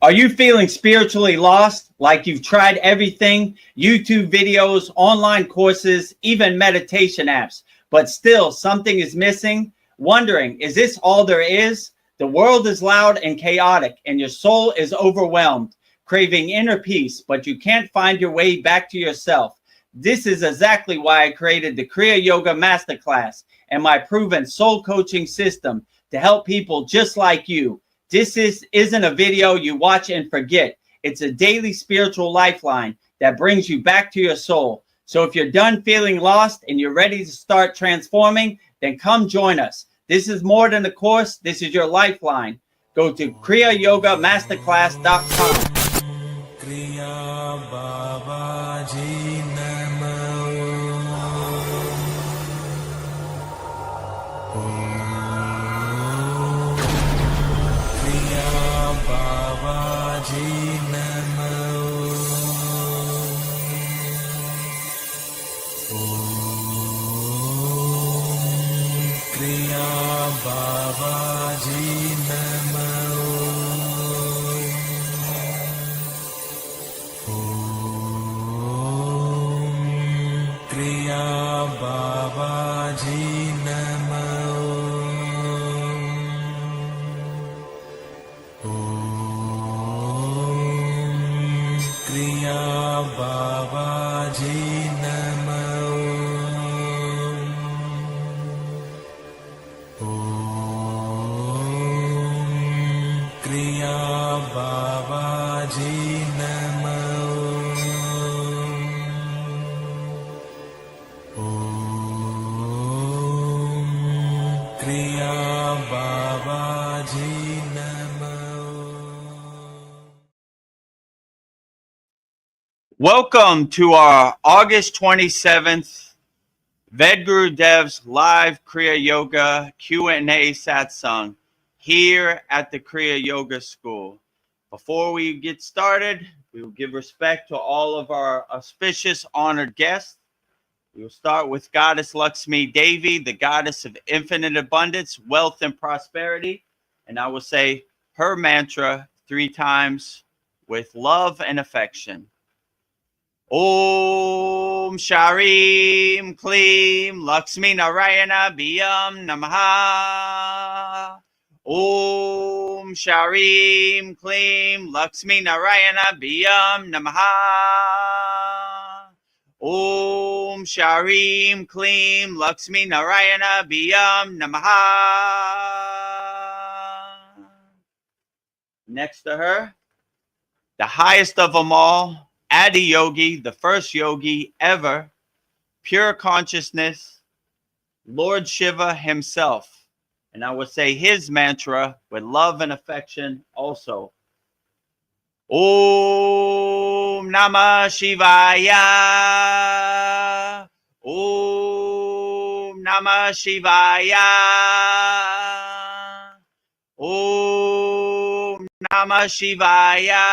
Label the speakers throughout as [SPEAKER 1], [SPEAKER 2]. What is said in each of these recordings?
[SPEAKER 1] Are you feeling spiritually lost, like you've tried everything, YouTube videos, online courses, even meditation apps, but still something is missing? Wondering, is this all there is? The world is loud and chaotic, and your soul is overwhelmed, craving inner peace, but you can't find your way back to yourself. This is exactly why I created the Kriya Yoga Masterclass and my proven soul coaching system to help people just like you. This isn't a video you watch and forget. It's a daily spiritual lifeline that brings you back to your soul. So if you're done feeling lost and you're ready to start transforming, then come join us. This is more than a course. This is your lifeline. Go to kriyayogamasterclass.com.
[SPEAKER 2] Kriya Babaji Namo. Kriya Babaji Namo. Kriya Babaji Namo. Kriya Babaji Namo. Kriya Babaji Namo. Kriya Babaji Namo. Kriya Babaji Namo.
[SPEAKER 1] Welcome to our August 27th Vedagurudev's live Kriya Yoga Q&A Satsang here at the Kriya Yoga School. Before we get started, we will give respect to all of our auspicious honored guests. We will start with Goddess Lakshmi Devi, the goddess of infinite abundance, wealth, and prosperity. And I will say her mantra 3 times with love and affection. Om Sharim Klim Lakshmi Narayana Biyam Namaha. Om Sharim Klim Lakshmi Narayana Biyam Namaha. Om Sharim Klim Lakshmi Narayana Biyam Namaha. Next to her, the highest of them all, Adi Yogi, the first yogi ever, pure consciousness, Lord Shiva himself. And I would say his mantra with love and affection also. Om Namah Shivaya. Om Namah Shivaya. Om Namah Shivaya.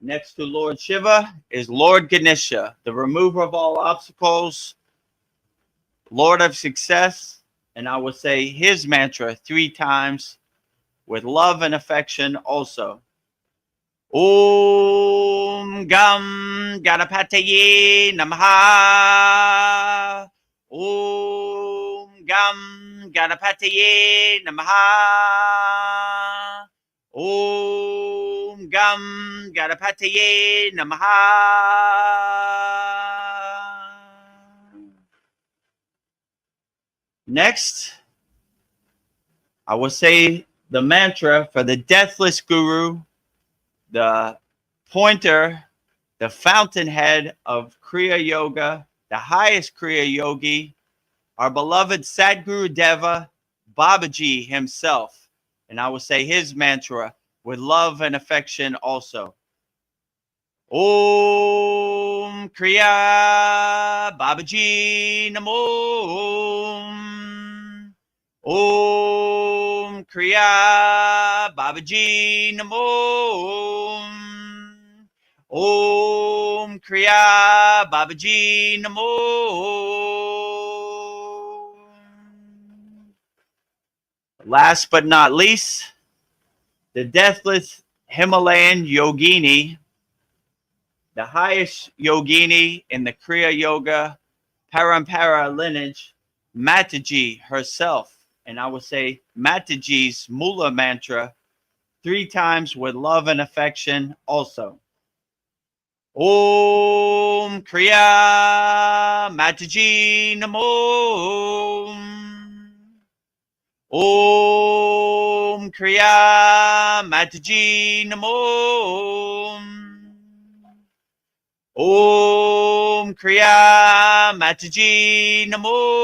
[SPEAKER 1] Next to Lord Shiva is Lord Ganesha, the remover of all obstacles, Lord of success, and I would say his mantra 3 times with love and affection also. Om Gam Ganapataye Namaha. Om Gam Ganapataye Namaha. Om Gam Ganapataye Namaha. Next, I will say the mantra for the deathless guru, the pointer, the fountainhead of Kriya Yoga, the highest Kriya Yogi, our beloved Sadgurudeva Babaji himself. And I will say his mantra with love and affection also. Om Kriya Babaji Namo. Om Kriya Babaji Namo. Om Kriya Babaji Namo. Last but not least, the deathless Himalayan yogini, the highest yogini in the Kriya Yoga Parampara lineage, Mataji herself. And I would say Mataji's Mula mantra 3 times with love and affection also. Om Kriya Mataji Namo. Om Kriya Mataji Namo. Om Kriya Mataji Namo.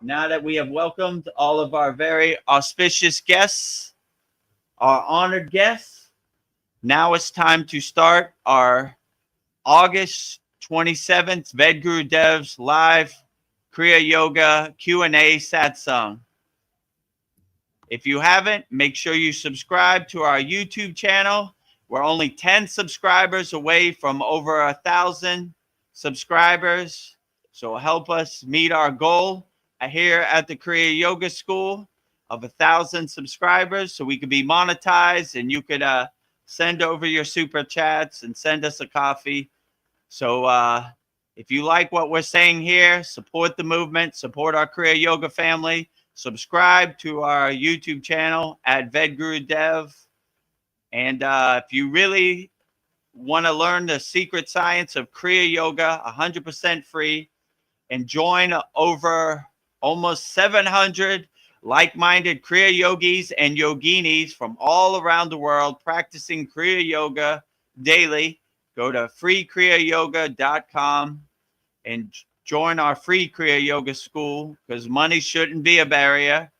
[SPEAKER 1] Now that we have welcomed all of our very auspicious guests, our honored guests, now it's time to start our August 27th Vedagurudev live Kriya Yoga Q&A Satsang. If you haven't, make sure you subscribe to our YouTube channel. We're only 10 subscribers away from over 1,000 subscribers. So help us meet our goal here at the Kriya Yoga School of 1,000 subscribers so we could be monetized and you could send over your super chats and send us a coffee. So if you like what we're saying here, support the movement, support our Kriya Yoga family. Subscribe to our YouTube channel at Vedagurudev. And if you really want to learn the secret science of Kriya Yoga, 100% free, and join over almost 700 like-minded Kriya Yogis and Yoginis from all around the world practicing Kriya Yoga daily, go to freekriyayogamasterclass.com and join our free Kriya Yoga school because money shouldn't be a barrier.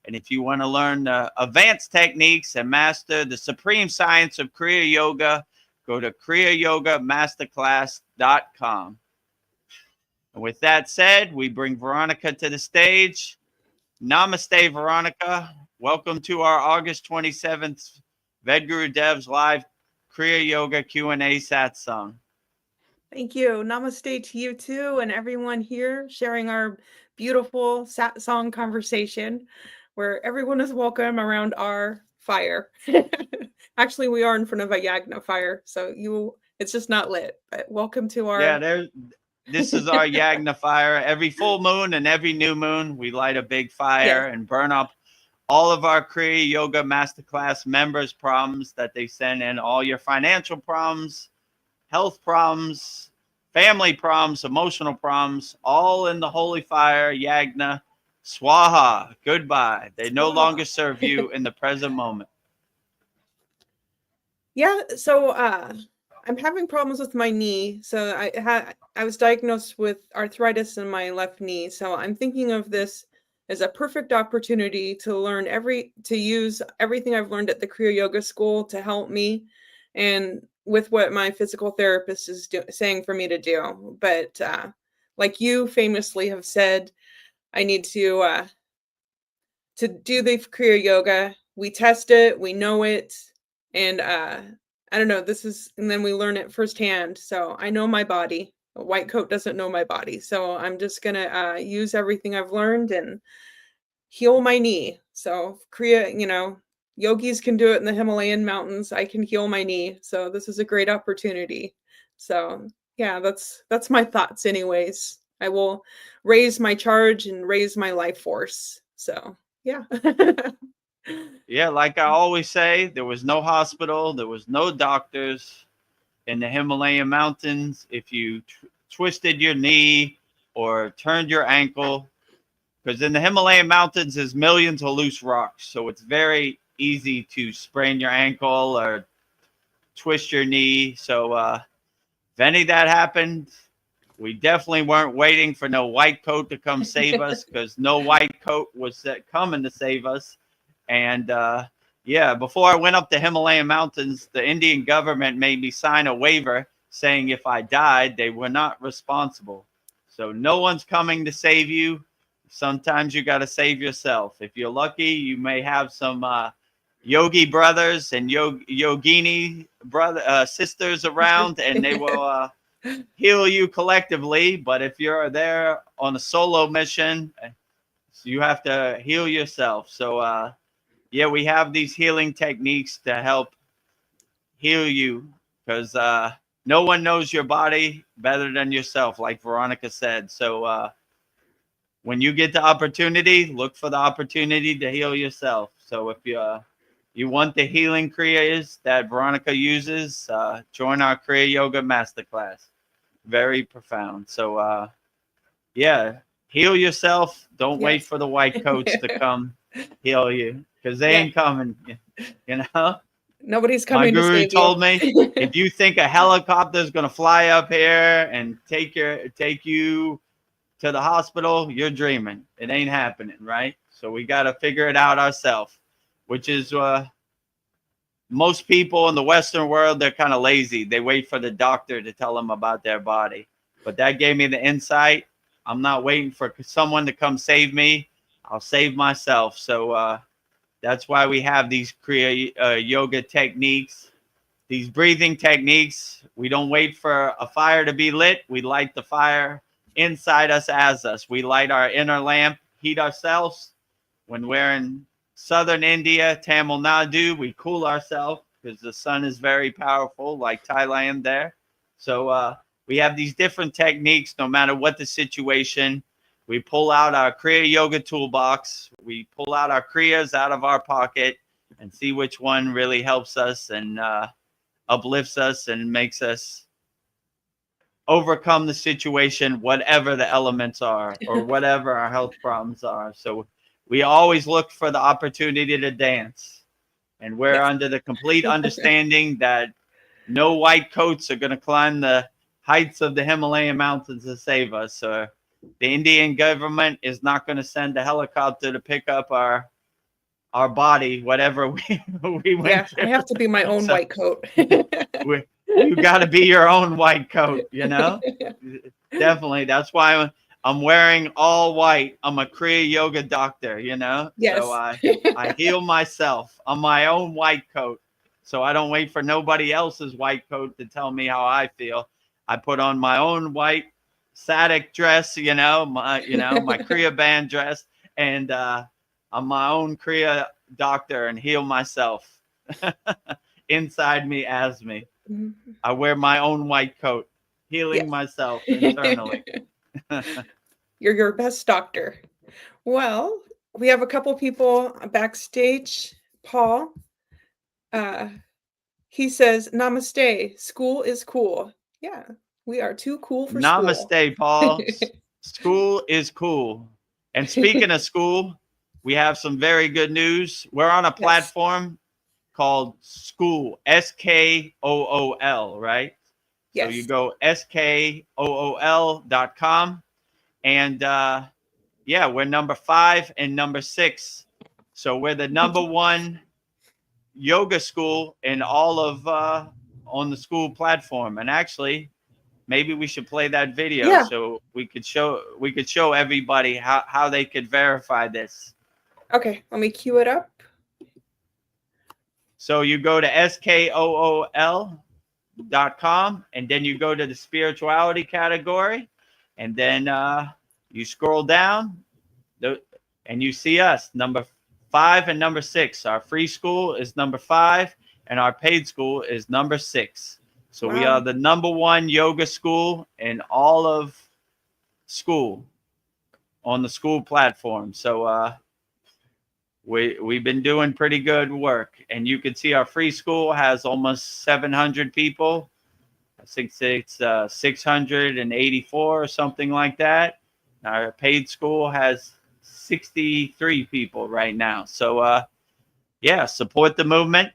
[SPEAKER 1] And if you want to learn advanced techniques and master the supreme science of Kriya Yoga, go to kriyayogamasterclass.com. And with that said, we bring Veronica to the stage. Namaste, Veronica. Welcome to our August 27th Vedagurudev live Kriya Yoga Q&A Satsang.
[SPEAKER 3] Thank you. Namaste to you too, and everyone here sharing our beautiful Satsang conversation where everyone is welcome around our fire. Actually, we are in front of a yagna fire, so it's just not lit, but welcome to our...
[SPEAKER 1] Yeah, this is our yagna fire. Every full moon and every new moon, we light a big fire and burn up all of our Kriya Yoga Masterclass members' problems that they send in, all your financial problems, health problems, family problems, emotional problems, all in the holy fire, yagna, swaha, goodbye. They no longer serve you in the present moment.
[SPEAKER 3] Yeah, so I'm having problems with my knee. So I was diagnosed with arthritis in my left knee. So I'm thinking of this as a perfect opportunity to use everything I've learned at the Kriya Yoga School to help me and with what my physical therapist is saying for me to do. But like you famously have said, I need to do the Kriya Yoga. We test it, we know it, and I don't know, and then we learn it firsthand. So I know my body. A white coat doesn't know my body. So I'm just going to use everything I've learned and heal my knee. So Kriya, yogis can do it in the Himalayan mountains. I can heal my knee. So this is a great opportunity. So yeah, that's my thoughts anyways. I will raise my charge and raise my life force. So yeah.
[SPEAKER 1] Yeah, like I always say, there was no hospital, there was no doctors in the Himalayan mountains. If you twisted your knee or turned your ankle, because in the Himalayan mountains there's millions of loose rocks, so it's very easy to sprain your ankle or twist your knee. So if any of that happened, we definitely weren't waiting for no white coat to come save us, because no white coat was coming to save us. And yeah, before I went up the Himalayan mountains, the Indian government made me sign a waiver saying if I died, they were not responsible. So no one's coming to save you. Sometimes you got to save yourself. If you're lucky, you may have some yogi brothers and yogini sisters around, and they will heal you collectively, but if you're there on a solo mission, you have to heal yourself. So yeah, we have these healing techniques to help heal you, because no one knows your body better than yourself, like Veronica said. So when you get the opportunity, look for the opportunity to heal yourself. So if you want the healing Kriyas that Veronica uses, join our Kriya Yoga Masterclass. Very profound. So yeah, heal yourself. Don't wait for the white coats to come heal you, because they ain't coming. You know,
[SPEAKER 3] Nobody's
[SPEAKER 1] my
[SPEAKER 3] coming to
[SPEAKER 1] guru
[SPEAKER 3] save
[SPEAKER 1] told
[SPEAKER 3] you.
[SPEAKER 1] me, if you think a helicopter is gonna fly up here and take you to the hospital, you're dreaming. It ain't happening, right? So we got to figure it out ourselves, which is most people in the Western world, they're kind of lazy. They wait for the doctor to tell them about their body. But that gave me the insight. I'm not waiting for someone to come save me. I'll save myself. So that's why we have these Kriya yoga techniques, these breathing techniques. We don't wait for a fire to be lit. We light the fire inside us as us. We light our inner lamp, heat ourselves. When we're in southern India, Tamil Nadu, we cool ourselves because the sun is very powerful, like Thailand there. So we have these different techniques no matter what the situation. We pull out our Kriya Yoga toolbox. We pull out our Kriyas out of our pocket and see which one really helps us and uplifts us and makes us overcome the situation, whatever the elements are or whatever our health problems are. So we always look for the opportunity to dance. And we're under the complete understanding that no white coats are going to climb the heights of the Himalayan mountains to save us. So the Indian government is not going to send a helicopter to pick up our body, whatever we went through.
[SPEAKER 3] I have to be my own white coat.
[SPEAKER 1] You got to be your own white coat, you know? Definitely. That's why I'm wearing all white. I'm a Kriya yoga doctor, you know?
[SPEAKER 3] Yes.
[SPEAKER 1] So I heal myself. I'm my own white coat. So I don't wait for nobody else's white coat to tell me how I feel. I put on my own white Sadik dress, my Kriya band dress, and I'm my own Kriya doctor and heal myself inside me as me. I wear my own white coat, healing myself internally.
[SPEAKER 3] You're your best doctor. Well, we have a couple people backstage. Paul, he says, "Namaste. School is cool." Yeah, we are too cool for school.
[SPEAKER 1] Namaste, Paul. School is cool. And speaking of school, we have some very good news. We're on a platform called SKOOL, SKOOL, right?
[SPEAKER 3] Yes.
[SPEAKER 1] So you go SKOOL.com. And we're number 5 and number 6. So we're the number 1 yoga school in all of on the SKOOL platform. And actually, maybe we should play that video so we could show everybody how they could verify this.
[SPEAKER 3] Okay, let me cue it up.
[SPEAKER 1] So you go to SKOOL.com and then you go to the spirituality category, and then you scroll down and you see us, number 5 and number 6. Our free school is number 5 and our paid school is number 6. So we are the number 1 yoga school in all of SKOOL on the SKOOL platform. So we've been doing pretty good work, and you can see our free school has almost 700 people. I think it's 684 or something like that. Our paid school has 63 people right now. So support the movement.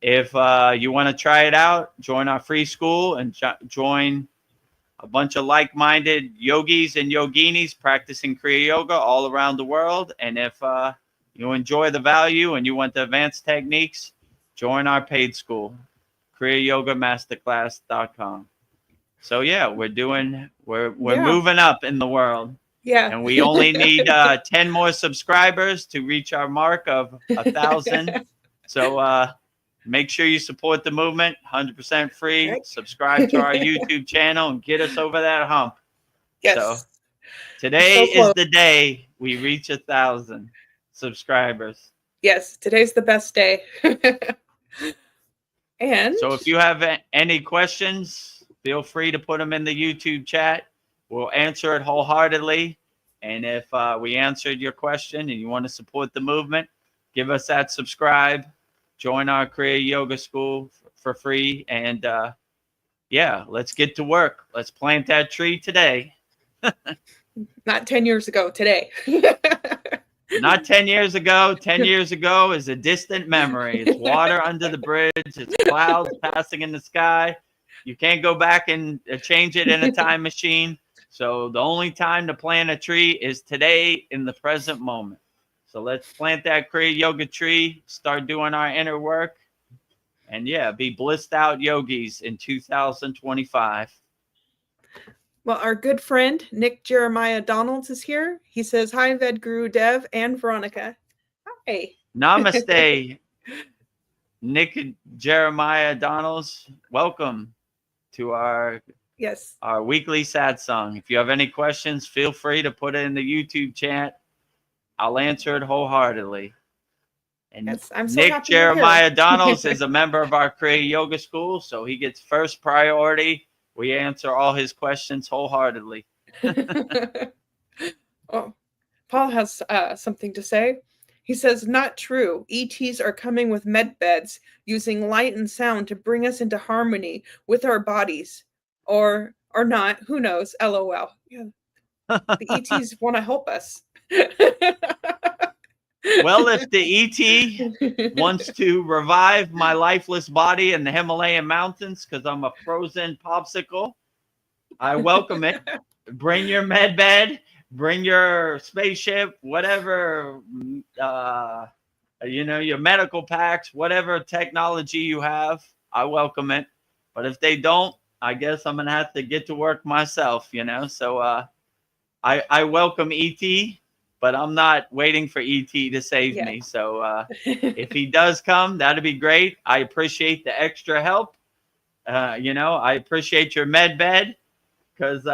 [SPEAKER 1] If you want to try it out, join our free school and join a bunch of like-minded yogis and yoginis practicing Kriya Yoga all around the world. And if you enjoy the value and you want the advanced techniques, join our paid school, kriyayogamasterclass.com. So we're moving up in the world.
[SPEAKER 3] Yeah.
[SPEAKER 1] And we only need 10 more subscribers to reach our mark of 1,000. So make sure you support the movement. 100% free.
[SPEAKER 3] Right.
[SPEAKER 1] Subscribe to our YouTube channel and get us over that hump.
[SPEAKER 3] Yes.
[SPEAKER 1] So today
[SPEAKER 3] So close.
[SPEAKER 1] is the day we reach 1,000 subscribers.
[SPEAKER 3] Yes, today's the best day. And
[SPEAKER 1] so if you have any questions, feel free to put them in the YouTube chat. We'll answer it wholeheartedly. And if we answered your question and you want to support the movement, give us that subscribe. Join our Kriya Yoga School for free. And yeah, let's get to work. Let's plant that tree today.
[SPEAKER 3] not 10 years ago, today.
[SPEAKER 1] Not 10 years ago. 10 years ago is a distant memory. It's water under the bridge. It's clouds passing in the sky. You can't go back and change it in a time machine. So the only time to plant a tree is today in the present moment. So let's plant that Kriya Yoga tree, start doing our inner work, and yeah, be blissed out yogis in 2025.
[SPEAKER 3] Well, our good friend, Nick Jeremiah Donalds, is here. He says, hi, Vedagurudev and Veronica. Hi.
[SPEAKER 1] Namaste, Nick and Jeremiah Donalds. Welcome to our weekly Satsang. If you have any questions, feel free to put it in the YouTube chat. I'll answer it wholeheartedly. And
[SPEAKER 3] yes, I'm so
[SPEAKER 1] Nick
[SPEAKER 3] happy you're
[SPEAKER 1] Jeremiah
[SPEAKER 3] here.
[SPEAKER 1] Donalds is a member of our Kriya Yoga School, so he gets first priority. We answer all his questions wholeheartedly.
[SPEAKER 3] Oh, Paul has something to say. He says, not true. ETs are coming with med beds using light and sound to bring us into harmony with our bodies. Or not. Who knows? LOL. Yeah. The ETs want to help us.
[SPEAKER 1] Well, if the ET wants to revive my lifeless body in the Himalayan mountains because I'm a frozen popsicle, I welcome it. Bring your med bed, bring your spaceship, whatever, your medical packs, whatever technology you have, I welcome it. But if they don't, I guess I'm going to have to get to work myself, So I welcome ET. But I'm not waiting for ET to save me. So if he does come, that'd be great. I appreciate the extra help. I appreciate your med bed because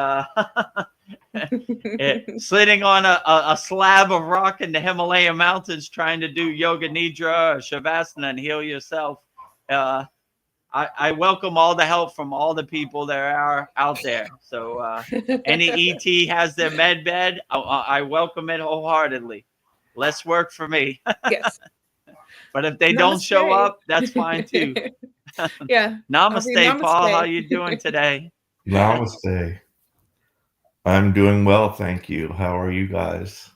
[SPEAKER 1] sitting on a slab of rock in the Himalayan mountains trying to do yoga nidra or shavasana and heal yourself. I welcome all the help from all the people that are out there. So any ET has their med bed, I welcome it wholeheartedly. Less work for me.
[SPEAKER 3] Yes.
[SPEAKER 1] But if they don't show up, that's fine too.
[SPEAKER 3] Yeah.
[SPEAKER 1] Namaste, Paul. How you doing today?
[SPEAKER 4] Namaste. I'm doing well, thank you. How are you guys?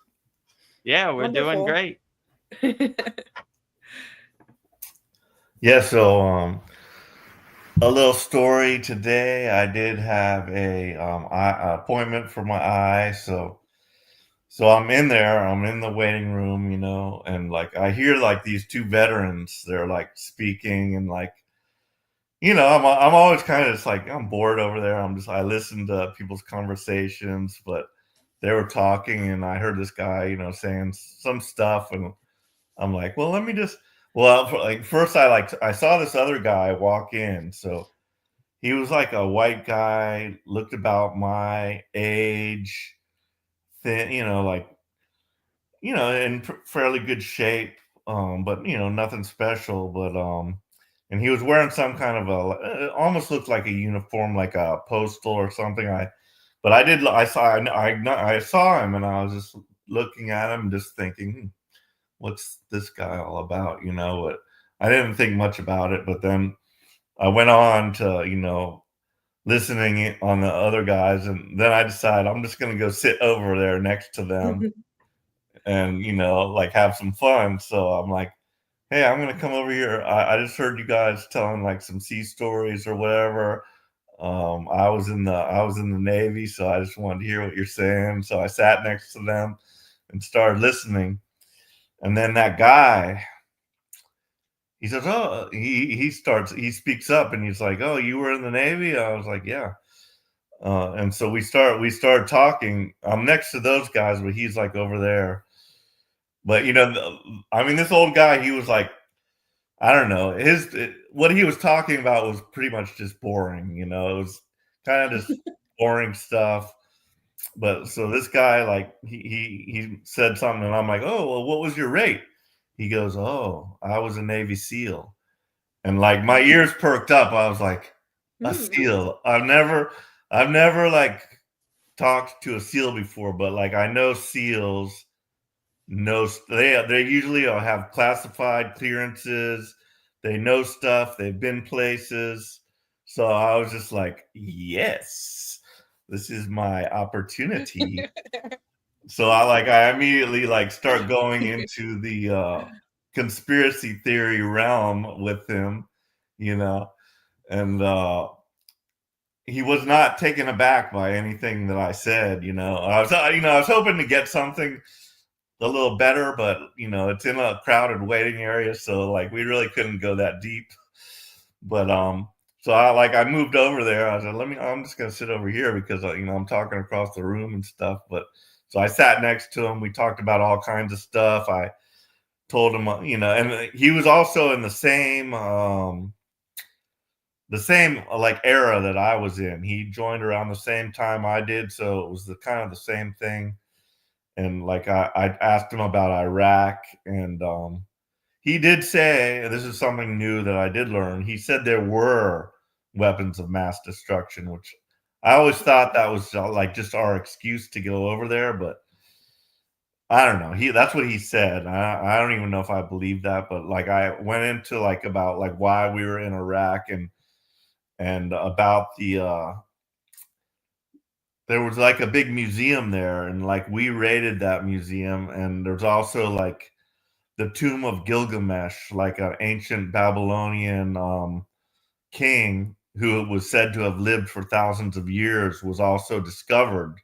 [SPEAKER 1] Yeah, we're doing great.
[SPEAKER 4] Yeah, so a little story today. I did have a appointment for my eye, so I'm in there. I'm in the waiting room, and like I hear like these two veterans. They're like speaking and like, I'm always kind of just like I'm bored over there. I listen to people's conversations, but they were talking, and I heard this guy, saying some stuff, and I'm like, well, let me just. Well, like first I saw this other guy walk in. So he was like a white guy, looked about my age, thin, in fairly good shape, but nothing special. But and he was wearing some kind of it almost looked like a uniform, like a postal or something. I saw him, and I was just looking at him, just thinking, what's this guy all about, But I didn't think much about it. But then I went on to, listening on the other guys. And then I decided I'm just going to go sit over there next to them and, like have some fun. So I'm like, hey, I'm going to come over here. I just heard you guys telling like some sea stories or whatever. I was in the Navy, so I just wanted to hear what you're saying. So I sat next to them and started listening. And then that guy, he says, oh, he speaks up and he's like, oh, you were in the Navy? I was like, yeah. And so we started talking. I'm next to those guys, but he's like over there. But, this old guy, he was like, I don't know. What he was talking about was pretty much just boring. It was kind of just boring stuff. But so this guy, like, he said something, and I'm like, oh, well, what was your rate? He goes, oh, I was a Navy SEAL, and like my ears perked up. I was like, a SEAL. I've never like talked to a SEAL before, but like I know SEALs. No, they usually have classified clearances. They know stuff. They've been places. So I was just like, yes, this is my opportunity. So I immediately like start going into the conspiracy theory realm with him, and he was not taken aback by anything that I said. I was hoping to get something a little better, but it's in a crowded waiting area, so like we really couldn't go that deep. But so I moved over there. I said, I'm just gonna sit over here because I'm talking across the room and stuff. But so I sat next to him. We talked about all kinds of stuff. I told him, and he was also in the same like era that I was in. He joined around the same time I did, so it was the kind of the same thing. And like I asked him about Iraq, and he did say, this is something new that I did learn. He said there were weapons of mass destruction, which I always thought that was like just our excuse to go over there, but I don't know. That's what he said. I don't even know if I believe that, but like I went into like about like why we were in Iraq and about the there was like a big museum there, and like we raided that museum, and there's also like the tomb of Gilgamesh, like an ancient Babylonian king who was said to have lived for thousands of years, was also discovered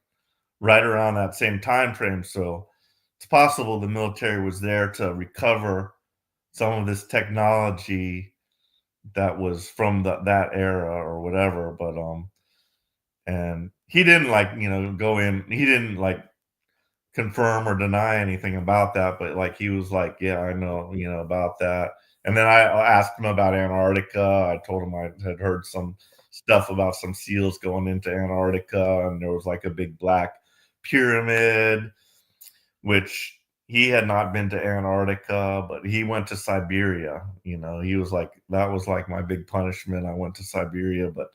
[SPEAKER 4] right around that same time frame. So it's possible the military was there to recover some of this technology that was from that era or whatever. But and he didn't like go in. He didn't like confirm or deny anything about that, but like he was like, yeah, I know about that. And then I asked him about Antarctica. I told him I had heard some stuff about some seals going into Antarctica, and there was like a big black pyramid, which he had not been to Antarctica, but he went to Siberia. He was like, that was like my big punishment. I went to Siberia, but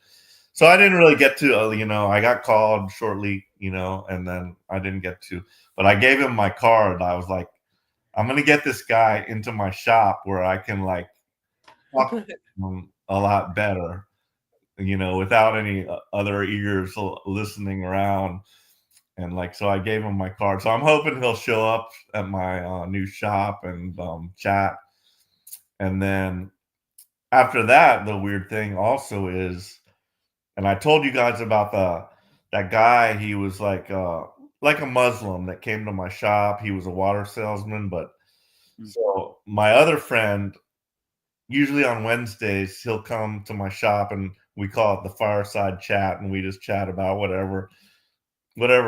[SPEAKER 4] so I didn't really get to, I got called shortly, and then I didn't get to, but I gave him my card. I was like, I'm going to get this guy into my shop where I can like talk to him a lot better, without any other ears listening around. And like, so I gave him my card. So I'm hoping he'll show up at my new shop and chat. And then after that, the weird thing also is, and I told you guys about that guy. He was like a Muslim that came to my shop. He was a water salesman, but so my other friend, usually on Wednesdays, he'll come to my shop, and we call it the fireside chat, and we just chat about whatever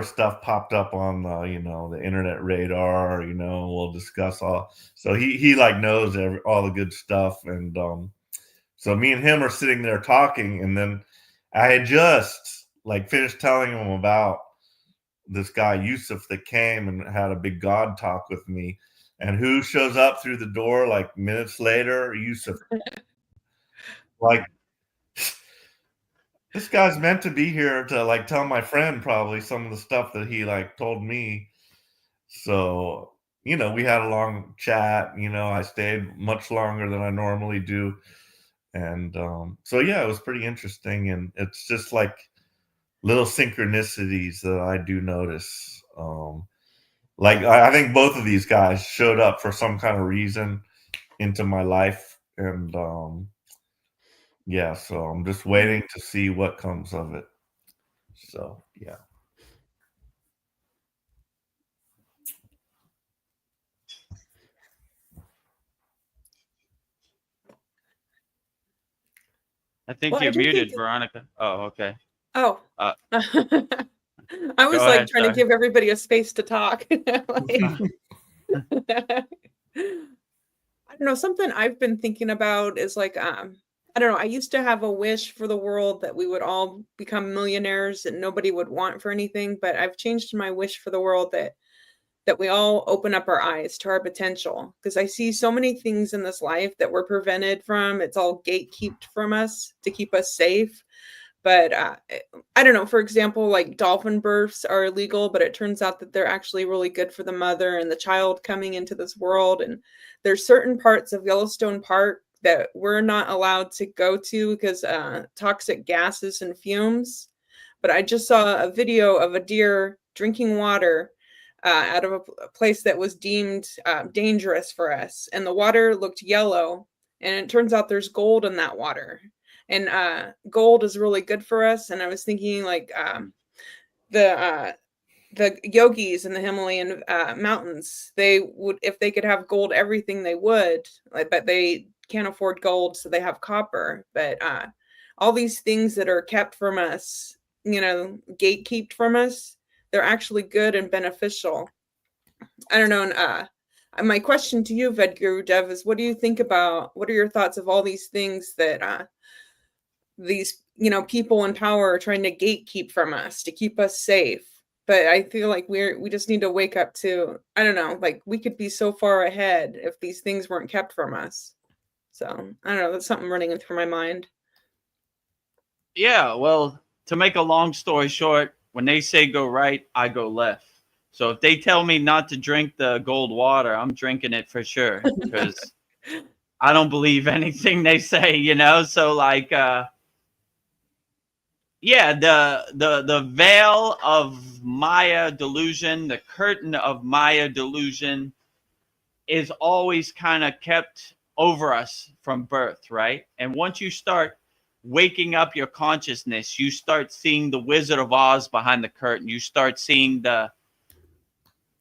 [SPEAKER 4] stuff popped up on the internet radar. We'll discuss all. So he like knows all the good stuff, and so me and him are sitting there talking, and then I had just like finished telling him about this guy Yusuf that came and had a big God talk with me, and who shows up through the door like minutes later? Yusuf. Like, this guy's meant to be here to like tell my friend probably some of the stuff that he like told me. So we had a long chat. I stayed much longer than I normally do. And so, yeah, it was pretty interesting. And it's just like little synchronicities that I do notice. Like, I think both of these guys showed up for some kind of reason into my life. And yeah, so I'm just waiting to see what comes of it. So, yeah.
[SPEAKER 1] I think
[SPEAKER 3] Well, I
[SPEAKER 1] you're
[SPEAKER 3] do
[SPEAKER 1] muted,
[SPEAKER 3] think-
[SPEAKER 1] Veronica. Oh, okay.
[SPEAKER 3] Oh.
[SPEAKER 1] Uh,
[SPEAKER 3] I was
[SPEAKER 1] Go
[SPEAKER 3] like
[SPEAKER 1] ahead,
[SPEAKER 3] trying to
[SPEAKER 1] sorry.
[SPEAKER 3] give everybody a space to talk. Like, I I don't know, something I've been thinking about is like, I don't know, I used to have a wish for the world that we would all become millionaires and nobody would want for anything, but I've changed my wish for the world that we all open up our eyes to our potential, because I see so many things in this life that we're prevented from. It's all gatekept from us to keep us safe. But I don't know, for example, like dolphin births are illegal, but it turns out that they're actually really good for the mother and the child coming into this world. And there's certain parts of Yellowstone Park that we're not allowed to go to because toxic gases and fumes. But I just saw a video of a deer drinking water out of a place that was deemed dangerous for us. And the water looked yellow. And it turns out there's gold in that water. And gold is really good for us. And I was thinking like the yogis in the Himalayan mountains, they would, if they could have gold, everything they would, but they can't afford gold, so they have copper. But all these things that are kept from us, gatekept from us, they're actually good and beneficial. I don't know. And my question to you, Vedagurudev, is what do you think about, what are your thoughts of all these things that these people in power are trying to gatekeep from us to keep us safe? But I feel like we just need to wake up to, I don't know, like we could be so far ahead if these things weren't kept from us. So I don't know, that's something running through my mind.
[SPEAKER 1] Yeah, well, to make a long story short, when they say go right, I go left. So if they tell me not to drink the gold water, I'm drinking it for sure, because I don't believe anything they say, So like yeah, the veil of Maya delusion, the curtain of Maya delusion is always kind of kept over us from birth, right? And once you start waking up your consciousness, you start seeing the Wizard of Oz behind the curtain. You start seeing the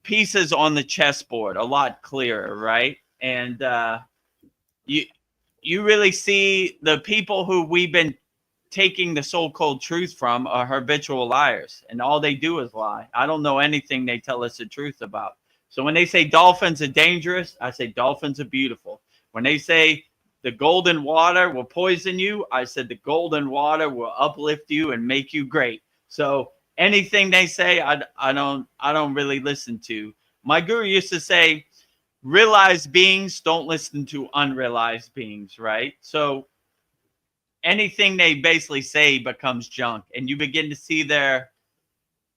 [SPEAKER 1] pieces on the chessboard a lot clearer, right? And you really see the people who we've been taking the so-called truth from are habitual liars, and all they do is lie. I don't know anything they tell us the truth about. So when they say dolphins are dangerous, I say dolphins are beautiful. When they say the golden water will poison you, I said the golden water will uplift you and make you great. So anything they say, I don't really listen to. My guru used to say, realized beings don't listen to unrealized beings, right? So anything they basically say becomes junk, and you begin to see their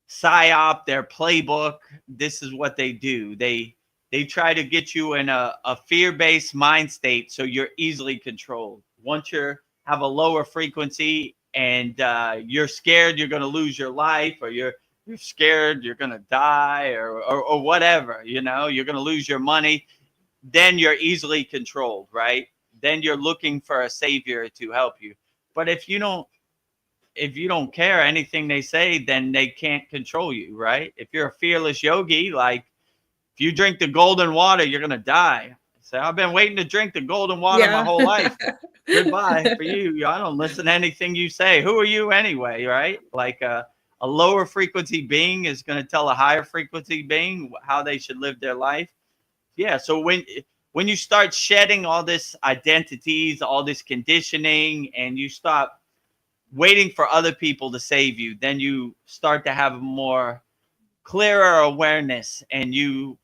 [SPEAKER 1] psyop, their playbook. This is what they do. They try to get you in a fear-based mind state so you're easily controlled. Once you have a lower frequency and you're scared you're going to lose your life, or you're scared you're going to die, or whatever, you're going to lose your money, then you're easily controlled, right? Then you're looking for a savior to help you. But if you don't care anything they say, then they can't control you, right? If you're a fearless yogi, like if you drink the golden water, you're going to die. So I've been waiting to drink the golden water my whole life. Goodbye for you. I don't listen to anything you say. Who are you anyway, right? Like a lower frequency being is going to tell a higher frequency being how they should live their life. Yeah. So when you start shedding all this identities, all this conditioning, and you stop waiting for other people to save you, then you start to have a more clearer awareness, and you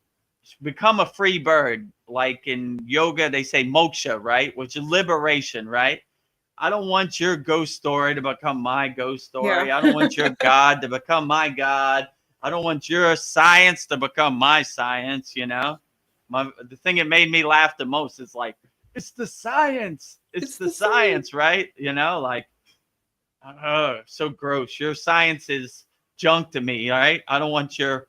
[SPEAKER 1] become a free bird. Like in yoga, they say moksha, right? Which is liberation, right? I don't want your ghost story to become my ghost story.
[SPEAKER 3] Yeah.
[SPEAKER 1] I don't want your God to become my God. I don't want your science to become my science, The thing that made me laugh the most is like, it's the science. It's the science, right? Like, oh, so gross. Your science is junk to me, right? I don't want your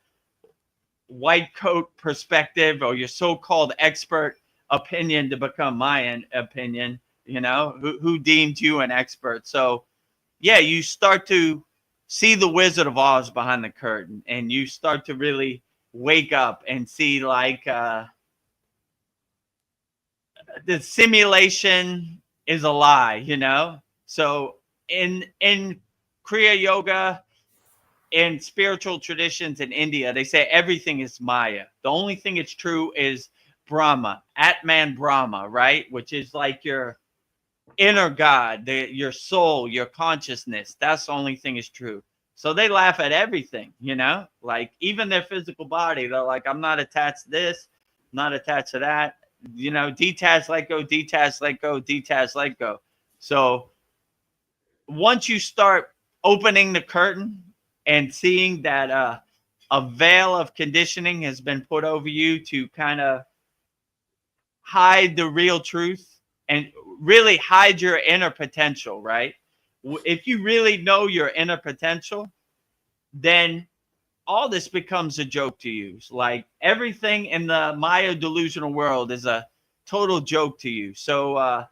[SPEAKER 1] white coat perspective or your so-called expert opinion to become my opinion. Who deemed you an expert? So yeah, you start to see the Wizard of Oz behind the curtain, and you start to really wake up and see like the simulation is a lie, So in Kriya yoga, in spiritual traditions in India, they say everything is Maya. The only thing that's true is Brahma, Atman Brahma, right? Which is like your inner God, your soul, your consciousness. That's the only thing is true. So they laugh at everything, you know, like even their physical body. They're like, I'm not attached to this, not attached to that, you know, detach, let go, detach, let go, detach, let go. So once you start opening the curtain and seeing that a veil of conditioning has been put over you to kind of hide the real truth and really hide your inner potential, right? If you really know your inner potential, then all this becomes a joke to you. Like everything in the Maya delusional world is a total joke to you. So,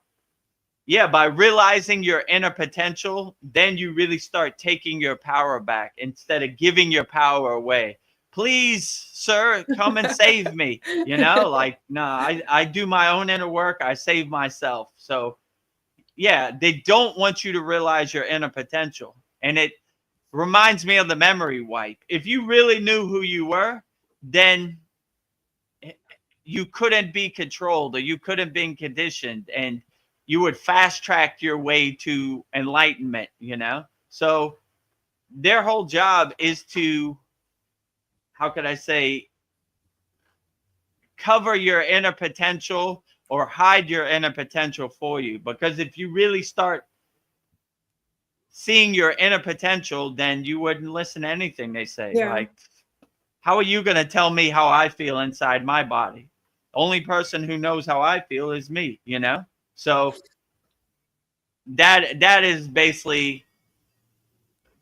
[SPEAKER 1] yeah, by realizing your inner potential, then you really start taking your power back instead of giving your power away. Please, sir, come and save me. You know, like, no, I do my own inner work. I save myself. So, yeah, they don't want you to realize your inner potential. And it reminds me of the memory wipe. If you really knew who you were, then you couldn't be controlled or you couldn't be conditioned, and you would fast track your way to enlightenment, you know? So their whole job is to, how could I say, cover your inner potential or hide your inner potential for you. Because if you really start seeing your inner potential, then you wouldn't listen to anything they say.
[SPEAKER 3] Yeah.
[SPEAKER 1] Like, how are you going to tell me how I feel inside my body? Only person who knows how I feel is me, you know? So that is basically,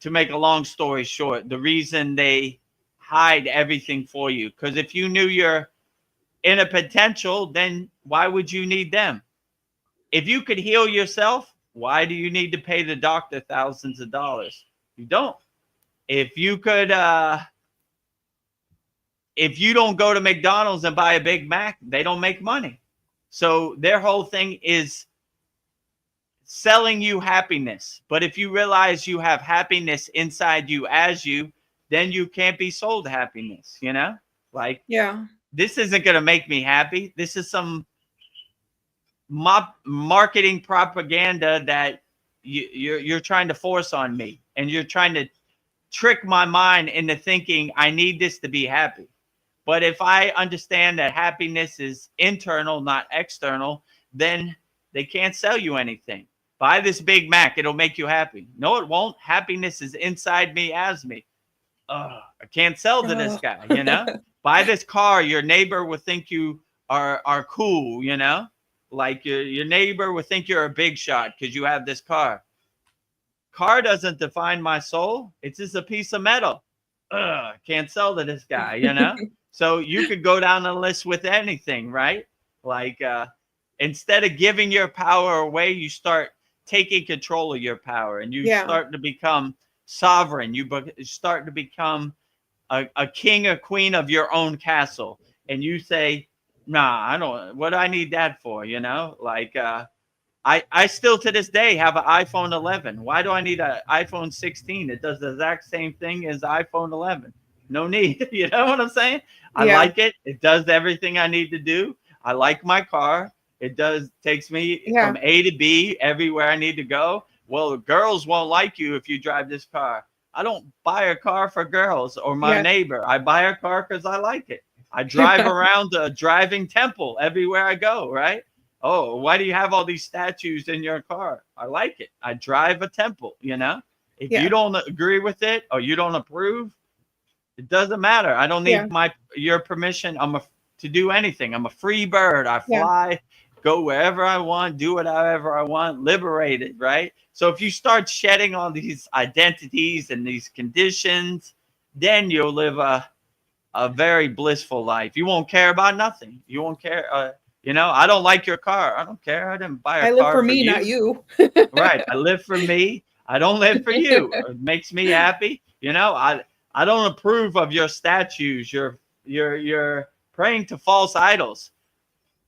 [SPEAKER 1] to make a long story short, the reason they hide everything for you. Because if you knew your inner potential, then why would you need them? If you could heal yourself, why do you need to pay the doctor thousands of dollars? You don't. If you could, if you don't go to McDonald's and buy a Big Mac, they don't make money. So their whole thing is selling you happiness. But if you realize you have happiness inside you as you, then you can't be sold happiness, you know? Like,
[SPEAKER 3] Yeah.
[SPEAKER 1] this isn't going to make me happy. This is some marketing propaganda that you're trying to force on me. And you're trying to trick my mind into thinking I need this to be happy. But if I understand that happiness is internal, not external, then they can't sell you anything. Buy this Big Mac, it'll make you happy. No, it won't. Happiness is inside me as me. I can't sell to this guy, you know? Buy this car, your neighbor will think you are cool, you know? Like your neighbor will think you're a big shot because you have this car. Car doesn't define my soul. It's just a piece of metal. Can't sell to this guy, you know? So you could go down the list with anything, right? Like instead of giving your power away, you start taking control of your power, and you start to become sovereign. You start to become a king or queen of your own castle. And you say, nah, I don't, what do I need that for? You know, like I still to this day have an iPhone 11. Why do I need an iPhone 16? It does the exact same thing as iPhone 11. No need. You know what I'm saying? I like it. It does everything I need to do. I like my car. It takes me from A to B everywhere I need to go. Well, girls won't like you if you drive this car. I don't buy a car for girls or my neighbor. I buy a car because I like it. I drive around a driving temple everywhere I go, right? Oh, why do you have all these statues in your car? I like it. I drive a temple, you know? If you don't agree with it or you don't approve, it doesn't matter. I don't need your permission. To do anything. I'm a free bird. I fly, go wherever I want, do whatever I want, liberated, right? So if you start shedding all these identities and these conditions, then you'll live a very blissful life. You won't care about nothing. You won't care. You know, I don't like your car. I don't care. I didn't buy a car.
[SPEAKER 3] I live for me, not you.
[SPEAKER 1] Right. I live for me. I don't live for you. It makes me happy. You know, I don't approve of your statues. You're praying to false idols.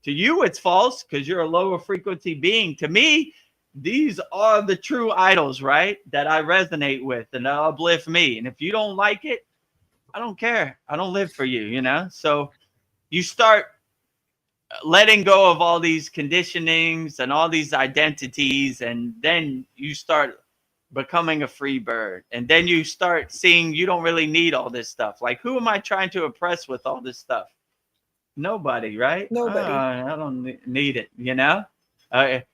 [SPEAKER 1] To you, it's false because you're a lower frequency being. To me, these are the true idols, right? That I resonate with and that uplift me. And if you don't like it, I don't care. I don't live for you, you know? So you start letting go of all these conditionings and all these identities, and then you start becoming a free bird, and then you start seeing you don't really need all this stuff. Like, who am I trying to impress with all this stuff? Nobody, right?
[SPEAKER 3] Nobody.
[SPEAKER 1] I don't need it, you know. And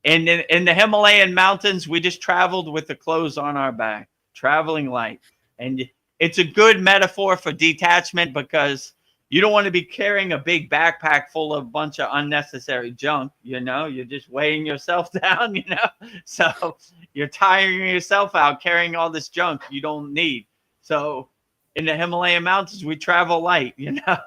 [SPEAKER 1] in the Himalayan mountains, we just traveled with the clothes on our back, traveling light. And it's a good metaphor for detachment, because you don't want to be carrying a big backpack full of a bunch of unnecessary junk. You know, you're just weighing yourself down, you know. So you're tiring yourself out carrying all this junk you don't need. So in the Himalayan mountains, we travel light, you know.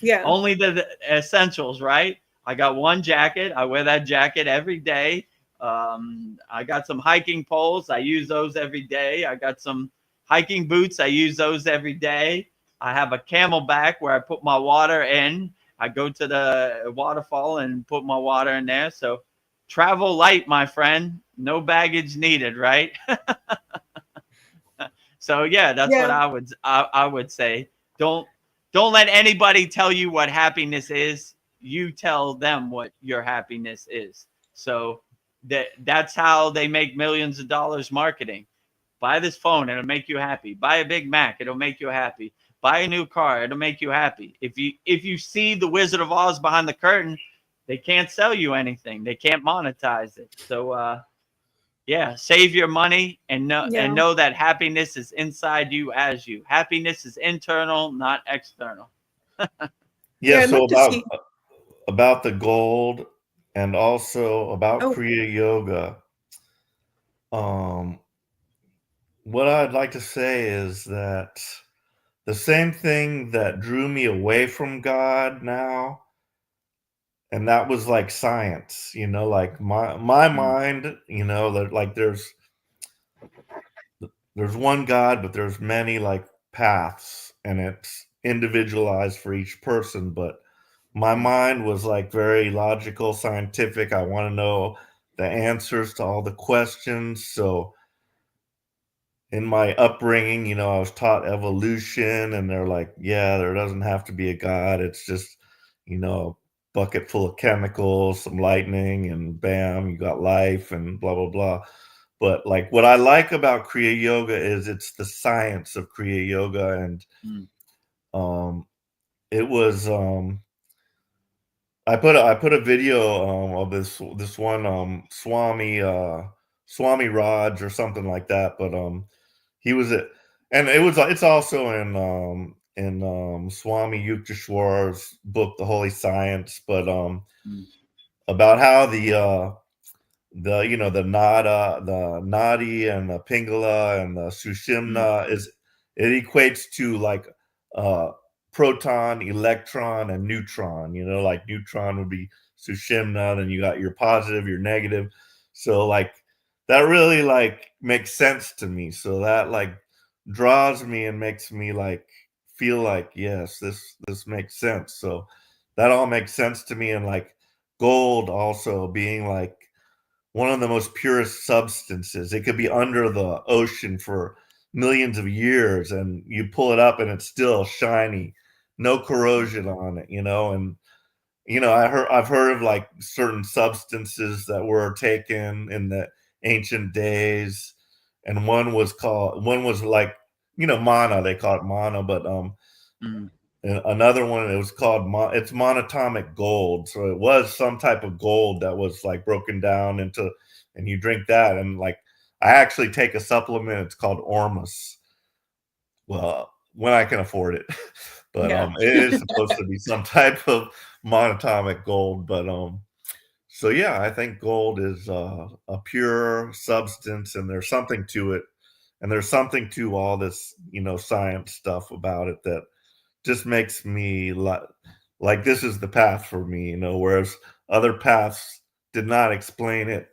[SPEAKER 3] Yeah.
[SPEAKER 1] Only the essentials, right? I got one jacket. I wear that jacket every day. I got some hiking poles. I use those every day. I got some hiking boots. I use those every day. I have a camelback where I put my water in. I go to the waterfall and put my water in there. So travel light, my friend. No baggage needed, right? So yeah, that's what I would say. Don't let anybody tell you what happiness is. You tell them what your happiness is. So that's how they make millions of dollars marketing. Buy this phone, it'll make you happy. Buy a Big Mac, it'll make you happy. Buy a new car, it'll make you happy. If you see the Wizard of Oz behind the curtain, they can't sell you anything. They can't monetize it. So yeah, save your money and know that happiness is inside you as you. Happiness is internal, not external.
[SPEAKER 4] Yeah,
[SPEAKER 3] I'd
[SPEAKER 4] so
[SPEAKER 3] love to see.
[SPEAKER 4] about the gold and also about
[SPEAKER 3] Oh.
[SPEAKER 4] Kriya Yoga. What I'd like to say is that the same thing that drew me away from God now, and that was like science, you know, like my mind, you know, that like there's one God, but there's many like paths, and it's individualized for each person. But my mind was like very logical, scientific. I want to know the answers to all the questions. So in my upbringing, you know, I was taught evolution, and they're like, yeah, there doesn't have to be a God. It's just, you know, a bucket full of chemicals, some lightning, and bam, you got life, and blah, blah, blah. But like what I like about Kriya Yoga is it's the science of Kriya Yoga. And it was I put a video of this one Swami Raj or something like that. But he was it, and it's also in Swami Yukteswar's book, The Holy Science. But about how the you know the nadi and the pingala and the sushumna it equates to like proton, electron, and neutron. You know, like neutron would be sushumna, then you got your positive, your negative. So like that really like makes sense to me. So that like draws me and makes me like feel like, yes, this makes sense. So that all makes sense to me. And like gold also being like one of the most purest substances. It could be under the ocean for millions of years, and you pull it up and it's still shiny, no corrosion on it, you know. And you know, I've heard of like certain substances that were taken in the ancient days, and one was like, you know, mana, they call it mana. But and another one, it was called it's monatomic gold. So it was some type of gold that was like broken down into, and you drink that. And like I actually take a supplement, it's called Ormus. Well, when I can afford it. But it is supposed to be some type of monatomic gold. But so yeah, I think gold is a pure substance, and there's something to it. And there's something to all this, you know, science stuff about it that just makes me like this is the path for me, you know, whereas other paths did not explain it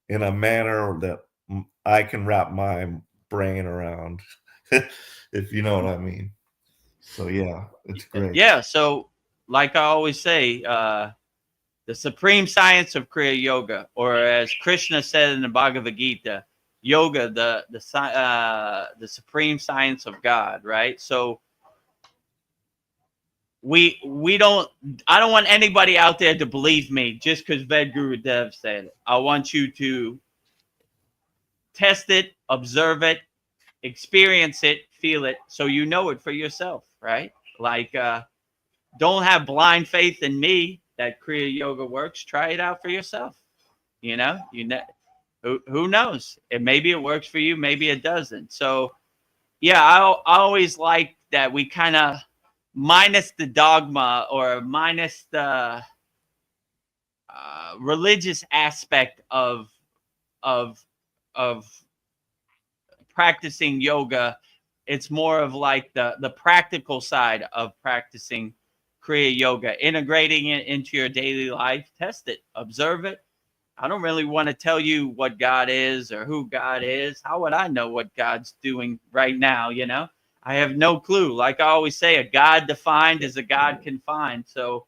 [SPEAKER 4] in a manner that I can wrap my brain around, if you know what I mean. So yeah, it's great.
[SPEAKER 1] Yeah. So like I always say, the supreme science of Kriya Yoga, or as Krishna said in the Bhagavad Gita, yoga, the supreme science of God, right? So we don't, I don't want anybody out there to believe me just because Vedagurudev said it. I want you to test it, observe it, experience it, feel it, so you know it for yourself, right? Like, don't have blind faith in me that Kriya Yoga works. Try it out for yourself. You know, who knows? And maybe it works for you, maybe it doesn't. So, yeah, I always like that we kind of minus the dogma or minus the religious aspect of of practicing yoga. It's more of like the practical side of practicing Kriya Yoga, integrating it into your daily life. Test it, observe it. I don't really want to tell you what God is or who God is. How would I know what God's doing right now? You know, I have no clue. Like I always say, a God defined is a God confined. So,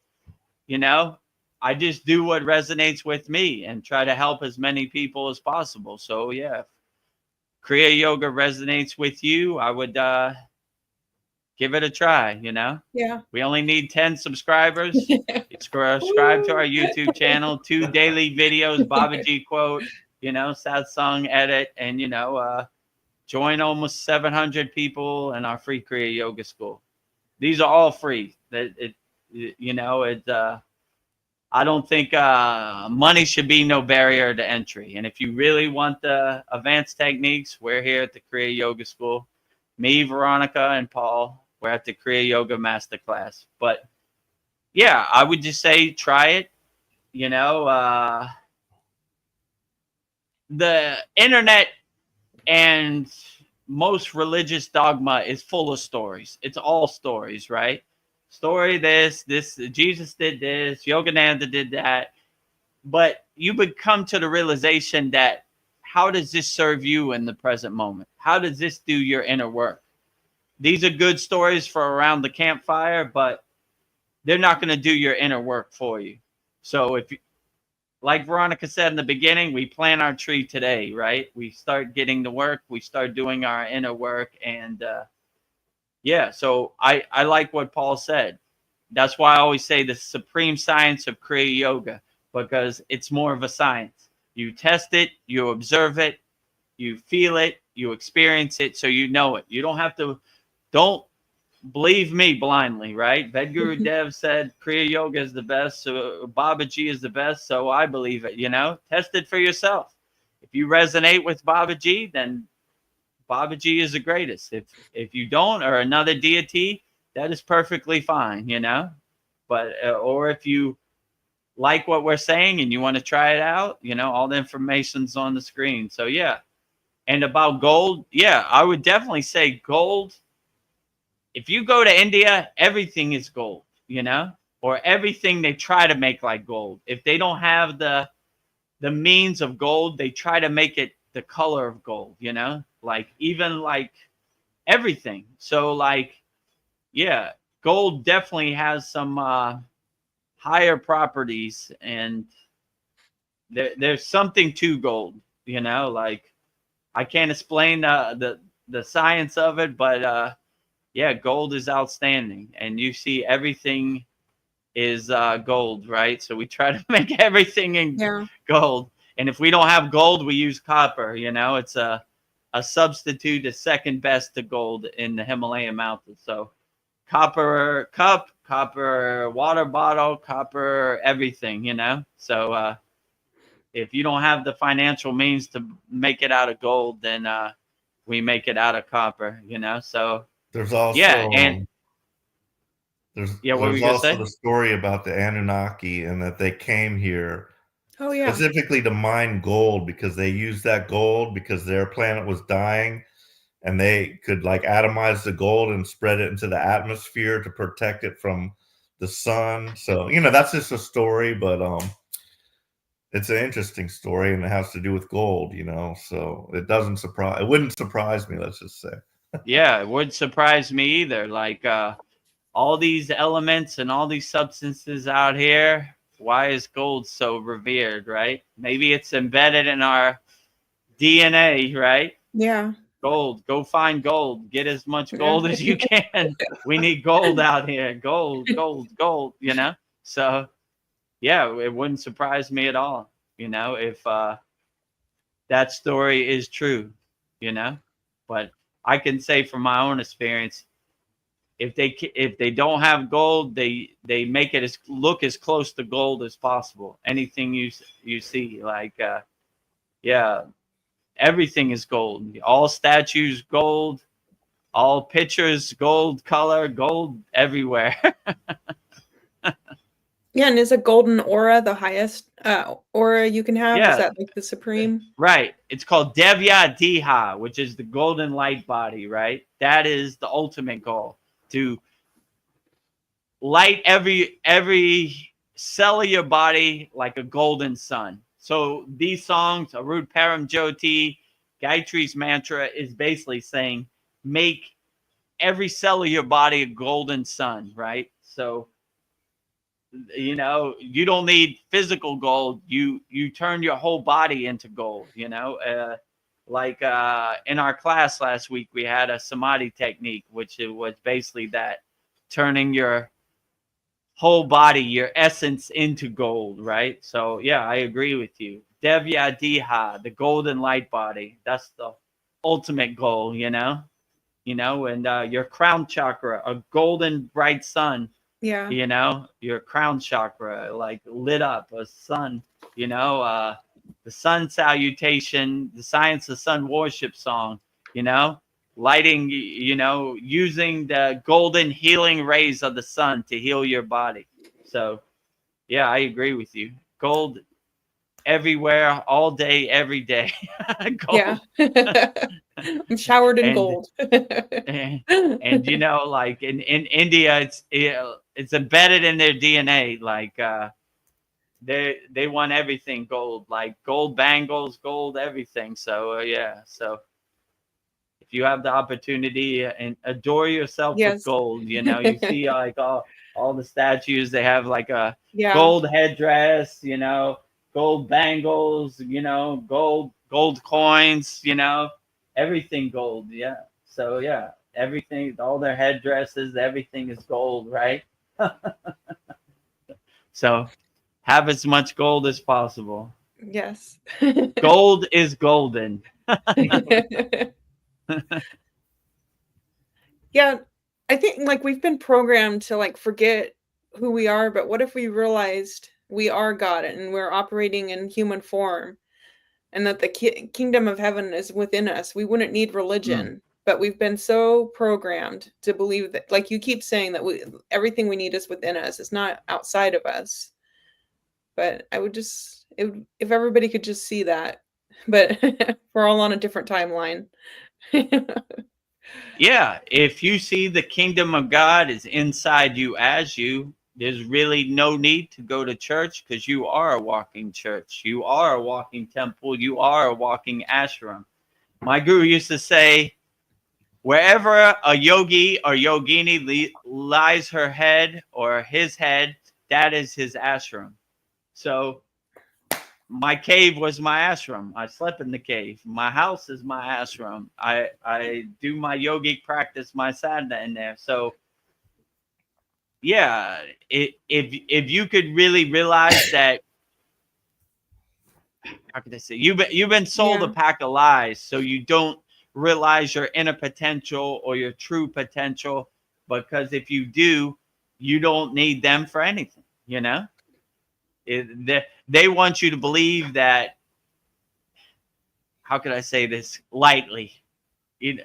[SPEAKER 1] you know, I just do what resonates with me and try to help as many people as possible. So, yeah, if Kriya Yoga resonates with you, I would give it a try, you know?
[SPEAKER 3] Yeah.
[SPEAKER 1] We only need 10 subscribers. Subscribe to our YouTube channel, 2 daily videos, Babaji quote, you know, Satsang edit, and, you know, join almost 700 people in our free Kriya Yoga school. These are all free. You know, I don't think money should be no barrier to entry. And if you really want the advanced techniques, we're here at the Kriya Yoga School. Me, Veronica, and Paul, we're at the Kriya Yoga Masterclass. But yeah, I would just say try it. You know, the internet and most religious dogma is full of stories. It's all stories, right? Story this, Jesus did this, Yogananda did that. But you would come to the realization that how does this serve you in the present moment? How does this do your inner work? These are good stories for around the campfire, but they're not going to do your inner work for you. So if, like Veronica said in the beginning, we plant our tree today, right? We start getting to work, we start doing our inner work. And yeah, so I like what Paul said. That's why I always say the supreme science of Kriya Yoga, because it's more of a science. You test it, you observe it, you feel it, you experience it, so you know it. You don't have to, don't believe me blindly, right? Vedagurudev said Kriya Yoga is the best, so Babaji is the best, so I believe it, you know? Test it for yourself. If you resonate with Babaji, then Babaji is the greatest. If you don't, or another deity, that is perfectly fine, you know? But, or if you like what we're saying and you want to try it out, you know, all the information's on the screen. So, yeah. And about gold, yeah, I would definitely say gold. If you go to India, everything is gold, you know, or everything they try to make like gold. If they don't have the means of gold, they try to make it the color of gold, you know, like even like everything. So like, yeah, gold definitely has some higher properties, and there's something to gold, you know, like I can't explain the science of it, but yeah, gold is outstanding, and you see everything is gold, right? So we try to make everything in gold, and if we don't have gold, we use copper. You know, it's a substitute, a second best to gold in the Himalayan mountains. So copper cup, copper water bottle, copper everything. You know, so if you don't have the financial means to make it out of gold, then we make it out of copper. You know, so.
[SPEAKER 4] There's also
[SPEAKER 1] and
[SPEAKER 4] there's
[SPEAKER 1] what were you gonna say?
[SPEAKER 4] the story about the Anunnaki and that they came here specifically to mine gold, because they used that gold because their planet was dying, and they could like atomize the gold and spread it into the atmosphere to protect it from the sun. So, you know, that's just a story, but it's an interesting story, and it has to do with gold, you know. So it wouldn't surprise me, let's just say.
[SPEAKER 1] Yeah, it wouldn't surprise me either. Like all these elements and all these substances out here, why is gold so revered, right? Maybe it's embedded in our DNA, right?
[SPEAKER 3] Yeah.
[SPEAKER 1] Gold. Go find gold. Get as much gold as you can. We need gold out here. Gold, gold, gold, you know? So, yeah, it wouldn't surprise me at all, you know, if that story is true, you know? But I can say from my own experience, if they don't have gold, they make it look as close to gold as possible. Anything you see, like yeah, everything is gold. All statues gold, all pictures gold color, gold everywhere.
[SPEAKER 3] Yeah, and is a golden aura the highest aura you can have? Is
[SPEAKER 1] Yeah,
[SPEAKER 3] that like the supreme?
[SPEAKER 1] right. It's called Devya Diha, which is the golden light body, right? That is the ultimate goal, to light every cell of your body like a golden sun. So these songs, Arud Param Jyoti, Gayatri's mantra, is basically saying make every cell of your body a golden sun, right? So, you know, you don't need physical gold. You turn your whole body into gold, you know. Like in our class last week, we had a samadhi technique, which it was basically that, turning your whole body, your essence, into gold, right? So yeah, I agree with you. Devya Diha, the golden light body. That's the ultimate goal, you know. You know, and your crown chakra, a golden bright sun.
[SPEAKER 3] Yeah.
[SPEAKER 1] You know, your crown chakra, like lit up, a sun. You know, the sun salutation, the Science of Sun worship song. You know, lighting, you know, using the golden healing rays of the sun to heal your body. So, yeah, I agree with you. Gold everywhere, all day, every day. Gold.
[SPEAKER 3] Yeah. I'm showered in
[SPEAKER 1] And,
[SPEAKER 3] gold.
[SPEAKER 1] and you know, like in India, it's embedded in their DNA. Like they want everything gold, like gold bangles, gold everything. So yeah, so if you have the opportunity, and adore yourself with
[SPEAKER 3] Yes.
[SPEAKER 1] gold, you know, you see like all the statues, they have like a
[SPEAKER 3] Yeah.
[SPEAKER 1] gold headdress, you know, gold bangles, you know, gold coins, you know, everything gold. Yeah. So yeah, everything, all their headdresses, everything is gold, right? So have as much gold as possible.
[SPEAKER 3] Yes.
[SPEAKER 1] Gold is golden.
[SPEAKER 3] Yeah, I think like we've been programmed to like forget who we are, but what if we realized we are God and we're operating in human form, and that the kingdom of heaven is within us? We wouldn't need religion, but we've been so programmed to believe that, like you keep saying, that everything we need is within us. It's not outside of us. But I would just, if everybody could just see that, but we're all on a different timeline.
[SPEAKER 1] Yeah, if you see the kingdom of God is inside you as you, there's really no need to go to church, because you are a walking church. You are a walking temple. You are a walking ashram. My guru used to say, wherever a yogi or yogini lies her head or his head, that is his ashram. So my cave was my ashram. I slept in the cave. My house is my ashram. I do my yogic practice, my sadhana in there. So yeah, if you could really realize that, how could I say, you've been sold a pack of lies, so you don't realize your inner potential or your true potential, because if you do, you don't need them for anything, you know. They want you to believe that, how could I say this lightly, you know,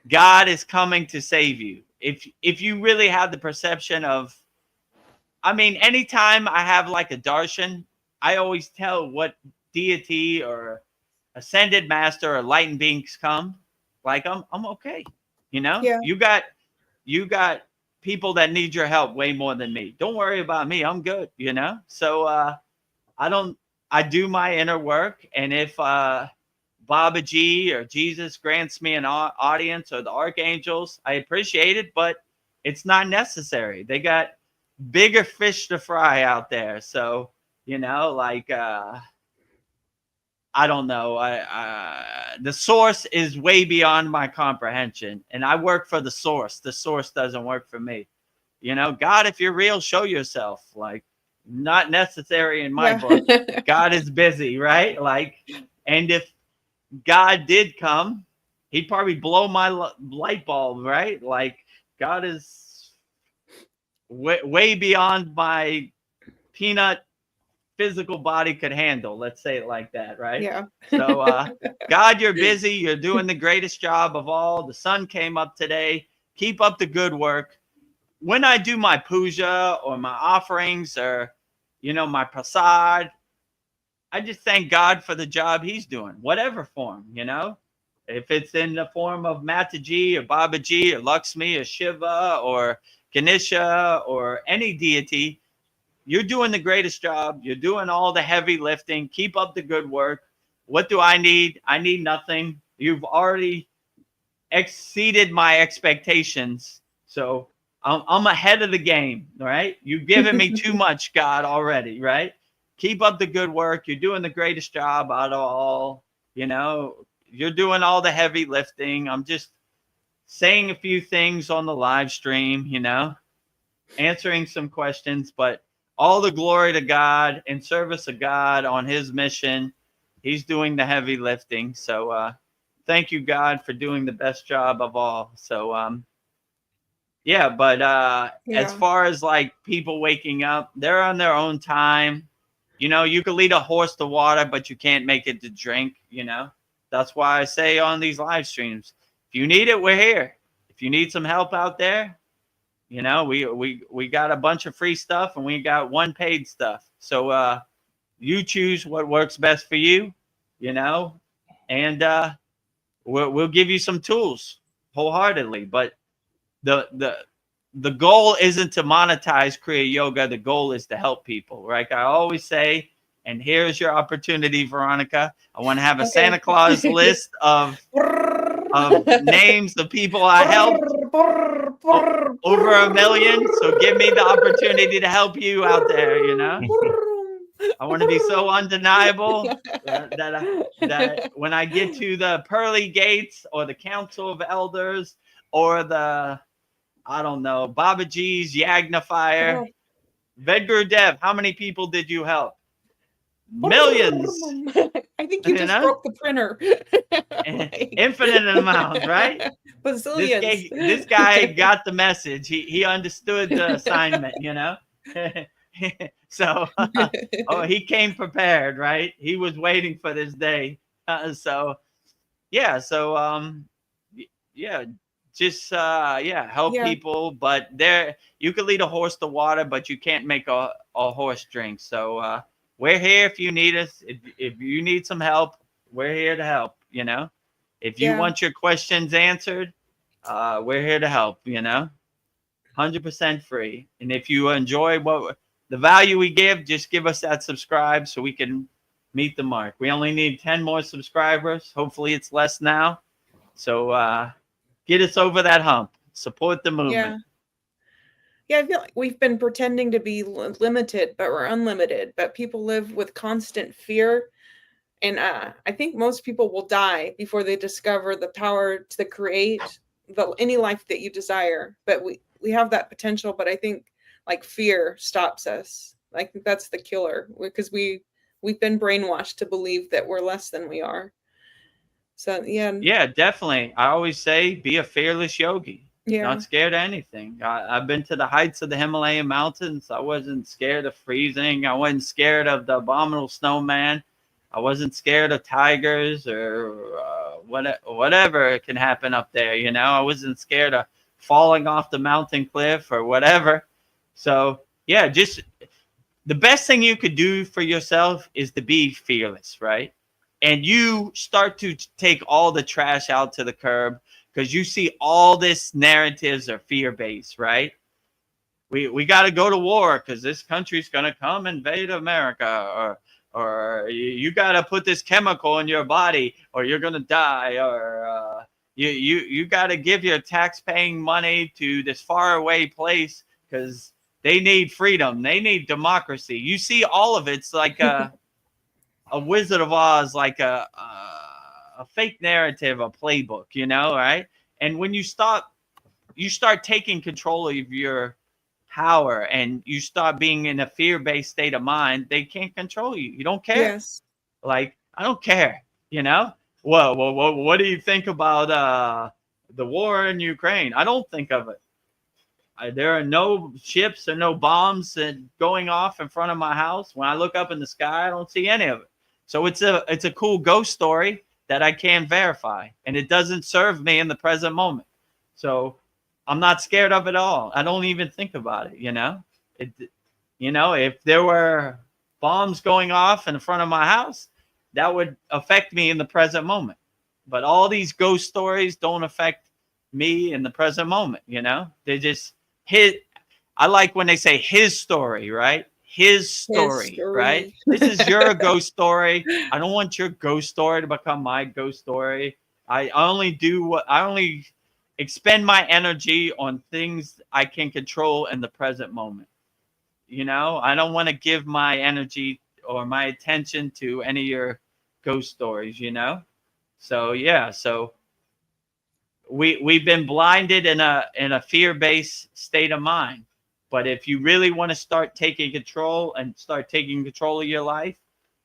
[SPEAKER 1] God is coming to save you. If you really have the perception of, I mean, anytime I have like a darshan, I always tell what deity or ascended master or enlightened beings come, like I'm okay. You know,
[SPEAKER 3] Yeah.
[SPEAKER 1] you got people that need your help way more than me. Don't worry about me. I'm good, you know? So I do my inner work, and if Babaji or Jesus grants me an audience, or the archangels, I appreciate it, but it's not necessary. They got bigger fish to fry out there. So, you know, like I don't know. The source is way beyond my comprehension, and I work for the source. The source doesn't work for me. You know, God, if you're real, show yourself. Like, not necessary in my book. God is busy, right? Like, and if God did come, he'd probably blow my light bulb, right? Like, God is way beyond my peanut physical body could handle. Let's say it like that, right?
[SPEAKER 3] Yeah.
[SPEAKER 1] So, God, you're busy. You're doing the greatest job of all. The sun came up today. Keep up the good work. When I do my puja or my offerings or, you know, my prasad, I just thank God for the job he's doing, whatever form, you know. If it's in the form of Mataji or Babaji or Lakshmi or Shiva or Ganesha or any deity, you're doing the greatest job. You're doing all the heavy lifting. Keep up the good work. What do I need? I need nothing. You've already exceeded my expectations. So I'm ahead of the game, right? You've given me too much, God, already, right? Keep up the good work. You're doing the greatest job out of all, you know. You're doing all the heavy lifting. I'm just saying a few things on the live stream, you know, answering some questions, but all the glory to God, in service of God on his mission. He's doing the heavy lifting. So thank you, God, for doing the best job of all. So yeah, but as far as like people waking up, they're on their own time. You know, you can lead a horse to water, but you can't make it to drink, you know. That's why I say on these live streams, if you need it, we're here. If you need some help out there, you know, we got a bunch of free stuff and we got one paid stuff. So you choose what works best for you, you know, and we'll give you some tools wholeheartedly. But the goal isn't to monetize Kriya Yoga. The goal is to help people. Like I always say, and here's your opportunity, Veronica. I want to have a Santa Claus list of names of people I helped. Over 1 million. So give me the opportunity to help you out there, you know. I want to be so undeniable that when I get to the pearly gates or the council of elders or the, I don't know, Babaji's Yagnifier, Vedagurudev, how many people did you help? Millions.
[SPEAKER 3] I think you just broke the printer.
[SPEAKER 1] Infinite amounts, right?
[SPEAKER 3] Bazillions.
[SPEAKER 1] This guy got the message. He understood the assignment, you know. So he came prepared, right? He was waiting for this day. Help people. But you can lead a horse to water, but you can't make a horse drink. So we're here if you need us. If you need some help, we're here to help, you know. If you want your questions answered, we're here to help, you know. 100% free. And if you enjoy the value we give, just give us that subscribe so we can meet the mark. We only need 10 more subscribers. Hopefully it's less now. So get us over that hump. Support the movement.
[SPEAKER 3] Yeah, I feel like we've been pretending to be limited, but we're unlimited. But people live with constant fear. And I think most people will die before they discover the power to create any life that you desire. But we have that potential. But I think like fear stops us. I think that's the killer, because we've been brainwashed to believe that we're less than we are. So yeah,
[SPEAKER 1] definitely. I always say be a fearless yogi. Not scared of anything. I've been to the heights of the Himalayan mountains. I wasn't scared of freezing. I wasn't scared of the abominable snowman. I wasn't scared of tigers or whatever can happen up there. You know, I wasn't scared of falling off the mountain cliff or whatever. So yeah, just the best thing you could do for yourself is to be fearless, right? And you start to take all the trash out to the curb, because you see all this narratives are fear-based, right? We got to go to war because this country's going to come invade America, or you got to put this chemical in your body or you're going to die, or you got to give your tax-paying money to this faraway place because they need freedom. They need democracy. You see all of it's like a Wizard of Oz, like a fake narrative, a playbook, you know, right? And when you start taking control of your power and you start being in a fear-based state of mind, they can't control you. You don't care.
[SPEAKER 3] Yes.
[SPEAKER 1] Like, I don't care, you know? Well, what do you think about the war in Ukraine? I don't think of it. There are no ships or no bombs going off in front of my house. When I look up in the sky, I don't see any of it. So it's a cool ghost story that I can verify, and it doesn't serve me in the present moment. So I'm not scared of it all. I don't even think about it, you know? If there were bombs going off in front of my house, that would affect me in the present moment. But all these ghost stories don't affect me in the present moment, you know? They just I like when they say his story, right? His story, right? This is your ghost story. I don't want your ghost story to become my ghost story. I only expend my energy on things I can control in the present moment. You know, I don't want to give my energy or my attention to any of your ghost stories, you know? So yeah, so we've been blinded in a fear-based state of mind. But if you really want to start taking control and start taking control of your life,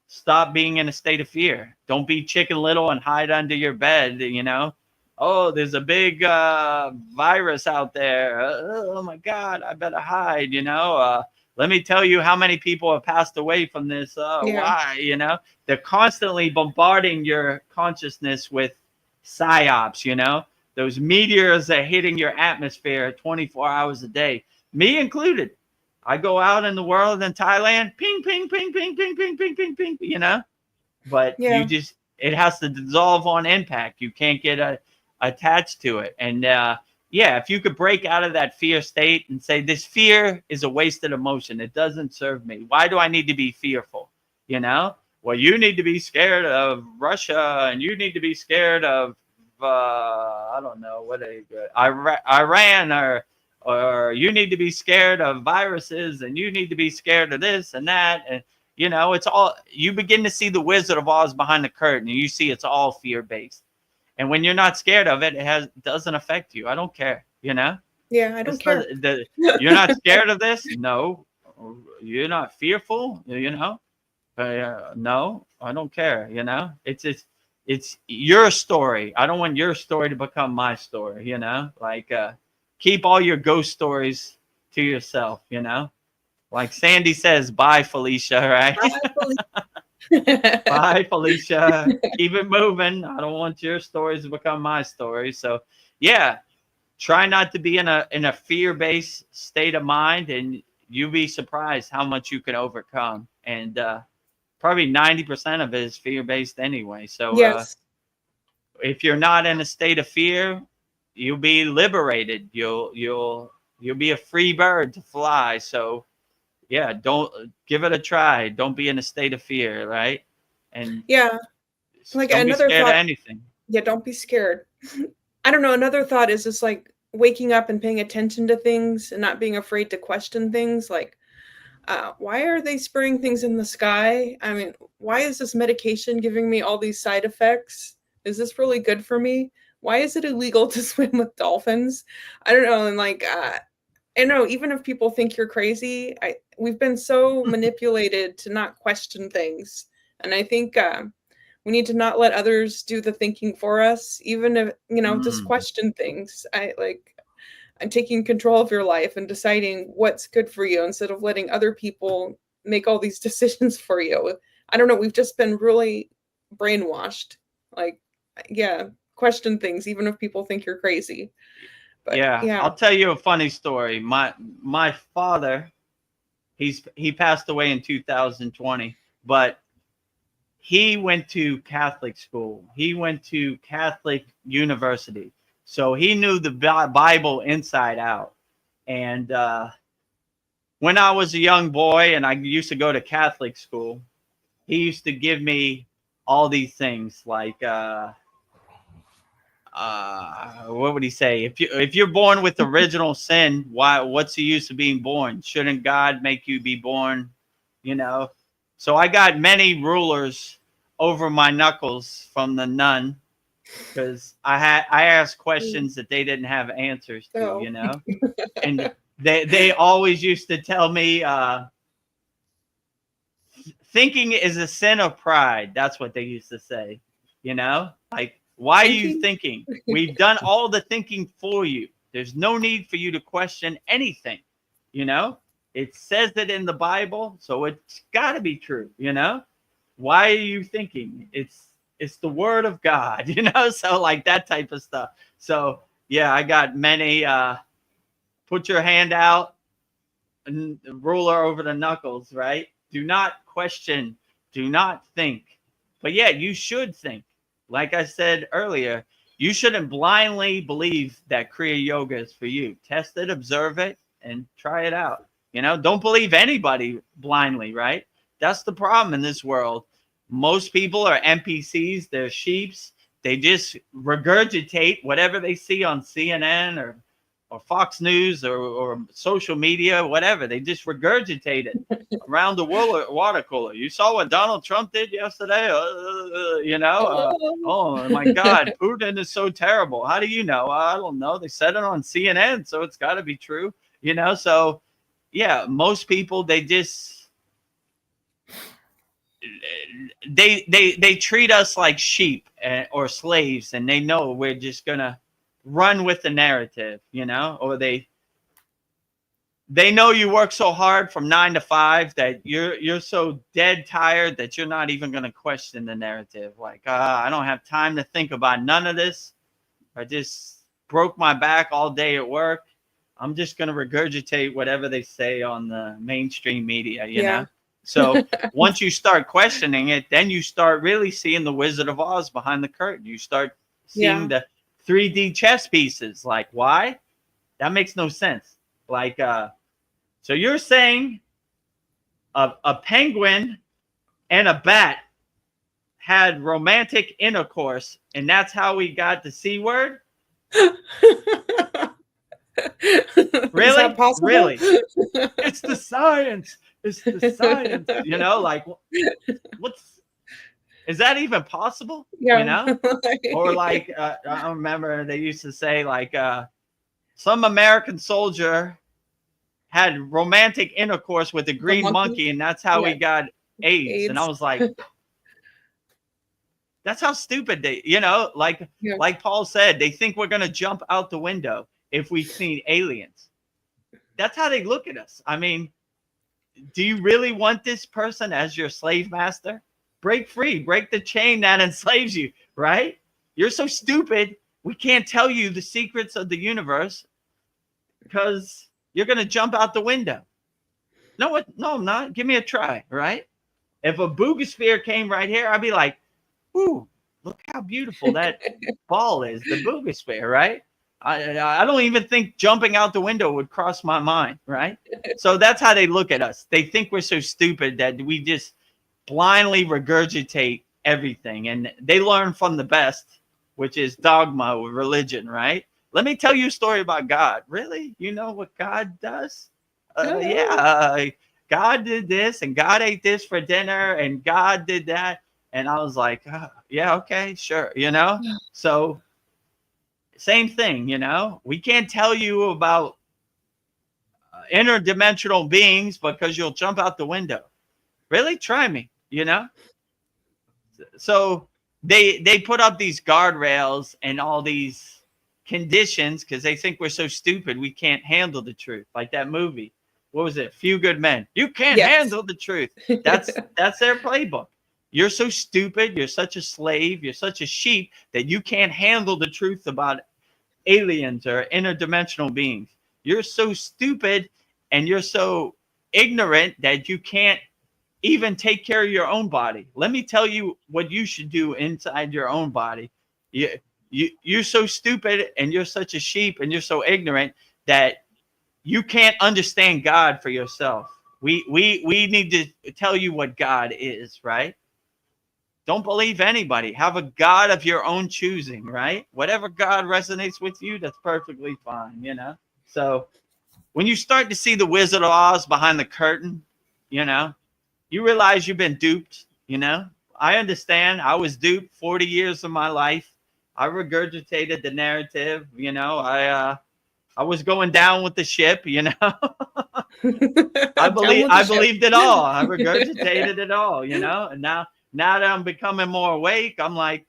[SPEAKER 1] stop being in a state of fear. Don't be Chicken Little and hide under your bed, you know? Oh, there's a big virus out there. Oh my God, I better hide, you know? Let me tell you how many people have passed away from this. Why, you know? They're constantly bombarding your consciousness with psyops, you know? Those meteors are hitting your atmosphere 24 hours a day, me included. I go out in the world in Thailand, ping, ping, ping, ping, ping, ping, ping, ping, ping, you know? But it has to dissolve on impact. You can't get attached to it. And if you could break out of that fear state and say, this fear is a wasted emotion. It doesn't serve me. Why do I need to be fearful? You know? Well, you need to be scared of Russia, and you need to be scared of I don't know what Iran, or you need to be scared of viruses, and you need to be scared of this and that. And you know, it's all, you begin to see the Wizard of Oz behind the curtain, and you see it's all fear-based. And when you're not scared of it, it doesn't affect you. I don't care, you know?
[SPEAKER 3] Yeah, I don't care.
[SPEAKER 1] You're not scared of this? No. You're not fearful, you know? No, I don't care, you know? It's your story. I don't want your story to become my story, you know? Like, keep all your ghost stories to yourself, you know? Like Sandy says, bye, Felicia, right? Bye, Felicia. Keep it moving. I don't want your stories to become my story. So, yeah, try not to be in a fear-based state of mind, and you'll be surprised how much you can overcome. And probably 90% of it is fear-based anyway. So, if you're not in a state of fear, you'll be liberated. You'll be a free bird to fly. So, yeah, don't give it a try. Don't be in a state of fear, right? And
[SPEAKER 3] like
[SPEAKER 1] don't
[SPEAKER 3] another
[SPEAKER 1] be scared
[SPEAKER 3] thought,
[SPEAKER 1] of anything.
[SPEAKER 3] Yeah, don't be scared. I don't know. Another thought is just like waking up and paying attention to things and not being afraid to question things. Like, why are they spraying things in the sky? I mean, why is this medication giving me all these side effects? Is this really good for me? Why is it illegal to swim with dolphins? I don't know. And like, I know, even if people think you're crazy, we've been so manipulated to not question things. And I think we need to not let others do the thinking for us, even if, you know, just question things. I'm taking control of your life and deciding what's good for you instead of letting other people make all these decisions for you. I don't know. We've just been really brainwashed. Like, question things, even if people think you're crazy. But,
[SPEAKER 1] I'll tell you a funny story. My father, he passed away in 2020, but he went to Catholic school. He went to Catholic university. So he knew the Bible inside out. And when I was a young boy and I used to go to Catholic school, he used to give me all these things like what would he say? If you're born with original sin, what's the use of being born? Shouldn't God make you be born, you know, So I got many rulers over my knuckles from the nun because I asked questions that they didn't have answers to,
[SPEAKER 3] Oh.
[SPEAKER 1] you know, and they always used to tell me thinking is a sin of pride. That's what they used to say, you know, like, why are you thinking? We've done all the thinking for you. There's no need for you to question anything, you know. It says it in the Bible, so it's got to be true, you know. Why are you thinking? It's the word of God, you know. So like that type of stuff. So yeah, I got many. Put your hand out, and ruler over the knuckles, right? Do not question. Do not think. But yeah, you should think. Like I said earlier, you shouldn't blindly believe that Kriya Yoga is for you. Test it, observe it, and try it out. You know, don't believe anybody blindly, right? That's the problem in this world. Most people are NPCs, they're sheeps. They just regurgitate whatever they see on CNN or Fox News or social media, whatever. They just regurgitate it around the water cooler. You saw what Donald Trump did yesterday? You know, oh my God, Putin is so terrible. How do you know? I don't know. They said it on CNN, so it's got to be true. You know, so yeah, most people, they just they treat us like sheep or slaves, and they know we're just gonna run with the narrative, you know, or they know you work so hard from 9 to 5 that you're so dead tired that you're not even going to question the narrative. Like, I don't have time to think about none of this. I just broke my back all day at work. I'm just going to regurgitate whatever they say on the mainstream media, you know? So once you start questioning it, then you start really seeing the Wizard of Oz behind the curtain. You start seeing the 3D chess pieces. Like, why? That makes no sense. Like, so you're saying a penguin and a bat had romantic intercourse, and that's how we got the C word? Really?
[SPEAKER 3] Is that possible?
[SPEAKER 1] Really? It's the science. It's the science. You know, like, is that even possible?
[SPEAKER 3] Yeah.
[SPEAKER 1] You know? Or like, I remember they used to say, like, some American soldier had romantic intercourse with a green monkey, and that's how he got AIDS. And I was like, that's how stupid they, you know, like Paul said, they think we're going to jump out the window if we've seen aliens. That's how they look at us. I mean, do you really want this person as your slave master? Break free, break the chain that enslaves you, right? You're so stupid. We can't tell you the secrets of the universe because you're going to jump out the window. No, I'm not. Give me a try, right? If a boogosphere came right here, I'd be like, ooh, look how beautiful that ball is, the boogosphere, right? I don't even think jumping out the window would cross my mind, right? So that's how they look at us. They think we're so stupid that we just blindly regurgitate everything. And they learn from the best, which is dogma with religion, right? Let me tell you a story about God. Really? You know what God does? God did this, and God ate this for dinner, and God did that. And I was like, yeah, okay, sure. You know? So same thing, you know? We can't tell you about interdimensional beings because you'll jump out the window. Really? Try me, you know? So they put up these guardrails and all these conditions because they think we're so stupid we can't handle the truth. Like that movie. What was it? Few Good Men. You can't handle the truth. That's their playbook. You're so stupid. You're such a slave. You're such a sheep that you can't handle the truth about aliens or interdimensional beings. You're so stupid and you're so ignorant that you can't even take care of your own body. Let me tell you what you should do inside your own body. You're so stupid and you're such a sheep and you're so ignorant that you can't understand God for yourself. We need to tell you what God is, right? Don't believe anybody. Have a God of your own choosing, right? Whatever God resonates with you, that's perfectly fine, you know? So when you start to see the Wizard of Oz behind the curtain, you know, you realize you've been duped, you know? I understand. I was duped 40 years of my life. I regurgitated the narrative, you know. I was going down with the ship, you know. I believed it all. I regurgitated it all, you know. And now that I'm becoming more awake, I'm like,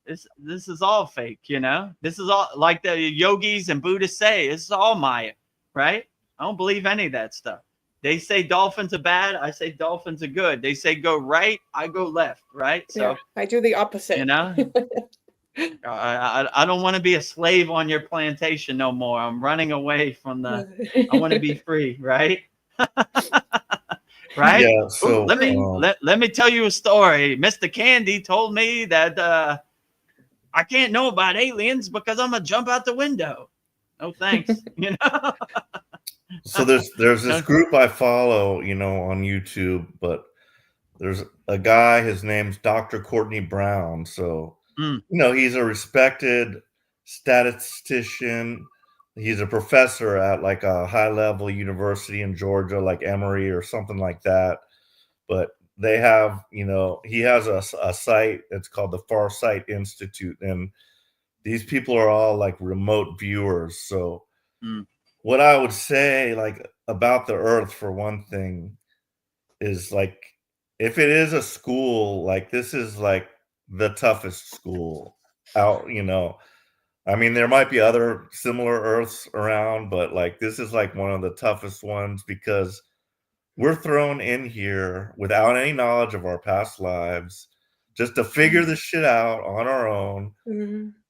[SPEAKER 1] this is all fake, you know. This is all, like the yogis and Buddhists say, this is all Maya, right? I don't believe any of that stuff. They say dolphins are bad. I say dolphins are good. They say go right. I go left, right? So
[SPEAKER 3] Yeah, I do the opposite.
[SPEAKER 1] You know, I don't want to be a slave on your plantation no more. I'm running away from I want to be free, right? Right?
[SPEAKER 4] Yeah. So
[SPEAKER 1] Let me tell you a story. Mr. Candy told me that I can't know about aliens because I'm gonna jump out the window. No thanks. You know.
[SPEAKER 4] So there's this group I follow, you know, on YouTube, but there's a guy, his name's Dr. Courtney Brown. So, you know, he's a respected statistician. He's a professor at like a high level university in Georgia, like Emory or something like that. But they have, you know, he has a site. It's called the Farsight Institute. And these people are all like remote viewers. So what I would say, like, about the earth, for one thing, is like, if it is a school, like, this is like the toughest school out, you know. I mean, there might be other similar earths around, but like, this is like one of the toughest ones because we're thrown in here without any knowledge of our past lives, just to figure this shit out on our own,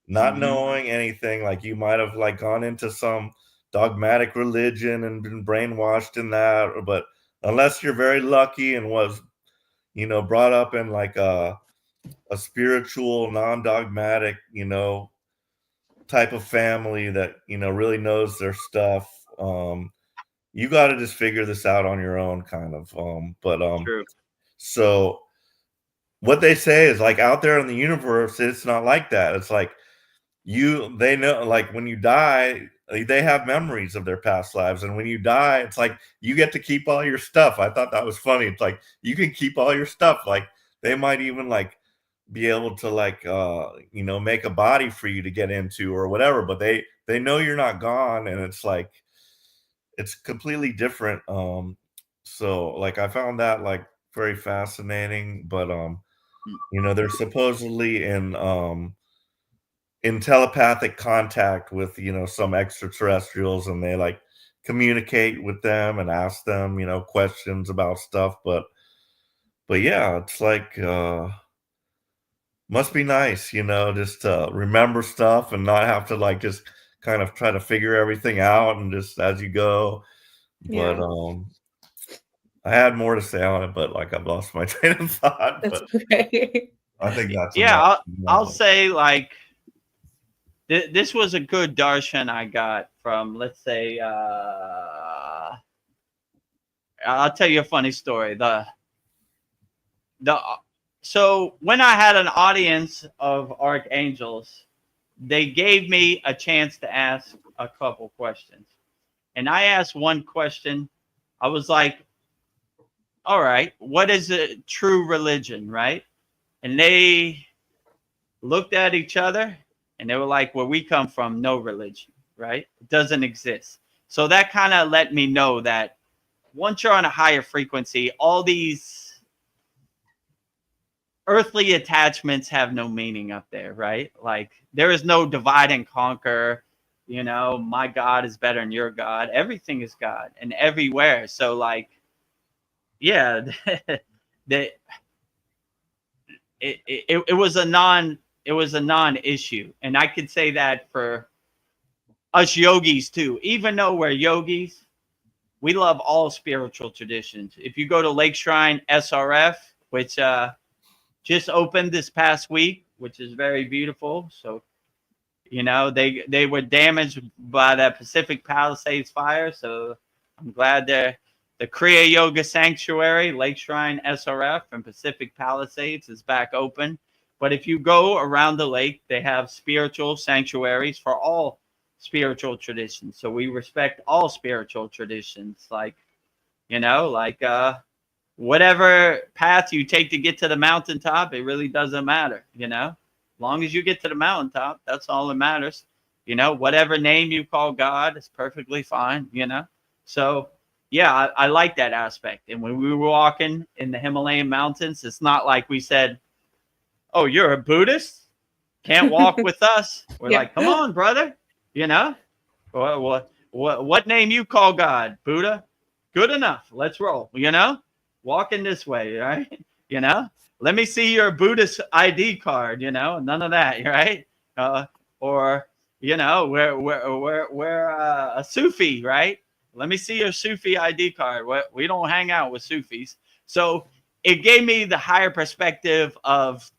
[SPEAKER 4] not knowing anything. Like, you might have like gone into some dogmatic religion and been brainwashed in that, but unless you're very lucky and was, you know, brought up in like a spiritual, non-dogmatic, you know, type of family that, you know, really knows their stuff, you got to just figure this out on your own, kind of.
[SPEAKER 1] True.
[SPEAKER 4] So what they say is, like, out there in the universe, it's not like that. It's like they know, like, when you die, they have memories of their past lives, and when you die, it's like you get to keep all your stuff. I thought that was funny. It's like you can keep all your stuff. Like, they might even like be able to like you know, make a body for you to get into or whatever, but they know you're not gone, and it's like it's completely different. So like, I found that like very fascinating. But you know, they're supposedly in telepathic contact with, you know, some extraterrestrials, and they like communicate with them and ask them, you know, questions about stuff. But yeah, it's like must be nice, you know, just to remember stuff and not have to like just kind of try to figure everything out and just as you go. But I had more to say on it, but like, I've lost my train of thought.
[SPEAKER 3] That's
[SPEAKER 4] but
[SPEAKER 3] okay.
[SPEAKER 4] I think that's
[SPEAKER 1] Yeah. I'll say, like, this was a good darshan I got from, let's say, I'll tell you a funny story. So when I had an audience of archangels, they gave me a chance to ask a couple questions. And I asked one question. I was like, all right, what is a true religion, right? And they looked at each other and they were like, where we come from, no religion, right? It doesn't exist. So that kind of let me know that once you're on a higher frequency, all these earthly attachments have no meaning up there, right? Like, there is no divide and conquer, you know, my God is better than your God. Everything is God and everywhere. So like, yeah, it was a non-issue. And I could say that for us yogis too. Even though we're yogis, we love all spiritual traditions. If you go to Lake Shrine SRF, which just opened this past week, which is very beautiful. So, you know, they were damaged by that Pacific Palisades fire. So I'm glad the Kriya Yoga Sanctuary, Lake Shrine SRF and Pacific Palisades is back open. But if you go around the lake, they have spiritual sanctuaries for all spiritual traditions. So we respect all spiritual traditions. Like, you know, like whatever path you take to get to the mountaintop, it really doesn't matter, you know. As long as you get to the mountaintop, that's all that matters. You know, whatever name you call God is perfectly fine, you know. So yeah, I like that aspect. And when we were walking in the Himalayan mountains, it's not like we said, "Oh, you're a Buddhist? Can't walk with us." We're
[SPEAKER 3] Yeah.
[SPEAKER 1] like, "Come on, brother." You know, what name you call God? Buddha? Good enough. Let's roll. You know, walking this way, right? You know, let me see your Buddhist ID card. You know, none of that, right? Or you know, we're a Sufi, right? Let me see your Sufi ID card. We don't hang out with Sufis. So it gave me the higher perspective of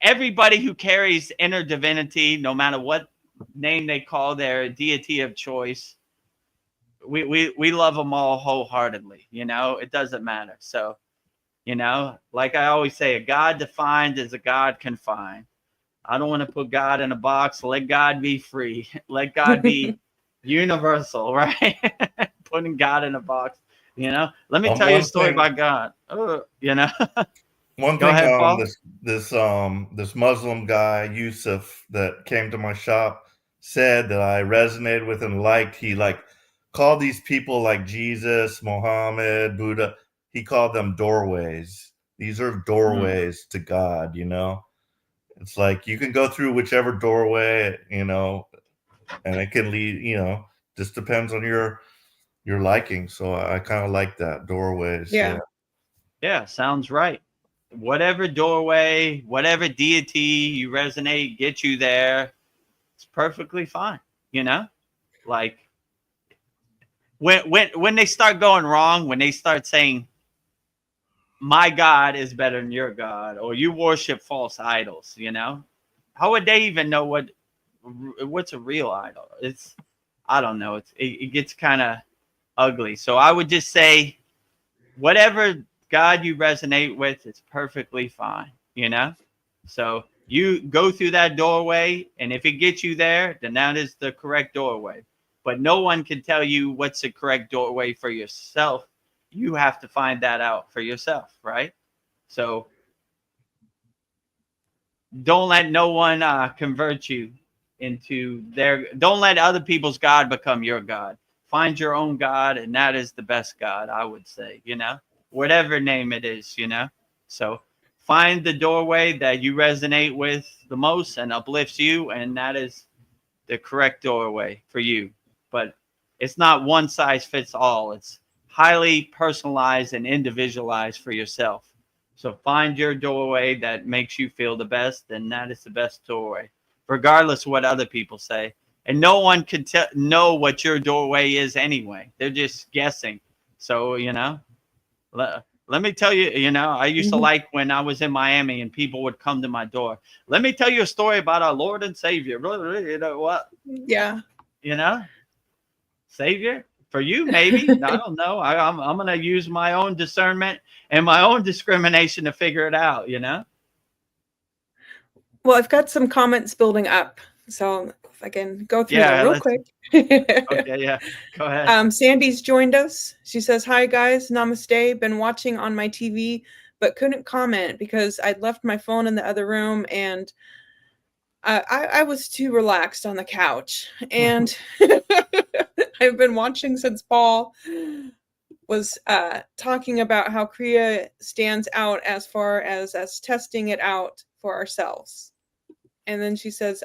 [SPEAKER 1] everybody who carries inner divinity, no matter what name they call their deity of choice. We love them all wholeheartedly. You know, it doesn't matter. So, you know, like I always say, a God defined is a God confined. I don't want to put God in a box. Let God be free. Let God be universal, right? Putting God in a box, you know. Let me tell you a story about God. Oh, you know.
[SPEAKER 4] One
[SPEAKER 1] Go
[SPEAKER 4] thing,
[SPEAKER 1] ahead, Paul.
[SPEAKER 4] this Muslim guy Yusuf that came to my shop said that I resonated with and liked. He like called these people like Jesus, Muhammad, Buddha. He called them doorways. These are doorways to God. You know, it's like you can go through whichever doorway, you know, and it can lead. You know, just depends on your liking. So I kind of like that doorways.
[SPEAKER 3] Yeah.
[SPEAKER 1] Yeah, sounds right. Whatever doorway, whatever deity you resonate, get you there. It's perfectly fine. You know, like when they start going wrong, when they start saying my God is better than your God, or you worship false idols, you know, how would they even know what's a real idol? It's, I don't know. It gets kind of ugly. So I would just say, whatever God you resonate with, it's perfectly fine, you know? So you go through that doorway, and if it gets you there, then that is the correct doorway. But no one can tell you what's the correct doorway for yourself. You have to find that out for yourself, right? So don't let no one convert you into don't let other people's God become your God. Find your own God, and that is the best God, I would say, you know, whatever name it is, you know. So find the doorway that you resonate with the most and uplifts you, and that is the correct doorway for you. But it's not one size fits all. It's highly personalized and individualized for yourself. So find your doorway that makes you feel the best, and that is the best doorway, regardless of what other people say. And no one can know what your doorway is anyway. They're just guessing. So, you know, let me tell you, you know, I used to like when I was in Miami and people would come to my door. Let me tell you a story about our Lord and Savior. You know what?
[SPEAKER 3] Yeah.
[SPEAKER 1] You know, Savior for you, maybe. I don't know. I'm going to use my own discernment and my own discrimination to figure it out, you know?
[SPEAKER 3] Well, I've got some comments building up, so if I can go through them real quick.
[SPEAKER 1] Okay, yeah, go ahead.
[SPEAKER 3] Sandy's joined us. She says, "Hi guys, namaste. Been watching on my TV, but couldn't comment because I'd left my phone in the other room, and I was too relaxed on the couch. And I've been watching since Paul was talking about how Kriya stands out as far as us testing it out for ourselves." And then she says,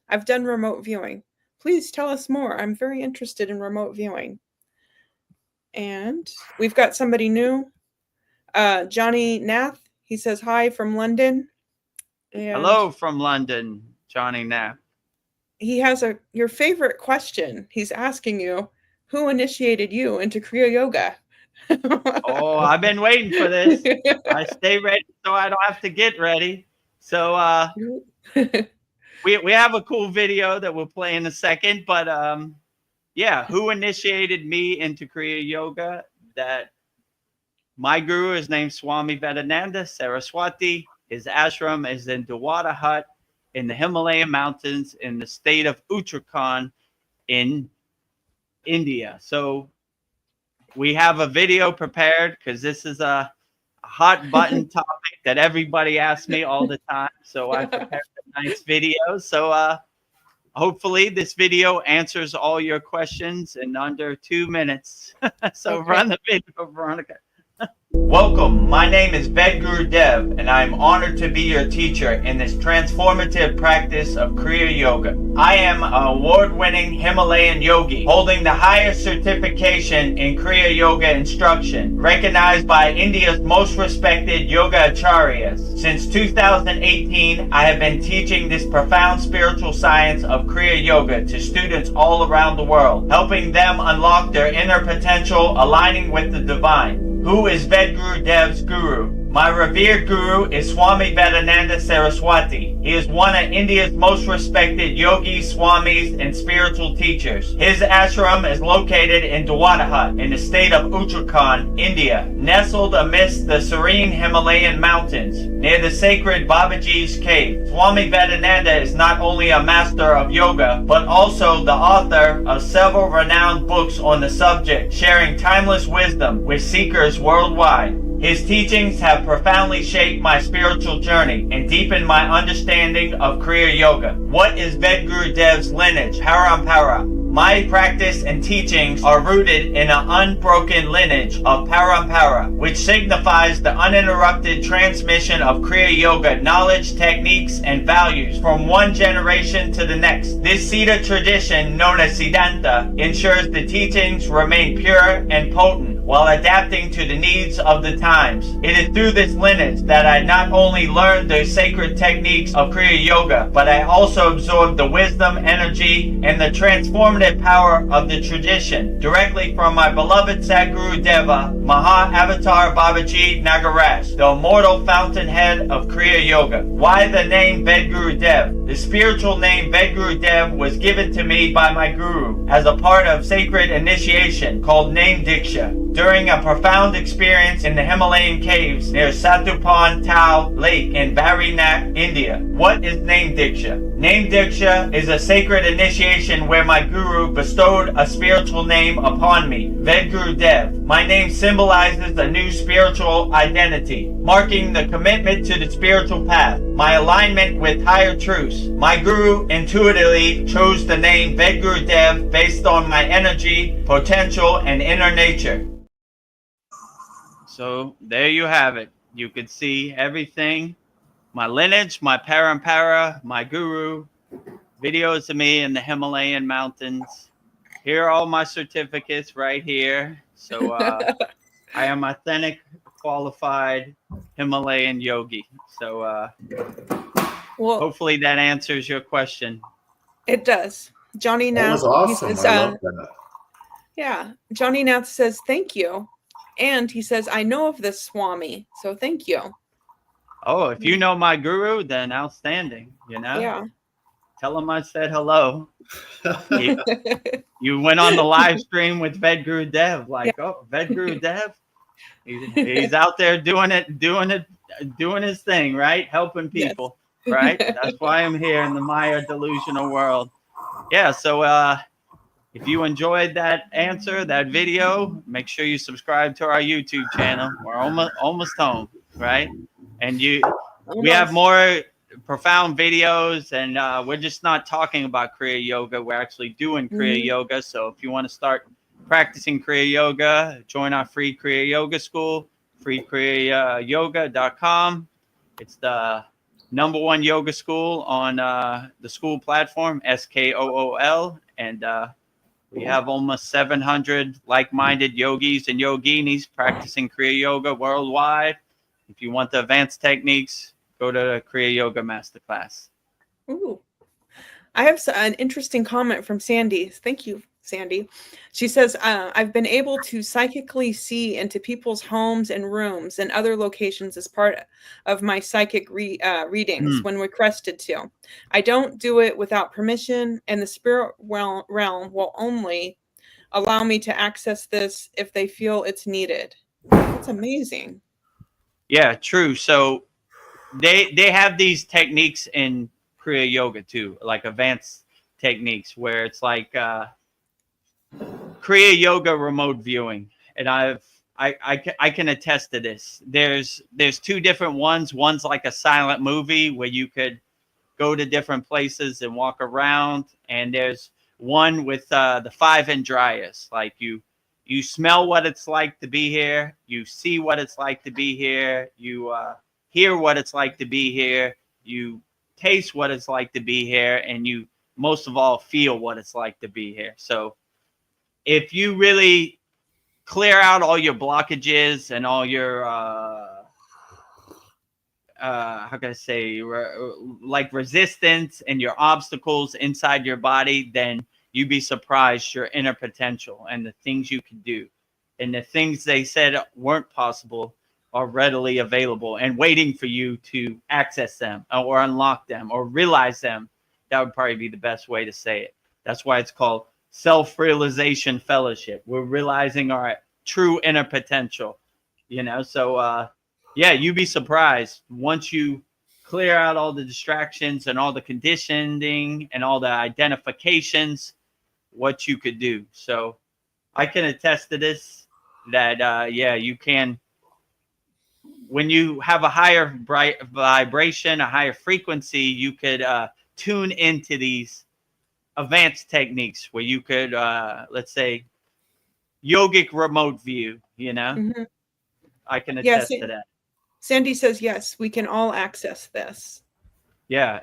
[SPEAKER 3] "I've done remote viewing. Please tell us more. I'm very interested in remote viewing." And we've got somebody new, Johnny Nath. He says, "Hi from London." And
[SPEAKER 1] hello from London, Johnny Knapp.
[SPEAKER 3] He has your favorite question. He's asking you, who initiated you into Kriya Yoga?
[SPEAKER 1] Oh, I've been waiting for this. I stay ready so I don't have to get ready. So we have a cool video that we'll play in a second, but yeah, who initiated me into Kriya Yoga? That my guru is named Swami Vedananda Saraswati. His ashram is in Dewata Hut in the Himalayan mountains in the state of Uttarakhand in India. So we have a video prepared because this is a hot button topic that everybody asks me all the time. So I prepared a nice video. So hopefully this video answers all your questions in under 2 minutes. So
[SPEAKER 3] Okay.
[SPEAKER 1] run the video, Veronica. Welcome. My name is Vedagurudev, and I am honored to be your teacher in this transformative practice of Kriya Yoga. I am an award-winning Himalayan yogi, holding the highest certification in Kriya Yoga instruction, recognized by India's most respected yoga acharyas. Since 2018, I have been teaching this profound spiritual science of Kriya Yoga to students all around the world, helping them unlock their inner potential, aligning with the divine. Who is Vedagurudev's guru? My revered guru is Swami Vedananda Saraswati. He is one of India's most respected yogis, swamis, and spiritual teachers. His ashram is located in Dwadahat in the state of Uttarakhand, India, nestled amidst the serene Himalayan mountains, near the sacred Babaji's cave. Swami Vedananda is not only a master of yoga, but also the author of several renowned books on the subject, sharing timeless wisdom with seekers worldwide. His teachings have profoundly shaped my spiritual journey and deepened my understanding of Kriya Yoga. What is Vedagurudev's lineage? Parampara. My practice and teachings are rooted in an unbroken lineage of Parampara, which signifies the uninterrupted transmission of Kriya Yoga knowledge, techniques, and values from one generation to the next. This Siddha tradition, known as Siddhanta, ensures the teachings remain pure and potent while adapting to the needs of the times. It is through this lineage that I not only learned the sacred techniques of Kriya Yoga, but I also absorbed the wisdom, energy, and the transformative power of the tradition directly from my beloved Sadguru Deva, Maha Avatar Babaji Nagaraj, the immortal fountainhead of Kriya Yoga. Why the name Vedagurudev? The spiritual name Vedagurudev was given to me by my guru as a part of sacred initiation called Name Diksha during a profound experience in the Himalayan caves near Satupan Tau Lake in Barinak, India. What is Name Diksha? Name Diksha is a sacred initiation where my guru bestowed a spiritual name upon me, Vedagurudev. My name symbolizes a new spiritual identity, marking the commitment to the spiritual path, my alignment with higher truths. My guru intuitively chose the name Vedagurudev based on my energy, potential, and inner nature. So there you have it. You can see everything. My lineage, my parampara, my guru, videos of me in the Himalayan mountains. Here are all my certificates right here. So I am authentic, qualified Himalayan yogi. So
[SPEAKER 3] Well,
[SPEAKER 1] hopefully that answers your question.
[SPEAKER 3] it does. Johnny
[SPEAKER 5] That
[SPEAKER 3] Nath.
[SPEAKER 5] was awesome.
[SPEAKER 3] He says,
[SPEAKER 5] I love that.
[SPEAKER 3] yeah. Johnny Nath says, thank you. And he says, I know of this Swami. So thank you.
[SPEAKER 1] Oh, if you know my guru, then outstanding. You know?
[SPEAKER 3] Yeah.
[SPEAKER 1] Tell him I said hello. You went on the live stream with Vedagurudev, like, yeah. Oh, Vedagurudev, he's out there doing his thing, right? Helping people, yes. Right? That's why I'm here in the Maya delusional world. Yeah. So, if you enjoyed that answer, that video, make sure you subscribe to our YouTube channel. We're almost home, right? And we have more profound videos, and we're just not talking about Kriya Yoga. We're actually doing Kriya Yoga. So if you want to start practicing Kriya Yoga, join our free Kriya Yoga school, freekriyayogamasterclass.com. It's the #1 yoga school on the SKOOL platform, SKOOL, and we have almost 700 like-minded yogis and yoginis practicing Kriya Yoga worldwide. If you want the advanced techniques, go to Kriya Yoga Masterclass.
[SPEAKER 3] Ooh. I have an interesting comment from Sandy. Thank you, Sandy. She says, I've been able to psychically see into people's homes and rooms and other locations as part of my psychic readings when requested to. I don't do it without permission, and the spirit realm will only allow me to access this if they feel it's needed. That's amazing.
[SPEAKER 1] Yeah, true. So they have these techniques in Kriya Yoga too, like advanced techniques where it's like Kriya Yoga remote viewing. and I can attest to this. There's two different ones. One's like a silent movie where you could go to different places and walk around, and there's one with the 5 Indriyas. Like you smell what it's like to be here, you see what it's like to be here, you hear what it's like to be here, you taste what it's like to be here, and you most of all feel what it's like to be here. So if you really clear out all your blockages and all your how can I say, like resistance and your obstacles inside your body, then you'd be surprised your inner potential and the things you can do, and the things they said weren't possible are readily available and waiting for you to access them or unlock them or realize them. That would probably be the best way to say it. That's why it's called self-realization fellowship. We're realizing our true inner potential, you know? So, yeah, you'd be surprised once you clear out all the distractions and all the conditioning and all the identifications, what you could do. So I can attest to this, that, yeah, you can, when you have a higher vibration, a higher frequency, you could tune into these advanced techniques where you could, let's say, yogic remote view, you know?
[SPEAKER 3] Mm-hmm.
[SPEAKER 1] I can attest to that.
[SPEAKER 3] Sandy says, yes, we can all access this.
[SPEAKER 1] Yeah,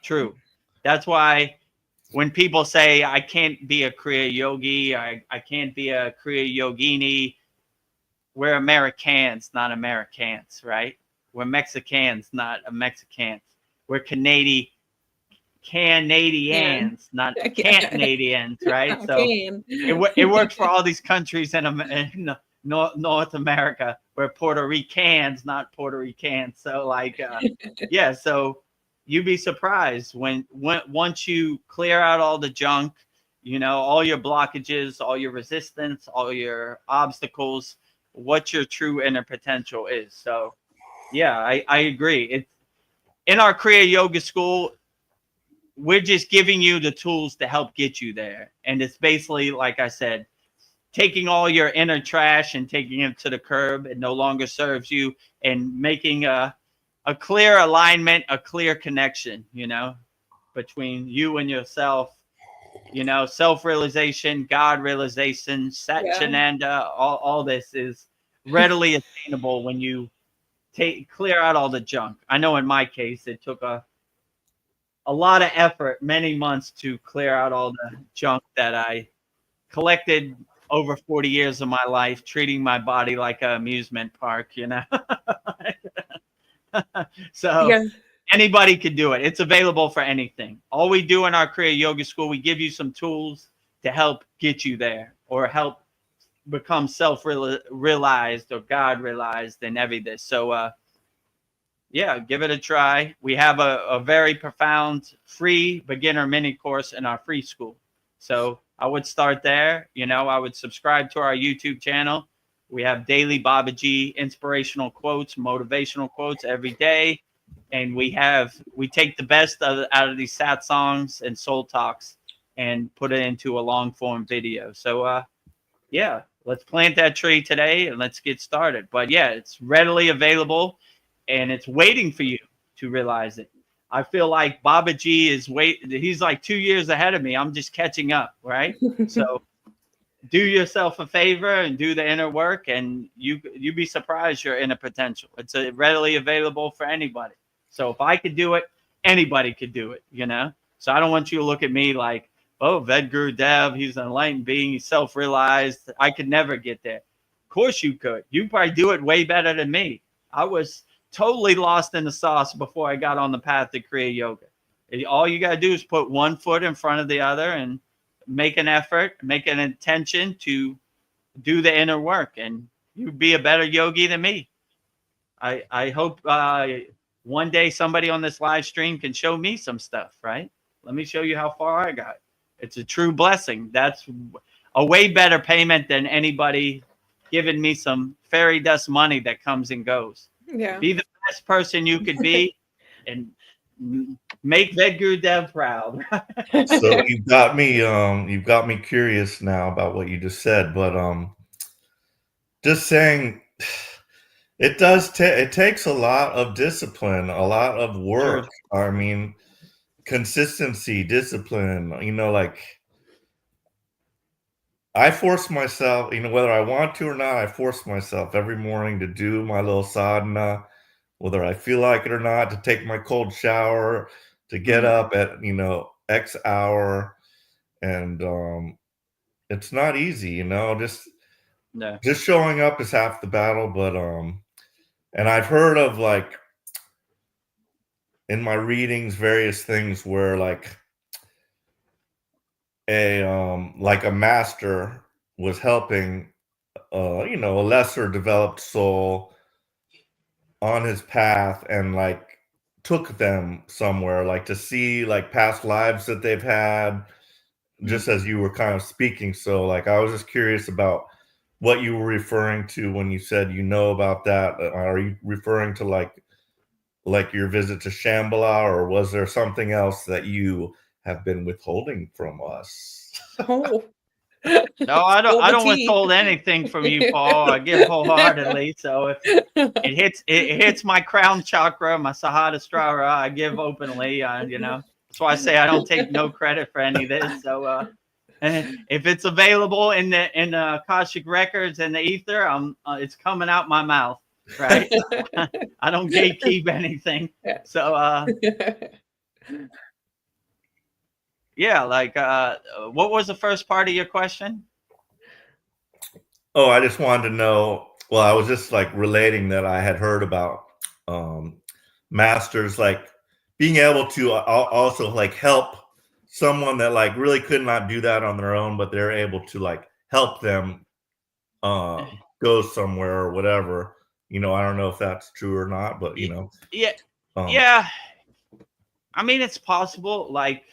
[SPEAKER 1] true. That's why when people say, I can't be a Kriya yogi, I can't be a Kriya yogini, we're Americans, not Americans, right? We're Mexicans, not Mexicans. We're Canadians, not Canadians, right? So it works for all these countries in North America. We're Puerto Ricans, not Puerto Ricans. So like, yeah, so you'd be surprised when once you clear out all the junk, you know, all your blockages, all your resistance, all your obstacles, what your true inner potential is. So yeah, I agree. It's in our Kriya Yoga School, we're just giving you the tools to help get you there. And it's basically, like I said, taking all your inner trash and taking it to the curb. It no longer serves you, and making a clear alignment, a clear connection, you know, between you and yourself, you know, self-realization, God realization, Satchinanda, all this is readily attainable when you clear out all the junk. I know in my case, it took a lot of effort, many months to clear out all the junk that I collected over 40 years of my life, treating my body like an amusement park, you know? So anybody could do it. It's available for anything. All we do in our Kriya Yoga School, we give you some tools to help get you there, or help become self-realized or God realized and everything. So, yeah, give it a try. We have a very profound free beginner mini course in our free school. So I would start there. You know, I would subscribe to our YouTube channel. We have daily Babaji inspirational quotes, motivational quotes every day. And we take the best out of these satsangs and soul talks and put it into a long form video. So, yeah, let's plant that tree today and let's get started. But yeah, it's readily available and it's waiting for you to realize it. I feel like Babaji he's like 2 years ahead of me. I'm just catching up, right? So do yourself a favor and do the inner work, and you'd be surprised your inner potential. It's readily available for anybody. So if I could do it, anybody could do it, you know? So I don't want you to look at me like, oh, Vedagurudev, he's an enlightened being, he's self-realized. I could never get there. Of course you could. You probably do it way better than me. I was totally lost in the sauce before I got on the path to Kriya Yoga. All you got to do is put one foot in front of the other and make an effort, make an intention to do the inner work, and you'd be a better yogi than me. I hope one day somebody on this live stream can show me some stuff, right? Let me show you how far I got. It's a true blessing. That's a way better payment than anybody giving me some fairy dust money that comes and goes.
[SPEAKER 3] Yeah.
[SPEAKER 1] Be the best person you could be and make Vedagurudev proud.
[SPEAKER 4] So you've got me curious now about what you just said, but just saying, it takes a lot of discipline, a lot of work.
[SPEAKER 1] True.
[SPEAKER 4] I mean, consistency, discipline, like I force myself, whether I want to or not, I force myself every morning to do my little sadhana, whether I feel like it or not, to take my cold shower, to get up at, X hour. And it's not easy,
[SPEAKER 1] No.
[SPEAKER 4] just showing up is half the battle. But and I've heard of, like, in my readings, various things where, like, a master was helping a lesser developed soul on his path, and, like, took them somewhere, like, to see, like, past lives that they've had, just as you were kind of speaking. So, like, I was just curious about what you were referring to when you said about that. Are you referring to, like your visit to Shambhala, or was there something else that you have been withholding from us?
[SPEAKER 3] Oh.
[SPEAKER 1] No, I don't.
[SPEAKER 3] Spill
[SPEAKER 1] I
[SPEAKER 3] the
[SPEAKER 1] don't
[SPEAKER 3] tea.
[SPEAKER 1] withhold anything from you, Paul. I give wholeheartedly. So if it hits my crown chakra, my Sahasrara, I give openly. That's why I say I don't take no credit for any of this. So if it's available in the Akashic records and the ether, it's coming out my mouth. Right. I don't gatekeep anything. So yeah, like what was the first part of your question?
[SPEAKER 4] Oh, I just wanted to know. Well, I was just, like, relating that I had heard about masters, like, being able to also, like, help someone that, like, really could not do that on their own, but they're able to, like, help them go somewhere or whatever. I don't know if that's true or not, but
[SPEAKER 1] Yeah. Yeah. I mean, it's possible. Like,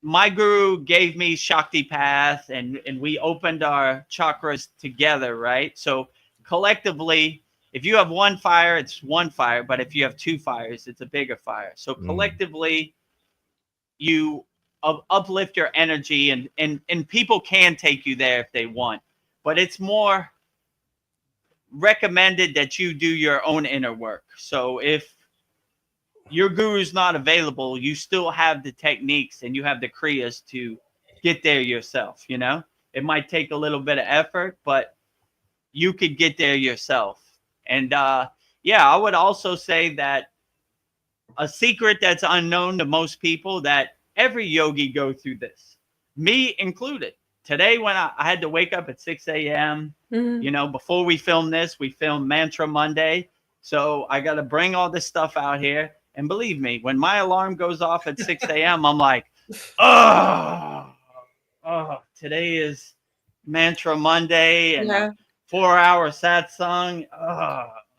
[SPEAKER 1] my guru gave me Shakti Path, and we opened our chakras together, right? So collectively, if you have one fire, it's one fire, but if you have two fires, it's a bigger fire. So collectively, you uplift your energy, and people can take you there if they want, but it's more recommended that you do your own inner work. So if your guru's not available, you still have the techniques and you have the kriyas to get there yourself. It might take a little bit of effort, but you could get there yourself. And yeah, I would also say that a secret that's unknown to most people, that every yogi go through this, me included. Today, when I had to wake up at 6 a.m., before we filmed this, we filmed Mantra Monday. So I got to bring all this stuff out here. And believe me, when my alarm goes off at 6 a.m., I'm like, oh, today is Mantra Monday and a 4-hour satsang.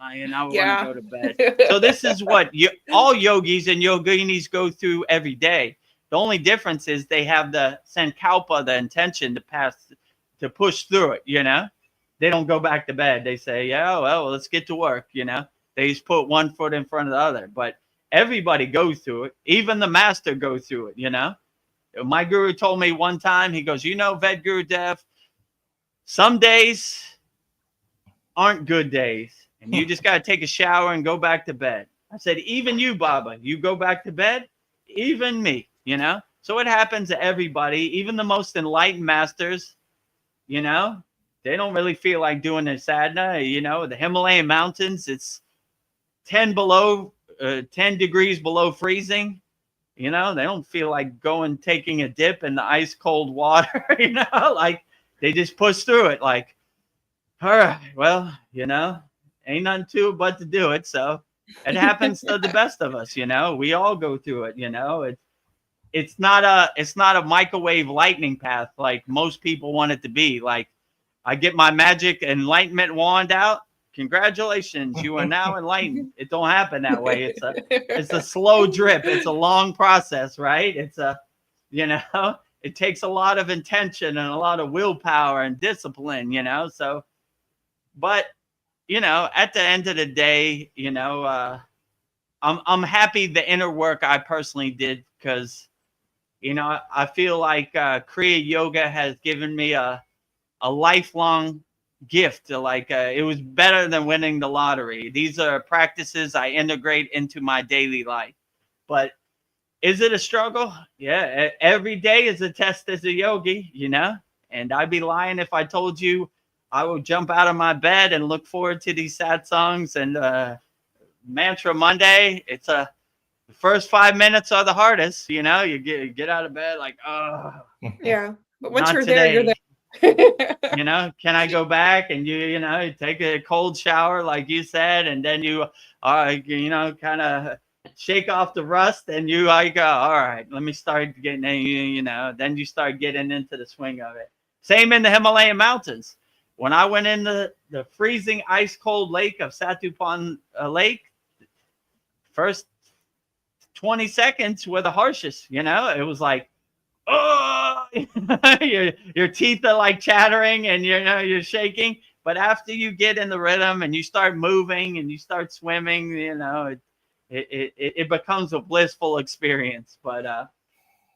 [SPEAKER 1] And I want to go to bed. So this is what all yogis and yoginis go through every day. The only difference is they have the sankalpa, the intention to push through it, They don't go back to bed. They say, yeah, well, let's get to work, They just put one foot in front of the other. But everybody goes through it. Even the master goes through it, My guru told me one time, he goes, Vedagurudev, some days aren't good days, and you just got to take a shower and go back to bed. I said, even you, Baba, you go back to bed, even me, So it happens to everybody, even the most enlightened masters, they don't really feel like doing their sadhana. The Himalayan mountains, it's 10 degrees below freezing. They don't feel like taking a dip in the ice cold water, like they just push through it. Like, all right, well, ain't nothing to it but to do it. So it happens to the best of us, we all go through it, it's not a microwave lightning path like most people want it to be. Like, I get my magic enlightenment wand out. Congratulations, you are now enlightened. It don't happen that way. It's a slow drip. It's a long process, right? It takes a lot of intention and a lot of willpower and discipline, So, but at the end of the day, I'm happy the inner work I personally did, because I feel like Kriya Yoga has given me a lifelong gift. Like it was better than winning the lottery. These are practices I integrate into my daily life. But is it a struggle? Yeah, every day is a test as a yogi, you know. And I'd be lying if I told you I would jump out of my bed and look forward to these satsangs and Mantra Monday. It's the first 5 minutes are the hardest, you know. You get out of bed like, oh,
[SPEAKER 3] Yeah. But once
[SPEAKER 1] not
[SPEAKER 3] you're
[SPEAKER 1] today.
[SPEAKER 3] there, you're there.
[SPEAKER 1] You know, can I go back? And you know, you take a cold shower like you said, and then you you know, kind of shake off the rust, and you like, all right, let me start getting, you know, then you start getting into the swing of it. Same in the Himalayan mountains. When I went in the freezing ice cold lake of Satupan Lake, first 20 seconds were the harshest, you know. It was like, oh, your teeth are like chattering and you know you're shaking. But after you get in the rhythm and you start moving and you start swimming, you know, it becomes a blissful experience. But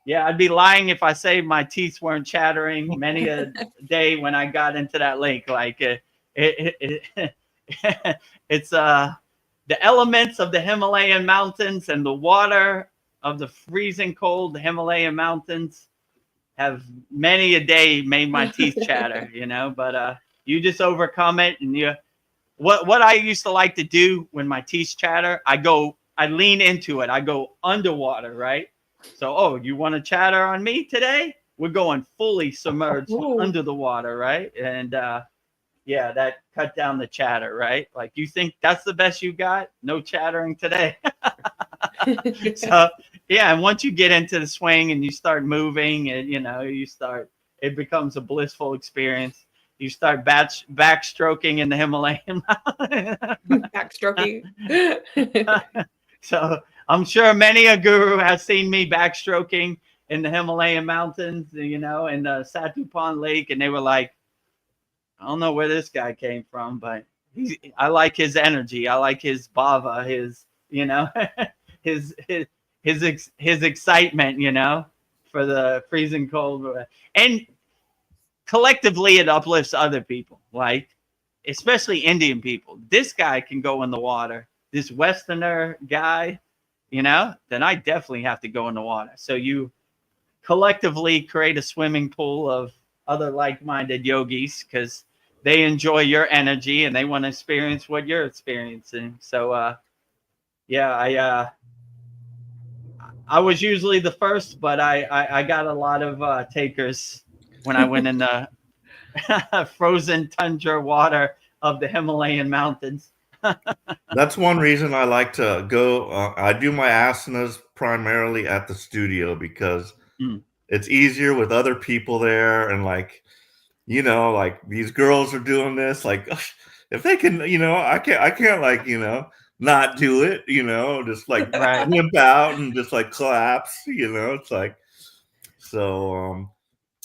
[SPEAKER 1] yeah, I'd be lying if I say my teeth weren't chattering many a day when I got into that lake. Like it's the elements of the Himalayan mountains and the water of the freezing cold Himalayan mountains have many a day made my teeth chatter, you know, but you just overcome it. And what I used to like to do when my teeth chatter, I lean into it. I go underwater, right? So, oh, you want to chatter on me today? We're going fully submerged under the water, right? And yeah, that cut down the chatter, right? Like, you think that's the best you got? No chattering today. So yeah, and once you get into the swing and you start moving and you know, it becomes a blissful experience. You start backstroking in the Himalayan
[SPEAKER 3] Backstroking.
[SPEAKER 1] So I'm sure many a guru has seen me backstroking in the Himalayan mountains, you know, in the Satupan Lake, and they were like, I don't know where this guy came from, but I like his energy. I like his bhava, his, you know, his excitement, you know, for the freezing cold. And collectively it uplifts other people, like especially Indian people. This guy can go in the water. This Westerner guy, you know, then I definitely have to go in the water. So you collectively create a swimming pool of other like-minded yogis because they enjoy your energy and they want to experience what you're experiencing. So yeah, I was usually the first, but I got a lot of takers when I went in the frozen tundra water of the Himalayan mountains.
[SPEAKER 4] That's one reason I like to go. I do my asanas primarily at the studio because it's easier with other people there. And like, you know, like these girls are doing this, like if they can, you know, I can't like, you know, not do it, you know, just like limp out and just like collapse, you know. It's like, so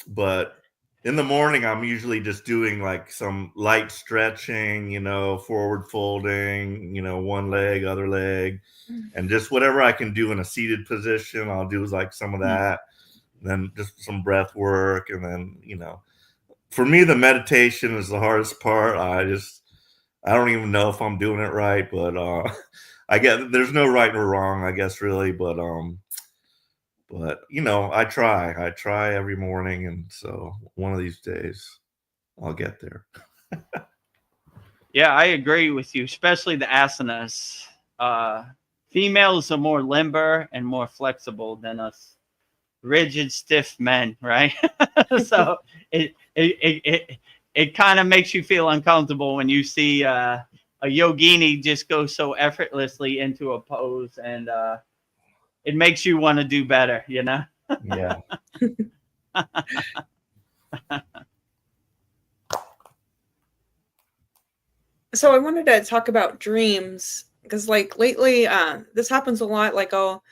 [SPEAKER 4] but in the morning I'm usually just doing like some light stretching, you know, forward folding, you know, one leg, other leg, and just whatever I can do in a seated position, I'll do like some of that. Then just some breath work, and then, you know, for me the meditation is the hardest part. I don't even know if I'm doing it right, but I guess there's no right or wrong, I guess, really, but you know, I try every morning, and so one of these days I'll get there.
[SPEAKER 1] Yeah, I agree with you, especially the asanas. Females are more limber and more flexible than us rigid, stiff men, right? So it kind of makes you feel uncomfortable when you see a yogini just go so effortlessly into a pose, and it makes you want to do better, you know?
[SPEAKER 4] Yeah.
[SPEAKER 3] So I wanted to talk about dreams because, like, lately, this happens a lot. Like, I'll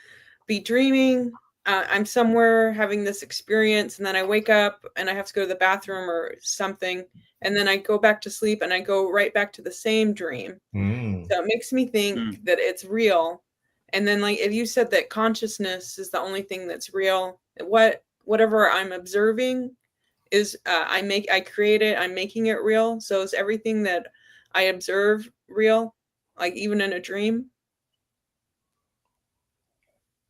[SPEAKER 3] be dreaming, I'm somewhere having this experience, and then I wake up and I have to go to the bathroom or something, and then I go back to sleep and I go right back to the same dream. So it makes me think that it's real. And then, like, if you said that consciousness is the only thing that's real, whatever I'm observing is I create it, I'm making it real. So is everything that I observe real, like even in a dream?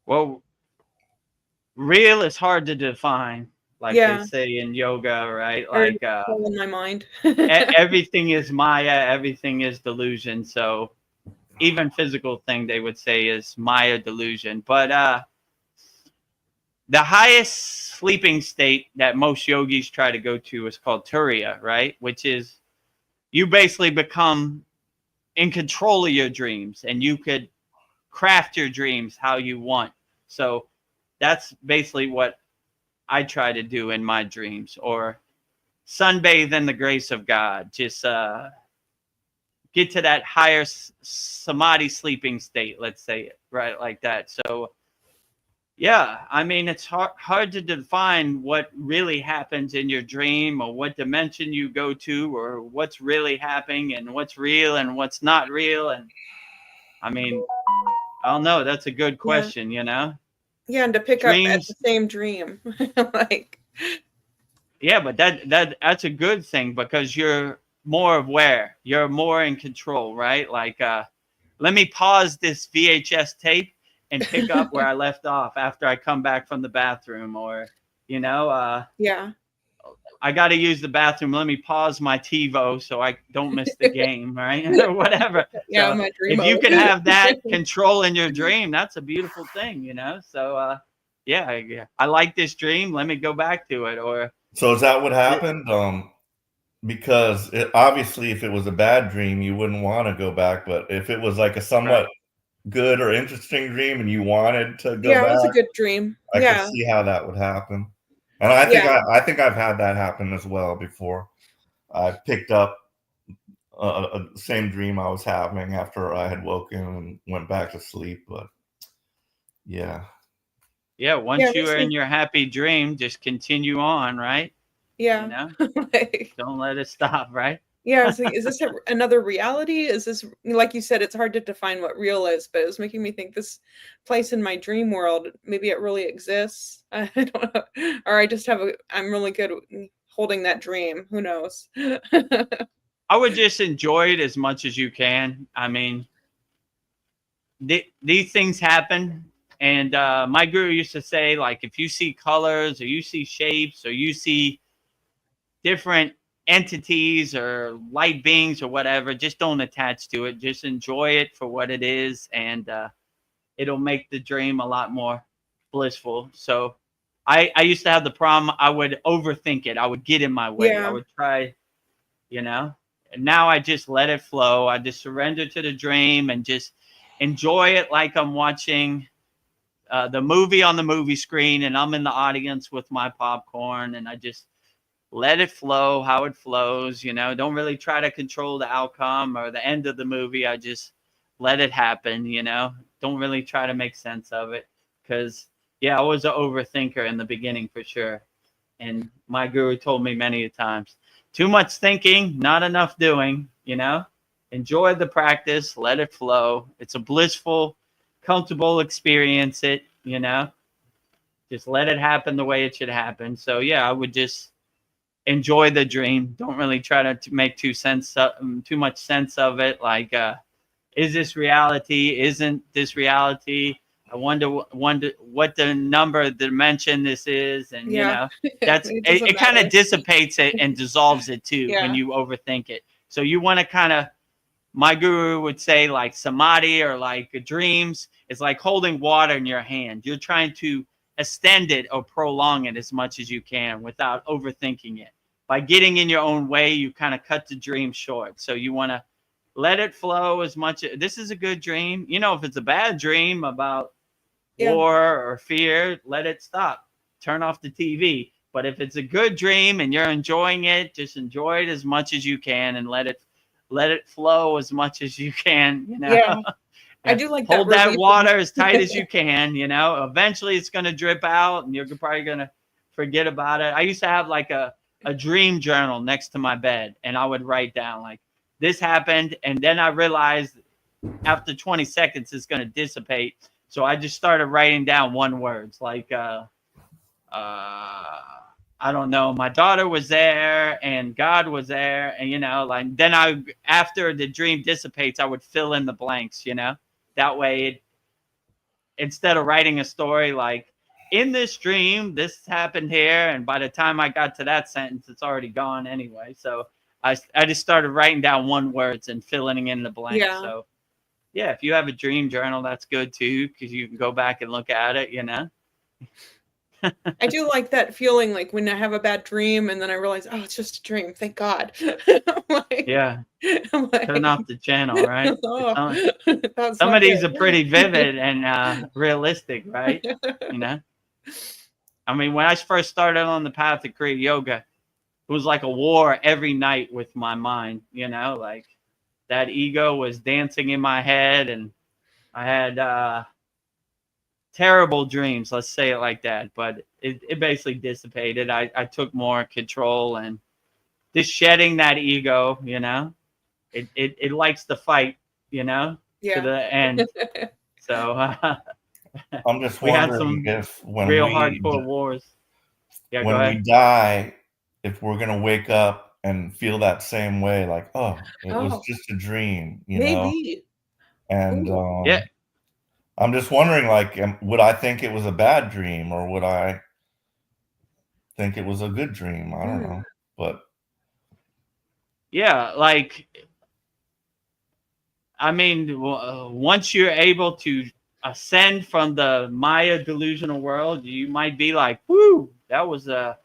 [SPEAKER 1] Well, real is hard to define, like they
[SPEAKER 3] Yeah,
[SPEAKER 1] say in yoga, right?
[SPEAKER 3] or
[SPEAKER 1] Like
[SPEAKER 3] all in my mind.
[SPEAKER 1] everything is Maya, everything is delusion. So even physical thing they would say is Maya delusion. But the highest sleeping state that most yogis try to go to is called Turiya, right? Which is you basically become in control of your dreams and you could craft your dreams how you want. So that's basically what I try to do in my dreams, or sunbathe in the grace of God. Just get to that higher samadhi sleeping state, let's say it right like that. So yeah, I mean, it's hard to define what really happens in your dream, or what dimension you go to, or what's really happening and what's real and what's not real. And I mean, I don't know. That's a good
[SPEAKER 3] Yeah.
[SPEAKER 1] question, you know?
[SPEAKER 3] Yeah, and to pick up at
[SPEAKER 1] Dreams.
[SPEAKER 3] the same dream. Like,
[SPEAKER 1] Yeah, but that's a good thing because you're more aware. You're more in control, right? Like, let me pause this VHS tape and pick up where I left off after I come back from the bathroom, or, you know,
[SPEAKER 3] yeah.
[SPEAKER 1] I got to use the bathroom. Let me pause my TiVo so I don't miss the game, right? Or whatever.
[SPEAKER 3] Yeah,
[SPEAKER 1] So
[SPEAKER 3] my dream
[SPEAKER 1] if you
[SPEAKER 3] mode.
[SPEAKER 1] can have that control in your dream, that's a beautiful thing, you know? So, yeah, I like this dream. Let me go back to it. Or,
[SPEAKER 4] So is that what happened? Because obviously, if it was a bad dream, you wouldn't want to go back. But if it was like a somewhat good or interesting dream, and you wanted to go
[SPEAKER 3] Yeah, it was a
[SPEAKER 4] back,
[SPEAKER 3] good dream.
[SPEAKER 4] I could
[SPEAKER 3] Yeah.
[SPEAKER 4] see how that would happen. And I think
[SPEAKER 3] Yeah.
[SPEAKER 4] I think I've had that happen as well before. I picked up a same dream I was having after I had woken and went back to sleep. But yeah,
[SPEAKER 1] yeah,
[SPEAKER 3] Yeah,
[SPEAKER 1] once
[SPEAKER 3] it
[SPEAKER 1] you
[SPEAKER 3] makes
[SPEAKER 1] are in
[SPEAKER 3] me,
[SPEAKER 1] your happy dream, just continue on, right? You
[SPEAKER 3] yeah.
[SPEAKER 1] know,
[SPEAKER 3] Like,
[SPEAKER 1] don't let it stop, right?
[SPEAKER 3] yeah, it's like, is this another reality? Is this, like you said, it's hard to define what real is, but it was making me think this place in my dream world, maybe it really exists. I don't know. Or I just I'm really good at holding that dream. Who knows?
[SPEAKER 1] I would just enjoy it as much as you can. I mean, these things happen. And my guru used to say, like, if you see colors or you see shapes or you see different entities or light beings or whatever, just don't attach to it. Just enjoy it for what it is. And it'll make the dream a lot more blissful. So I used to have the problem. I would overthink it. I would get in my way. I
[SPEAKER 3] Yeah.
[SPEAKER 1] would try, you know, and now I just let it flow. I just surrender to the dream and just enjoy it like I'm watching the movie on the movie screen, and I'm in the audience with my popcorn, and I just let it flow how it flows. You know, don't really try to control the outcome or the end of the movie. I just let it happen. You know, don't really try to make sense of it, because yeah, I was an overthinker in the beginning for sure. And my guru told me many times, too much thinking, not enough doing. You know, enjoy the practice, let it flow. It's a blissful, comfortable experience. It, you know, just let it happen the way it should happen. So yeah, I would just enjoy the dream. Don't really try to make too much sense of it. Like, is this reality? Isn't this reality? I wonder what the number dimension this is, and you
[SPEAKER 3] Yeah.
[SPEAKER 1] know, that's
[SPEAKER 3] It doesn't
[SPEAKER 1] it kind of
[SPEAKER 3] matter.
[SPEAKER 1] dissipates it and dissolves it too when
[SPEAKER 3] Yeah.
[SPEAKER 1] you overthink it. So you want to kind of, my guru would say, like samadhi or like dreams is like holding water in your hand. You're trying to extend it or prolong it as much as you can without overthinking it. By getting in your own way, you kind of cut the dream short. So you want to let it flow as much. This is a good dream. You know, if it's a bad dream about
[SPEAKER 3] Yeah.
[SPEAKER 1] war or fear, let it stop. Turn off the TV. But if it's a good dream and you're enjoying it, just enjoy it as much as you can and let it flow as much as you can, you know.
[SPEAKER 3] Yeah. I do like that
[SPEAKER 1] Hold that
[SPEAKER 3] release.
[SPEAKER 1] water as tight as you can, you know. Eventually it's going to drip out and you're probably going to forget about it. I used to have like a dream journal next to my bed, and I would write down like, this happened, and then I realized after 20 seconds it's going to dissipate. So I just started writing down one words like I don't know, my daughter was there and God was there. And, like then after the dream dissipates, I would fill in the blanks, that way instead of writing a story like in this dream, this happened here. And by the time I got to that sentence, it's already gone anyway. So I just started writing down one words and filling in the blanks.
[SPEAKER 3] Yeah.
[SPEAKER 1] So yeah, if you have a dream journal, that's good too, because you can go back and look at it,
[SPEAKER 3] I do like that feeling, like when I have a bad dream and then I realize, oh, it's just a dream. Thank God.
[SPEAKER 1] Yeah.
[SPEAKER 3] I'm like,
[SPEAKER 1] Turn off the channel, right?
[SPEAKER 3] oh, that's
[SPEAKER 1] Some
[SPEAKER 3] not
[SPEAKER 1] of these
[SPEAKER 3] good.
[SPEAKER 1] are pretty vivid and realistic, right? I mean, when I first started on the path of Kriya Yoga, it was like a war every night with my mind, like that ego was dancing in my head, and I had terrible dreams, let's say it like that. But it basically dissipated. I took more control, and just shedding that ego, it likes to fight, to the end. So
[SPEAKER 4] I'm just
[SPEAKER 1] we had
[SPEAKER 4] wondering
[SPEAKER 1] some
[SPEAKER 4] if when
[SPEAKER 1] real
[SPEAKER 4] we
[SPEAKER 1] hardcore wars. Yeah, go
[SPEAKER 4] when we
[SPEAKER 1] ahead.
[SPEAKER 4] die, if we're gonna wake up and feel that same way, like, oh, it was
[SPEAKER 3] Oh,
[SPEAKER 4] just a dream,
[SPEAKER 3] maybe.
[SPEAKER 4] And
[SPEAKER 1] Yeah.
[SPEAKER 4] I'm just wondering, like, would I think it was a bad dream, or would I think it was a good dream? I don't know, but
[SPEAKER 1] Yeah, like, I mean, once you're able to ascend from the Maya delusional world, you might be like, "Whoo, that was a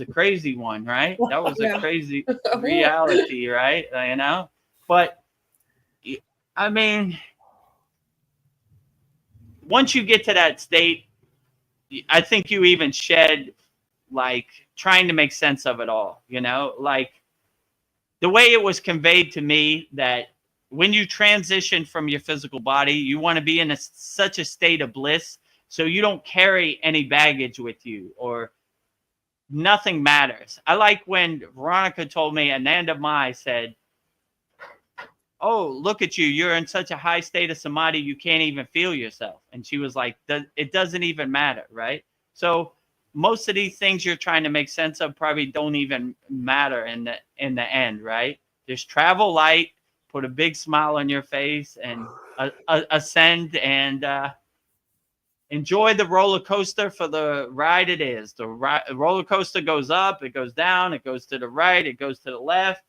[SPEAKER 1] crazy one, right? That was a
[SPEAKER 3] Yeah.
[SPEAKER 1] crazy reality, right? But I mean, once you get to that state, I think you even shed like trying to make sense of it all, like the way it was conveyed to me that when you transition from your physical body, you want to be in such a state of bliss so you don't carry any baggage with you, or nothing matters. I like when Veronica told me, Ananda Mai said, oh, look at you. You're in such a high state of samadhi, you can't even feel yourself. And she was like, it doesn't even matter, right? So most of these things you're trying to make sense of probably don't even matter in the end, right? Just travel light, put a big smile on your face, and ascend and enjoy the roller coaster for the ride it is. The roller coaster goes up, it goes down, it goes to the right, it goes to the left.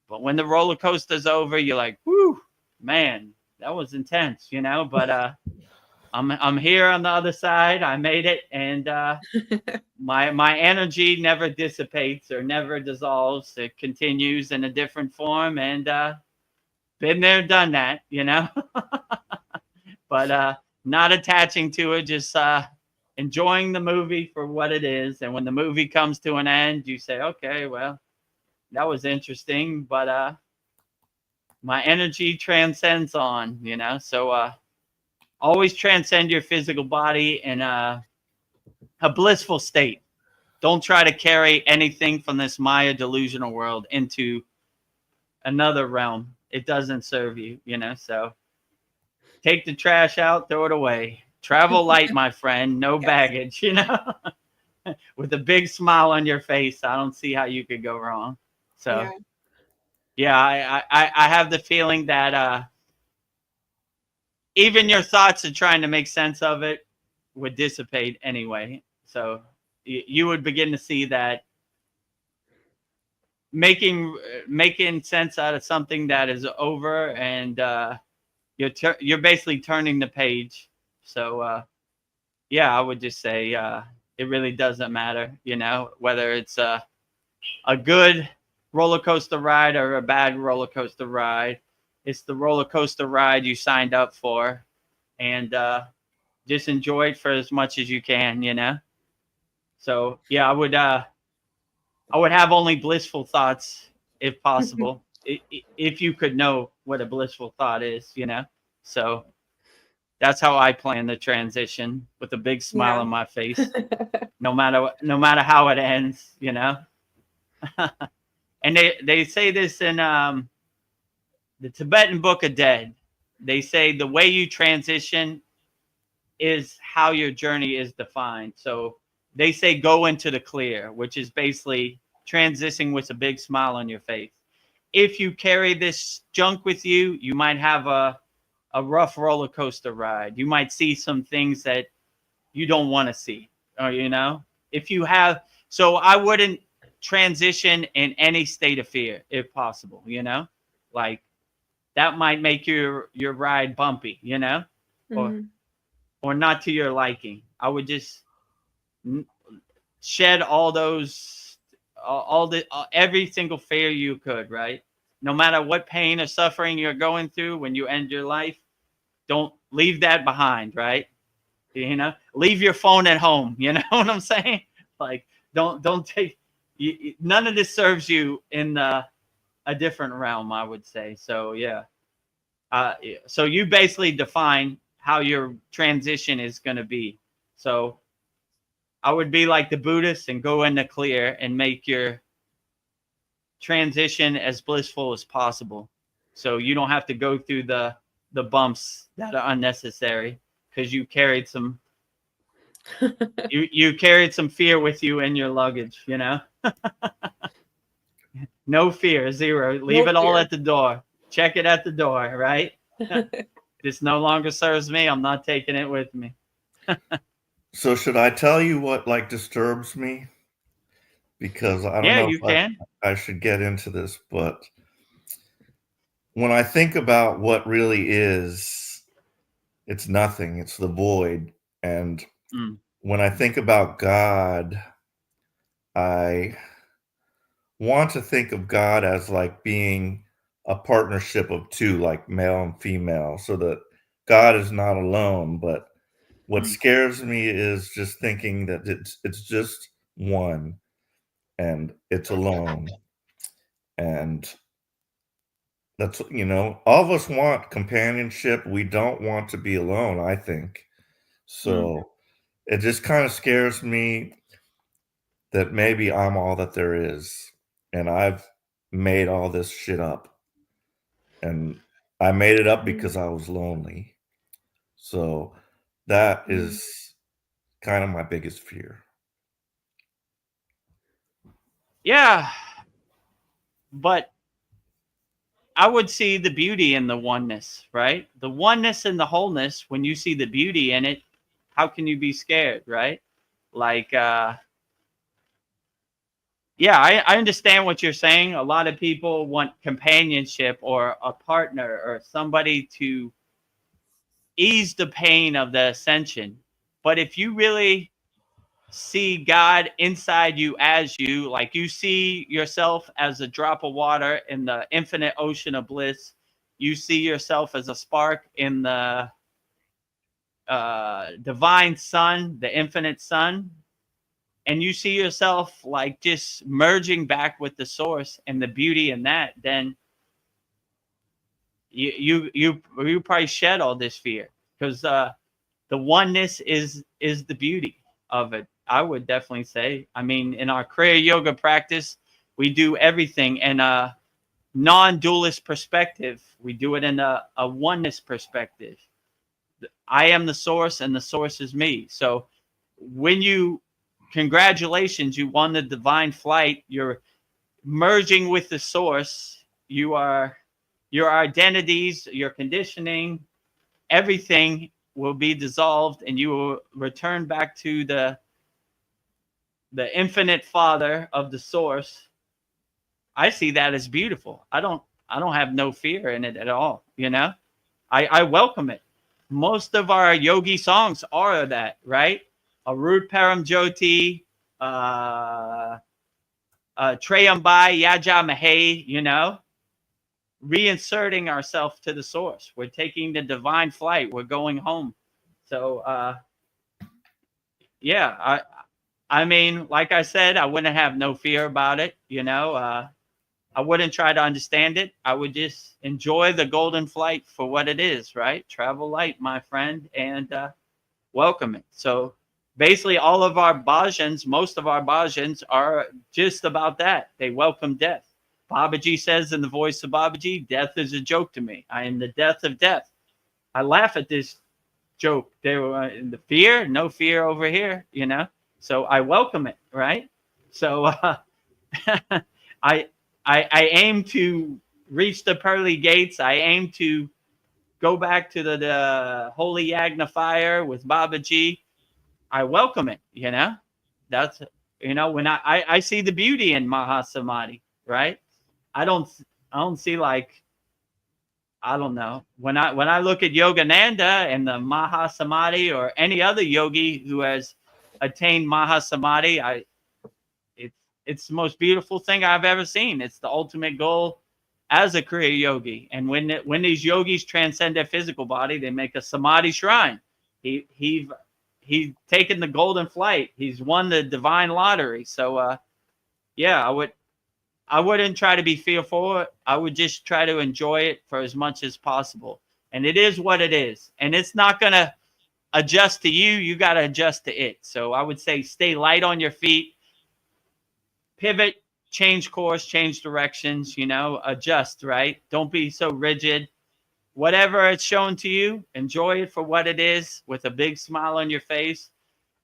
[SPEAKER 1] But when the roller coaster's over, you're like, whoo, man, that was intense, But I'm here on the other side. I made it, and my energy never dissipates or never dissolves. It continues in a different form, and been there, done that, But not attaching to it, just enjoying the movie for what it is. And when the movie comes to an end, you say, okay, well, that was interesting, but my energy transcends on, So always transcend your physical body in a blissful state. Don't try to carry anything from this Maya delusional world into another realm. It doesn't serve you, So take the trash out, throw it away. Travel light, my friend. No baggage, With a big smile on your face, I don't see how you could go wrong. So, yeah, I have the feeling that even your thoughts of trying to make sense of it would dissipate anyway. So you would begin to see that making sense out of something that is over, and you're basically turning the page. So yeah, I would just say it really doesn't matter, whether it's a good roller coaster ride or a bad roller coaster ride. It's the roller coaster ride you signed up for, and just enjoy it for as much as you can, So yeah, I would have only blissful thoughts if possible. If you could know what a blissful thought is, So that's how I plan the transition, with a big smile on my face, no matter how it ends, And they say this in the Tibetan Book of Dead. They say the way you transition is how your journey is defined. So they say go into the clear, which is basically transitioning with a big smile on your face. If you carry this junk with you, you might have a rough roller coaster ride. You might see some things that you don't want to see, or, you know, if you have, so I wouldn't transition in any state of fear if possible, you know, like that might make your ride bumpy, you know,
[SPEAKER 3] Mhm.
[SPEAKER 1] or not to your liking. I would just shed all those, all the, every single fear you could, right? No matter what pain or suffering you're going through when you end your life, don't leave that behind, right? You know, leave your phone at home. You know what I'm saying? Like, don't take. None of this serves you in a different realm, I would say. So yeah. So you basically define how your transition is going to be. So I would be like the Buddhist and go in the clear and make your transition as blissful as possible. So you don't have to go through the bumps that are unnecessary because you carried some you carried some fear with you in your luggage, you know. No fear, zero. Leave
[SPEAKER 3] No
[SPEAKER 1] it all
[SPEAKER 3] fear.
[SPEAKER 1] at the door. Check it at the door, right? This no longer serves me. I'm not taking it with me.
[SPEAKER 4] So should I tell you what like disturbs me? Because I don't
[SPEAKER 1] Yeah,
[SPEAKER 4] know
[SPEAKER 1] you
[SPEAKER 4] if
[SPEAKER 1] can.
[SPEAKER 4] I should get into this, but when I think about what really is, it's nothing. It's the void. And
[SPEAKER 1] Mm,
[SPEAKER 4] when I think about God, I want to think of God as like being a partnership of two, like male and female, so that God is not alone. But what
[SPEAKER 1] mm,
[SPEAKER 4] scares me is just thinking that it's just one and it's alone. And that's, you know, all of us want companionship. We don't want to be alone, I think.
[SPEAKER 1] mm.
[SPEAKER 4] So it just kind of scares me that maybe I'm all that there is and I've made all this shit up. And I made it up because I was lonely. So that
[SPEAKER 3] Mhm.
[SPEAKER 4] is kind of my biggest fear.
[SPEAKER 1] Yeah, but I would see the beauty in the oneness, right? The oneness and the wholeness. When you see the beauty in it, how can you be scared, right? Like, yeah, I understand what you're saying. A lot of people want companionship or a partner or somebody to ease the pain of the ascension. But if you really see God inside you as you, like you see yourself as a drop of water in the infinite ocean of bliss, you see yourself as a spark in the divine sun, the infinite sun, and you see yourself like just merging back with the source and the beauty in that, then you probably shed all this fear because the oneness is the beauty of it. I would definitely say. I mean, in our Kriya yoga practice, we do everything in a non-dualist perspective. We do it in a oneness perspective. I am the source and the source is me. So when you, congratulations, you won the divine flight. You're merging with the source. You are, your identities, your conditioning, everything will be dissolved and you will return back to the infinite father of the source. I see that as beautiful. I don't have no fear in it at all, you know. I welcome it. Most of our yogi songs are that, right? Arut Param Jyoti, Trayambai Yaja Mahe, you know, reinserting ourselves to the source. We're taking the divine flight. We're going home. So yeah, I mean, like I said, I wouldn't have no fear about it, you know. I wouldn't try to understand it. I would just enjoy the golden flight for what it is, right? Travel light, my friend, and welcome it. So basically, all of our bhajans, most of our bhajans are just about that. They welcome death. Babaji says in the voice of Babaji, death is a joke to me. I am the death of death. I laugh at this joke. They were in the fear, no fear over here, you know. So I welcome it, right? So I aim to reach the pearly gates. I aim to go back to the holy Yagna fire with Babaji. I welcome it, you know. That's, you know, when I see the beauty in Mahasamadhi, right? I don't see, like, I don't know. When I look at Yogananda and the Mahasamadhi, or any other yogi who has attained Mahasamadhi, it's the most beautiful thing I've ever seen. It's the ultimate goal as a Kriya yogi. And when these yogis transcend their physical body, they make a Samadhi shrine. He's taken the golden flight. He's won the divine lottery. So yeah, I wouldn't try to be fearful. I would just try to enjoy it for as much as possible. And it is what it is. And it's not going to adjust to you. You got to adjust to it. So I would say stay light on your feet, pivot, change course, change directions, you know, adjust, right? Don't be so rigid. Whatever it's shown to you, enjoy it for what it is with a big smile on your face.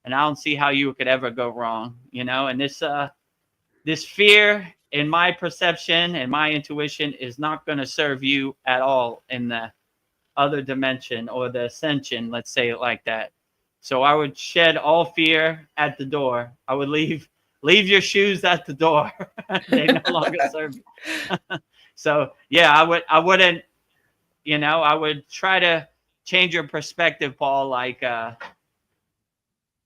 [SPEAKER 1] And I don't see how you could ever go wrong, you know. And this fear, in my perception and my intuition, is not going to serve you at all in the other dimension or the ascension, let's say it like that. So I would shed all fear at the door. I would leave your shoes at the door. They no longer serve you. So yeah, I wouldn't, you know, I would try to change your perspective, Paul. Like,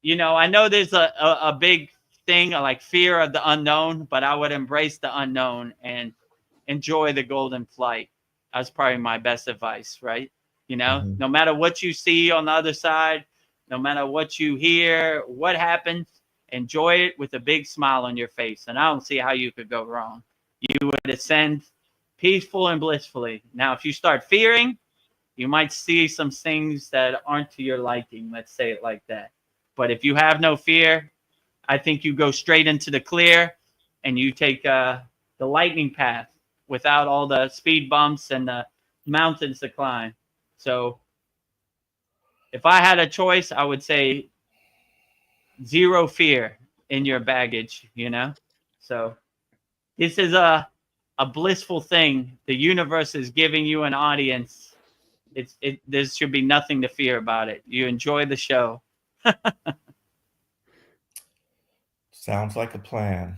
[SPEAKER 1] you know, I know there's a big thing like fear of the unknown, but I would embrace the unknown and enjoy the golden flight. That's probably my best advice, right? You know, no matter what you see on the other side, no matter what you hear, what happens, enjoy it with a big smile on your face. And I don't see how you could go wrong. You would ascend peaceful and blissfully. Now, if you start fearing, you might see some things that aren't to your liking. Let's say it like that. But if you have no fear, I think you go straight into the clear and you take the lightning path without all the speed bumps and the mountains to climb. So if I had a choice, I would say zero fear in your baggage, you know? So this is a blissful thing. The universe is giving you an audience. There should be nothing to fear about it. You enjoy the show.
[SPEAKER 4] Sounds like a plan.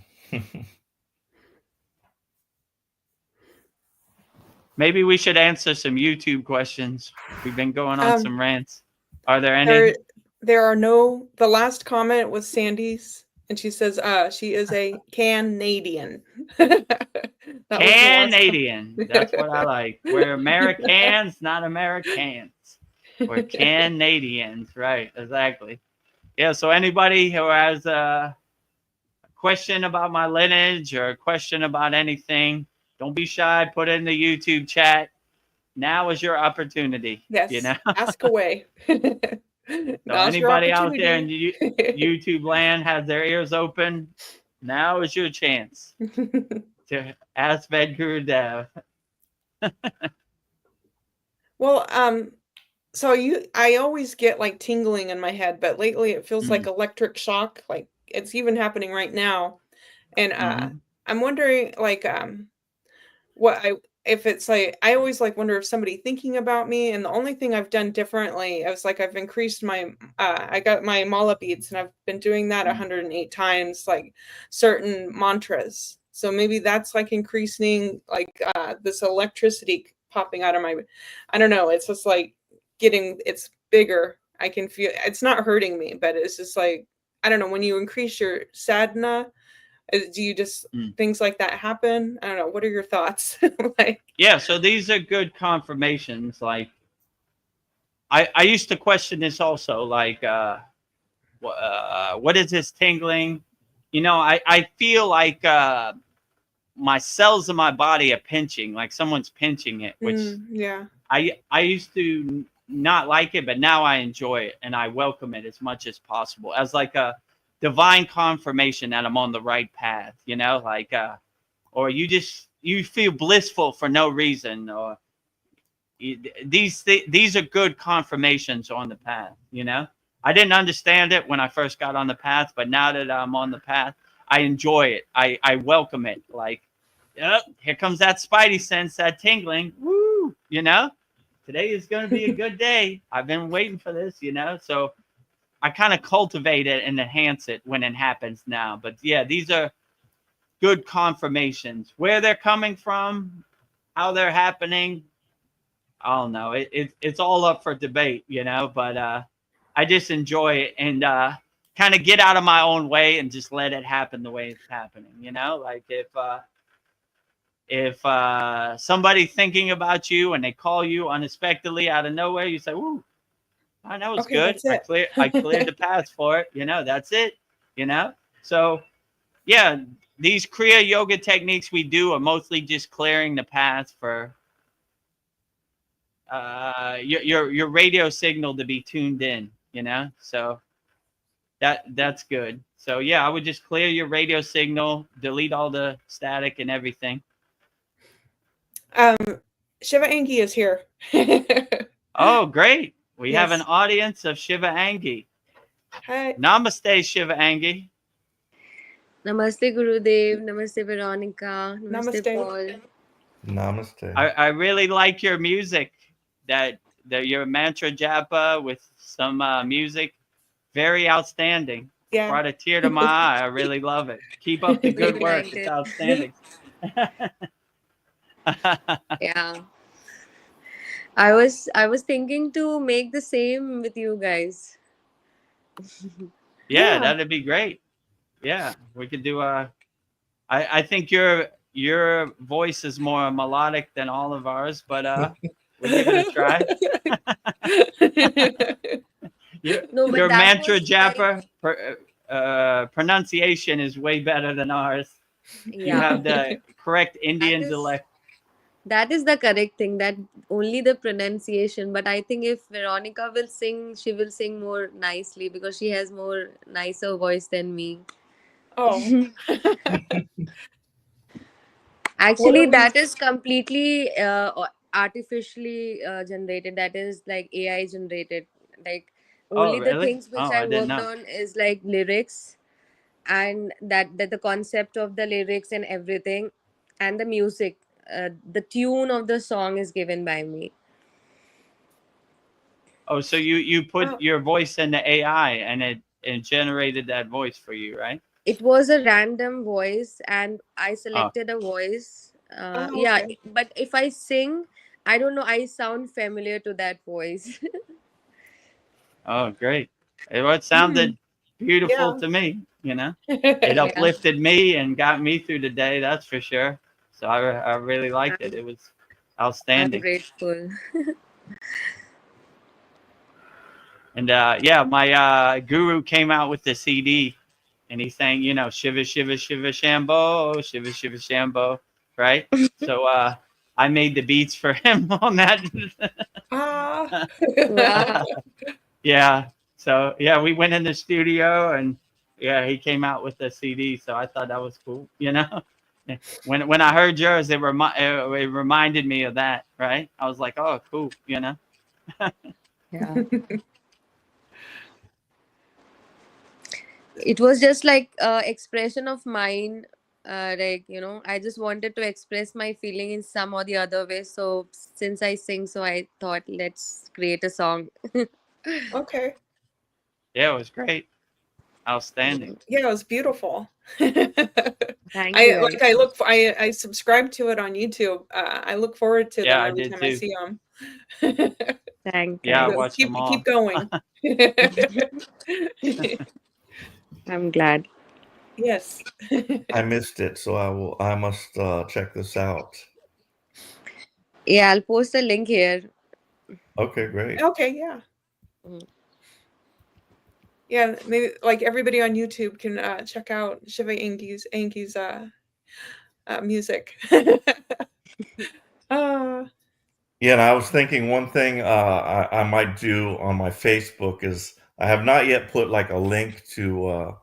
[SPEAKER 1] Maybe we should answer some YouTube questions. We've been going on some rants. Are there any?
[SPEAKER 3] There are no. The last comment was Sandy's, and she says she is a Canadian.
[SPEAKER 1] Canadian. That's what I like. We're Americans, not Americans. We're Canadians. Right, exactly. Yeah, so anybody who has a question about my lineage or a question about anything, don't be shy. Put it in the YouTube chat. Now is your opportunity.
[SPEAKER 3] Yes,
[SPEAKER 1] you know?
[SPEAKER 3] Ask away.
[SPEAKER 1] So anybody out there in YouTube land has their ears open, now is your chance to ask Vedagurudev.
[SPEAKER 3] Well, so I always get like tingling in my head, but lately it feels like electric shock. Like it's even happening right now. And I'm wondering like if it's like I always like wonder if somebody thinking about me. And the only thing I've done differently, I was like I've increased my I got my mala beads and I've been doing that 108 times, like certain mantras. So maybe that's like increasing like this electricity popping out of my, I don't know, it's just like it's bigger. I can feel it's not hurting me, but it's just like, I don't know, when you increase your sadhana, do you just things like that happen? I don't know. What are your thoughts? Like,
[SPEAKER 1] yeah, so these are good confirmations. Like I used to question this also, like what is this tingling? You know, I feel like my cells in my body are pinching, like someone's pinching it, which I used to not like it, but now I enjoy it and I welcome it as much as possible as like a divine confirmation that I'm on the right path, you know, like or you feel blissful for no reason, or these are good confirmations on the path, you know. I didn't understand it when I first got on the path, but now that I'm on the path, I enjoy it. I welcome it. Like, yep, here comes that spidey sense, that tingling. Woo, you know, today is going to be a good day. I've been waiting for this, you know, so I kind of cultivate it and enhance it when it happens now. But yeah, these are good confirmations. Where they're coming from, how they're happening, I don't know. It's all up for debate, you know, but I just enjoy it and kind of get out of my own way and just let it happen the way it's happening, you know? Like if somebody thinking about you and they call you unexpectedly out of nowhere, you say, "Ooh, oh, that was
[SPEAKER 3] Okay,
[SPEAKER 1] good.
[SPEAKER 3] that's it."
[SPEAKER 1] I cleared the path for it, you know, that's it, you know? So yeah, these Kriya yoga techniques we do are mostly just clearing the path for your radio signal to be tuned in, you know, so that's good. So yeah, I would just clear your radio signal, delete all the static and everything.
[SPEAKER 3] Shiva Angie is here.
[SPEAKER 1] Oh, great. We have an
[SPEAKER 3] Yes.
[SPEAKER 1] audience of Shiva Angie.
[SPEAKER 3] Hi.
[SPEAKER 1] Namaste, Shiva Angie.
[SPEAKER 5] Namaste Gurudev, Namaste Veronica, Namaste
[SPEAKER 3] Namaste.
[SPEAKER 5] Paul.
[SPEAKER 4] Namaste.
[SPEAKER 1] I really like your music, that your mantra japa with some music, very outstanding.
[SPEAKER 3] Yeah.
[SPEAKER 1] Brought a tear to my eye. I really love it. Keep up the good work.
[SPEAKER 5] liked
[SPEAKER 1] It's
[SPEAKER 5] it.
[SPEAKER 1] outstanding.
[SPEAKER 5] Yeah. I was thinking to make the same with you guys.
[SPEAKER 1] Yeah,
[SPEAKER 3] Yeah.
[SPEAKER 1] that'd be great. Yeah, we could do a. I think your voice is more melodic than all of ours, but we'll give it a try.
[SPEAKER 5] No, but
[SPEAKER 1] Your
[SPEAKER 5] that
[SPEAKER 1] mantra
[SPEAKER 5] was like,
[SPEAKER 1] japa pronunciation is way better than ours. You
[SPEAKER 5] yeah,
[SPEAKER 1] have the correct Indian
[SPEAKER 5] is-
[SPEAKER 1] dialect.
[SPEAKER 5] that is the correct thing. That only the pronunciation. But I think if Veronica will sing, she will sing more nicely because she has more nicer voice than me.
[SPEAKER 3] Oh.
[SPEAKER 5] Actually,
[SPEAKER 3] What are we-
[SPEAKER 5] that is completely artificially generated. That is like AI generated. Like only
[SPEAKER 1] Oh,
[SPEAKER 5] the
[SPEAKER 1] really?
[SPEAKER 5] things which
[SPEAKER 1] Oh,
[SPEAKER 5] I
[SPEAKER 1] I didn't
[SPEAKER 5] worked
[SPEAKER 1] know.
[SPEAKER 5] on is like lyrics, and that the concept of the lyrics and everything, and the music. The tune of the song is given by me.
[SPEAKER 1] Oh, so you put
[SPEAKER 3] Oh.
[SPEAKER 1] your voice in the AI and it generated that voice for you, right?
[SPEAKER 5] It was a random voice, and I
[SPEAKER 1] Oh,
[SPEAKER 5] selected a voice.
[SPEAKER 3] Oh,
[SPEAKER 5] Yeah,
[SPEAKER 3] okay.
[SPEAKER 5] but if I sing, I don't know. I sound familiar to that voice.
[SPEAKER 1] oh, great. It sounded beautiful to me, you know. It
[SPEAKER 5] Yeah.
[SPEAKER 1] uplifted me and got me through the day, that's for sure. So I really liked it. It was
[SPEAKER 5] I'm
[SPEAKER 1] outstanding.
[SPEAKER 5] grateful.
[SPEAKER 1] And yeah, my guru came out with the CD and he sang, you know, Shiva, Shiva, Shiva, Shambho, Shiva, Shiva, Shambho, right? So I made the beats for him on that.
[SPEAKER 3] Ah.
[SPEAKER 5] Wow.
[SPEAKER 1] Yeah. So yeah, we went in the studio and yeah, he came out with the CD. So I thought that was cool, you know. When I heard yours, it reminded me of that, right? I was like, oh, cool, you know.
[SPEAKER 5] Yeah. It was just like expression of mine. Like, you know, I just wanted to express my feeling in some or the other way. So since I sing, so I thought let's create a song.
[SPEAKER 3] Okay.
[SPEAKER 1] Yeah, it was great, outstanding.
[SPEAKER 3] Yeah, it was beautiful.
[SPEAKER 5] Thank you, guys.
[SPEAKER 3] I look for, I subscribe to it on YouTube. I look forward to
[SPEAKER 1] Yeah,
[SPEAKER 3] them
[SPEAKER 1] I
[SPEAKER 3] every
[SPEAKER 1] did
[SPEAKER 3] time I
[SPEAKER 1] too.
[SPEAKER 3] see them.
[SPEAKER 5] Thank
[SPEAKER 1] Yeah, I
[SPEAKER 5] you.
[SPEAKER 1] watched them all.
[SPEAKER 3] Keep going.
[SPEAKER 5] I'm glad.
[SPEAKER 3] Yes.
[SPEAKER 4] I missed it, so I must check this out.
[SPEAKER 5] Yeah, I'll post a link here.
[SPEAKER 4] Okay, great.
[SPEAKER 3] Okay, yeah.
[SPEAKER 5] Mm.
[SPEAKER 3] Yeah, maybe like everybody on YouTube can check out Shiva Angie's music.
[SPEAKER 4] Yeah, and I was thinking one thing I might do on my Facebook is I have not yet put like a link to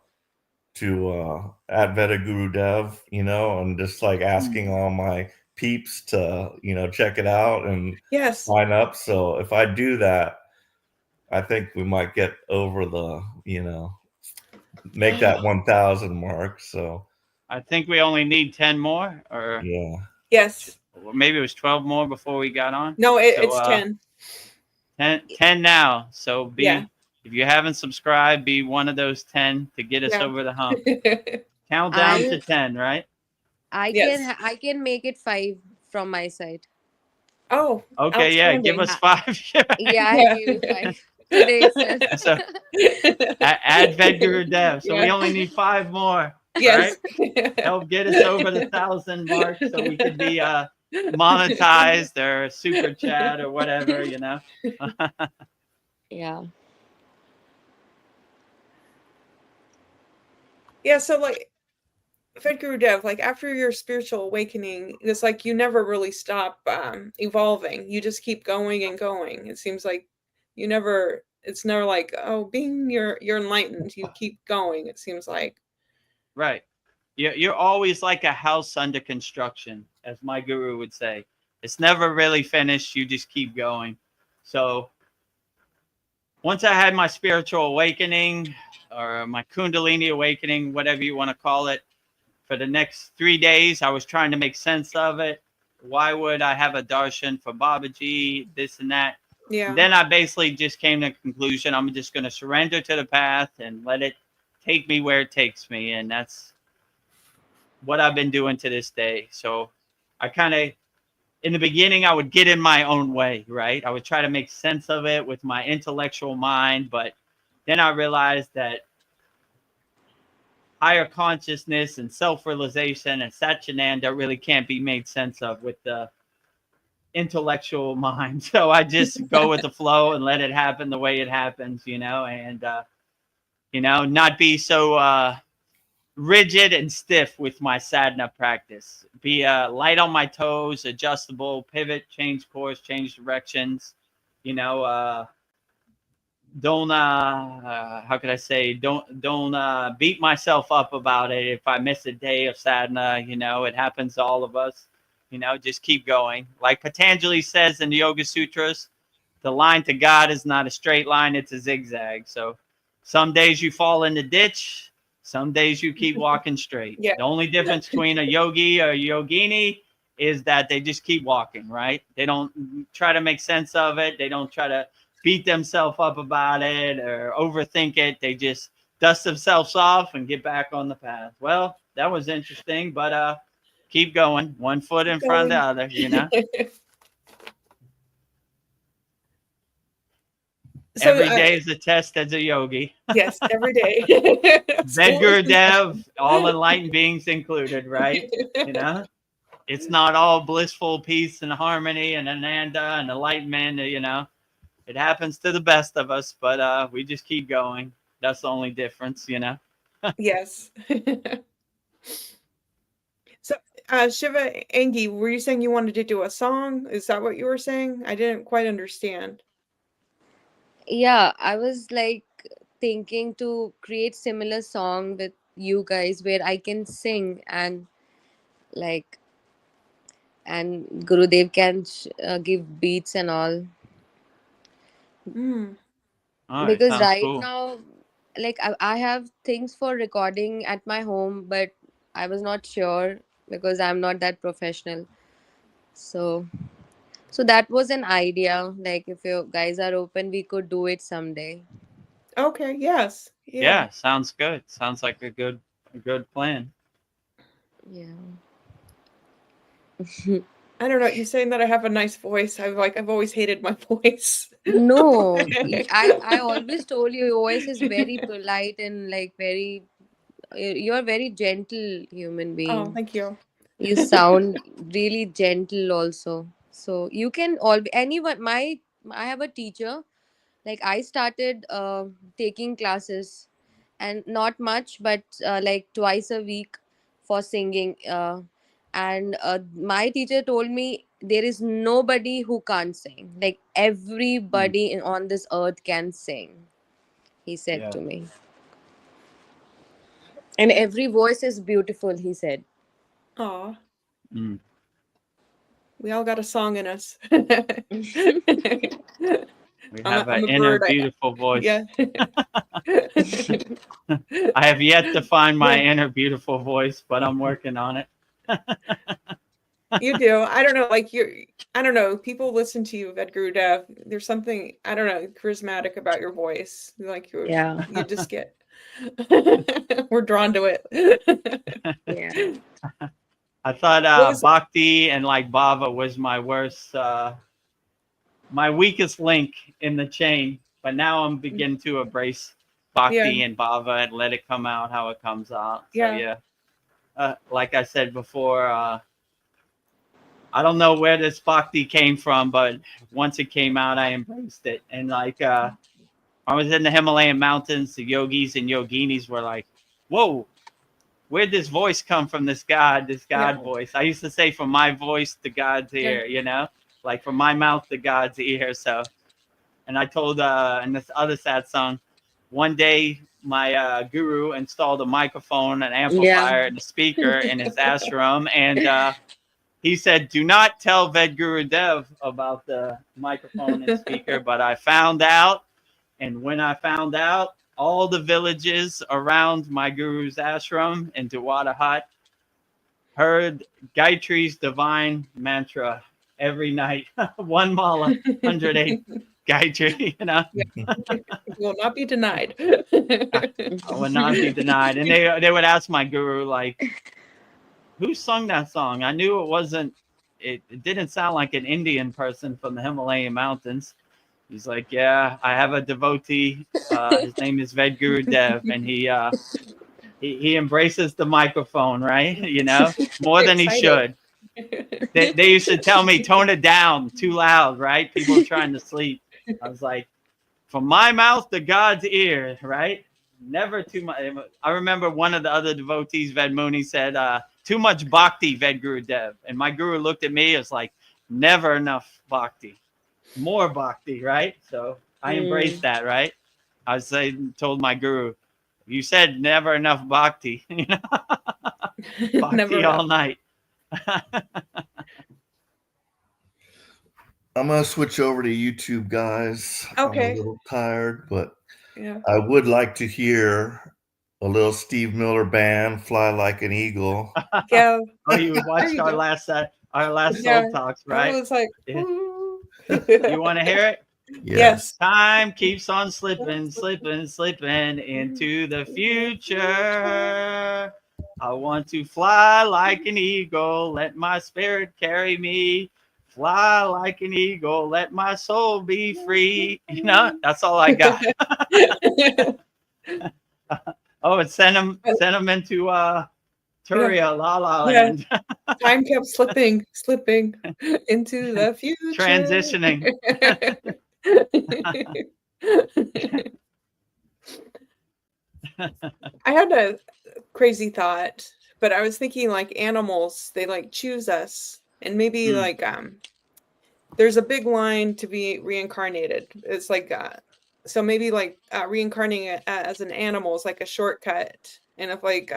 [SPEAKER 4] at Vedagurudev, you know, and just like asking all my peeps to, you know, check it out and
[SPEAKER 3] Yes.
[SPEAKER 4] sign up. So if I do that, I think we might get over the, make that 1,000 mark. So
[SPEAKER 1] I think we only need 10 more, or
[SPEAKER 4] yeah.
[SPEAKER 3] Yes.
[SPEAKER 1] maybe it was 12 more before we got on.
[SPEAKER 3] No,
[SPEAKER 1] So,
[SPEAKER 3] it's 10.
[SPEAKER 1] 10 now. So
[SPEAKER 3] Yeah.
[SPEAKER 1] if you haven't subscribed, be one of those 10 to get us
[SPEAKER 3] Yeah.
[SPEAKER 1] over the hump. Count down to 10, right?
[SPEAKER 3] Yes.
[SPEAKER 5] I can make it 5 from my side.
[SPEAKER 3] Oh,
[SPEAKER 1] Okay, yeah, give us 5.
[SPEAKER 5] Yeah, I'll
[SPEAKER 3] Yeah.
[SPEAKER 5] give you 5 today itself.
[SPEAKER 1] So add Vedagurudev. So we
[SPEAKER 3] Yeah.
[SPEAKER 1] only need 5 more,
[SPEAKER 3] Yes.
[SPEAKER 1] right? Help get us over the 1,000 mark so we could be monetized or super chat or whatever,
[SPEAKER 5] Yeah.
[SPEAKER 3] Yeah, so like Vedagurudev, like after your spiritual awakening, it's like you never really stop evolving. You just keep going and going. It seems like it's never like, oh, being you're enlightened. You keep going, it seems like.
[SPEAKER 1] Right. You're always like a house under construction, as my guru would say. It's never really finished. You just keep going. So once I had my spiritual awakening, or my Kundalini awakening, whatever you want to call it, for the next 3 days, I was trying to make sense of it. Why would I have a darshan for Babaji, this and that?
[SPEAKER 3] Yeah.
[SPEAKER 1] Then I basically just came to the conclusion I'm just going to surrender to the path and let it take me where it takes me. And that's what I've been doing to this day. So I kind of, in the beginning, I would get in my own way, right? I would try to make sense of it with my intellectual mind. But then I realized that higher consciousness and self-realization and Satchinanda really can't be made sense of with the intellectual mind. So I just go with the flow and let it happen the way it happens, and, not be so rigid and stiff with my sadhana practice. Be light on my toes, adjustable, pivot, change course, change directions, don't how could I say, don't beat myself up about it if I miss a day of sadhana. It happens to all of us. Just keep going. Like Patanjali says in the Yoga Sutras, the line to God is not a straight line, it's a zigzag. So some days you fall in the ditch, some days you keep walking straight.
[SPEAKER 3] Yeah.
[SPEAKER 1] The only difference between a yogi or a yogini is that they just keep walking, right? They don't try to make sense of it. They don't try to beat themselves up about it or overthink it. They just dust themselves off and get back on the path. Well, that was interesting, but keep going, one foot in front of the other,
[SPEAKER 3] So,
[SPEAKER 1] every day is a test as a yogi.
[SPEAKER 3] Yes, every day.
[SPEAKER 1] Vedagurudev, all enlightened beings included, right? It's not all blissful peace and harmony and ananda and enlightenment, It happens to the best of us, but we just keep going. That's the only difference,
[SPEAKER 3] Yes. So, Shiva Angi, were you saying you wanted to do a song? Is that what you were saying? I didn't quite understand.
[SPEAKER 5] Yeah, I was like thinking to create similar song with you guys where I can sing and like and Gurudev can give beats and all.
[SPEAKER 3] Mm.
[SPEAKER 1] Oh, it
[SPEAKER 5] Because
[SPEAKER 1] sounds
[SPEAKER 5] right
[SPEAKER 1] cool.
[SPEAKER 5] now, like I have things for recording at my home, but I was not sure because I'm not that professional. So that was an idea. Like if you guys are open, we could do it someday.
[SPEAKER 3] Okay, yes.
[SPEAKER 1] Yeah, sounds good. Sounds like a good plan.
[SPEAKER 5] Yeah.
[SPEAKER 3] I don't know. You saying that I have a nice voice. I've always hated my voice.
[SPEAKER 5] No, I always told you your voice is very polite and like very you're a very gentle human
[SPEAKER 3] Oh,
[SPEAKER 5] being.
[SPEAKER 3] thank you.
[SPEAKER 5] You sound really gentle also. So you can all anyone I have a teacher. Like I started taking classes and not much but like twice a week for singing and my teacher told me there is nobody who can't sing, like everybody on this earth can sing, he said
[SPEAKER 1] Yeah.
[SPEAKER 5] to me, and every voice is beautiful, he said.
[SPEAKER 3] Aw,
[SPEAKER 1] Mm.
[SPEAKER 3] we all got a song in us.
[SPEAKER 1] We
[SPEAKER 3] I'm
[SPEAKER 1] have
[SPEAKER 3] a, I'm
[SPEAKER 1] an
[SPEAKER 3] a
[SPEAKER 1] inner
[SPEAKER 3] bird.
[SPEAKER 1] beautiful voice.
[SPEAKER 3] Yeah.
[SPEAKER 1] I have yet to find my
[SPEAKER 3] Yeah.
[SPEAKER 1] inner beautiful voice, but I'm working on it.
[SPEAKER 3] You do. I don't know, like I don't know, people listen to you, Vedagurudev. There's something, I don't know, charismatic about your voice. Like
[SPEAKER 5] Yeah.
[SPEAKER 3] you just get we're drawn to it.
[SPEAKER 5] Yeah.
[SPEAKER 1] I thought
[SPEAKER 3] What was
[SPEAKER 1] Bhakti and like Bhava was my worst, my weakest link in the chain. But now I'm beginning to embrace
[SPEAKER 3] yeah,
[SPEAKER 1] Bhakti and Bhava and let it come out how it comes out. So
[SPEAKER 3] yeah,
[SPEAKER 1] yeah, like I said before, I don't know where this Bhakti came from, but once it came out, I embraced it. And like I was in the Himalayan mountains, the yogis and yoginis were like, "Whoa, where'd this voice come from? This God
[SPEAKER 3] yeah,
[SPEAKER 1] voice." I used to say from my voice to God's
[SPEAKER 3] yeah.
[SPEAKER 1] ear, like from my mouth to God's ear. So, and I told in this other Satsang, one day my guru installed a microphone, an
[SPEAKER 5] Yeah.
[SPEAKER 1] amplifier, and a speaker in his ashram, and he said, "Do not tell Vedagurudev about the microphone and speaker." But I found out, and when I found out, all the villages around my guru's ashram in Dewada Hut heard Gayatri's divine mantra every night. One mala, 108 Gayatri,
[SPEAKER 3] Will not be denied.
[SPEAKER 1] I would not be denied. And they would ask my guru, like, who sung that song? I knew it wasn't, it didn't sound like an Indian person from the Himalayan mountains. He's like, yeah, I have a devotee. His name is Vedagurudev, and he embraces the microphone, right? More than he
[SPEAKER 3] Excited.
[SPEAKER 1] should. They used to tell me, tone it down, too loud, right? People are trying to sleep. I was like, from my mouth to God's ear, right? Never too much. I remember one of the other devotees, Ved Muni, said, too much bhakti, Vedagurudev. And my guru looked at me, it was like, never enough bhakti. More bhakti, right? So I embraced that, right? I was told my guru, you said never enough bhakti, bhakti
[SPEAKER 3] Never
[SPEAKER 1] all
[SPEAKER 3] enough.
[SPEAKER 1] night.
[SPEAKER 4] I'm gonna switch over to YouTube, guys.
[SPEAKER 3] Okay.
[SPEAKER 4] I'm a little tired, but
[SPEAKER 3] Yeah.
[SPEAKER 4] I would like to hear a little Steve Miller Band, "Fly Like an Eagle."
[SPEAKER 3] Yeah.
[SPEAKER 1] Oh, you watched
[SPEAKER 3] you
[SPEAKER 1] our
[SPEAKER 3] go.
[SPEAKER 1] last
[SPEAKER 3] Yeah.
[SPEAKER 1] Soul Talks,
[SPEAKER 3] I
[SPEAKER 1] right?
[SPEAKER 3] was like,
[SPEAKER 1] Yeah.
[SPEAKER 3] ooh.
[SPEAKER 1] You want to hear it?
[SPEAKER 3] Yes.
[SPEAKER 1] Time keeps on slipping, slipping, slipping into the future. I want to fly like an eagle, let my spirit carry me. Fly like an eagle, let my soul be free. That's all I got. Oh, and send them into Turia, La La
[SPEAKER 3] Yeah.
[SPEAKER 1] Land.
[SPEAKER 3] Time kept slipping into the future.
[SPEAKER 1] Transitioning.
[SPEAKER 3] I had a crazy thought, but I was thinking like animals, they like choose us, and maybe like there's a big line to be reincarnated. It's like so maybe like reincarnating as an animal is like a shortcut, and if like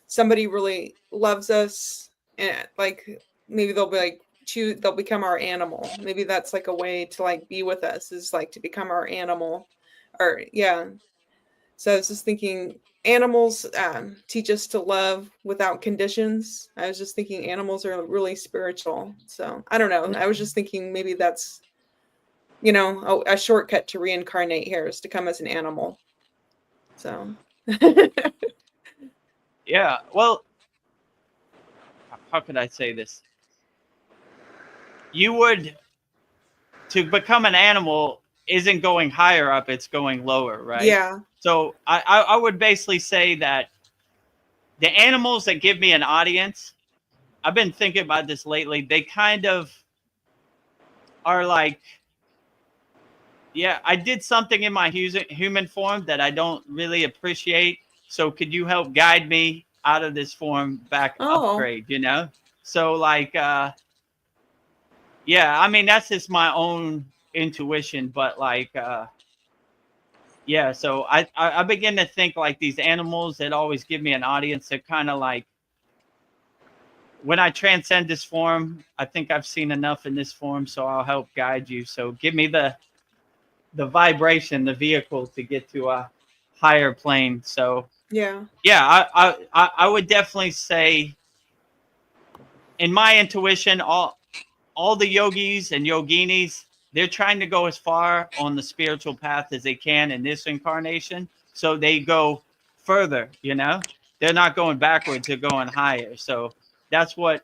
[SPEAKER 3] somebody really loves us, and like maybe they'll be like they'll become our animal. Maybe that's like a way to like be with us, is like to become our animal. Or yeah, so I was just thinking animals teach us to love without conditions. I was just thinking animals are really spiritual. So I don't know, I was just thinking maybe that's a shortcut to reincarnate here is to come as an animal. So
[SPEAKER 1] yeah, well, how could I say this? You would, to become an animal isn't going higher up, it's going lower, right?
[SPEAKER 3] yeah.
[SPEAKER 1] So I would basically say that the animals that give me an audience, I've been thinking about this lately, they kind of are like, yeah, I did something in my human form that I don't really appreciate. So could you help guide me out of this form back upgrade, So like, yeah, I mean, that's just my own intuition, but like, yeah, so I begin to think like these animals that always give me an audience, they're kind of like, when I transcend this form, I think I've seen enough in this form, so I'll help guide you. So give me the the vibration, the vehicle to get to a higher plane. So
[SPEAKER 3] Yeah.
[SPEAKER 1] yeah, I would definitely say, in my intuition, all the yogis and yoginis, they're trying to go as far on the spiritual path as they can in this incarnation. So they go further, you know, they're not going backwards, they're going higher. So that's why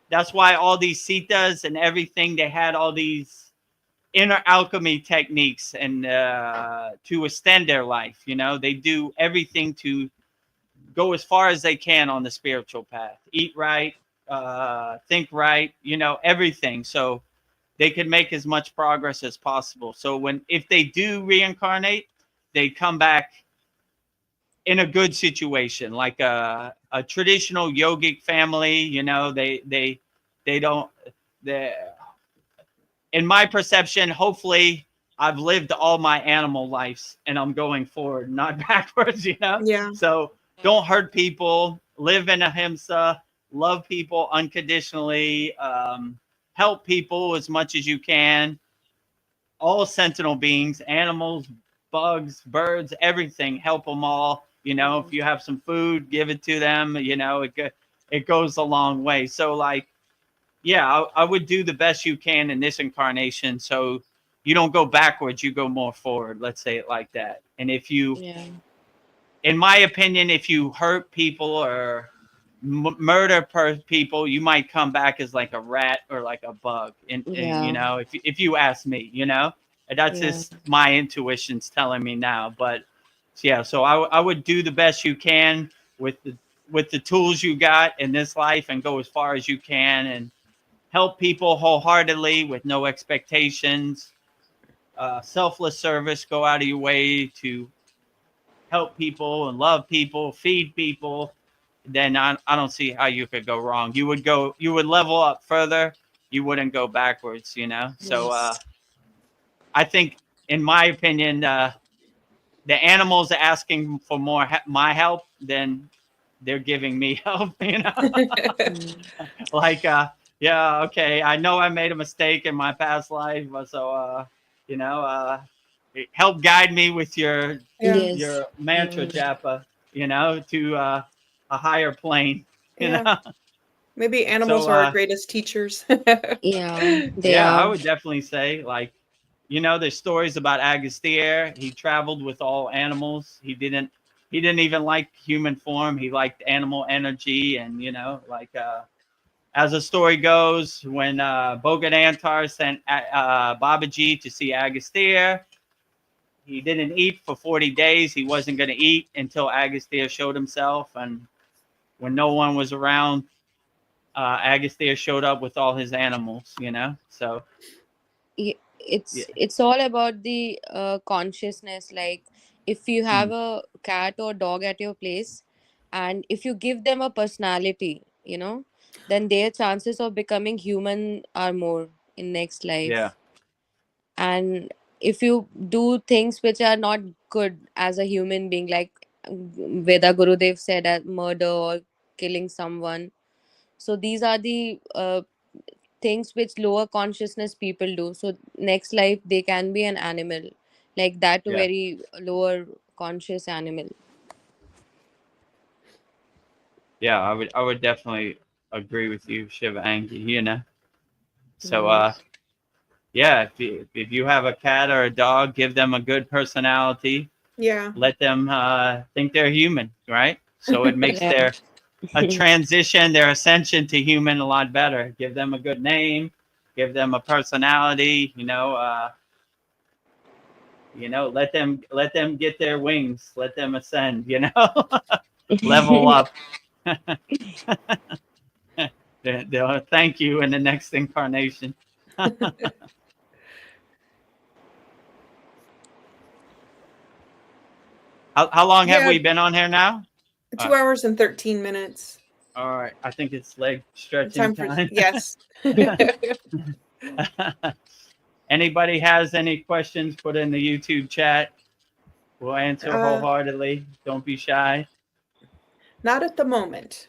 [SPEAKER 1] all these sitas and everything, they had all these inner alchemy techniques and to extend their life. You know, they do everything to go as far as they can on the spiritual path, eat right, think right, you know, everything. So they can make as much progress as possible. So if they do reincarnate, they come back in a good situation, like a traditional yogic family. You know, they don't, they, in my perception, hopefully I've lived all my animal lives and I'm going forward, not backwards, you know?
[SPEAKER 3] Yeah.
[SPEAKER 1] So don't hurt people, live in ahimsa, love people unconditionally, help people as much as you can. All sentinel beings, animals, bugs, birds, everything, help them all. You know, if you have some food, give it to them. You know, it goes a long way. So like, yeah, I would do the best you can in this incarnation. So you don't go backwards, you go more forward. Let's say it like that. And if you,
[SPEAKER 5] Yeah.
[SPEAKER 1] in my opinion, if you hurt people or murder people, you might come back as like a rat or like a bug. And you
[SPEAKER 5] Yeah.
[SPEAKER 1] know, if you ask me, you know, and that's
[SPEAKER 5] Yeah.
[SPEAKER 1] just my intuition's telling me now. But yeah, so I would do the best you can with the tools you got in this life and go as far as you can and help people wholeheartedly with no expectations. Selfless service, go out of your way to help people and love people, feed people. Then I don't see how you could go wrong. You would level up further. You wouldn't go backwards, you know? So
[SPEAKER 5] Yes.
[SPEAKER 1] I think, in my opinion, the animals are asking for more my help than they're giving me help, you know?
[SPEAKER 5] Mm.
[SPEAKER 1] Like, yeah, okay, I know I made a mistake in my past life, so, you know, help guide me with your
[SPEAKER 3] Yeah.
[SPEAKER 5] Yes.
[SPEAKER 1] mantra
[SPEAKER 5] Mm.
[SPEAKER 1] japa, you know, to a higher plane, you
[SPEAKER 3] Yeah.
[SPEAKER 1] know?
[SPEAKER 3] Maybe animals
[SPEAKER 1] So,
[SPEAKER 3] are our greatest teachers.
[SPEAKER 5] Yeah, they
[SPEAKER 1] yeah, I
[SPEAKER 5] are.
[SPEAKER 1] would definitely say, like, you know, there's stories about Agastya. He traveled with all animals. He didn't even like human form. He liked animal energy. And, you know, like, as the story goes, when Bogad Antar sent Babaji to see Agastya, he didn't eat for 40 days. He wasn't going to eat until Agastya showed himself. And when no one was around, Agastya showed up with all his animals, you know? So, yeah,
[SPEAKER 5] It's all about the consciousness. Like, if you have
[SPEAKER 1] mm,
[SPEAKER 5] a cat or dog at your place, and if you give them a personality, then their chances of becoming human are more in next
[SPEAKER 1] yeah,
[SPEAKER 5] life. And if you do things which are not good as a human being, like Vedagurudev said, murder or killing someone, so these are the things which lower consciousness people do. So next life they can be an animal, like that, a
[SPEAKER 1] yeah,
[SPEAKER 5] very lower conscious animal.
[SPEAKER 1] yeah. I would definitely agree with you, Shiva Angi, you know? So,
[SPEAKER 5] Yes.
[SPEAKER 1] yeah, if you have a cat or a dog, give them a good personality.
[SPEAKER 3] Yeah.
[SPEAKER 1] Let them think they're human, right? So it makes
[SPEAKER 5] Yeah.
[SPEAKER 1] their their ascension to human a lot better. Give them a good name, give them a personality. Let them get their wings, let them ascend. Level up. They'll thank you in the next incarnation. How long have
[SPEAKER 3] Yeah.
[SPEAKER 1] we been on here now?
[SPEAKER 3] 2 hours and 13 minutes.
[SPEAKER 1] All right, I think it's leg stretching
[SPEAKER 3] Time for,
[SPEAKER 1] time.
[SPEAKER 3] yes.
[SPEAKER 1] Anybody has any questions, put in the YouTube chat. We'll answer
[SPEAKER 3] uh,
[SPEAKER 1] wholeheartedly. Don't be shy.
[SPEAKER 3] not at the moment.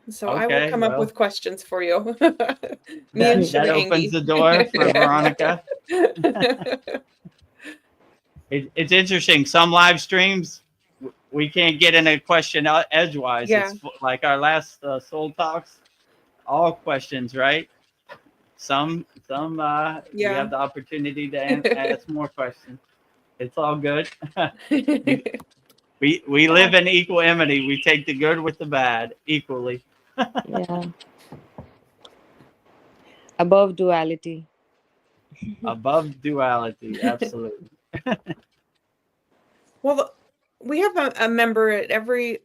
[SPEAKER 3] So I will
[SPEAKER 1] Okay,
[SPEAKER 3] come up
[SPEAKER 1] well,
[SPEAKER 3] with questions for you. Me and
[SPEAKER 1] that
[SPEAKER 3] Shiva
[SPEAKER 1] opens
[SPEAKER 3] Angi.
[SPEAKER 1] the door for Veronica. It's interesting. Some live streams we can't get in a question edgewise.
[SPEAKER 3] Yeah.
[SPEAKER 1] It's like our last Soul Talks, all questions, right? Some we
[SPEAKER 3] Yeah.
[SPEAKER 1] have the opportunity to ask more questions. It's all good. We live in equanimity. We take the good with the bad equally.
[SPEAKER 5] Yeah. Above duality.
[SPEAKER 1] Above duality, absolutely.
[SPEAKER 3] Well, we have a member at every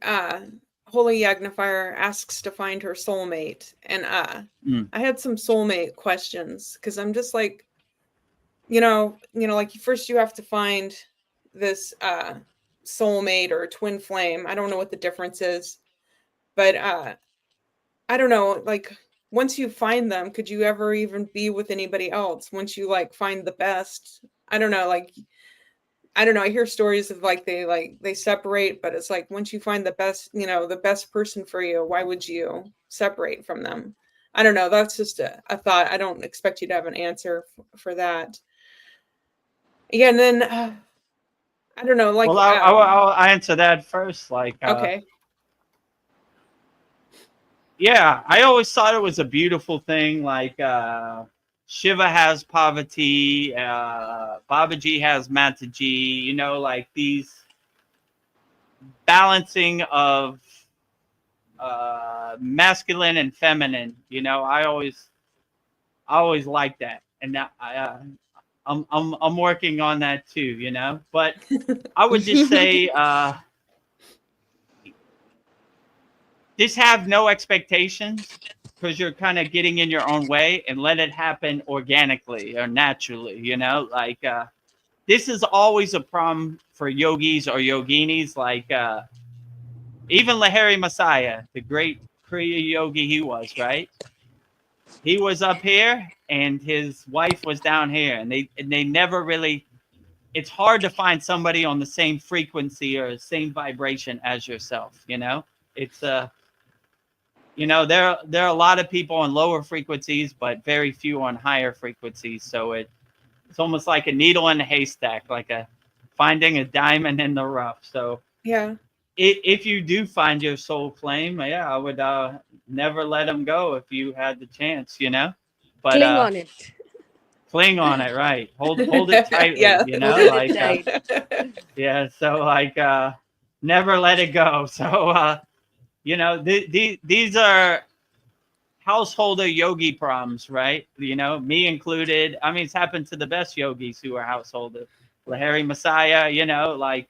[SPEAKER 3] Holy Yagnifier asks to find her soulmate. And I had some soulmate questions because I'm just like, like first you have to find this soulmate or twin flame. I don't know what the difference is, but I don't know, like once you find them, could you ever even be with anybody else once you like find the best? I don't know, like I don't know. I hear stories of like they separate, but it's like once you find the best, the best person for you, why would you separate from them? I don't know. That's just a thought. I don't expect you to have an answer for that. Yeah, and then I don't know. Like,
[SPEAKER 1] Well, I'll answer that first. Like,
[SPEAKER 3] okay,
[SPEAKER 1] yeah, I always thought it was a beautiful thing. Like, Shiva has Parvati, Babaji has Mataji. Like these balancing of masculine and feminine. I always like that, and now I'm working on that too. But I would just say just have no expectations, because you're kind of getting in your own way, and let it happen organically or naturally. Like this is always a problem for yogis or yoginis. Like even Lahiri Messiah, the great Kriya yogi he was, right? He was up here and his wife was down here, and they never really. It's hard to find somebody on the same frequency or same vibration as yourself. It's there are a lot of people on lower frequencies, but very few on higher frequencies. So it's almost like a needle in a haystack, like finding a diamond in the rough. So
[SPEAKER 3] yeah,
[SPEAKER 1] if you do find your soul flame, yeah, I would never let them go if you had the chance, But
[SPEAKER 5] Cling on it.
[SPEAKER 1] cling on it, right? Hold it tightly,
[SPEAKER 3] Yeah.
[SPEAKER 5] Hold
[SPEAKER 1] like
[SPEAKER 5] it tight.
[SPEAKER 1] yeah. So like never let it go. So these are householder yogi problems, right? Me included. I mean, it's happened to the best yogis who are householder. Lahiri Messiah, like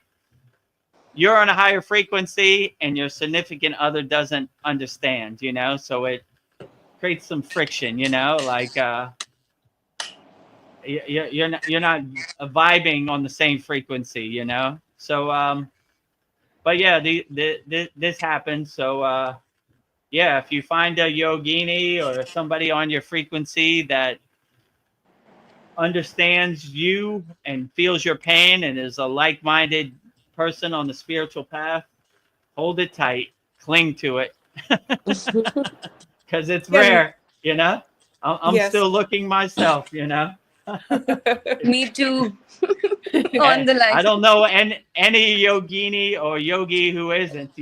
[SPEAKER 1] you're on a higher frequency and your significant other doesn't understand, so it creates some friction, like you're not vibing on the same frequency, so but yeah, this happens. So yeah, if you find a yogini or somebody on your frequency that understands you and feels your pain and is a like-minded person on the spiritual path, hold it tight, cling to it, because it's
[SPEAKER 3] Yeah,
[SPEAKER 1] rare. I'm
[SPEAKER 3] yes.
[SPEAKER 1] still looking myself.
[SPEAKER 5] Me too. On
[SPEAKER 1] And
[SPEAKER 5] the
[SPEAKER 1] I
[SPEAKER 5] line.
[SPEAKER 1] don't know any yogini or yogi who isn't.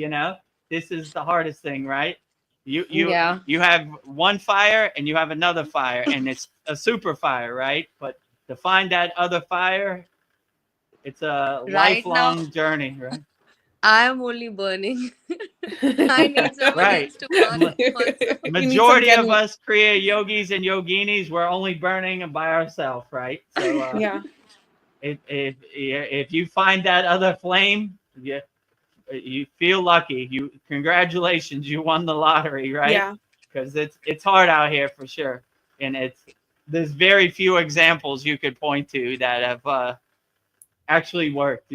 [SPEAKER 1] This is the hardest thing, right?
[SPEAKER 5] Yeah.
[SPEAKER 1] You have one fire and you have another fire, and it's a super fire, right? But to find that other fire, it's a
[SPEAKER 5] Right now,
[SPEAKER 1] lifelong journey, right?
[SPEAKER 5] I am only burning. I need someone
[SPEAKER 1] Right.
[SPEAKER 5] else to burn also.
[SPEAKER 3] You need some
[SPEAKER 1] Majority of
[SPEAKER 3] Ken-
[SPEAKER 1] us Kriya yogis and yoginis, we're only burning by ourselves, right? So
[SPEAKER 3] Yeah.
[SPEAKER 1] if you find that other flame, you feel lucky. Congratulations, you won the lottery, right?
[SPEAKER 3] Yeah.
[SPEAKER 1] Because it's hard out here for sure, and there's very few examples you could point to that have actually worked.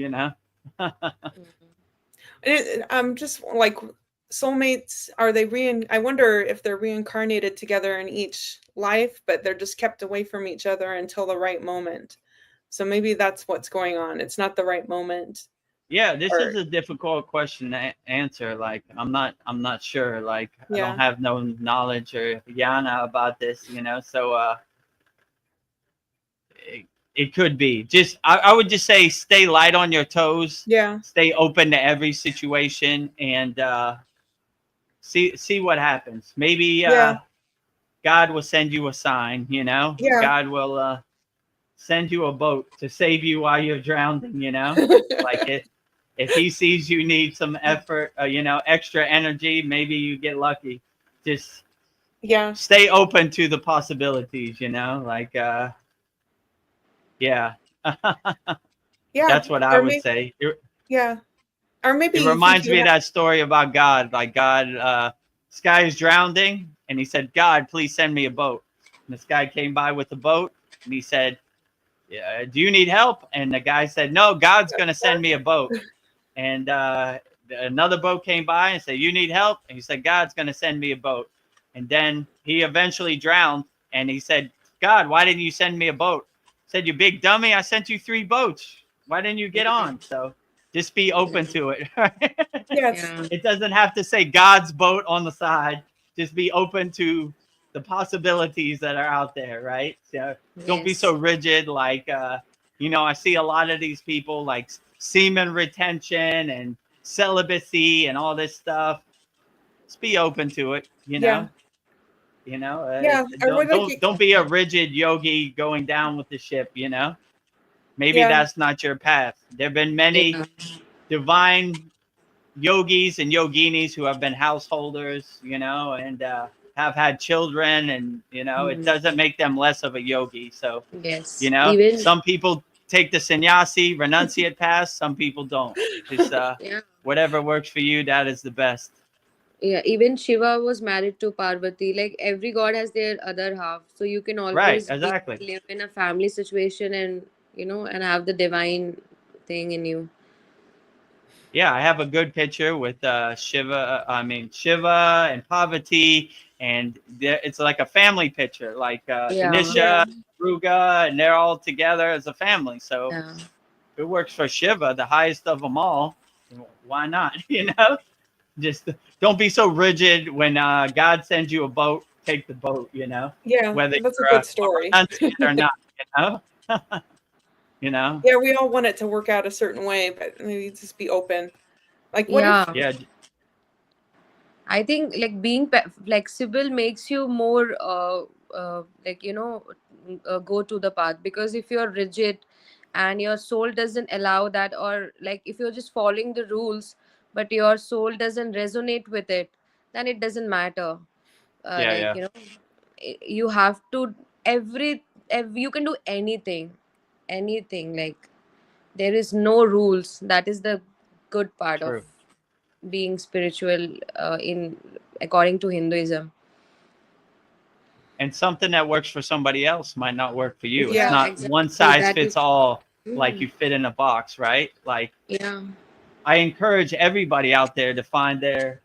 [SPEAKER 3] I'm just like soulmates. Are they I wonder if they're reincarnated together in each life, but they're just kept away from each other until the right moment. So maybe that's what's going on. It's not the right moment.
[SPEAKER 1] Yeah, this
[SPEAKER 3] Or-
[SPEAKER 1] is a difficult question to answer. Like, I'm not sure. Like, I
[SPEAKER 3] Yeah.
[SPEAKER 1] don't have no knowledge or jnana about this. So It could be. Just I would just say stay light on your toes.
[SPEAKER 3] Yeah.
[SPEAKER 1] Stay open to every situation and see what happens. Maybe
[SPEAKER 3] Yeah.
[SPEAKER 1] God will send you a sign, you know.
[SPEAKER 3] Yeah.
[SPEAKER 1] God will send you a boat to save you while you're drowning, you know. Like if he sees you need some effort, you know, extra energy, maybe you get lucky. Just
[SPEAKER 3] Yeah.
[SPEAKER 1] stay open to the possibilities, you know, like yeah.
[SPEAKER 3] Yeah.
[SPEAKER 1] That's what I
[SPEAKER 3] Or
[SPEAKER 1] would
[SPEAKER 3] maybe,
[SPEAKER 1] say.
[SPEAKER 3] yeah. Or maybe
[SPEAKER 1] It
[SPEAKER 3] you think
[SPEAKER 1] reminds
[SPEAKER 3] you
[SPEAKER 1] me of
[SPEAKER 3] have,
[SPEAKER 1] that story about God. Like God, this guy is drowning, and he said, "God, please send me a boat." And this guy came by with a boat, and he said, "Yeah, do you need help?" And the guy said, "No, God's going to send me a boat." And another boat came by and said, "You need help?" And he said, "God's going to send me a boat." And then he eventually drowned, and he said, "God, why didn't you send me a boat?" He said, "You big dummy, I sent you 3 boats. Why didn't you get on?" So just be open to it.
[SPEAKER 3] yes.
[SPEAKER 5] Yeah.
[SPEAKER 1] It doesn't have to say God's boat on the side. Just be open to the possibilities that are out there, right? So don't be so
[SPEAKER 5] Yes.
[SPEAKER 1] rigid. Like, you know, I see a lot of these people like semen retention and celibacy and all this stuff. Just be open to it, you
[SPEAKER 3] Yeah.
[SPEAKER 1] know. You know,
[SPEAKER 3] Yeah. I would like
[SPEAKER 1] don't be a rigid yogi going down with the ship. You know, maybe
[SPEAKER 3] Yeah.
[SPEAKER 1] that's not your path. There've been many
[SPEAKER 5] Yeah.
[SPEAKER 1] divine yogis and yoginis who have been householders, you know, and have had children, and you know, it
[SPEAKER 5] Mhm.
[SPEAKER 1] doesn't make them less of a yogi. So, you
[SPEAKER 5] Yes.
[SPEAKER 1] know,
[SPEAKER 5] Even
[SPEAKER 1] some people take the sannyasi renunciate path, some people don't. Just
[SPEAKER 5] yeah.
[SPEAKER 1] whatever works for you, that is the best.
[SPEAKER 5] Yeah, even Shiva was married to Parvati. Like every god has their other half. So you can
[SPEAKER 1] Right,
[SPEAKER 5] always be
[SPEAKER 1] exactly.
[SPEAKER 5] live in a family situation and and have the divine thing in you.
[SPEAKER 1] Yeah, I have a good picture with Shiva. I mean Shiva and Parvati, and it's like a family picture, like
[SPEAKER 5] Yeah.
[SPEAKER 3] yeah.
[SPEAKER 1] Ganesha, Ruga, and they're all together as a family. So
[SPEAKER 5] Yeah.
[SPEAKER 1] if it works for Shiva, the highest of them all, why not? You know, just don't be so rigid. When God sends you a boat, take the boat. You know,
[SPEAKER 3] Yeah.
[SPEAKER 1] whether
[SPEAKER 3] That's a
[SPEAKER 1] you're
[SPEAKER 3] good
[SPEAKER 1] a
[SPEAKER 3] story.
[SPEAKER 1] renunciate or not. You know, you know.
[SPEAKER 3] Yeah, we all want it to work out a certain way, but maybe just be open. Like, what if,
[SPEAKER 5] Yeah.
[SPEAKER 1] Yeah,
[SPEAKER 5] I think like being flexible makes you more like go to the path, because if you're rigid and your soul doesn't allow that, or like if you're just following the rules but your soul doesn't resonate with it, then it doesn't matter.
[SPEAKER 1] yeah,
[SPEAKER 5] Like
[SPEAKER 1] yeah.
[SPEAKER 5] you have to you can do anything, anything. Like there is no rules. That is the good part of
[SPEAKER 1] True.
[SPEAKER 5] being spiritual in according to Hinduism.
[SPEAKER 1] And something that works for somebody else might not work for you. It's
[SPEAKER 3] yeah,
[SPEAKER 5] Yeah,
[SPEAKER 1] not one
[SPEAKER 5] exactly.
[SPEAKER 1] size
[SPEAKER 5] That
[SPEAKER 1] fits
[SPEAKER 5] is.
[SPEAKER 1] all, like
[SPEAKER 5] Mm,
[SPEAKER 1] you fit in a box, right? Like
[SPEAKER 5] yeah.
[SPEAKER 1] I encourage everybody out there to find their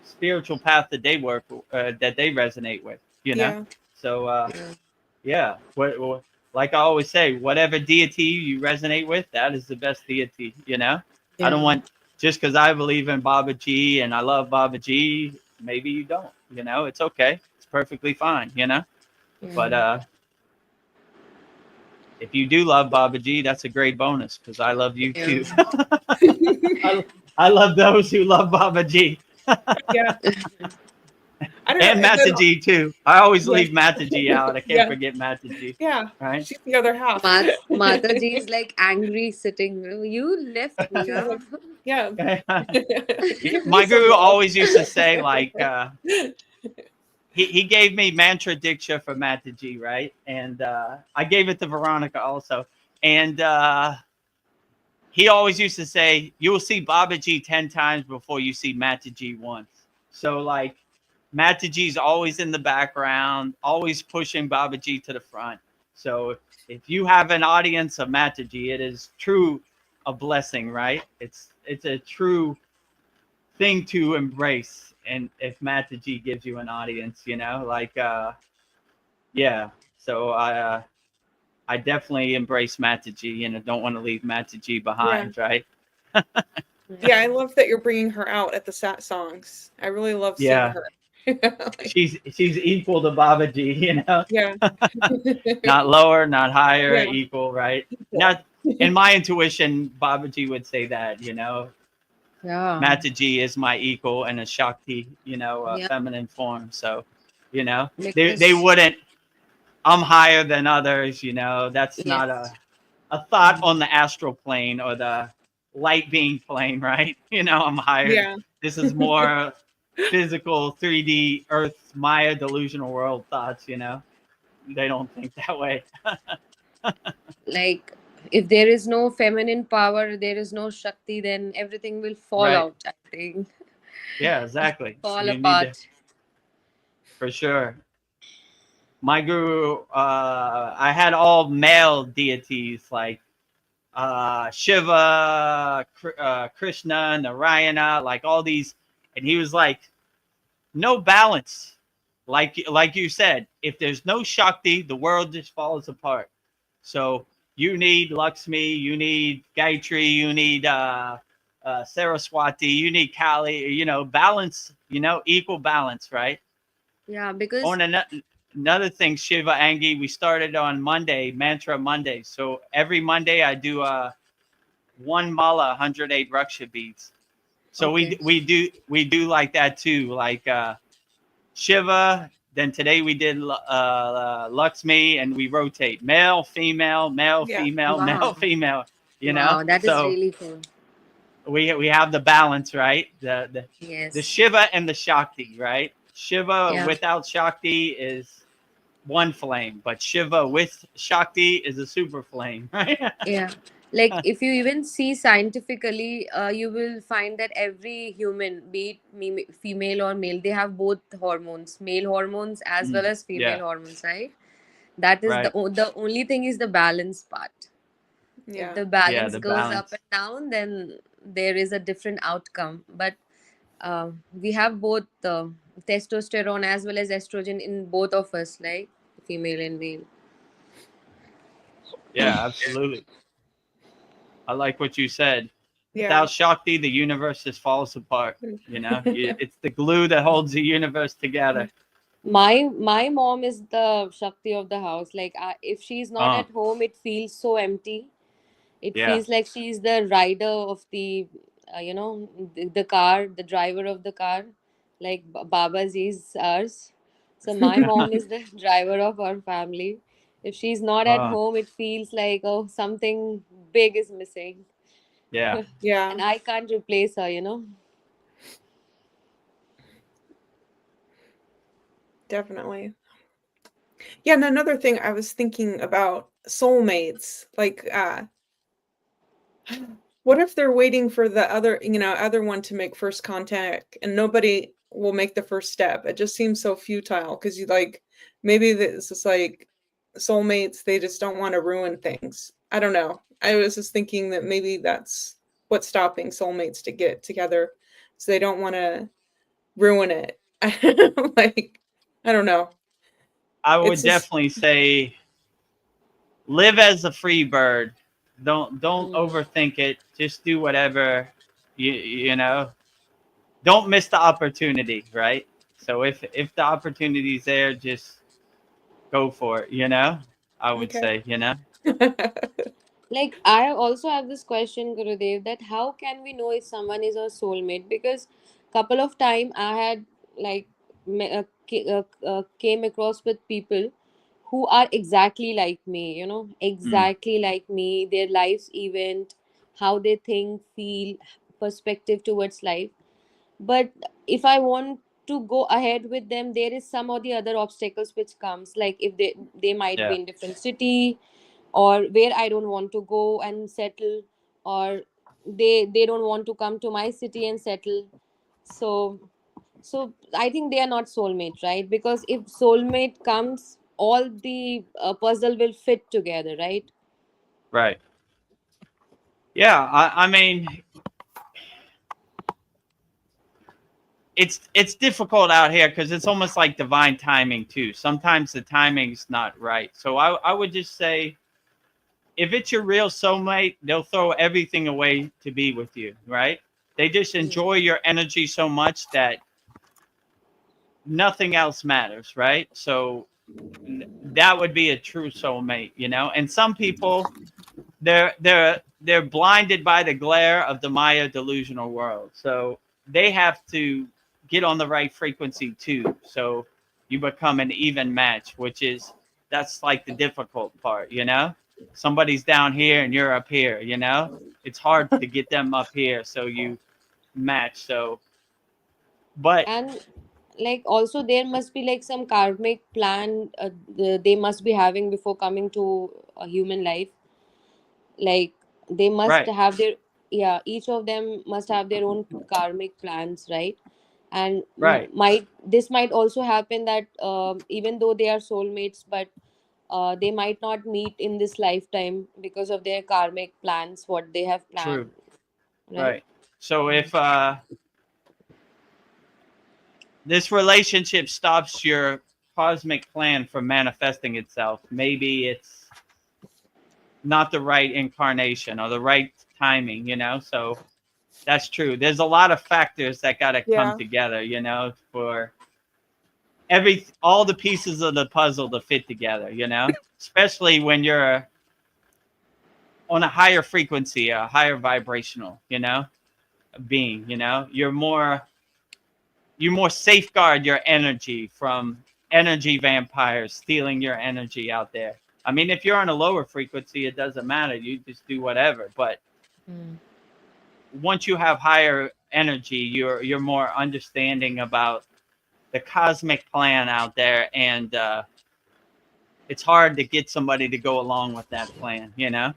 [SPEAKER 1] spiritual path that they that they resonate with, you know?
[SPEAKER 3] yeah,
[SPEAKER 1] So
[SPEAKER 5] Yeah.
[SPEAKER 1] yeah, like I always say, whatever deity you resonate with, that is the best deity, you know? I don't
[SPEAKER 5] Yeah.
[SPEAKER 1] want just because I believe in Babaji and I love Babaji, maybe you don't, you know, it's okay. It's perfectly fine, you know? But
[SPEAKER 5] Yeah.
[SPEAKER 1] if you do love Babaji, that's a great bonus because I love you
[SPEAKER 5] Yeah.
[SPEAKER 1] too. I, I love those who love Babaji
[SPEAKER 3] yeah. I don't know.
[SPEAKER 1] and
[SPEAKER 3] And then,
[SPEAKER 1] Mataji too. I always
[SPEAKER 3] yeah,
[SPEAKER 1] leave Mataji out. I can't
[SPEAKER 3] yeah,
[SPEAKER 1] forget Mataji,
[SPEAKER 3] yeah.
[SPEAKER 1] right?
[SPEAKER 3] She's the other half.
[SPEAKER 5] Mataji is like angry sitting. You left me,
[SPEAKER 3] She's
[SPEAKER 5] huh?
[SPEAKER 3] like, yeah. Give me
[SPEAKER 1] My
[SPEAKER 3] some
[SPEAKER 1] guru
[SPEAKER 3] love.
[SPEAKER 1] always used to say, like, he gave me mantra diksha for Mataji, right? And I gave it to Veronica also. And he always used to say, you will see Babaji 10 times before you see Mataji once. So, like, Mataji's always in the background, always pushing Babaji to the front. So, if you have an audience of Mataji, it is true a blessing, right? It's a true thing to embrace. And if Mataji gives you an audience, you know, like, yeah. So, I definitely embrace Mataji and I don't want to leave Mataji
[SPEAKER 3] Yeah.
[SPEAKER 1] behind, right?
[SPEAKER 3] Yeah, I love that you're bringing her out at the sat songs. I really love seeing
[SPEAKER 1] Yeah.
[SPEAKER 3] her. Like,
[SPEAKER 1] she's equal to Babaji, you know,
[SPEAKER 3] yeah.
[SPEAKER 1] not lower, not higher,
[SPEAKER 3] Yeah.
[SPEAKER 1] equal, right?
[SPEAKER 3] Equal.
[SPEAKER 1] Not in my intuition, Babaji would say that, you know,
[SPEAKER 5] Yeah.
[SPEAKER 1] Mataji is my equal and a Shakti, you know,
[SPEAKER 5] Yeah.
[SPEAKER 1] feminine form. So, you know, they
[SPEAKER 5] Because
[SPEAKER 1] wouldn't. I'm higher than others, you know. That's not
[SPEAKER 5] yes.
[SPEAKER 1] a thought on the astral plane or the light being plane, right? You know, I'm higher.
[SPEAKER 3] Yeah.
[SPEAKER 1] This is more physical 3D Earth Maya delusional world thoughts, you know. They don't think that way.
[SPEAKER 5] Like if there is no feminine power, there is no Shakti, then everything will fall
[SPEAKER 1] Right.
[SPEAKER 5] out, I think.
[SPEAKER 1] Yeah, exactly.
[SPEAKER 5] Fall
[SPEAKER 1] You need to,
[SPEAKER 5] apart.
[SPEAKER 1] for sure. My guru, I had all male deities like Shiva, Krishna, Narayana, like all these, and he was like, no balance. Like you said, if there's no Shakti, the world just falls apart. So you need Lakshmi, you need Gayatri, you need Saraswati, you need Kali, you know, balance, you know, equal balance, right?
[SPEAKER 5] Yeah, because
[SPEAKER 1] On another thing, Shiva Angi, we started on Monday, Mantra Monday. So every Monday I do one mala, 108 Raksha beads. So
[SPEAKER 5] okay.
[SPEAKER 1] we do like that too, like Shiva. Then today we did Lakshmi, and we rotate male, female, male,
[SPEAKER 3] Yeah.
[SPEAKER 1] female, male,
[SPEAKER 5] Wow.
[SPEAKER 1] female. You know,
[SPEAKER 5] Wow, that is
[SPEAKER 1] so
[SPEAKER 5] really cool.
[SPEAKER 1] we have the balance, right? The
[SPEAKER 5] Yes.
[SPEAKER 1] Shiva and the Shakti, right? Shiva
[SPEAKER 5] Yeah.
[SPEAKER 1] without Shakti is one flame, but Shiva with Shakti is a super flame, right?
[SPEAKER 5] Yeah. Like if you even see scientifically, you will find that every human, be it female or male, they have both hormones, male hormones as well as female
[SPEAKER 1] Yeah,
[SPEAKER 5] hormones, right? That is
[SPEAKER 1] right.
[SPEAKER 5] the only thing is the balance part. If
[SPEAKER 3] Yeah.
[SPEAKER 5] the
[SPEAKER 1] Yeah,
[SPEAKER 5] balance
[SPEAKER 1] the
[SPEAKER 5] goes up
[SPEAKER 1] balance.
[SPEAKER 5] and down, then there is a different outcome. But we have both testosterone as well as estrogen in both of us, like female and male.
[SPEAKER 1] Yeah, absolutely. I like what you said.
[SPEAKER 3] Yeah.
[SPEAKER 1] Without Shakti, the universe just falls apart. You know, it's the glue that holds the universe together.
[SPEAKER 5] My mom is the Shakti of the house. Like if she's not
[SPEAKER 1] Oh,
[SPEAKER 5] at home, it feels so empty. It
[SPEAKER 1] yeah.
[SPEAKER 5] feels like she's the rider of the, the car, the driver of the car. Like Baba's is ours. So my mom is the driver of our family. If she's not at
[SPEAKER 1] Oh,
[SPEAKER 5] home, it feels like, oh, something big is missing.
[SPEAKER 1] yeah.
[SPEAKER 3] Yeah.
[SPEAKER 5] And I can't replace her.
[SPEAKER 3] Definitely. Yeah, and another thing I was thinking about soulmates. Like, what if they're waiting for the other one to make first contact and nobody will make the first step? It just seems so futile because maybe this is like soulmates, they just don't want to ruin things. I don't know. I was just thinking that maybe that's what's stopping soulmates to get together. So they don't want to ruin it. Like, I don't know.
[SPEAKER 1] I
[SPEAKER 3] It's
[SPEAKER 1] would
[SPEAKER 3] just
[SPEAKER 1] definitely say live as a free bird. Don't
[SPEAKER 5] Mm.
[SPEAKER 1] overthink it. Just do whatever you know. Don't miss the opportunity, right? So if the opportunity's there, just go for it, you know? I would
[SPEAKER 3] okay.
[SPEAKER 1] say, you know?
[SPEAKER 5] Like I also have this question, Gurudev, that how can we know if someone is our soulmate? Because couple of time I had like came across with people who are exactly like me,
[SPEAKER 1] Mm,
[SPEAKER 5] exactly like me, their life's event, how they think, feel, perspective towards life. But if I want to go ahead with them, there is some or the other obstacles which comes, like if they might be
[SPEAKER 1] yeah.
[SPEAKER 5] in different city, or where I don't want to go and settle, or they don't want to come to my city and settle. So so I think they are not soulmate, right? Because if soulmate comes, all the puzzle will fit together, right?
[SPEAKER 1] Right. Yeah, I mean, it's difficult out here because it's almost like divine timing too. Sometimes the timing's not right. So I would just say if it's your real soulmate, they'll throw everything away to be with you, right? They just
[SPEAKER 5] Yeah.
[SPEAKER 1] enjoy your energy so much that nothing else matters, right? So that would be a true soulmate, you know. And some people, they're blinded by the glare of the Maya delusional world, so they have to get on the right frequency too. So you become an even match, which is that's like the difficult part, you know. Somebody's down here and you're up here, you know. It's hard to get them up here, so you match. So, but
[SPEAKER 5] And like also there must be like some karmic plan they must be having before coming to a human life. Like they must
[SPEAKER 1] right,
[SPEAKER 5] have their, yeah, each of them must have their own karmic plans, right? And
[SPEAKER 1] right,
[SPEAKER 5] might this might also happen that even though they are soulmates, but they might not meet in this lifetime because of their karmic plans, what they have planned,
[SPEAKER 1] true,
[SPEAKER 5] right?
[SPEAKER 1] right. So if this relationship stops your cosmic plan from manifesting itself, maybe it's not the right incarnation or the right timing, you know. So that's true. There's a lot of factors that got to come
[SPEAKER 3] Yeah.
[SPEAKER 1] together, you know, for all the pieces of the puzzle to fit together, you know, especially when you're on a higher frequency, a higher vibrational, you know, being, you know, you more safeguard your energy from energy vampires stealing your energy out there. I mean, if you're on a lower frequency, it doesn't matter. You just do whatever. But
[SPEAKER 5] Mm.
[SPEAKER 1] once you have higher energy, you're more understanding about the cosmic plan out there, and it's hard to get somebody to go along with that plan, you know.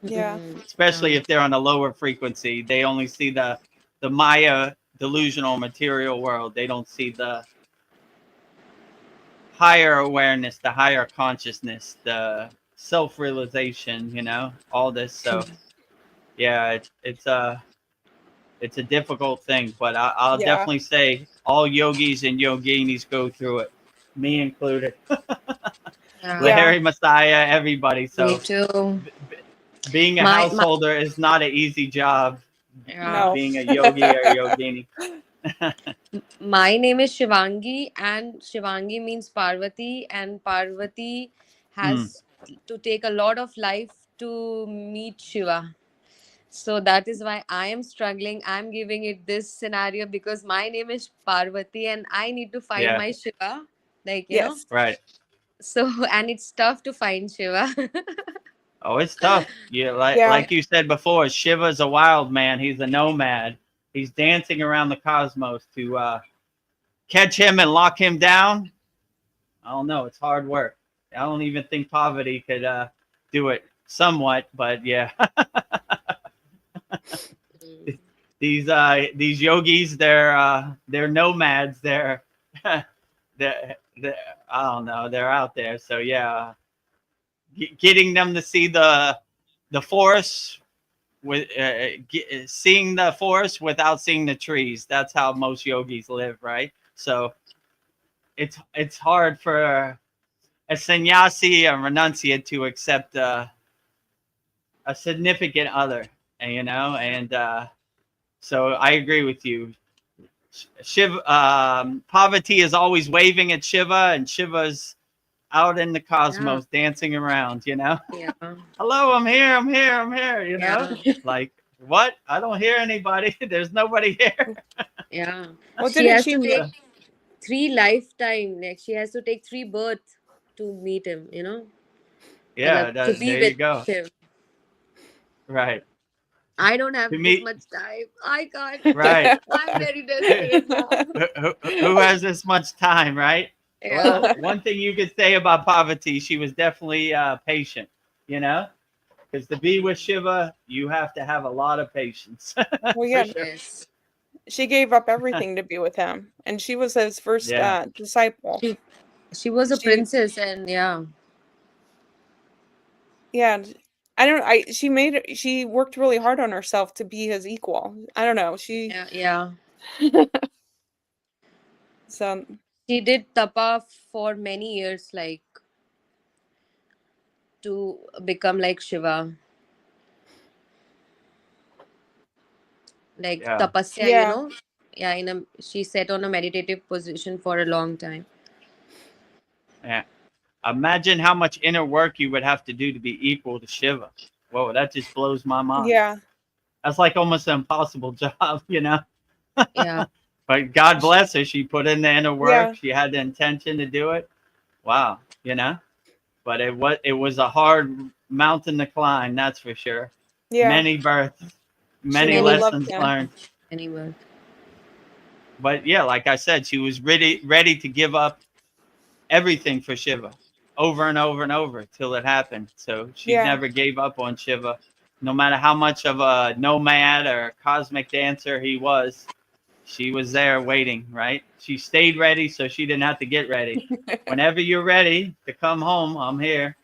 [SPEAKER 3] Yeah.
[SPEAKER 1] Especially
[SPEAKER 5] Yeah.
[SPEAKER 1] if they're on a lower frequency, they only see the Maya delusional material world. They don't see the higher awareness, the higher consciousness, the self-realization, you know, all this. So yeah, it's a difficult thing, but I'll
[SPEAKER 3] Yeah.
[SPEAKER 1] definitely say all yogis and yoginis go through it, me included.
[SPEAKER 5] Yeah.
[SPEAKER 3] Yeah.
[SPEAKER 1] Larry, Messiah, everybody.
[SPEAKER 5] Me
[SPEAKER 1] So
[SPEAKER 5] too.
[SPEAKER 1] being a
[SPEAKER 5] My
[SPEAKER 1] householder is not an easy job.
[SPEAKER 5] yeah.
[SPEAKER 3] No.
[SPEAKER 1] Being a yogi or yogini.
[SPEAKER 5] My name is Shivangi, and Shivangi means Parvati, and Parvati
[SPEAKER 1] Mm,
[SPEAKER 5] has to take a lot of life to meet Shiva. So that is why I am struggling. I'm giving it this scenario because my name is Parvati and I need to find
[SPEAKER 1] yeah,
[SPEAKER 5] my Shiva. Like, you know,
[SPEAKER 3] Yes.
[SPEAKER 1] right.
[SPEAKER 5] so, and it's tough to find Shiva.
[SPEAKER 1] Oh, it's tough. Yeah, like
[SPEAKER 3] Yeah.
[SPEAKER 1] like you said before, Shiva's a wild man. He's a nomad. He's dancing around the cosmos to catch him and lock him down. I don't know. It's hard work. I don't even think poverty could do it somewhat, but yeah. These yogis, they're nomads. They're I don't know. They're out there. So yeah, getting them to see the forest with seeing the forest without seeing the trees. That's how most yogis live, right? So it's hard for a sannyasi, a renunciate, to accept a significant other, and you know, and so I agree with you. Shiva, Parvati is always waving at Shiva, and Shiva's out in the
[SPEAKER 5] Yeah,
[SPEAKER 1] cosmos dancing around. You know,
[SPEAKER 5] yeah,
[SPEAKER 1] hello, I'm here, I'm here, I'm here. You know,
[SPEAKER 5] yeah,
[SPEAKER 1] like what? I don't hear anybody. There's nobody here.
[SPEAKER 5] yeah.
[SPEAKER 3] Well,
[SPEAKER 5] She
[SPEAKER 3] didn't
[SPEAKER 5] has
[SPEAKER 3] she
[SPEAKER 5] to
[SPEAKER 3] make?
[SPEAKER 5] take three lifetime, like she has to take three births to meet him, you know,
[SPEAKER 1] Yeah,
[SPEAKER 5] Matlab, to be
[SPEAKER 1] there
[SPEAKER 5] with
[SPEAKER 1] you go.
[SPEAKER 5] him.
[SPEAKER 1] Right.
[SPEAKER 5] I don't
[SPEAKER 1] To
[SPEAKER 5] have this
[SPEAKER 1] meet,
[SPEAKER 5] much time. I can't.
[SPEAKER 1] right.
[SPEAKER 5] I'm very
[SPEAKER 1] who,
[SPEAKER 5] desperate now.
[SPEAKER 1] who has this much time, right?
[SPEAKER 5] Yeah,
[SPEAKER 1] Well, one thing you could say about Parvati, she was definitely patient, you know, because to be with Shiva, you have to have a lot of patience,
[SPEAKER 3] Well,
[SPEAKER 1] for
[SPEAKER 3] yeah.
[SPEAKER 1] sure.
[SPEAKER 5] yes.
[SPEAKER 3] She gave up everything to be with him, and she was his first
[SPEAKER 1] Yeah,
[SPEAKER 3] disciple.
[SPEAKER 5] She she was a
[SPEAKER 3] She,
[SPEAKER 5] princess, and yeah,
[SPEAKER 3] yeah. I don't. She made it. She worked really hard on herself to be his equal. I don't know. She.
[SPEAKER 5] yeah, yeah.
[SPEAKER 3] So
[SPEAKER 5] She did tapa for many years, like to become like Shiva, like
[SPEAKER 1] yeah,
[SPEAKER 5] tapasya, you
[SPEAKER 3] yeah.
[SPEAKER 5] know. she sat on a meditative position for a long time.
[SPEAKER 1] Yeah. Imagine how much inner work you would have to do to be equal to Shiva. Whoa, that just blows my mind.
[SPEAKER 3] Yeah.
[SPEAKER 1] That's like almost an impossible job, you know?
[SPEAKER 5] Yeah.
[SPEAKER 1] But God bless her. She put in the inner work.
[SPEAKER 3] Yeah.
[SPEAKER 1] She had the intention to do it. Wow, you know? But it was a hard mountain to climb, that's for sure.
[SPEAKER 3] Yeah.
[SPEAKER 1] Many births, many
[SPEAKER 3] really loved
[SPEAKER 1] lessons
[SPEAKER 3] him.
[SPEAKER 1] learned.
[SPEAKER 5] Anyway.
[SPEAKER 1] But yeah, like I said, she was ready to give up everything for Shiva over and over and over till it happened. So she
[SPEAKER 3] Yeah.
[SPEAKER 1] never gave up on Shiva. No matter how much of a nomad or cosmic dancer he was, she was there waiting, right? She stayed ready so she didn't have to get ready. Whenever you're ready to come home, I'm here.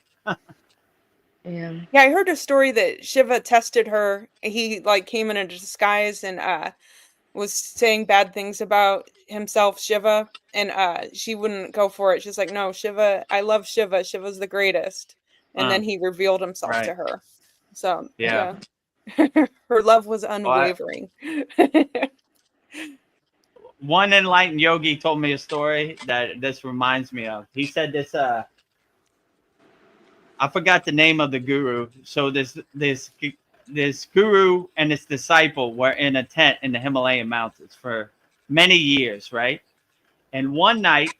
[SPEAKER 5] Yeah.
[SPEAKER 3] Yeah, I heard a story that Shiva tested her. He like came in a disguise and was saying bad things about himself, Shiva, and she wouldn't go for it. She's like, "No, Shiva, I love Shiva. Shiva's the greatest." And then he revealed himself to
[SPEAKER 1] Right.
[SPEAKER 3] her. So,
[SPEAKER 1] Yeah.
[SPEAKER 3] her love was
[SPEAKER 1] Well,
[SPEAKER 3] unwavering.
[SPEAKER 1] one enlightened yogi told me a story that this reminds me of. He said this, I forgot the name of the guru. So this guru and his disciple were in a tent in the Himalayan mountains for many years, right? And one night,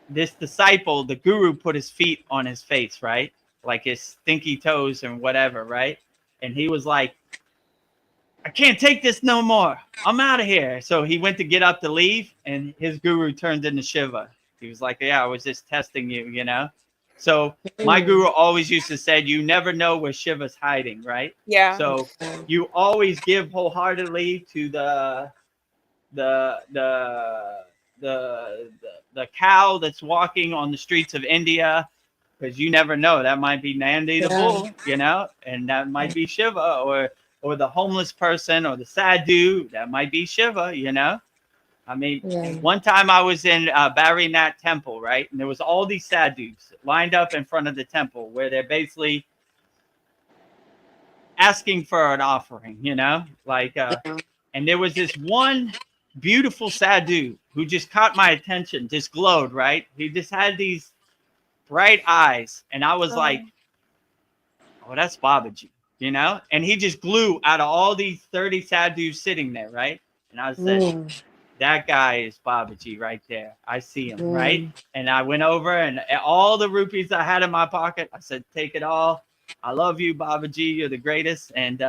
[SPEAKER 1] this disciple, the guru, put his feet on his face, right? Like his stinky toes and whatever, right? And he was like, I can't take this no more. I'm out of here. So he went to get up to leave, and his guru turned into Shiva. He was like, yeah, I was just testing you, you know? So my guru always used to say, you never know where Shiva's hiding, right?
[SPEAKER 3] Yeah.
[SPEAKER 1] So you always give wholeheartedly to the cow that's walking on the streets of India, because you never know. That might be Nandi the bull, you know, and that might be Shiva, or the homeless person, or the sadhu, that might be Shiva, you know. I mean, one time I was in Barinath temple, right? And there was all these sadhus lined up in front of the temple where they're basically asking for an offering, you know, like, and there was this one beautiful sadhu who just caught my attention, just glowed, right? He just had these bright eyes. And I was like, oh, that's Babaji, you know? And he just glowed out of all these 30 sadhus sitting there, right? And I said, that guy is Babaji right there. I see him, right? And I went over, and all the rupees I had in my pocket, I said, take it all. I love you, Babaji. You're the greatest. And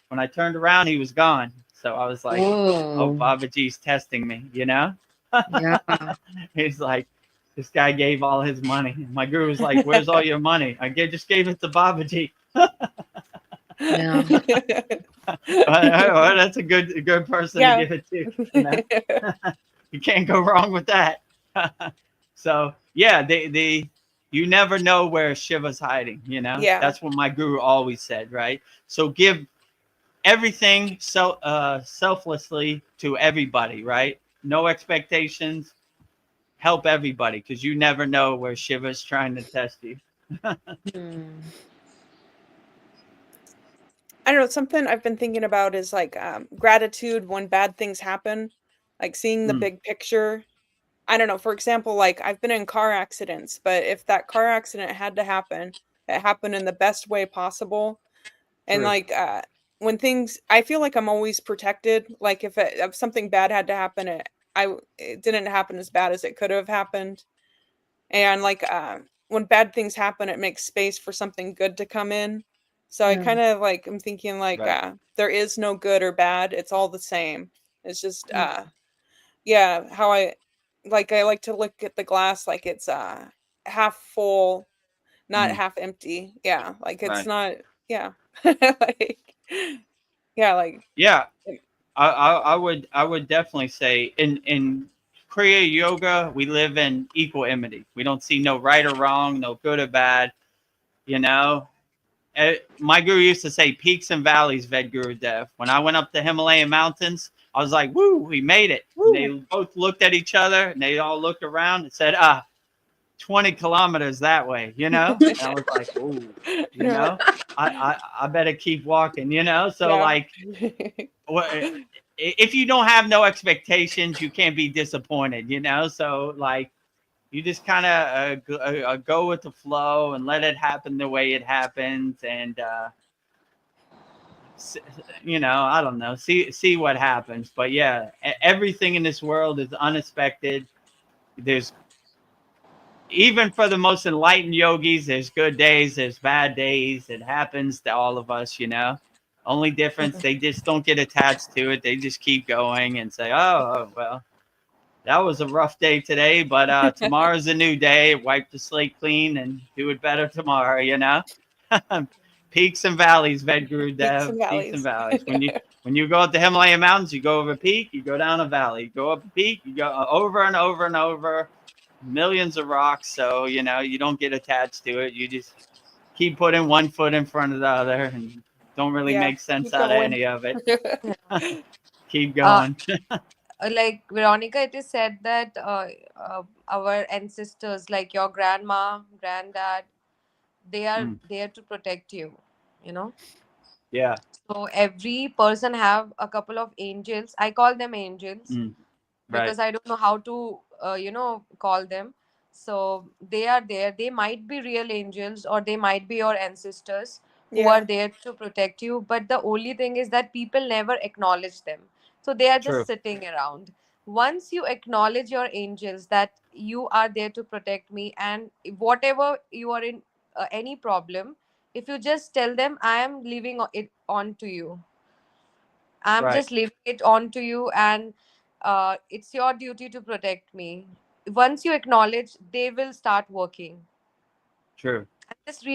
[SPEAKER 1] when I turned around, he was gone. So I was like, oh, Babaji's testing me, you know?
[SPEAKER 5] Yeah.
[SPEAKER 1] He's like, this guy gave all his money. My guru was like, where's all your money? I just gave it to Babaji.
[SPEAKER 5] Yeah.
[SPEAKER 1] Well, that's a good person to give it to. You know? You can't go wrong with that. So yeah, you never know where Shiva's hiding, you know?
[SPEAKER 3] Yeah.
[SPEAKER 1] That's what my guru always said, right? So give everything selflessly to everybody, right? No expectations. Help everybody, because you never know where Shiva's trying to test you.
[SPEAKER 3] I don't know, something I've been thinking about is like gratitude when bad things happen, like seeing the big picture. I don't know, for example, like I've been in car accidents, but if that car accident had to happen, it happened in the best way possible. And
[SPEAKER 1] True.
[SPEAKER 3] like when things, I feel like I'm always protected. Like if something bad had to happen, it didn't happen as bad as it could have happened. And like when bad things happen, it makes space for something good to come in. So I kind of like, I'm thinking like there is no good or bad. It's all the same. It's just yeah, how I like to look at the glass like it's half full, not half empty. Yeah, like it's not. Yeah, like like
[SPEAKER 1] yeah. I would definitely say in Kriya yoga, we live in equanimity. We don't see no right or wrong, no good or bad. You know, my guru used to say peaks and valleys, Vedagurudev. When I went up the Himalayan mountains, I was like, woo, we made it. They both looked at each other, and they all looked around and said, 20 kilometers that way, you know? And I was like, ooh, you know, I better keep walking, you know? So like, if you don't have no expectations, you can't be disappointed, you know? So like, you just kind of go with the flow and let it happen the way it happens. And, you know, I don't know, see what happens. But yeah, everything in this world is unexpected. There's, even for the most enlightened yogis, there's good days, there's bad days. It happens to all of us, you know. Only difference, they just don't get attached to it. They just keep going and say, oh well, that was a rough day today, but tomorrow's a new day. Wipe the slate clean and do it better tomorrow, you know. Peaks and valleys, Vedagurudev. Peaks and valleys. When you go up the Himalayan mountains, you go over a peak, you go down a valley. You go up a peak, you go over and over and over. Millions of rocks, so you know you don't get attached to it. You just keep putting one foot in front of the other, and don't really make sense out of any of it. Keep going.
[SPEAKER 5] Like Veronica, it is said that our ancestors, like your grandma, granddad, they are there to protect you, you know.
[SPEAKER 1] Yeah.
[SPEAKER 5] So every person have a couple of angels. I call them angels because
[SPEAKER 1] Right.
[SPEAKER 5] I don't know how to call them. So they are there. They might be real angels or they might be your ancestors who are there to protect you, but the only thing is that people never acknowledge them, so they are just
[SPEAKER 1] True.
[SPEAKER 5] sitting around. Once you acknowledge your angels that you are there to protect me, and whatever you are in, any problem, if you just tell them, I am leaving it on to you, I'm
[SPEAKER 1] Right.
[SPEAKER 5] just leaving it on to you, and it's your duty to protect me. Once you acknowledge, they will start working.
[SPEAKER 1] True.
[SPEAKER 5] And this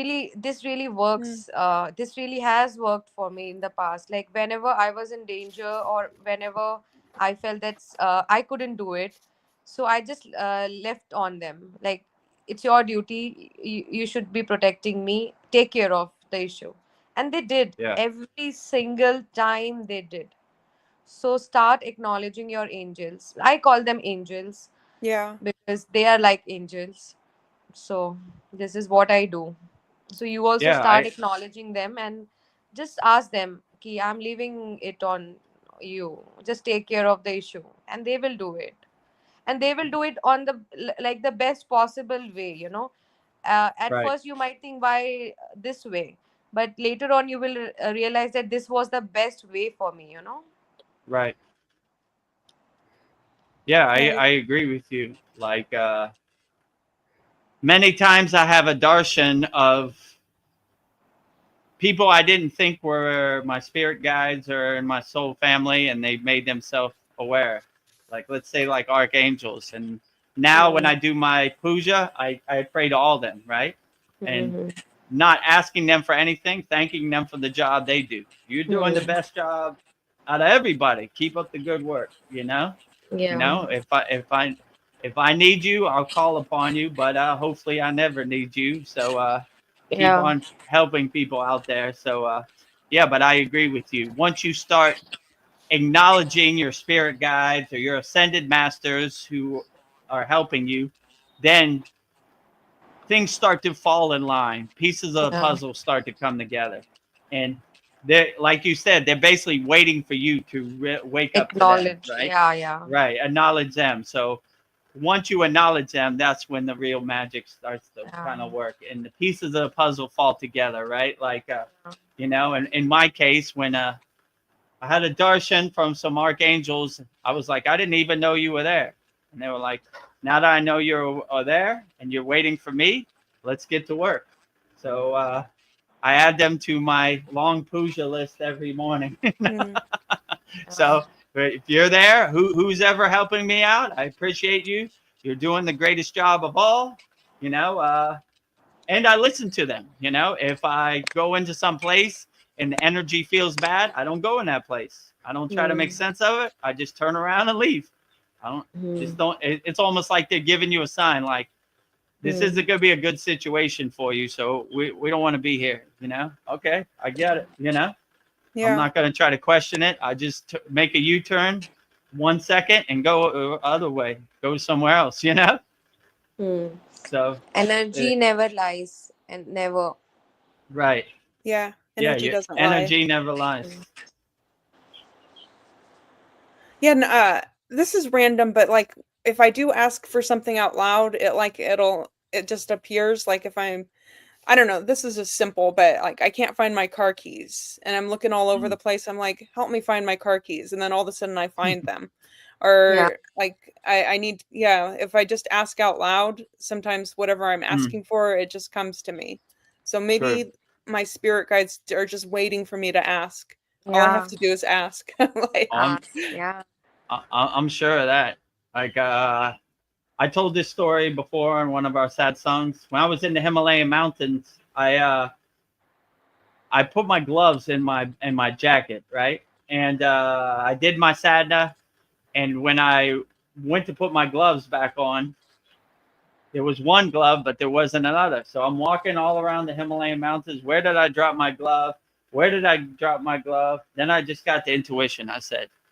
[SPEAKER 5] really works. This really has worked for me in the past. Like whenever I was in danger or whenever I felt that I couldn't do it, so I just left on them. Like, it's your duty. You should be protecting me. Take care of the issue. And they did.
[SPEAKER 1] Yeah.
[SPEAKER 5] Every single time they did. So start acknowledging your angels. I call them angels because they are like angels. So this is what I do. So you also
[SPEAKER 1] Yeah.
[SPEAKER 5] start acknowledging them and just ask them, Ki, I'm leaving it on you. Just take care of the issue. And they will do it. And they will do it on the like the best possible way, you know. At
[SPEAKER 1] Right.
[SPEAKER 5] first you might think, why this way? But later on you will realize that this was the best way for me, you know.
[SPEAKER 1] Right. Yeah, I agree with you. Like many times I have a darshan of people I didn't think were my spirit guides or in my soul family, and they've made themselves aware. Like, let's say like archangels. And now when I do my puja, I pray to all them, right? And not asking them for anything, thanking them for the job they do. You're doing the best job out of everybody. Keep up the good work, you know? You
[SPEAKER 5] Yeah.
[SPEAKER 1] know, if I need you, I'll call upon you, but hopefully I never need you. So keep
[SPEAKER 5] Yeah.
[SPEAKER 1] on helping people out there. So yeah, but I agree with you. Once you start acknowledging your spirit guides or your ascended masters who are helping you, then things start to fall in line. Pieces of the
[SPEAKER 5] Yeah.
[SPEAKER 1] puzzle start to come together. And they, like you said, they're basically waiting for you to wake up to them,
[SPEAKER 5] Acknowledge.
[SPEAKER 1] right?
[SPEAKER 5] Yeah, yeah.
[SPEAKER 1] Right. Acknowledge them. So once you acknowledge them, that's when the real magic starts to kind of work and the pieces of the puzzle fall together, right? Like, you know, and in my case, when I had a darshan from some archangels, I was like, I didn't even know you were there. And they were like, now that I know you're there and you're waiting for me, let's get to work. So I add them to my long puja list every morning. So if you're there, who's ever helping me out, I appreciate you. You're doing the greatest job of all, you know, and I listen to them. You know, if I go into some place and the energy feels bad, I don't go in that place. I don't try to make sense of it. I just turn around and leave. I don't, it's almost like they're giving you a sign like, this isn't going to be a good situation for you. So we don't want to be here, you know? Okay, I get it, you know? I'm not going to try to question it. I just make a U-turn 1 second and go other way, go somewhere else, you know? So
[SPEAKER 5] Energy never lies and never.
[SPEAKER 1] right.
[SPEAKER 3] Yeah.
[SPEAKER 1] Yeah,
[SPEAKER 3] Energy doesn't lie.
[SPEAKER 1] energy never lies.
[SPEAKER 3] Yeah, this is random, but like if I do ask for something out loud, it just appears. Like if I don't know, this is just simple, but like I can't find my car keys and I'm looking all over the place. I'm like, help me find my car keys. And then all of a sudden I find them.
[SPEAKER 5] Yeah.
[SPEAKER 3] Or like I need, yeah, if I just ask out loud, sometimes whatever I'm asking for, it just comes to me. So
[SPEAKER 1] True.
[SPEAKER 3] maybe my spirit guides are just waiting for me to ask. All I have
[SPEAKER 5] Yeah.
[SPEAKER 3] to do is ask. Like,
[SPEAKER 5] Yeah.
[SPEAKER 1] I'm sure of that. Like I told this story before in one of our sad songs. When I was in the Himalayan mountains, I put my gloves in my jacket, right? And I did my sadhana. And when I went to put my gloves back on, there was one glove, but there wasn't another. So I'm walking all around the Himalayan mountains. Where did I drop my glove? Where did I drop my glove? Then I just got the intuition. I said, I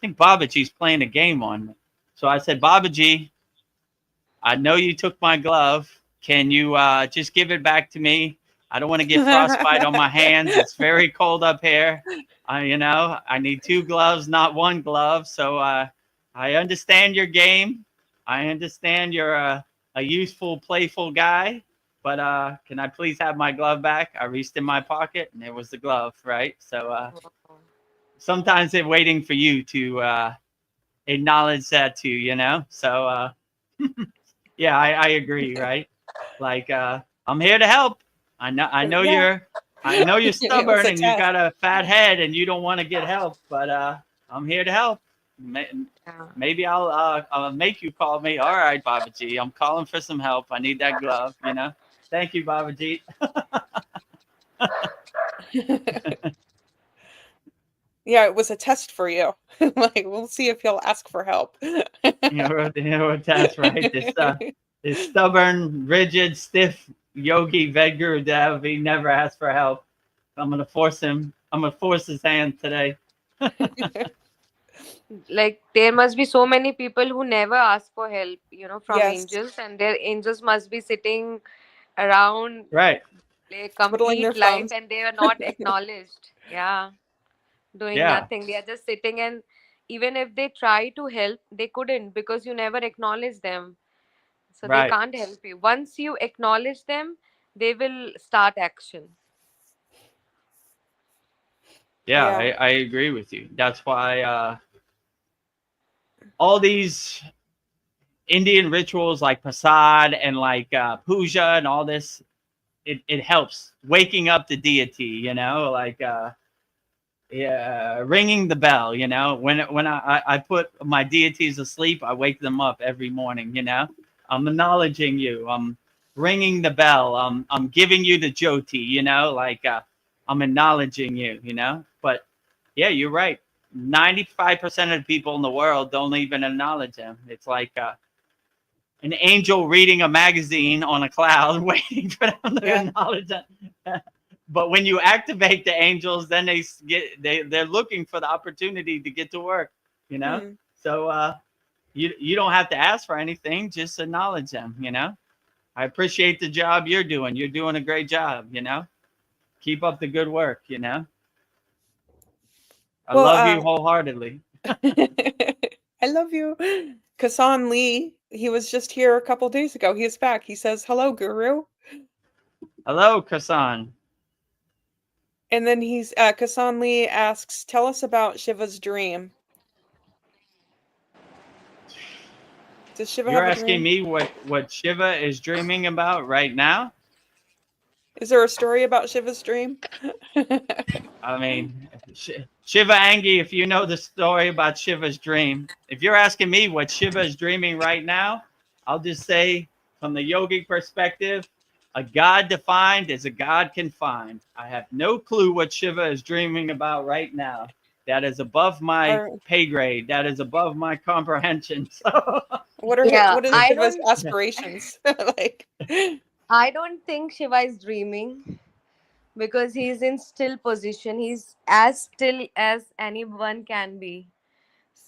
[SPEAKER 1] think Babaji's playing a game on me. So I said, Babaji, I know you took my glove. Can you just give it back to me? I don't want to get frostbite on my hands. It's very cold up here. I need two gloves, not one glove. So I understand your game. I understand you're a useful, playful guy. But can I please have my glove back? I reached in my pocket and it was the glove, right? So sometimes they're waiting for you to acknowledge that too, So yeah, I agree, right? Like I'm here to help. I know
[SPEAKER 3] yeah,
[SPEAKER 1] you're
[SPEAKER 3] it was
[SPEAKER 1] stubborn
[SPEAKER 3] a
[SPEAKER 1] and you
[SPEAKER 3] test.
[SPEAKER 1] got a fat head and you don't want to get help, but I'm here to help.
[SPEAKER 5] Yeah.
[SPEAKER 1] Maybe I'll make you call me. All right, Babaji, I'm calling for some help. I need that glove. Thank you, Babaji.
[SPEAKER 3] Yeah, it was a test for you. Like, we'll see if he'll ask for help.
[SPEAKER 1] That's right. This stubborn, rigid, stiff yogi Vedagurudev, he never asked for help. I'm gonna force him. I'm gonna force his hand today.
[SPEAKER 5] Like there must be so many people who never ask for help, from
[SPEAKER 3] Yes,
[SPEAKER 5] angels, and their angels must be sitting around
[SPEAKER 1] Right.
[SPEAKER 5] a
[SPEAKER 3] twiddling their
[SPEAKER 5] complete life
[SPEAKER 3] thumbs.
[SPEAKER 5] and they are not acknowledged. Yeah. Doing
[SPEAKER 1] Yeah.
[SPEAKER 5] nothing. They are just sitting, and even if they try to help, they couldn't because you never acknowledge them. So they
[SPEAKER 1] Right.
[SPEAKER 5] can't help you. Once you acknowledge them, they will start action.
[SPEAKER 1] Yeah,
[SPEAKER 3] Yeah.
[SPEAKER 1] I agree with you. That's why all these Indian rituals like prasad and like puja and all this, it helps waking up the deity. Like yeah, ringing the bell. When I put my deities asleep, I wake them up every morning. I'm acknowledging you. I'm ringing the bell. I'm giving you the jyoti. Like I'm acknowledging you. But yeah, you're right. 95% of the people in the world don't even acknowledge him. It's like an angel reading a magazine on a cloud, waiting for them to
[SPEAKER 3] Yeah.
[SPEAKER 1] acknowledge it. But when you activate the angels, then they're looking for the opportunity to get to work. You know,
[SPEAKER 3] Hmm.
[SPEAKER 1] so you don't have to ask for anything; just acknowledge them. I appreciate the job you're doing. You're doing a great job. Keep up the good work. I
[SPEAKER 3] Well,
[SPEAKER 1] love you wholeheartedly.
[SPEAKER 3] I love you. Kasan Lee, he was just here a couple days ago. He is back. He says, "Hello, Guru."
[SPEAKER 1] Hello, Kasan.
[SPEAKER 3] And then Kasan Lee asks, "Tell us about Shiva's dream." Does Shiva
[SPEAKER 1] You're
[SPEAKER 3] have a
[SPEAKER 1] asking
[SPEAKER 3] dream?
[SPEAKER 1] me what Shiva is dreaming about right now?
[SPEAKER 3] Is there a story about Shiva's dream?
[SPEAKER 1] I mean, Shiva Angi, if you know the story about Shiva's dream, if you're asking me what Shiva is dreaming right now, I'll just say from the yogic perspective, a God defined is a God can find. I have no clue what Shiva is dreaming about right now. That is above my
[SPEAKER 3] Or
[SPEAKER 1] pay grade. That is above my comprehension. So,
[SPEAKER 5] Yeah,
[SPEAKER 3] what are
[SPEAKER 5] I
[SPEAKER 3] Shiva's
[SPEAKER 5] don't
[SPEAKER 3] aspirations? Like,
[SPEAKER 5] I don't think Shiva is dreaming because he's in still position. He's as still as anyone can be.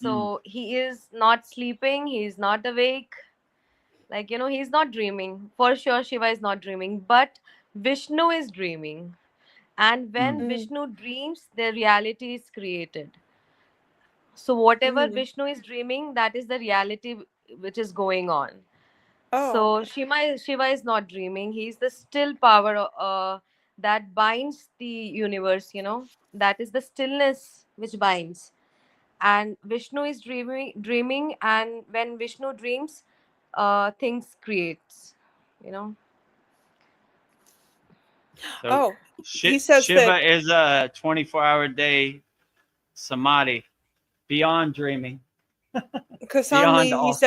[SPEAKER 1] mm,
[SPEAKER 5] So he is not sleeping, he's not awake. Like, he's not dreaming. For sure, Shiva is not dreaming, but Vishnu is dreaming. And when
[SPEAKER 1] mm,
[SPEAKER 3] mm,
[SPEAKER 5] Vishnu dreams, the reality is created. So whatever
[SPEAKER 3] Mm.
[SPEAKER 5] Vishnu is dreaming, that is the reality which is going on.
[SPEAKER 3] Oh,
[SPEAKER 5] So
[SPEAKER 3] okay.
[SPEAKER 5] Shiva is not dreaming. He's the still power that binds the universe. That is the stillness which binds. And Vishnu is dreaming, and when Vishnu dreams, things creates. You know.
[SPEAKER 1] So
[SPEAKER 3] Oh, he says
[SPEAKER 1] Shiva
[SPEAKER 3] that
[SPEAKER 1] is a 24-hour day samadhi, beyond dreaming, beyond
[SPEAKER 3] Kasanli,
[SPEAKER 1] all.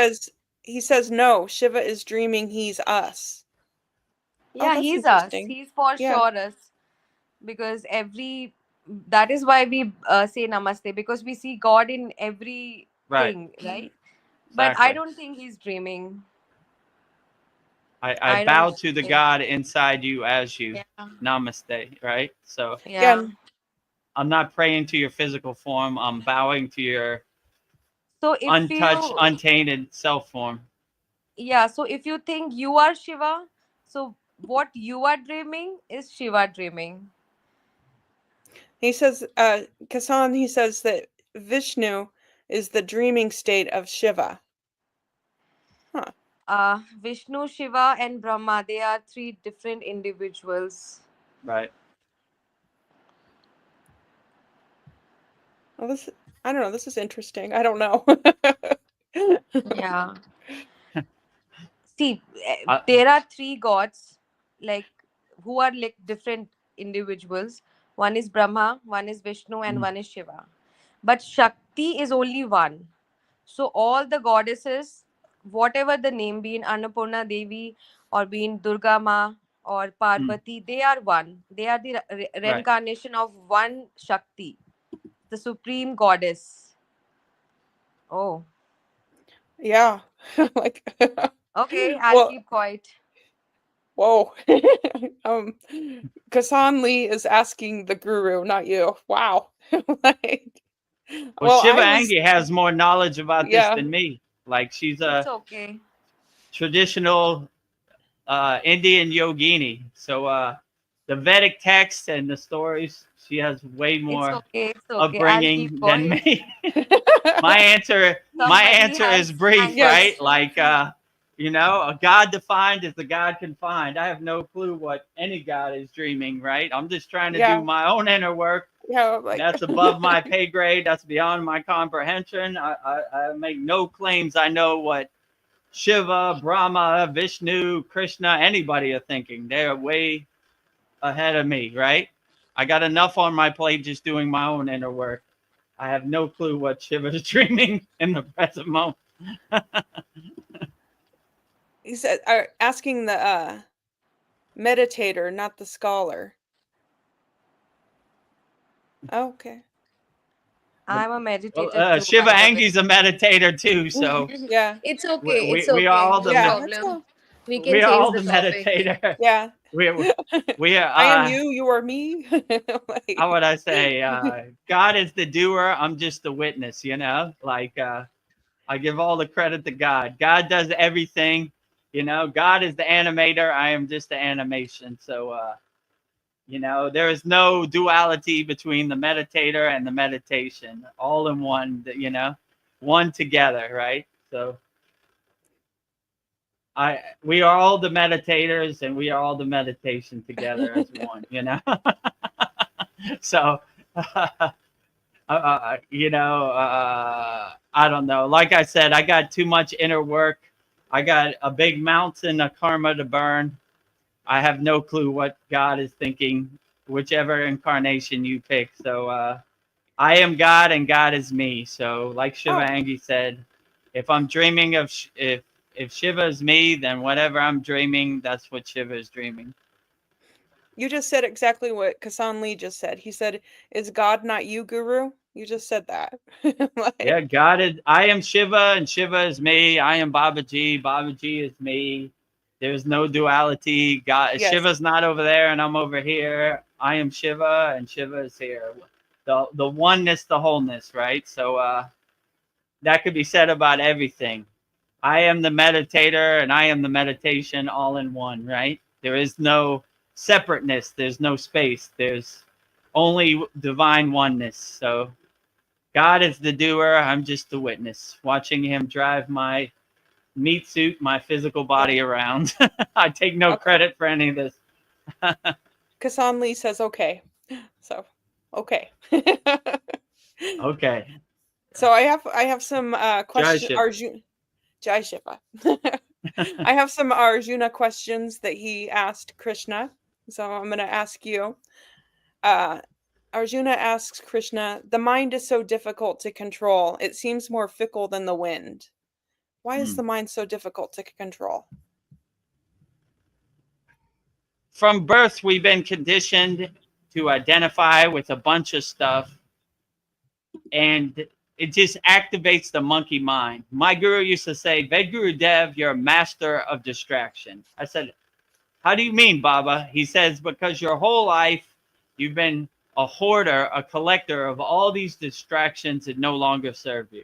[SPEAKER 3] he says no, Shiva is dreaming, he's us. Oh,
[SPEAKER 5] Yeah,
[SPEAKER 3] that's
[SPEAKER 5] he's us.
[SPEAKER 3] interesting.
[SPEAKER 5] He's for
[SPEAKER 3] Yeah.
[SPEAKER 5] sure us, because that is why we say namaste, because we see God in everything,
[SPEAKER 1] Right.
[SPEAKER 5] right? But I
[SPEAKER 1] Exactly.
[SPEAKER 5] don't think he's dreaming.
[SPEAKER 1] I
[SPEAKER 5] I don't
[SPEAKER 1] bow to the
[SPEAKER 5] think.
[SPEAKER 1] God inside you as you.
[SPEAKER 5] Yeah.
[SPEAKER 1] Namaste, right? So
[SPEAKER 3] Yeah.
[SPEAKER 5] Yeah.
[SPEAKER 1] I'm not praying to your physical form. I'm bowing to your
[SPEAKER 5] So if
[SPEAKER 1] untouched,
[SPEAKER 5] you,
[SPEAKER 1] untainted self form.
[SPEAKER 5] yeah, so if you think you are Shiva, so what you are dreaming is Shiva dreaming.
[SPEAKER 3] He says, Kasan, he says that Vishnu is the dreaming state of Shiva. Huh.
[SPEAKER 5] Vishnu, Shiva, and Brahma, they are three different individuals.
[SPEAKER 1] Right.
[SPEAKER 3] Well, I don't know. This is interesting. I don't know.
[SPEAKER 5] Yeah. See,
[SPEAKER 1] I,
[SPEAKER 5] there are three gods, like, who are like different individuals. One is Brahma, one is Vishnu, and one is Shiva. But Shakti is only one. So all the goddesses, whatever the name, be in Annapurna Devi or be in Durga Ma or Parvati, they are one. They are the
[SPEAKER 1] right.
[SPEAKER 5] reincarnation of one Shakti, the supreme goddess. Oh,
[SPEAKER 3] Yeah. Like,
[SPEAKER 5] okay, I'll
[SPEAKER 3] well,
[SPEAKER 5] keep quiet.
[SPEAKER 3] whoa. Kasan Lee is asking the guru, not you. Wow. Like,
[SPEAKER 1] Well,
[SPEAKER 3] well,
[SPEAKER 1] Shiva
[SPEAKER 3] I was,
[SPEAKER 1] Angi has more knowledge about this
[SPEAKER 3] yeah.
[SPEAKER 1] than me. Like she's
[SPEAKER 5] It's
[SPEAKER 1] a
[SPEAKER 5] okay.
[SPEAKER 1] traditional Indian yogini. So the Vedic texts and the stories, she has way
[SPEAKER 5] It's
[SPEAKER 1] more
[SPEAKER 5] okay. It's okay. I'll keep
[SPEAKER 1] upbringing than
[SPEAKER 5] quiet.
[SPEAKER 1] me. my answer my
[SPEAKER 5] Somebody
[SPEAKER 1] answer is
[SPEAKER 5] has
[SPEAKER 1] brief,
[SPEAKER 5] answered
[SPEAKER 3] Yes.
[SPEAKER 1] right?
[SPEAKER 5] the
[SPEAKER 1] Like
[SPEAKER 5] question.
[SPEAKER 1] a God defined is the God can find. I have no clue what any God is dreaming, right? I'm just trying to do
[SPEAKER 3] Yeah.
[SPEAKER 1] my own inner work.
[SPEAKER 3] Yeah. Like,
[SPEAKER 1] That's above my pay grade. That's beyond my comprehension. I make no claims I know what Shiva, Brahma, Vishnu, Krishna, anybody are thinking. They're way ahead of me, right? I got enough on my plate just doing my own inner work. I have no clue what Shiva is dreaming in the present moment.
[SPEAKER 3] he said, asking the meditator, not the scholar. Oh, okay.
[SPEAKER 5] I'm a
[SPEAKER 1] Well,
[SPEAKER 5] meditator too,
[SPEAKER 1] Shiva
[SPEAKER 5] by the way.
[SPEAKER 1] Angi's a meditator too, so
[SPEAKER 3] Yeah.
[SPEAKER 5] It's
[SPEAKER 1] we,
[SPEAKER 5] okay.
[SPEAKER 1] we,
[SPEAKER 5] It's
[SPEAKER 1] we are
[SPEAKER 5] okay.
[SPEAKER 1] all the
[SPEAKER 5] No
[SPEAKER 3] Yeah. That's
[SPEAKER 5] problem.
[SPEAKER 3] all.
[SPEAKER 5] We
[SPEAKER 1] we
[SPEAKER 5] can
[SPEAKER 1] are
[SPEAKER 5] change
[SPEAKER 1] all
[SPEAKER 5] the
[SPEAKER 1] the
[SPEAKER 5] topic.
[SPEAKER 1] meditator.
[SPEAKER 3] Yeah.
[SPEAKER 1] We are.
[SPEAKER 3] I am you. You are me.
[SPEAKER 1] How
[SPEAKER 3] Like,
[SPEAKER 1] would I say? God is the doer. I'm just the witness. Like I give all the credit to God. God does everything. God is the animator. I am just the animation. So there is no duality between the meditator and the meditation. All in one. One together, right? So we are all the meditators and we are all the meditation together as one. So I don't know. Like I said, I got too much inner work. I got a big mountain of karma to burn. I have no clue what God is thinking, whichever incarnation you pick. So I am God and God is me. So like Shiva
[SPEAKER 3] oh,
[SPEAKER 1] Angi said, if I'm dreaming of if Shiva is me, then whatever I'm dreaming, that's what Shiva is dreaming.
[SPEAKER 3] you just said exactly what Kasan Lee just said. He said, "Is God not you, Guru?" You just said that.
[SPEAKER 1] Yeah,
[SPEAKER 3] Like,
[SPEAKER 1] God is. I am Shiva, and Shiva is me. I am Babaji. Babaji is me. There's no duality. God,
[SPEAKER 3] yes.
[SPEAKER 1] Shiva's not over there, and I'm over here. I am Shiva, and Shiva is here. The oneness, the wholeness, right? So that could be said about everything. I am the meditator, and I am the meditation, all in one, right? There is no separateness. There's no space. There's only divine oneness. So God is the doer. I'm just the witness, watching him drive my meat suit, my physical body around. I take no
[SPEAKER 3] Okay.
[SPEAKER 1] credit for any of this.
[SPEAKER 3] Kassan Lee says okay. So, okay.
[SPEAKER 1] Okay.
[SPEAKER 3] So I have some
[SPEAKER 1] Jai
[SPEAKER 3] questions.
[SPEAKER 1] Shiva.
[SPEAKER 3] Jai Shiva. I have some Arjuna questions that he asked Krishna. So I'm going to ask you. Arjuna asks Krishna, the mind is so difficult to control. It seems more fickle than the wind. Why is the mind so difficult to control?
[SPEAKER 1] From birth, we've been conditioned to identify with a bunch of stuff, and it just activates the monkey mind. My guru used to say, Vedagurudev, you're a master of distraction. I said, how do you mean, Baba? He says, because your whole life you've been a hoarder, a collector of all these distractions that no longer serve you.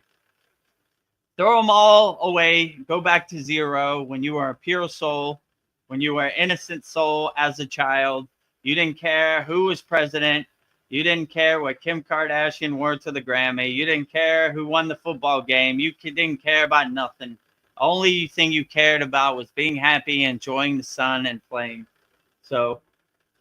[SPEAKER 1] Throw them all away. Go back to zero. When you were a pure soul, when you were an innocent soul as a child, you didn't care who was president. You didn't care what Kim Kardashian wore to the Grammy. You didn't care who won the football game. You didn't care about nothing. Only thing you cared about was being happy, enjoying the sun, and playing. So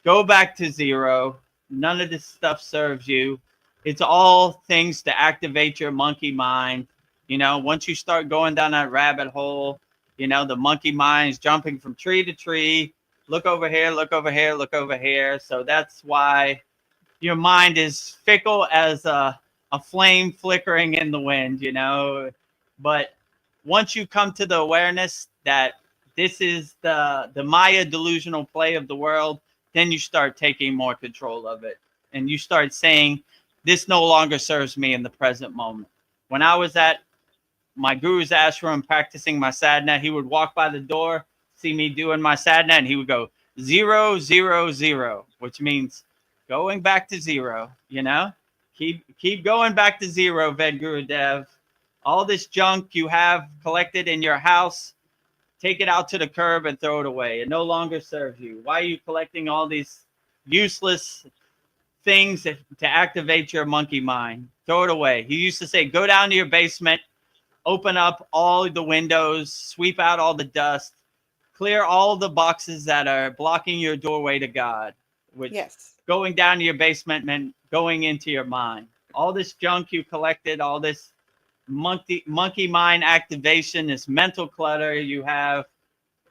[SPEAKER 1] go back to zero. None of this stuff serves you. It's all things to activate your monkey mind. You know, once you start going down that rabbit hole, you know, the monkey mind's jumping from tree to tree. Look over here, look over here, look over here. So that's why your mind is fickle as a flame flickering in the wind, you know. But once you come to the awareness that this is the Maya delusional play of the world, then you start taking more control of it. And you start saying, this no longer serves me in the present moment. When I was at my guru's ashram practicing my sadhana, he would walk by the door, see me doing my sadhana, and he would go 0, 0, 0, which means going back to zero. You know, keep going back to zero, Vedagurudev. All this junk you have collected in your house, take it out to the curb and throw it away. It no longer serves you. Why are you collecting all these useless things to activate your monkey mind? Throw it away. He used to say, go down to your basement, open up all the windows, sweep out all the dust, clear all the boxes that are blocking your doorway to God, which going down to your basement meant going into your mind. All this junk you collected, all this monkey mind activation, this mental clutter you have,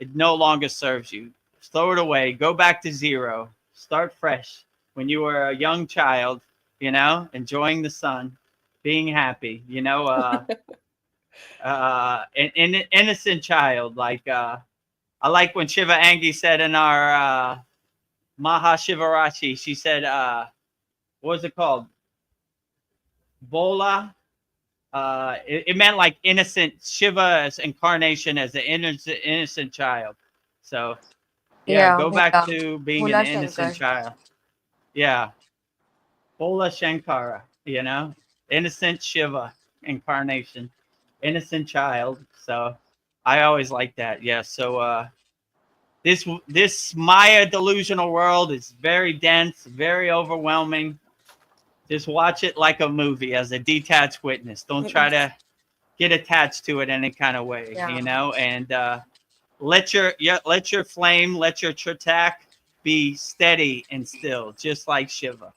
[SPEAKER 1] it no longer serves you. Throw it away. Go back to zero. Start fresh. When you were a young child, you know, enjoying the sun, being happy, you know, an innocent child. Like I like when Shiva Angi said in our Maha Shivarachi, she said, what was it called? Bola. It meant like innocent. Shiva's incarnation as an innocent child. So yeah, go back to being
[SPEAKER 5] Bhola
[SPEAKER 1] an innocent child. Yeah. Bola Shankara, you know, innocent Shiva incarnation, innocent child. So I always like that. Yeah. So this Maya delusional world is very dense, very overwhelming. Just watch it like a movie as a detached witness. Don't try to get attached to it any kind of way, you know, and let your flame, let your tratak be steady and still, just like Shiva,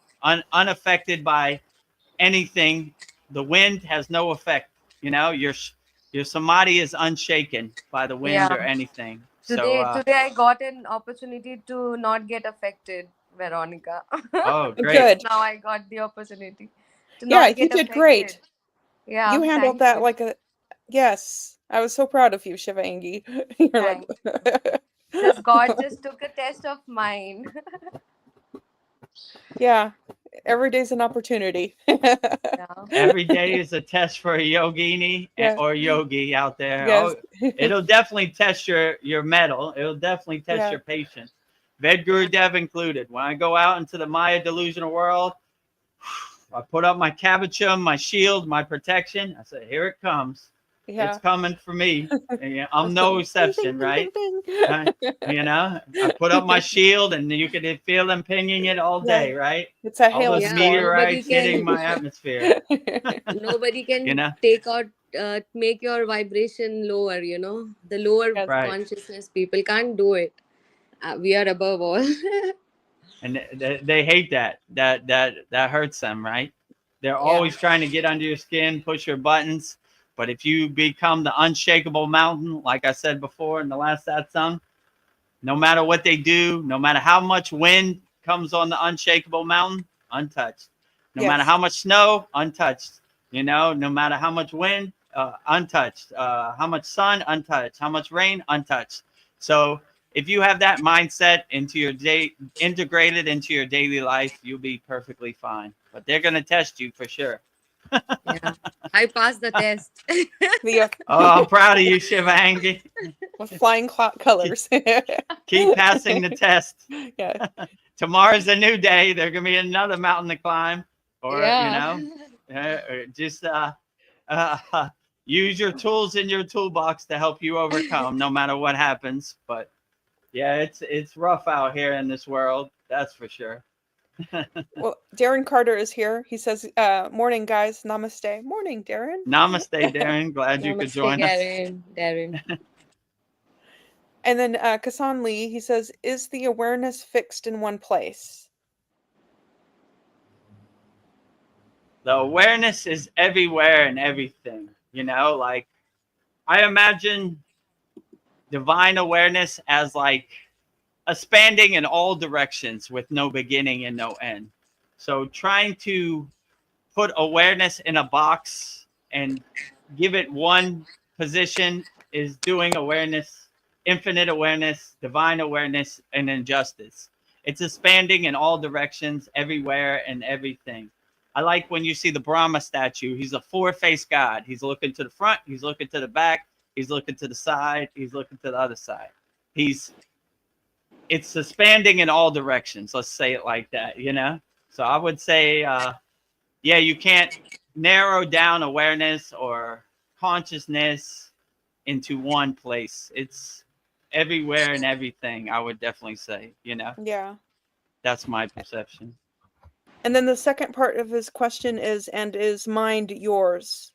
[SPEAKER 1] unaffected by anything. The wind has no effect, you know. Your samadhi is unshaken by the wind or anything.
[SPEAKER 5] Today I got an opportunity to not get affected, Veronica.
[SPEAKER 1] Oh, great.
[SPEAKER 3] Good.
[SPEAKER 5] Now I got the opportunity to
[SPEAKER 3] Yeah,
[SPEAKER 5] not get
[SPEAKER 3] you did
[SPEAKER 5] affected.
[SPEAKER 3] great.
[SPEAKER 5] Yeah,
[SPEAKER 3] you handled that like a yes. I was so proud of you, Shiva Angi. You're like
[SPEAKER 5] just God just took a test of mine.
[SPEAKER 3] yeah, every day's an opportunity.
[SPEAKER 1] Every day is a test for a yogini or yogi out there.
[SPEAKER 3] Yes.
[SPEAKER 1] Oh, it'll definitely test your mettle. It'll definitely test your patience. Vedagurudev included. When I go out into the Maya delusional world, I put up my cabochum, my shield, my protection. I say, here it comes.
[SPEAKER 3] Yeah.
[SPEAKER 1] It's coming for me. And, yeah, I'm
[SPEAKER 3] That's
[SPEAKER 1] no
[SPEAKER 3] the-
[SPEAKER 1] exception, right?
[SPEAKER 3] Bing.
[SPEAKER 1] You know, I put up my shield, and you can feel them pinging it all
[SPEAKER 3] Yeah.
[SPEAKER 1] day, right?
[SPEAKER 3] It's a
[SPEAKER 1] All those
[SPEAKER 5] Yeah,
[SPEAKER 3] hailstorm.
[SPEAKER 1] meteorites
[SPEAKER 5] nobody
[SPEAKER 1] hitting
[SPEAKER 5] can
[SPEAKER 1] my atmosphere.
[SPEAKER 5] nobody can
[SPEAKER 1] You know,
[SPEAKER 5] take out make your vibration lower, you know. The lower
[SPEAKER 3] Yes.
[SPEAKER 1] right?
[SPEAKER 5] consciousness people can't do it. We are above all.
[SPEAKER 1] And they hate that. That hurts them, right? They're
[SPEAKER 5] Yeah.
[SPEAKER 1] always trying to get under your skin, push your buttons. But if you become the unshakable mountain, like I said before in the last satsang, no matter what they do, no matter how much wind comes on the unshakable mountain, untouched. No matter
[SPEAKER 3] Yes.
[SPEAKER 1] how much snow, untouched. You know, no matter how much wind, untouched. How much sun, untouched. How much rain, untouched. So if you have that mindset into your day, integrated into your daily life, you'll be perfectly fine. But they're going to test you for sure.
[SPEAKER 5] Yeah. I passed the test.
[SPEAKER 3] The
[SPEAKER 1] Oh, I'm proud of you, Shivangi.
[SPEAKER 3] with flying colors.
[SPEAKER 1] Keep passing the test.
[SPEAKER 3] Yeah.
[SPEAKER 1] Tomorrow's a new day. There's gonna be another mountain to climb, or
[SPEAKER 5] Yeah.
[SPEAKER 1] just use your tools in your toolbox to help you overcome, no matter what happens. But yeah, it's rough out here in this world. That's for sure.
[SPEAKER 3] Well, Darren Carter is here. He says, "Morning, guys. Namaste. Morning, Darren."
[SPEAKER 1] Namaste, Darren. Glad you could
[SPEAKER 5] Namaste,
[SPEAKER 1] join us.
[SPEAKER 5] Darren.
[SPEAKER 3] And then Kasan Lee, he says, "Is the awareness fixed in one place?"
[SPEAKER 1] The awareness is everywhere and everything. You know, like I imagine divine awareness as like expanding in all directions with no beginning and no end. So trying to put awareness in a box and give it one position is doing awareness, infinite awareness, divine awareness, and injustice. It's expanding in all directions, everywhere and everything. I like when you see the Brahma statue. He's a four-faced God. He's looking to the front, he's looking to the back, he's looking to the side, he's looking to the other side. It's expanding in all directions. Let's say it like that, you know? So I would say, yeah, you can't narrow down awareness or consciousness into one place. It's everywhere and everything, I would definitely say, you know?
[SPEAKER 3] Yeah.
[SPEAKER 1] That's my perception.
[SPEAKER 3] And then the second part of his question is, "And is mind yours?"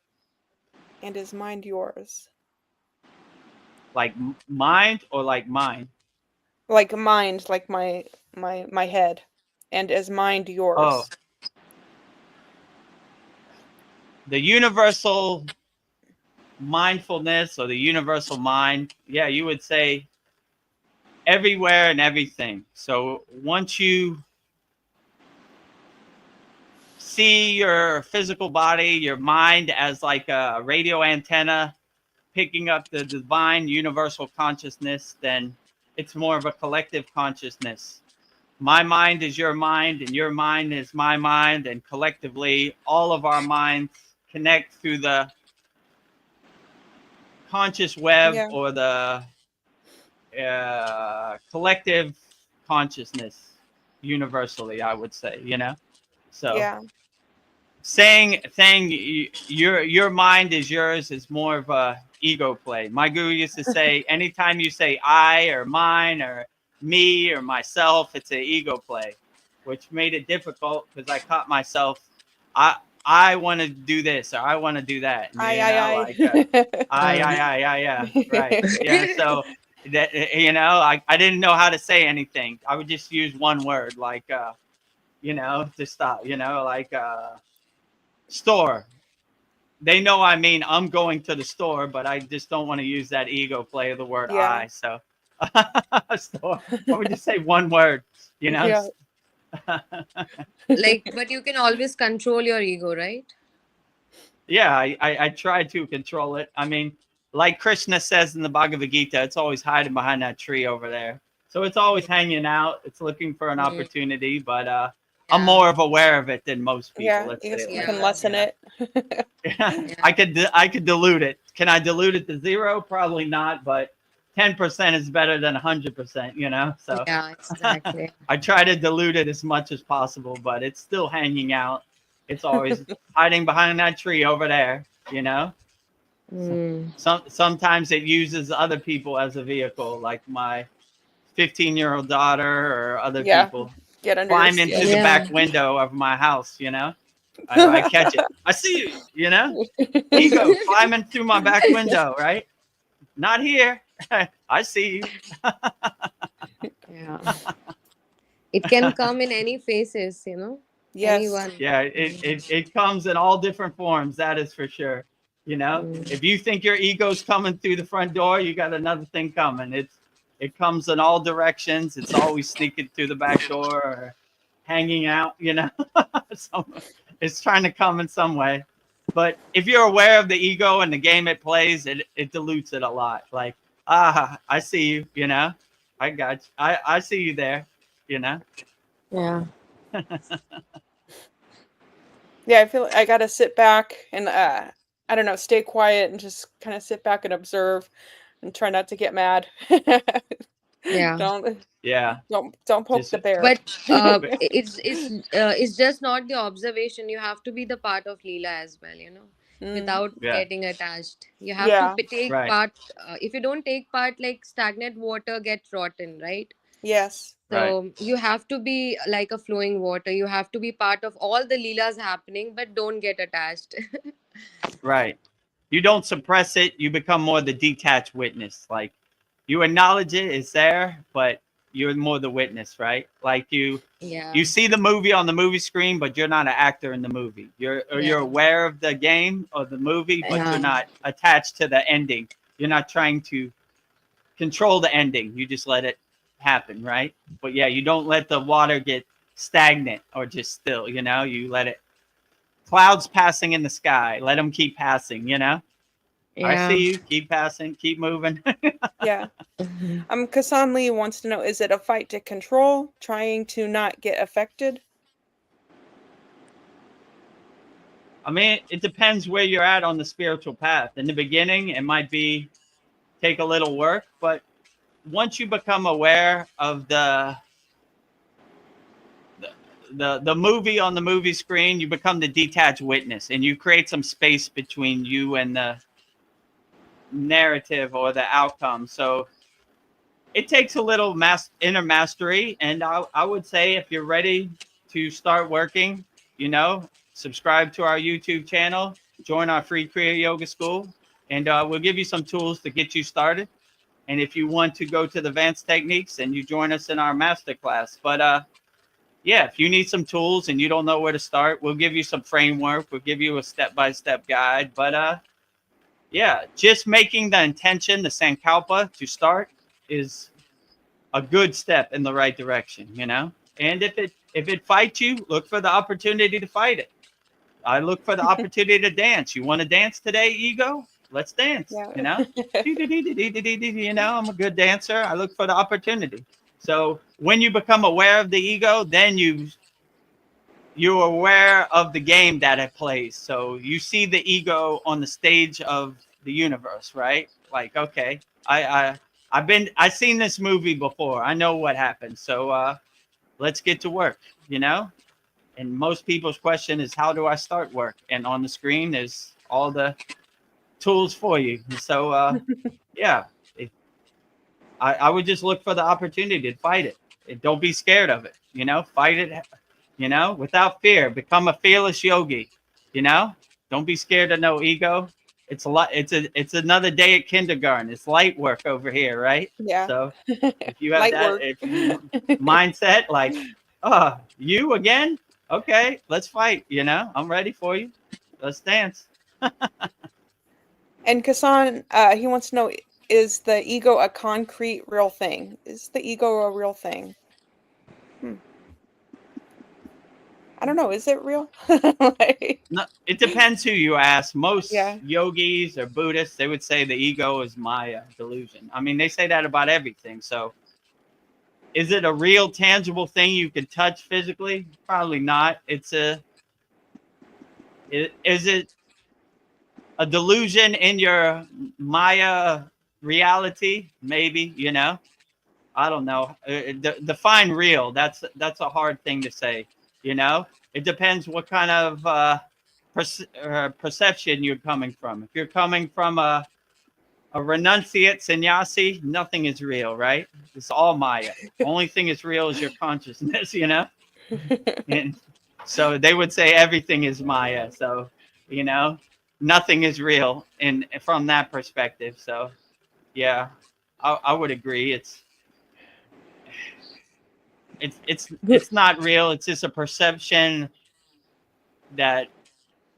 [SPEAKER 3] And is mind yours?
[SPEAKER 1] Like mind or like mine?
[SPEAKER 3] Like mind, like my head. And is mind yours?
[SPEAKER 1] Oh, the universal mindfulness or the universal mind. Yeah, you would say everywhere and everything. So once you see your physical body, your mind as like a radio antenna picking up the divine universal consciousness, then it's more of a collective consciousness. My mind is your mind, and your mind is my mind, and collectively, all of our minds connect through the conscious web
[SPEAKER 3] Yeah.
[SPEAKER 1] or the collective consciousness universally, I would say, you know? So
[SPEAKER 3] Yeah.
[SPEAKER 1] saying your mind is yours is more of a ego play. My guru used to say, anytime you say I or mine or me or myself, it's an ego play, which made it difficult because I caught myself. I want to do this or I want to do that. You know, like, right. Yeah. So that, you know, I didn't know how to say anything. I would just use one word, like, you know, to stop, you know, like, store. They know I mean I'm going to the store, but I just don't want to use that ego play of the word
[SPEAKER 3] Yeah.
[SPEAKER 1] I. So store. I would just say one word, you know.
[SPEAKER 3] Yeah.
[SPEAKER 5] Like, but you can always control your ego, right?
[SPEAKER 1] Yeah, I try to control it. I mean, like Krishna says in the Bhagavad Gita, it's always hiding behind that tree over there. So it's always hanging out. It's looking for an opportunity, but I'm more of aware of it than most people.
[SPEAKER 3] Yeah,
[SPEAKER 1] Let's
[SPEAKER 3] I
[SPEAKER 1] say
[SPEAKER 3] guess
[SPEAKER 1] it
[SPEAKER 3] you
[SPEAKER 1] like
[SPEAKER 3] can
[SPEAKER 1] that,
[SPEAKER 3] lessen
[SPEAKER 1] you know?
[SPEAKER 3] it.
[SPEAKER 1] I could dilute it. Can I dilute it to zero? Probably not, but 10% is better than 100%, you know? So
[SPEAKER 5] Yeah, exactly.
[SPEAKER 1] I try to dilute it as much as possible, but it's still hanging out. It's always hiding behind that tree over there, you know? Sometimes it uses other people as a vehicle, like my 15-year-old daughter or other
[SPEAKER 3] Yeah.
[SPEAKER 1] people
[SPEAKER 3] Get under your
[SPEAKER 1] climb into
[SPEAKER 3] skin.
[SPEAKER 1] the
[SPEAKER 5] Yeah.
[SPEAKER 1] back window of my house, I catch it. I see you, ego climbing through my back window, right? Not here. I see you.
[SPEAKER 5] Yeah. It can come in any faces, you know,
[SPEAKER 3] Yes.
[SPEAKER 5] anyone.
[SPEAKER 1] Yeah, it comes in all different forms. That is for sure.
[SPEAKER 5] Mm.
[SPEAKER 1] If you think your ego's coming through the front door, you got another thing coming. It comes in all directions. It's always sneaking through the back door or hanging out. So it's trying to come in some way. But if you're aware of the ego and the game it plays, it dilutes it a lot. Like, I see you, I got you. I see you there, you know.
[SPEAKER 5] Yeah.
[SPEAKER 3] Yeah, I feel like I gotta sit back and I don't know, stay quiet and just kind of sit back and observe and try not to get mad.
[SPEAKER 5] Yeah.
[SPEAKER 3] Don't
[SPEAKER 1] Yeah.
[SPEAKER 3] don't poke
[SPEAKER 1] Just
[SPEAKER 3] the bear.
[SPEAKER 5] But it's just not the observation. You have to be the part of Leela as well, you know,
[SPEAKER 3] Mm,
[SPEAKER 5] without
[SPEAKER 1] yeah.
[SPEAKER 5] getting attached. You have to
[SPEAKER 3] yeah.
[SPEAKER 5] take
[SPEAKER 1] Right.
[SPEAKER 5] part. If you don't take part, like stagnant water gets rotten, right?
[SPEAKER 3] Yes.
[SPEAKER 1] Right.
[SPEAKER 5] So you have to be like a flowing water. You have to be part of all the Leelas happening, but don't get attached.
[SPEAKER 1] Right. You don't suppress it. You become more the detached witness. Like you acknowledge it's there, but you're more the witness, right? Like
[SPEAKER 5] Yeah.
[SPEAKER 1] you see the movie on the movie screen, but you're not an actor in the movie. You're
[SPEAKER 5] Yeah.
[SPEAKER 1] aware of the game or the movie, but you're
[SPEAKER 5] Yeah.
[SPEAKER 1] not attached to the ending. You're not trying to control the ending. You just let it happen, right? But yeah, you don't let the water get stagnant or just still, you let it clouds passing in the sky. Let them keep passing. I
[SPEAKER 5] Yeah.
[SPEAKER 1] see you. Keep passing. Keep moving.
[SPEAKER 3] Yeah.
[SPEAKER 5] Mhm.
[SPEAKER 3] Kasan Lee wants to know, is it a fight to control, trying to not get affected?
[SPEAKER 1] I mean, it depends where you're at on the spiritual path. In the beginning, it might be take a little work, but once you become aware of the movie on the movie screen, you become the detached witness, and you create some space between you and the narrative or the outcome. So it takes a little inner mastery, and I would say if you're ready to start working, subscribe to our YouTube channel, join our free Kriya Yoga School, and we'll give you some tools to get you started. And if you want to go to the advanced techniques, then you join us in our masterclass. But yeah, if you need some tools and you don't know where to start, we'll give you some framework. We'll give you a step-by-step guide. But yeah, just making the intention, the sankalpa to start is a good step in the right direction. And if it fights you, look for the opportunity to fight it. I look for the opportunity to dance. You want to dance today, ego? Let's dance.
[SPEAKER 3] Yeah.
[SPEAKER 1] I'm a good dancer. I look for the opportunity. So when you become aware of the ego, then you're aware of the game that it plays. So you see the ego on the stage of the universe, right? Like, okay, I've seen this movie before. I know what happened. So let's get to work. And most people's question is, how do I start work? And on the screen is all the tools for you. So yeah, I would just look for the opportunity to fight it. Don't be scared of it. Fight it. Without fear. Become a fearless yogi. Don't be scared of no ego. It's a lot. It's another day at kindergarten. It's light work over here, right?
[SPEAKER 3] Yeah.
[SPEAKER 1] So if you have
[SPEAKER 3] Light
[SPEAKER 1] that,
[SPEAKER 3] work.
[SPEAKER 1] if you mindset like, oh, you again? Okay, let's fight. I'm ready for you. Let's dance.
[SPEAKER 3] And Kasan, he wants to know, is the ego a concrete real thing? Is the ego a real thing? I don't know. Is it real? Like,
[SPEAKER 1] No, it depends who you ask. Most
[SPEAKER 3] yeah.
[SPEAKER 1] yogis or Buddhists, they would say the ego is Maya, delusion. I mean, they say that about everything. So is it a real tangible thing you can touch physically? Probably not. Is it a delusion in your Maya reality? Maybe, I don't know. Define real. That's a hard thing to say. It depends what kind of perception you're coming from. If you're coming from a renunciate sannyasi, nothing is real, right? It's all Maya. Only thing is real is your consciousness, you know? And so they would say everything is Maya. So, you know, nothing is real from that perspective. So, yeah, I would agree. It's not real. It's just a perception that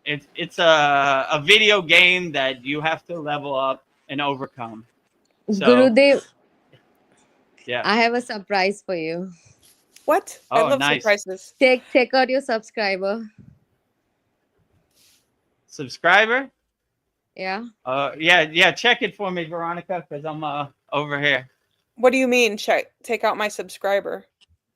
[SPEAKER 1] it's a video game that you have to level up and overcome. So,
[SPEAKER 5] Gurudev,
[SPEAKER 1] yeah.
[SPEAKER 5] I have a surprise for you.
[SPEAKER 3] What? I
[SPEAKER 1] Oh,
[SPEAKER 3] love
[SPEAKER 1] nice.
[SPEAKER 3] surprises.
[SPEAKER 5] Check out your subscriber.
[SPEAKER 1] Subscriber?
[SPEAKER 5] Yeah.
[SPEAKER 1] Yeah. Check it for me, Veronica, because I'm over here.
[SPEAKER 3] What do you mean? Take out my subscriber.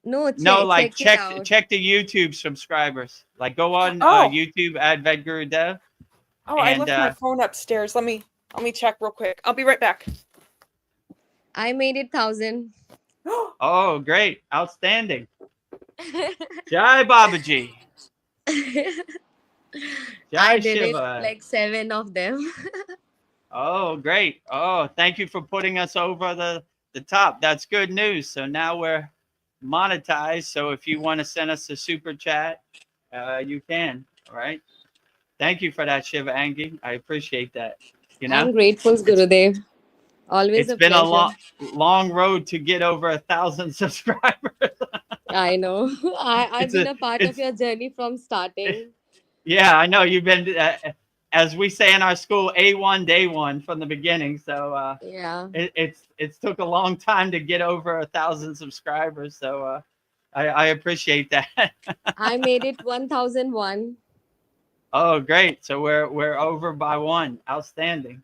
[SPEAKER 1] No, like
[SPEAKER 5] check it out.
[SPEAKER 1] check the YouTube subscribers. Like go on
[SPEAKER 3] Oh.
[SPEAKER 1] YouTube, add Vedagurudev.
[SPEAKER 3] Oh, I left my phone upstairs. Let me check real quick. I'll be right back.
[SPEAKER 5] I made it 1,000.
[SPEAKER 1] Oh, great. Outstanding. Jai Babaji. Jai
[SPEAKER 5] I did
[SPEAKER 1] Shiva.
[SPEAKER 5] it like 7 of them.
[SPEAKER 1] Oh, great. Oh, thank you for putting us over the top. That's good news. So now we're monetized. So if you want to send us a super chat, you can. All right. Thank you for that, Shiva Angi. I appreciate that. You know,
[SPEAKER 5] I'm grateful, Gurudev. Always
[SPEAKER 1] it's
[SPEAKER 5] a
[SPEAKER 1] been
[SPEAKER 5] pleasure.
[SPEAKER 1] a long road to get over 1,000 subscribers.
[SPEAKER 5] I know. I've been a part of your journey from starting.
[SPEAKER 1] Yeah, I know you've been, as we say in our school, A1 day one from the beginning. So
[SPEAKER 5] Yeah.
[SPEAKER 1] it's took a long time to get over 1,000 subscribers. So I appreciate that.
[SPEAKER 5] I made it 1,001.
[SPEAKER 1] Oh, great! So we're over by one. Outstanding.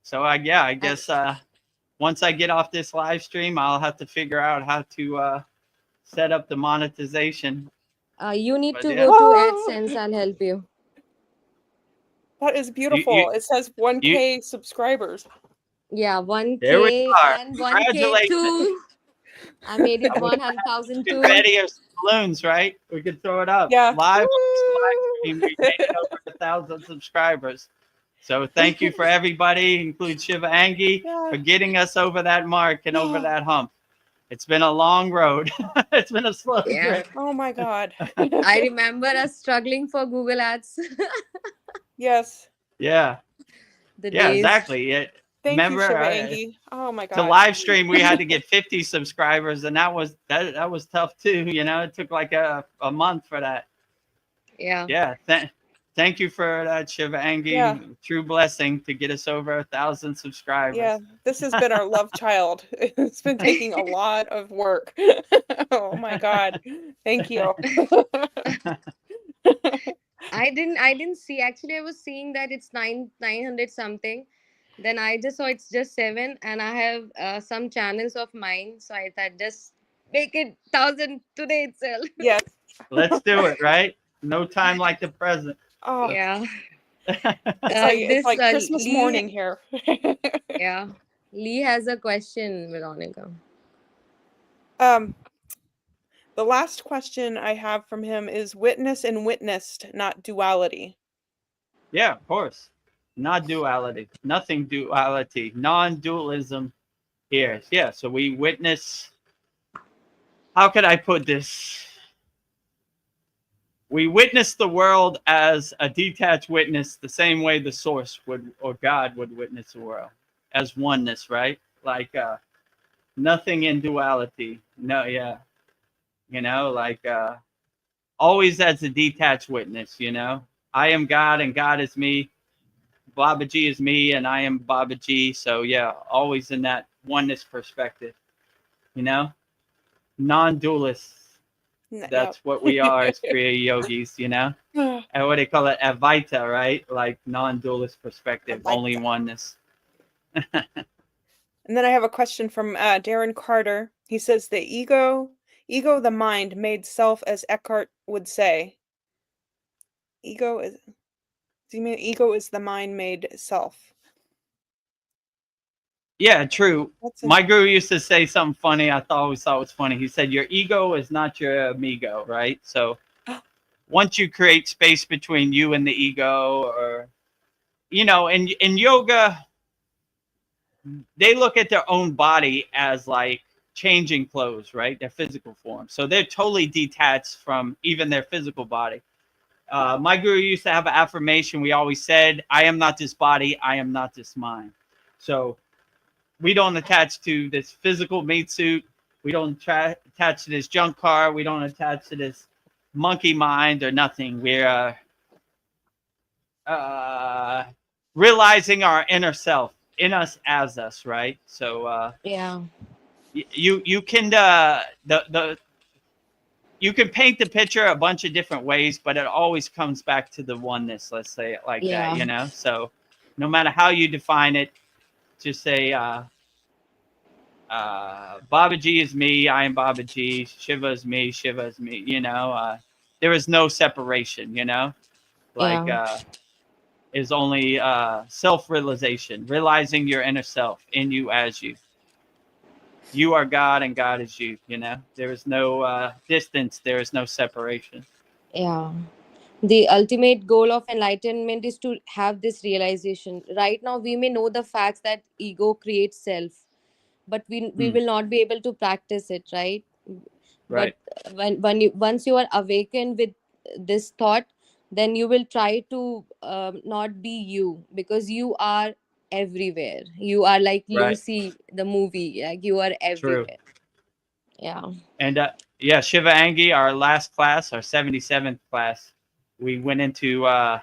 [SPEAKER 1] So I guess once I get off this live stream, I'll have to figure out how to set up the monetization.
[SPEAKER 5] You need
[SPEAKER 1] But
[SPEAKER 5] to
[SPEAKER 1] yeah.
[SPEAKER 5] go to AdSense. I'll help you.
[SPEAKER 3] That is beautiful. It says 1K subscribers.
[SPEAKER 5] Yeah, 1K
[SPEAKER 1] There we are.
[SPEAKER 5] and 1K
[SPEAKER 1] Congratulations.
[SPEAKER 5] too. I made it 100,000 too.
[SPEAKER 1] Confetti or balloons, right? We could throw it up.
[SPEAKER 3] Yeah.
[SPEAKER 1] Live stream. We made it over 1,000 subscribers. So thank you for everybody, include Shiva Angi, for getting us over that mark and over that hump. It's been a long road. It's been a slow drip.
[SPEAKER 3] Oh my God.
[SPEAKER 5] I remember us struggling for Google Ads.
[SPEAKER 3] Yes.
[SPEAKER 1] Yeah.
[SPEAKER 5] The
[SPEAKER 1] Yeah,
[SPEAKER 5] days.
[SPEAKER 1] exactly.
[SPEAKER 3] Thank
[SPEAKER 1] Remember,
[SPEAKER 3] you, Shiva Angi. Oh my God.
[SPEAKER 1] to live stream, we had to get 50 subscribers, and that was tough too. You know, it took like a month for that.
[SPEAKER 5] Yeah.
[SPEAKER 1] Yeah. Thank you for that, Shiva Angi.
[SPEAKER 3] Yeah.
[SPEAKER 1] True blessing to get us over 1,000 subscribers.
[SPEAKER 3] Yeah, this has been our love child. It's been taking a lot of work. Oh my God. Thank you.
[SPEAKER 5] I didn't see. Actually, I was seeing that it's 900 something. Then I just saw it's just 7, and I have some channels of mine. So I thought just make it 1,000 today itself.
[SPEAKER 3] Yes.
[SPEAKER 1] Let's do it, right? No time like the present.
[SPEAKER 3] Oh,
[SPEAKER 5] Yeah.
[SPEAKER 3] it's like Christmas
[SPEAKER 5] Lee,
[SPEAKER 3] morning here.
[SPEAKER 5] Yeah. Lee has a question, Veronica.
[SPEAKER 3] The last question I have from him is witness and witnessed, not duality.
[SPEAKER 1] Yeah, of course. Not duality. Nothing duality. Non-dualism here. Yeah, so we witness. How could I put this? We witness the world as a detached witness, the same way the source would, or God would witness the world, as oneness, right? Like nothing in duality. No, yeah. You know, like always as a detached witness, you know. I am God and God is me. Babaji is me and I am Babaji. So yeah, always in that oneness perspective, you know. Non-dualists. That's what we are as Kriya yogis, you know. And what they call it, Advaita, right? Like non-dualist perspective,
[SPEAKER 3] Advaita.
[SPEAKER 1] only oneness.
[SPEAKER 3] And then I have a question from Darren Carter. He says the ego, the mind made self, as Eckhart would say. Ego is. Do you mean ego is the mind made self?
[SPEAKER 1] Yeah, true. My guru used to say something funny. I always thought it was funny. He said, "Your ego is not your amigo," right? So, once you create space between you and the ego, or, you know, in yoga, they look at their own body as like changing clothes, right? Their physical form. So they're totally detached from even their physical body. My guru used to have an affirmation. We always said, I am not this body. I am not this mind. So we don't attach to this physical meat suit. We don't attach to this junk car. We don't attach to this monkey mind or nothing. We're realizing our inner self in us as us, right? So
[SPEAKER 5] Yeah.
[SPEAKER 1] you can you can paint the picture a bunch of different ways, but it always comes back to the oneness. Let's say it like that,
[SPEAKER 5] Yeah.
[SPEAKER 1] you know. So no matter how you define it, just say Babaji is me, I am Babaji. Shiva is me, Shiva is me. You know, there is no separation. You know, like
[SPEAKER 5] Yeah.
[SPEAKER 1] is only self-realization, realizing your inner self in you as you. You are God and God is you. You know, there is no distance. There is no separation.
[SPEAKER 5] Yeah. The ultimate goal of enlightenment is to have this realization. Right now, we may know the facts that ego creates self, but we
[SPEAKER 1] Mm,
[SPEAKER 5] will not be able to practice it, right? But
[SPEAKER 1] right,
[SPEAKER 5] when you once you are awakened with this thought, then you will try to not be you, because you are everywhere. You are like
[SPEAKER 1] right.
[SPEAKER 5] Lucy the movie, like you are
[SPEAKER 1] True.
[SPEAKER 5] everywhere. Yeah.
[SPEAKER 1] And yeah, Shiva Angi, our last class, our 77th class, we went into the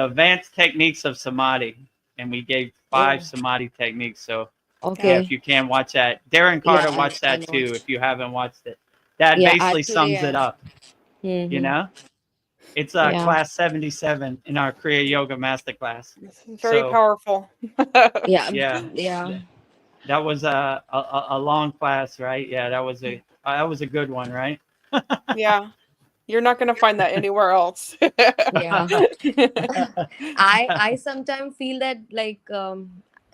[SPEAKER 1] advanced techniques of samadhi, and we gave 5
[SPEAKER 5] Oh,
[SPEAKER 1] samadhi techniques. So yeah,
[SPEAKER 3] Yeah.
[SPEAKER 1] if
[SPEAKER 5] okay.
[SPEAKER 1] you can watch that, Darren
[SPEAKER 5] Yeah,
[SPEAKER 1] Carter watched
[SPEAKER 5] I'll
[SPEAKER 1] that too.
[SPEAKER 5] watch.
[SPEAKER 1] If you haven't watched it, that
[SPEAKER 5] Yeah,
[SPEAKER 1] basically
[SPEAKER 5] today
[SPEAKER 1] sums it
[SPEAKER 5] I.
[SPEAKER 1] up. You
[SPEAKER 5] Mm-hmm.
[SPEAKER 1] know, it's
[SPEAKER 5] Yeah.
[SPEAKER 1] class 77 in our Kriya Yoga Masterclass.
[SPEAKER 3] This is very
[SPEAKER 1] So
[SPEAKER 3] powerful.
[SPEAKER 5] Yeah.
[SPEAKER 1] yeah,
[SPEAKER 5] Yeah.
[SPEAKER 1] th- that was a long class, right? Yeah, that was a good one, right?
[SPEAKER 3] Yeah. You're not going to find that anywhere else.
[SPEAKER 5] Yeah. I sometimes feel that, like,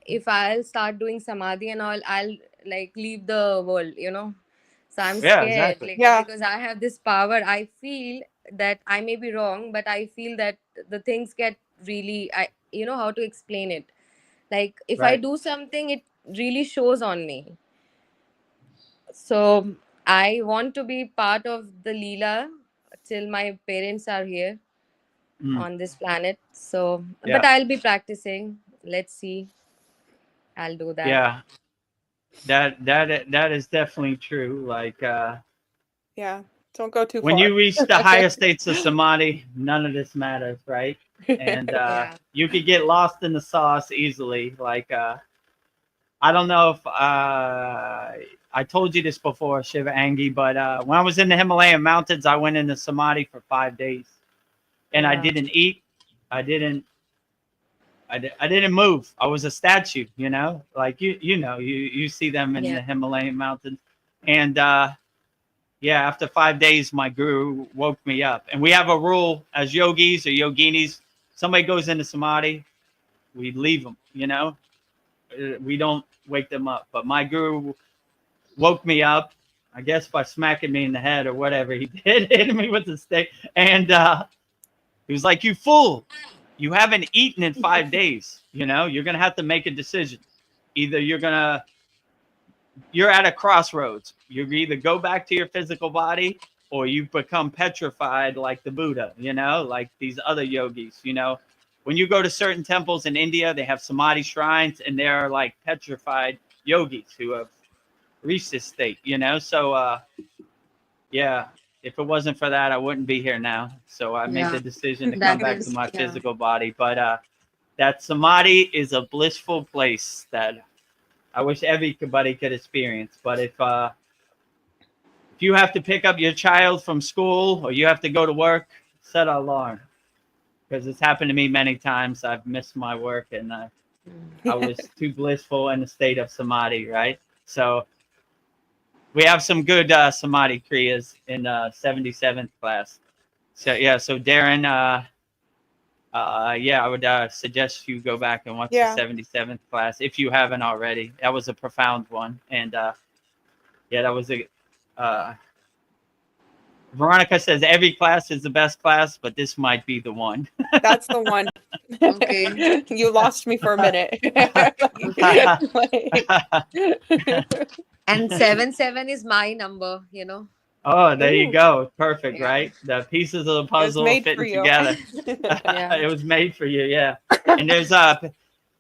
[SPEAKER 5] if I'll start doing samadhi and all, I'll like leave the world, you know. So I'm
[SPEAKER 1] Yeah,
[SPEAKER 5] scared,
[SPEAKER 1] exactly.
[SPEAKER 5] like,
[SPEAKER 3] Yeah.
[SPEAKER 5] because I have this power. I feel that I may be wrong, but I feel that the things get really, I, you know how to explain it. Like if I
[SPEAKER 1] Right.
[SPEAKER 5] do something, it really shows on me. So I want to be part of the Leela till my parents are here
[SPEAKER 1] Mm,
[SPEAKER 5] on this planet. So, but
[SPEAKER 1] yeah.
[SPEAKER 5] I'll be practicing. Let's see. I'll do that.
[SPEAKER 1] Yeah. That is definitely true. Like
[SPEAKER 3] Yeah. Don't go too
[SPEAKER 1] when
[SPEAKER 3] far.
[SPEAKER 1] you reach the higher states of samadhi, none of this matters, right? And
[SPEAKER 5] Yeah.
[SPEAKER 1] you could get lost in the sauce easily. Like I don't know if I told you this before, Shiva Angi, but when I was in the Himalayan mountains, I went into samadhi for 5 days, and I
[SPEAKER 5] Yeah.
[SPEAKER 1] didn't eat. I didn't. I didn't move. I was a statue, you know, like you know, you see them in
[SPEAKER 5] Yeah.
[SPEAKER 1] the Himalayan mountains, and yeah, after 5 days, my guru woke me up, and we have a rule as yogis or yoginis: somebody goes into samadhi, we leave them, you know, we don't wake them up. But my guru woke me up, I guess by smacking me in the head or whatever he did, hitting me with the stick, and he was like, "You fool! You haven't eaten in 5 days. You know, you're gonna have to make a decision. Either you're at a crossroads. You either go back to your physical body or you become petrified like the Buddha, you know, like these other yogis, you know. When you go to certain temples in India, they have samadhi shrines and they're like petrified yogis who have reached this state, you know. So yeah, if it wasn't for that, I wouldn't be here now. So I made
[SPEAKER 5] Yeah.
[SPEAKER 1] the decision to come
[SPEAKER 5] That
[SPEAKER 1] back to
[SPEAKER 5] is,
[SPEAKER 1] my
[SPEAKER 5] yeah.
[SPEAKER 1] physical body. But that samadhi is a blissful place that I wish everybody could experience. But if you have to pick up your child from school or you have to go to work, set an alarm, because it's happened to me many times. I've missed my work and I was too blissful in a state of samadhi, right? So we have some good samadhi kriyas in 77th class. So yeah, so Darren, yeah, I would suggest you go back and watch the
[SPEAKER 3] Yeah.
[SPEAKER 1] 77th class if you haven't already. That was a profound one, and yeah, that was a Veronica says every class is the best class, but this might be the one.
[SPEAKER 3] That's the one.
[SPEAKER 5] Okay.
[SPEAKER 3] You lost me for a minute.
[SPEAKER 5] And 7 is my number, you know.
[SPEAKER 1] Oh, there you
[SPEAKER 3] Ooh.
[SPEAKER 1] go. Perfect,
[SPEAKER 5] Yeah.
[SPEAKER 1] right? The pieces of the
[SPEAKER 3] It was
[SPEAKER 1] puzzle
[SPEAKER 3] made for
[SPEAKER 1] fitting
[SPEAKER 3] you.
[SPEAKER 1] together.
[SPEAKER 5] Yeah.
[SPEAKER 1] It was made for you, yeah. And there's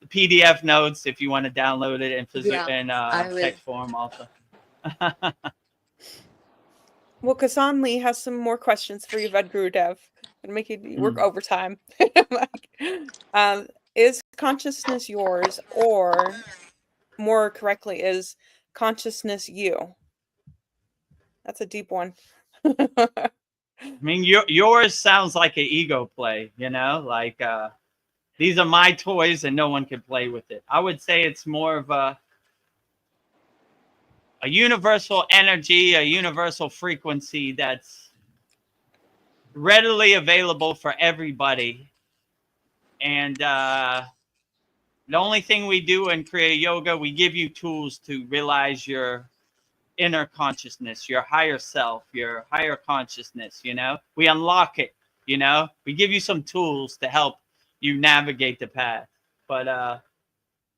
[SPEAKER 1] PDF notes if you want to download it
[SPEAKER 5] Yeah,
[SPEAKER 1] in
[SPEAKER 5] I will.
[SPEAKER 1] text form also.
[SPEAKER 3] Well, Kasan Lee has some more questions for you, Vedagurudev. And make it work overtime. Like, is consciousness yours, or more correctly, is consciousness you? That's a deep one.
[SPEAKER 1] I mean, yours sounds like an ego play, you know, like these are my toys and no one can play with it. I would say it's more of a universal energy, a universal frequency that's readily available for everybody. And the only thing we do in Kriya Yoga, we give you tools to realize your inner consciousness, your higher self, your higher consciousness, you know? We unlock it, you know? We give you some tools to help you navigate the path. But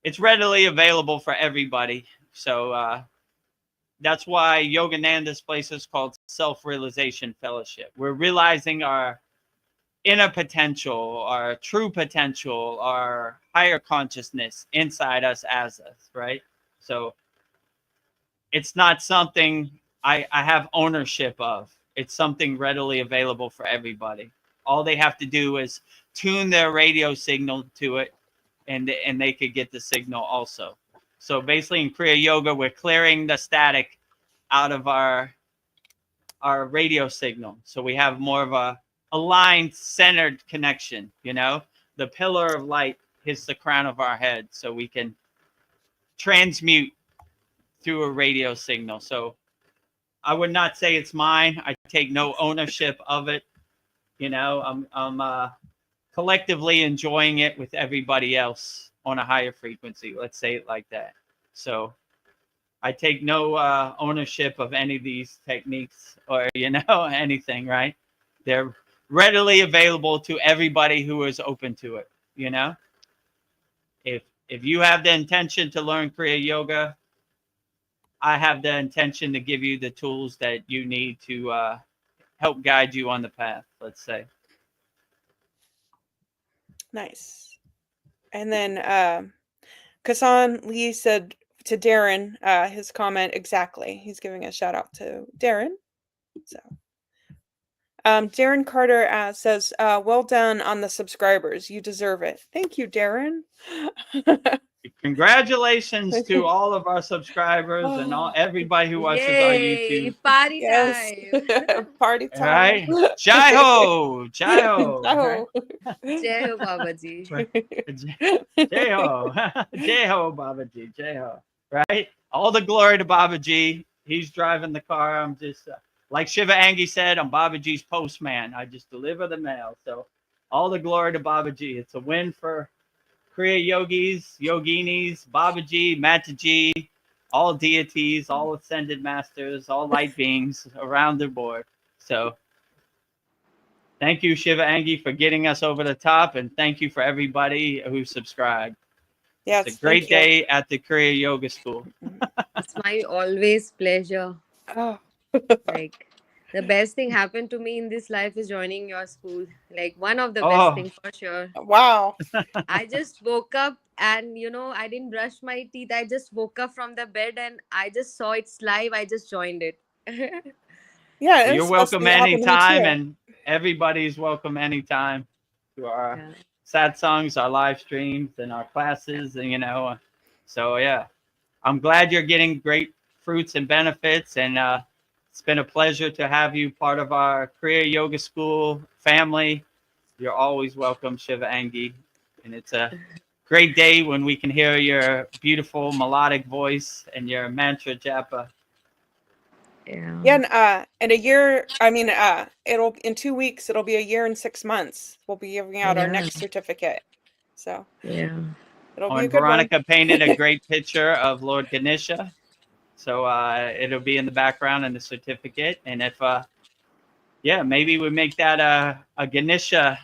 [SPEAKER 1] it's readily available for everybody. So that's why Yogananda's place is called Self-Realization Fellowship. We're realizing our inner potential, our true potential, our higher consciousness inside us as us, right? So it's not something I have ownership of. It's something readily available for everybody. All they have to do is tune their radio signal to it, and they could get the signal also. So basically in Kriya Yoga, we're clearing the static out of our radio signal. So we have more of a aligned, centered connection, you know? The pillar of light hits the crown of our head so we can transmute through a radio signal. So I would not say it's mine. I take no ownership of it. You know, I'm collectively enjoying it with everybody else on a higher frequency. Let's say it like that. So I take no ownership of any of these techniques or, you know, anything, right? They're readily available to everybody who is open to it, you know? If you have the intention to learn Kriya Yoga, I have the intention to give you the tools that you need to help guide you on the path, let's say.
[SPEAKER 3] Nice. And then Kasan Lee said to Darren, his comment exactly. He's giving a shout out to Darren. So Darren Carter says, well done on the subscribers. You deserve it. Thank you, Darren.
[SPEAKER 1] Congratulations to all of our subscribers and everybody who watches our
[SPEAKER 5] Yay!
[SPEAKER 1] YouTube.
[SPEAKER 5] Party
[SPEAKER 3] Yes.
[SPEAKER 5] time.
[SPEAKER 3] Party
[SPEAKER 1] All
[SPEAKER 3] time.
[SPEAKER 1] right. Jai ho. Jai ho.
[SPEAKER 3] Jai ho.
[SPEAKER 5] Jai ho, Babaji.
[SPEAKER 1] Jai ho. Jai ho, Babaji. Jai ho. Right? All the glory to Babaji. He's driving the car. I'm just, like Shiva Angi said, I'm Babaji's postman. I just deliver the mail. So all the glory to Babaji. It's a win for Kriya yogis, yoginis, Babaji, Mataji, all deities, all ascended masters, all light beings around the board. So thank you, Shiva Angi, for getting us over the top. And thank you for everybody who subscribed.
[SPEAKER 3] Yes,
[SPEAKER 1] it's a great day at the Kriya Yoga School.
[SPEAKER 5] It's my always pleasure.
[SPEAKER 3] Oh.
[SPEAKER 5] Like, the best thing happened to me in this life is joining your school. Like, one of the best things for sure.
[SPEAKER 3] Wow.
[SPEAKER 5] I just woke up and, you know, I didn't brush my teeth. I just woke up from the bed and I just saw it's live. I just joined it.
[SPEAKER 3] Yeah,
[SPEAKER 1] So you're welcome anytime, and everybody's welcome anytime to our satsangs, our live streams, and our classes, and you know. So yeah, I'm glad you're getting great fruits and benefits, and it's been a pleasure to have you part of our Kriya Yoga School family. You're always welcome, Shiva Angi, and it's a great day when we can hear your beautiful melodic voice and your mantra japa.
[SPEAKER 3] Yeah, and a year, I mean, it'll in 2 weeks, it'll be a year and 6 months. We'll be giving out our next certificate. So it'll be a good
[SPEAKER 1] Veronica
[SPEAKER 3] one.
[SPEAKER 1] painted a great picture of Lord Ganesha. So it'll be in the background in the certificate. And if Yeah, maybe we make that a Ganesha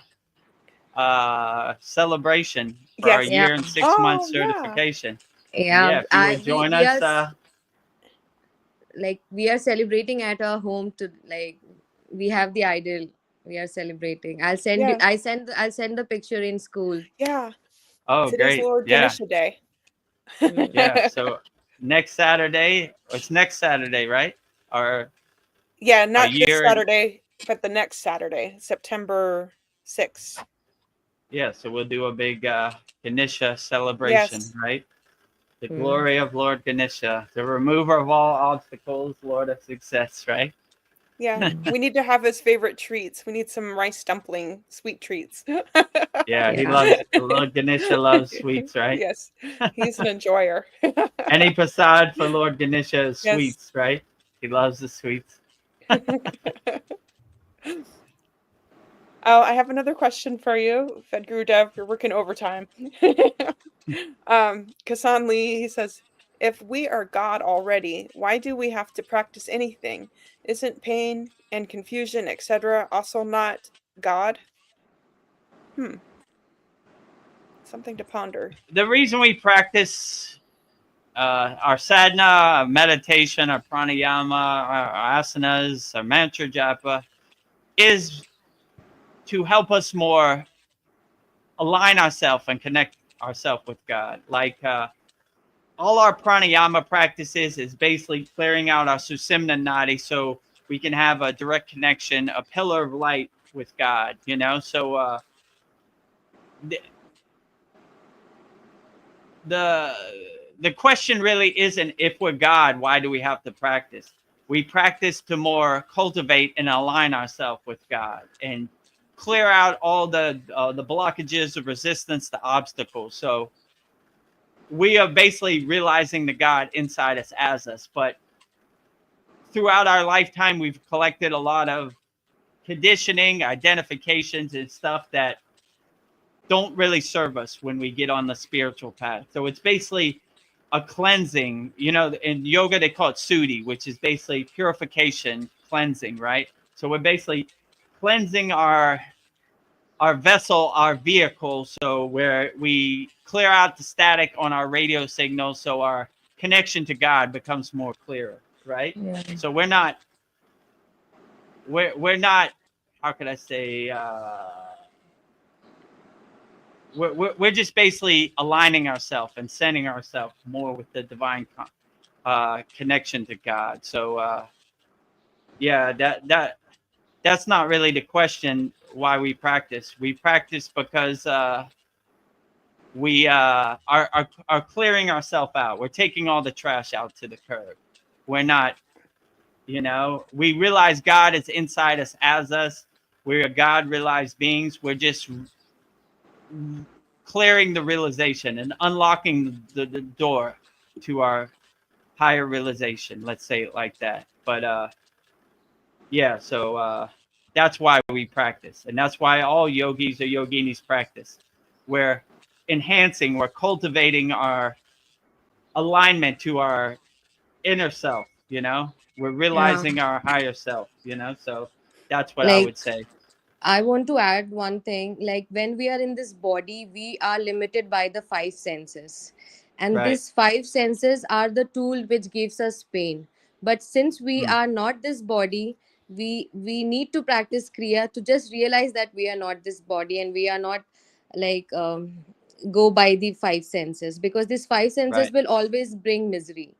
[SPEAKER 1] celebration for our
[SPEAKER 3] Yes.
[SPEAKER 5] Yeah,
[SPEAKER 1] year and 6 month
[SPEAKER 3] Oh, yeah.
[SPEAKER 1] certification. And
[SPEAKER 5] yeah.
[SPEAKER 1] yeah, if you would
[SPEAKER 5] We
[SPEAKER 1] join
[SPEAKER 5] we are
[SPEAKER 1] us,
[SPEAKER 5] like we are celebrating at our home to like we have the ideal. We are celebrating. I'll send you.
[SPEAKER 3] Yeah.
[SPEAKER 5] I'll send the picture in school.
[SPEAKER 3] Yeah.
[SPEAKER 1] oh,
[SPEAKER 3] Today's
[SPEAKER 1] great.
[SPEAKER 3] Lord
[SPEAKER 1] Yeah,
[SPEAKER 3] Ganesha Day.
[SPEAKER 5] Mm.
[SPEAKER 1] yeah. So next Saturday, it's next Saturday, right?
[SPEAKER 3] Yeah,
[SPEAKER 1] Our
[SPEAKER 3] not this
[SPEAKER 1] year and
[SPEAKER 3] Saturday, but the next Saturday, September 6th.
[SPEAKER 1] yeah, so we'll do a big Ganesha celebration,
[SPEAKER 3] Yes.
[SPEAKER 1] right? The
[SPEAKER 5] Mm.
[SPEAKER 1] glory of Lord Ganesha, the remover of all obstacles, Lord of success, right?
[SPEAKER 3] Yeah. We need to have his favorite treats. We need some rice dumpling sweet treats.
[SPEAKER 1] Yeah,
[SPEAKER 5] Yeah.
[SPEAKER 1] Lord Ganesha loves sweets, right?
[SPEAKER 3] Yes. He's an enjoyer.
[SPEAKER 1] Any prasad for Lord Ganesha is
[SPEAKER 3] Yes.
[SPEAKER 1] sweets, right? He loves the sweets.
[SPEAKER 3] Oh, I have another question for you, Vedagurudev. You're working overtime. Kasan Lee, he says, if we are God already, why do we have to practice anything? Isn't pain and confusion, etc., also not God? Hmm, something to ponder.
[SPEAKER 1] The reason we practice our sadhana, our meditation, our pranayama, our asanas, our mantra japa is to help us more align ourselves and connect ourselves with God. Like all our pranayama practices is basically clearing out our susimna nadi so we can have a direct connection, a pillar of light with God, you know? So the, the the question really isn't if we're God, why do we have to practice? We practice to more cultivate and align ourselves with God and clear out all the blockages of resistance, the obstacles. So we are basically realizing the God inside us as us. But throughout our lifetime, we've collected a lot of conditioning, identifications, and stuff that don't really serve us when we get on the spiritual path. So it's basically a cleansing. You know, in yoga they call it suddhi, which is basically purification, cleansing, right? So we're basically cleansing our vessel, our vehicle, so where we clear out the static on our radio signal, so our connection to God becomes more clearer, right?
[SPEAKER 5] Yeah.
[SPEAKER 1] So we're not, how could I say, we're just basically aligning ourselves and centering ourselves more with the divine connection to God. So yeah, that's not really the question why we practice. We practice because we are clearing ourselves out. We're taking all the trash out to the curb. We're not, you know, we realize God is inside us as us. We're God realized beings. We're just clearing the realization and unlocking the door to our higher realization. Let's say it like that. But yeah, so that's why we practice. And that's why all yogis or yoginis practice. We're enhancing, we're cultivating our alignment to our inner self, you know? We're
[SPEAKER 5] Yeah.
[SPEAKER 1] realizing our higher self, you know? So that's what I
[SPEAKER 5] Like
[SPEAKER 1] would say.
[SPEAKER 5] I want to add one thing. Like when we are in this body, we are limited by the five senses. And
[SPEAKER 1] Right.
[SPEAKER 5] these five senses are the tool which gives us pain. But since we
[SPEAKER 1] Mm.
[SPEAKER 5] are not this body, we need to practice Kriya to just realize that we are not this body and we are not like go by the five senses, because these five senses
[SPEAKER 1] Right.
[SPEAKER 5] will always bring misery.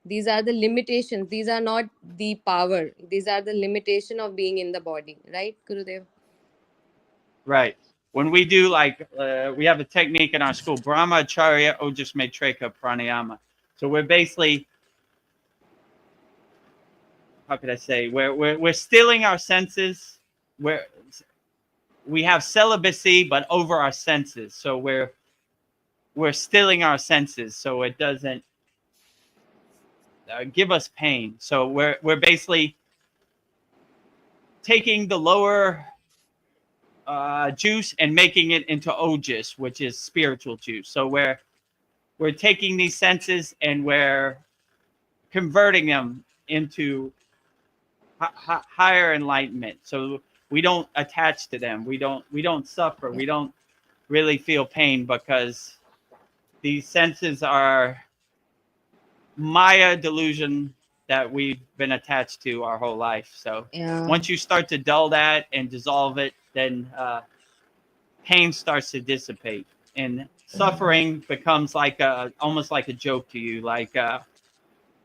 [SPEAKER 5] These are the limitations. These are not the power. These are the limitation of being in the body. Right, Gurudev?
[SPEAKER 1] Right. When we do we have a technique in our school, Brahmacharya Ojas Maitreka Pranayama. So we're basically, how could I say, we're stilling our senses. We have celibacy, but over our senses. So we're stilling our senses, so it doesn't give us pain. So we're basically taking the lower juice and making it into ojas, which is spiritual juice. So we're taking these senses and we're converting them into, higher enlightenment. So we don't attach to them. We don't suffer. We don't really feel pain because these senses are Maya delusion that we've been attached to our whole life. So
[SPEAKER 5] Yeah.
[SPEAKER 1] once you start to dull that and dissolve it, then pain starts to dissipate, and suffering becomes like almost like a joke to you. Like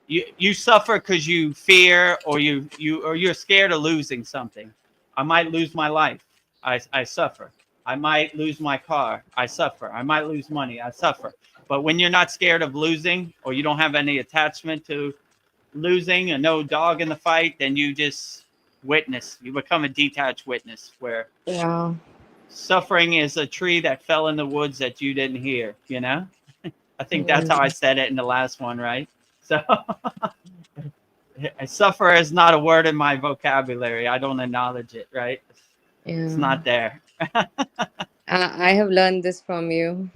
[SPEAKER 1] you suffer because you fear, or you're scared of losing something. I might lose my life. I suffer. I might lose my car. I suffer. I might lose money. I suffer. But when you're not scared of losing, or you don't have any attachment to losing and no dog in the fight, then you just witness. You become a detached witness, where
[SPEAKER 5] Yeah.
[SPEAKER 1] suffering is a tree that fell in the woods that you didn't hear, you know? I think that's how I said it in the last one, right? So suffer is not a word in my vocabulary. I don't acknowledge it, right? It's
[SPEAKER 5] Yeah.
[SPEAKER 1] not there.
[SPEAKER 5] I have learned this from you.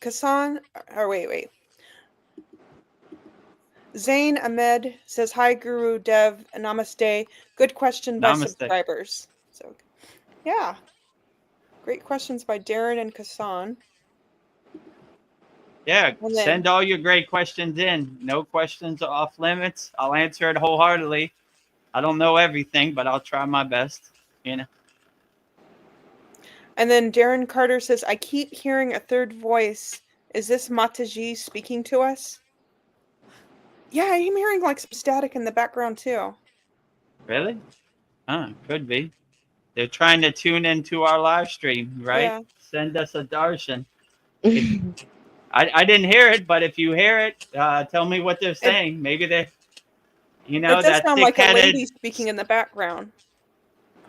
[SPEAKER 3] Kassan, or wait. Zain Ahmed says, "Hi, Guru Dev, namaste. Good question by
[SPEAKER 1] Namaste.
[SPEAKER 3] subscribers." So, yeah, great questions by Darren and Kassan.
[SPEAKER 1] Yeah,
[SPEAKER 3] And
[SPEAKER 1] send
[SPEAKER 3] then,
[SPEAKER 1] all your great questions in. No questions are off limits. I'll answer it wholeheartedly. I don't know everything, but I'll try my best, you know?
[SPEAKER 3] and then Darren Carter says, "I keep hearing a third voice. Is this Mataji speaking to us?" Yeah, I'm hearing like some static in the background too.
[SPEAKER 1] Really? Could be. They're trying to tune into our live stream, right?
[SPEAKER 3] Yeah.
[SPEAKER 1] Send us a darshan. I didn't hear it, but if you hear it, tell me what they're saying. Maybe they, you know,
[SPEAKER 3] It does
[SPEAKER 1] that
[SPEAKER 3] sound like a
[SPEAKER 1] thick-headed,
[SPEAKER 3] lady speaking in the background.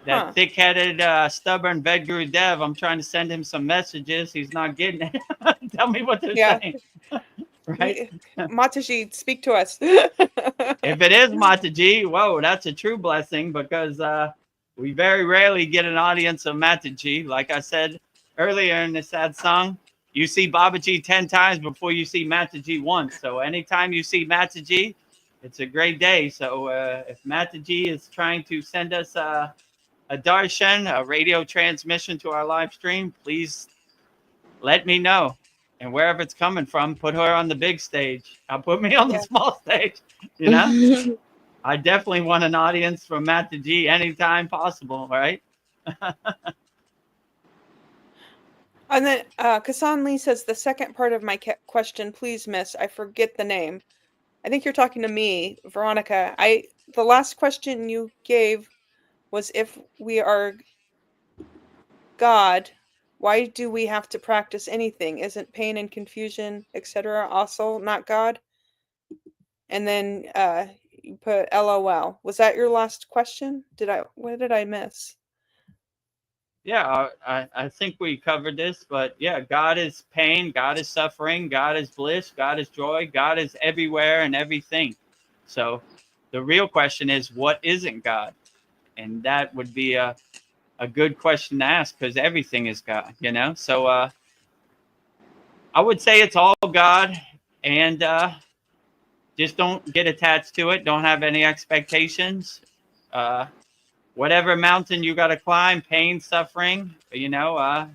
[SPEAKER 1] that
[SPEAKER 3] Huh.
[SPEAKER 1] thick-headed, stubborn Vedagurudev. I'm trying to send him some messages. He's not getting it. Tell me what they're
[SPEAKER 3] Yeah.
[SPEAKER 1] saying, right?
[SPEAKER 3] Mataji, speak to us.
[SPEAKER 1] If it is Mataji, whoa, that's a true blessing, because we very rarely get an audience of Mataji. Like I said earlier in the Satsang, you see Babaji 10 times before you see Mataji once. So anytime you see Mataji, it's a great day. So if Mataji is trying to send us a darshan, a radio transmission to our live stream, please let me know. And wherever it's coming from, put her on the big stage. Put me on the small stage, you know? I definitely want an audience from Mataji anytime possible, right?
[SPEAKER 3] And then Kassan Lee says, "The second part of my question, please, miss. I forget the name." I think you're talking to me, Veronica. The last question you gave was, if we are God, why do we have to practice anything? Isn't pain and confusion, etc., also not God? And then you put LOL. Was that your last question? What did I miss?
[SPEAKER 1] Yeah, I think we covered this, but yeah, God is pain, God is suffering, God is bliss, God is joy, God is everywhere and everything. So the real question is, what isn't God? And that would be a good question to ask, because everything is God, you know? So I would say it's all God, and just don't get attached to it. Don't have any expectations. Whatever mountain you got to climb, pain, suffering, you know,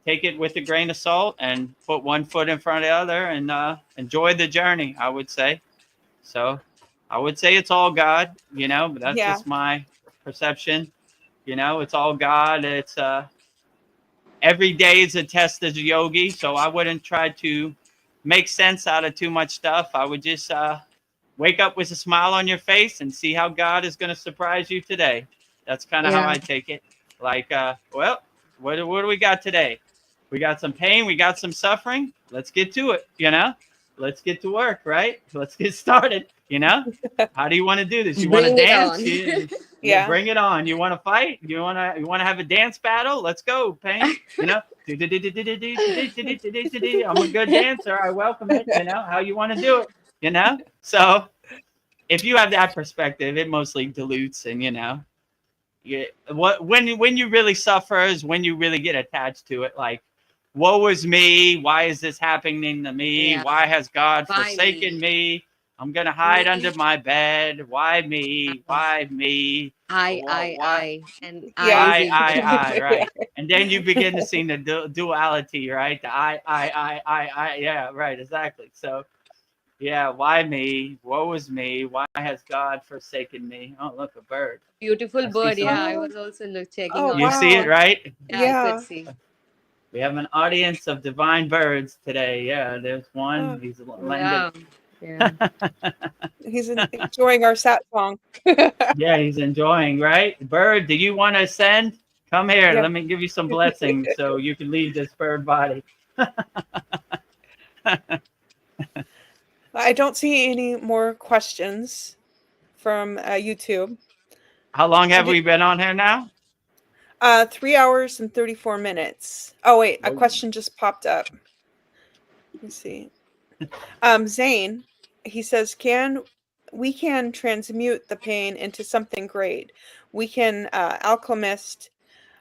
[SPEAKER 1] take it with a grain of salt and put one foot in front of the other, and enjoy the journey, I would say. So I would say it's all God, you know, but that's just my perception. You know, it's all God. It's every day is a test as a yogi. So I wouldn't try to make sense out of too much stuff. I would just wake up with a smile on your face and see how God is going to surprise you today. That's kind of how I take it. Like, well, what do we got today? We got some pain. We got some suffering. Let's get to it, you know? Let's get to work, right? Let's get started, you know? How do you want to do this? You want to dance? Yeah, bring it on. You want to fight? You want to have a dance battle? Let's go, pain. You know? I'm a good dancer. I welcome it. You know? How you want to do it? You know? So if you have that perspective, it mostly dilutes, and, you know, when you really suffer is when you really get attached to it. Like, woe is me. Why is this happening to me?
[SPEAKER 5] Yeah.
[SPEAKER 1] Why has God
[SPEAKER 5] Why
[SPEAKER 1] forsaken
[SPEAKER 5] me?
[SPEAKER 1] me? I'm going to hide
[SPEAKER 5] Me.
[SPEAKER 1] under my bed. Why me? Why me? Why?
[SPEAKER 5] And
[SPEAKER 3] Yeah.
[SPEAKER 5] I is equal.
[SPEAKER 1] Right. And then you begin to see the duality, right? The I. Yeah, right, exactly. So, yeah, why me? Woe is me. Why has God forsaken me? Oh, look, a bird.
[SPEAKER 5] Beautiful
[SPEAKER 1] I see
[SPEAKER 5] bird.
[SPEAKER 1] some.
[SPEAKER 5] Yeah, I
[SPEAKER 3] Oh,
[SPEAKER 5] was also checking
[SPEAKER 3] oh
[SPEAKER 5] on
[SPEAKER 1] You
[SPEAKER 5] it.
[SPEAKER 1] see it,
[SPEAKER 3] wow.
[SPEAKER 1] right?
[SPEAKER 5] Yeah, I could
[SPEAKER 3] Yeah.
[SPEAKER 5] see.
[SPEAKER 1] We have an audience of divine birds today. Yeah, there's one.
[SPEAKER 3] Oh,
[SPEAKER 1] He's landed.
[SPEAKER 5] Yeah. Yeah.
[SPEAKER 3] he's enjoying our satsang.
[SPEAKER 1] Yeah, he's enjoying, right? Bird, do you want to ascend? Come here.
[SPEAKER 3] Yeah.
[SPEAKER 1] Let me give you some blessings so you can leave this bird body.
[SPEAKER 3] I don't see any more questions from YouTube.
[SPEAKER 1] How long
[SPEAKER 3] I
[SPEAKER 1] have
[SPEAKER 3] did
[SPEAKER 1] we been on here now?
[SPEAKER 3] 3 hours and 34 minutes. Oh wait, a
[SPEAKER 1] Whoa.
[SPEAKER 3] question just popped up. Let's see. Zane, he says, we can transmute the pain into something great. We can alchemist.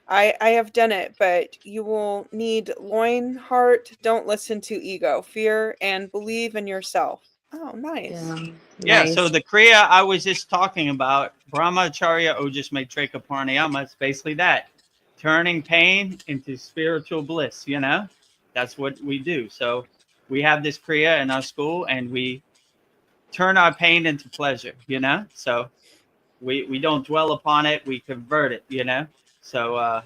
[SPEAKER 3] I have done it, but you will need loin heart. Don't listen to ego, fear, and believe in yourself. Oh, nice.
[SPEAKER 5] Yeah.
[SPEAKER 1] Yeah, so
[SPEAKER 5] Nice.
[SPEAKER 1] the Kriya I was just talking about, Brahmacharya Ojus Maitreka Pranayama, it's basically that. Turning pain into spiritual bliss, you know? That's what we do. So we have this Kriya in our school and we turn our pain into pleasure, you know? So we don't dwell upon it, we convert it, you know? So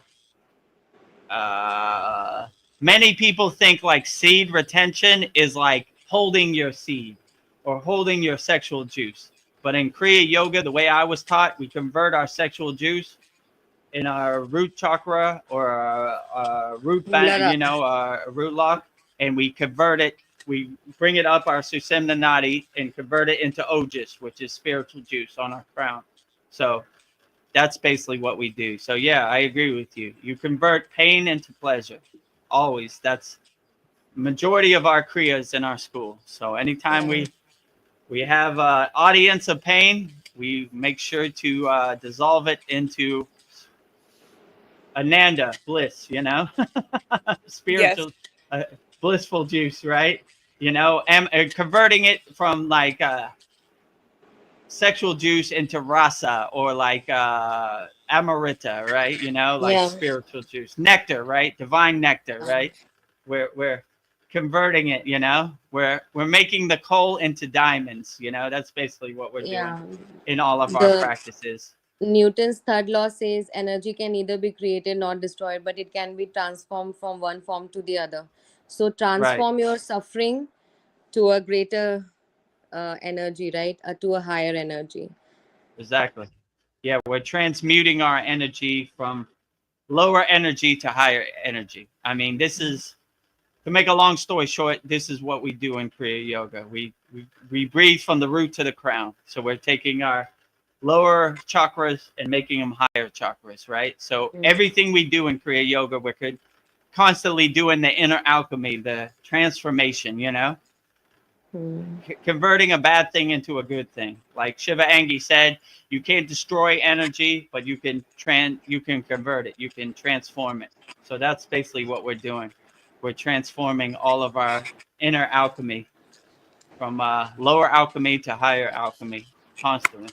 [SPEAKER 1] many people think like seed retention is like holding your seed or holding your sexual juice. But in Kriya Yoga, the way I was taught, we convert our sexual juice in our root chakra or our root band,
[SPEAKER 5] Muladhara.
[SPEAKER 1] you know, our root lock, and we convert it. We bring it up our Sushumna Nadi and convert it into Ojus, which is spiritual juice on our crown. So that's basically what we do. So yeah, I agree with you. You convert pain into pleasure. Always. That's majority of our kriyas in our school. So anytime
[SPEAKER 5] Yeah.
[SPEAKER 1] we have an audience of pain, we make sure to dissolve it into Ananda bliss, you know,
[SPEAKER 3] Yes.
[SPEAKER 1] spiritual, blissful juice, right? You know, and converting it from like sexual juice into rasa or like amarita, right? You know, like
[SPEAKER 5] Yeah.
[SPEAKER 1] spiritual juice, nectar, right? Divine nectar, right? We're converting it, you know. We're making the coal into diamonds, you know. That's basically what we're doing
[SPEAKER 5] Yeah.
[SPEAKER 1] in all of our
[SPEAKER 5] The
[SPEAKER 1] practices.
[SPEAKER 5] Newton's third law says energy can neither be created nor destroyed, but it can be transformed from one form to the other. So
[SPEAKER 1] Right.
[SPEAKER 5] transform your suffering to a greater energy, right? To a higher energy.
[SPEAKER 1] Exactly. Yeah, we're transmuting our energy from lower energy to higher energy. I mean, this is, to make a long story short, this is what we do in Kriya Yoga. We breathe from the root to the crown. So we're taking our lower chakras and making them higher chakras, right? So
[SPEAKER 5] Mm.
[SPEAKER 1] everything we do in Kriya Yoga, we're constantly doing the inner alchemy, the transformation, you know? Converting a bad thing into a good thing. Like Shiva Angi said, you can't destroy energy, but you can convert it. You can transform it. So that's basically what we're doing. We're transforming all of our inner alchemy from lower alchemy to higher alchemy constantly.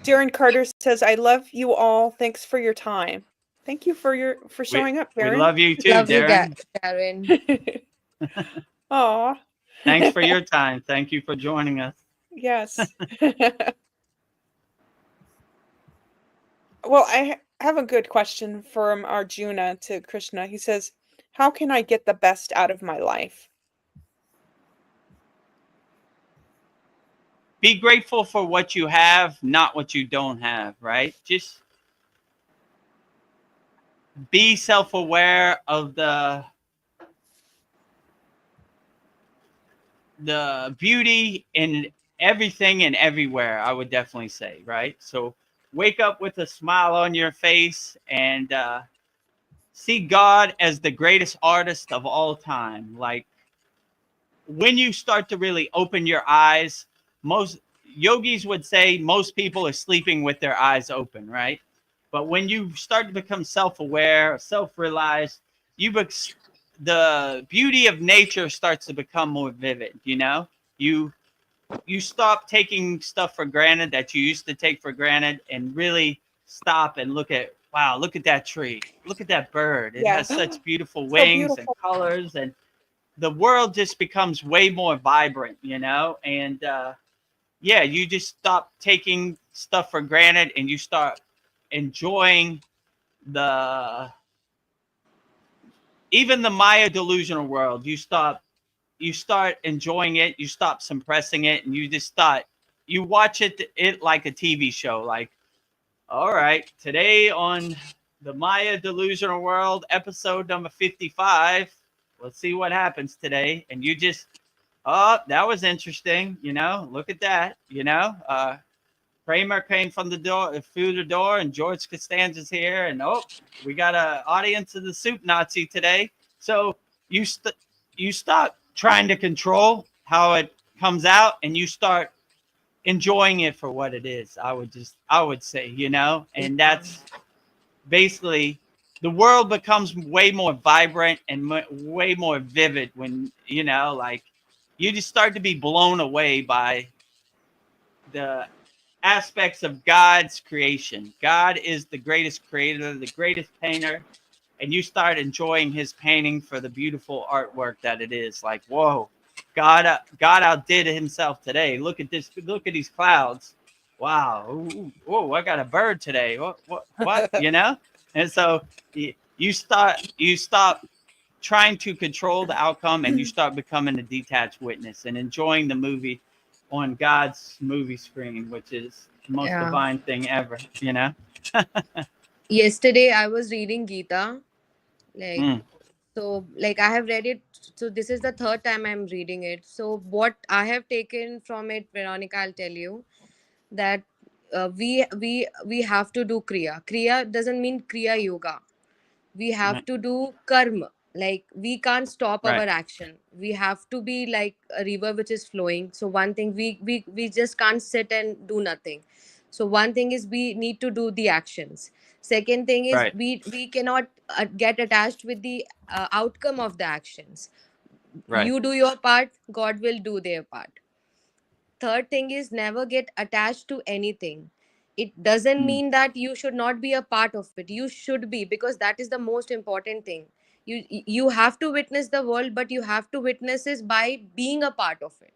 [SPEAKER 3] Darren Carter says, "I love you all. Thanks for your time." Thank you for
[SPEAKER 1] We,
[SPEAKER 3] showing up,
[SPEAKER 1] we
[SPEAKER 3] Darren.
[SPEAKER 1] love you too,
[SPEAKER 5] Love you,
[SPEAKER 1] Darren.
[SPEAKER 5] Karen.
[SPEAKER 3] Aw.
[SPEAKER 1] Thanks for your time. Thank you for joining us.
[SPEAKER 3] Yes. Well, I have a good question from Arjuna to Krishna. He says, "How can I get the best out of my life?"
[SPEAKER 1] Be grateful for what you have, not what you don't have, right? Just be self-aware of the beauty in everything and everywhere, I would definitely say, right? So wake up with a smile on your face and see God as the greatest artist of all time. Like when you start to really open your eyes, most yogis would say most people are sleeping with their eyes open, right? But when you start to become self-aware, self-realized, the beauty of nature starts to become more vivid. You stop taking stuff for granted that you used to take for granted, and really stop and look at, wow, look at that tree, look at that bird. It
[SPEAKER 3] Yeah.
[SPEAKER 1] has such beautiful
[SPEAKER 3] So
[SPEAKER 1] wings and
[SPEAKER 3] beautiful.
[SPEAKER 1] colors, and the world just becomes way more vibrant, and yeah, you just stop taking stuff for granted, and you start enjoying the even the Maya delusional world. You start enjoying it, you stop suppressing it, and you just thought you watch it like a TV show. Like, all right, today on the Maya delusional world, episode number 55, let's see what happens today. And you just, oh, that was interesting, look at that, Kramer came from the door, through the door, and George Costanza's here, and oh, we got an audience of the soup Nazi today. So you you stop trying to control how it comes out, and you start enjoying it for what it is. I would say, and that's basically, the world becomes way more vibrant and way more vivid when like, you just start to be blown away by the aspects of God's creation. God is the greatest creator, the greatest painter, and you start enjoying his painting for the beautiful artwork that it is. Like, whoa, God outdid himself today. Look at this. Look at these clouds. Wow. Ooh, whoa, I got a bird today. What? And so you stop trying to control the outcome, and you start becoming a detached witness and enjoying the movie on God's movie screen, which is the most
[SPEAKER 5] Yeah.
[SPEAKER 1] divine thing ever,
[SPEAKER 5] Yesterday I was reading Gita, like,
[SPEAKER 1] Mm,
[SPEAKER 5] so like I have read it. So this is the third time I'm reading it. So what I have taken from it, Veronica, I'll tell you that we have to do kriya. Kriya doesn't mean kriya yoga. We have
[SPEAKER 1] right,
[SPEAKER 5] to do karma. Like, we can't stop our
[SPEAKER 1] right,
[SPEAKER 5] action. We have to be like a river which is flowing. So one thing, we just can't sit and do nothing. So one thing is we need to do the actions. Second thing is
[SPEAKER 1] right,
[SPEAKER 5] we cannot get attached with the outcome of the actions.
[SPEAKER 1] right.
[SPEAKER 5] You do your part, God will do their part. Third thing is never get attached to anything. It doesn't
[SPEAKER 1] Mm,
[SPEAKER 5] mean that you should not be a part of it. You should be, because that is the most important thing. You have to witness the world, but you have to witness it by being a part of it.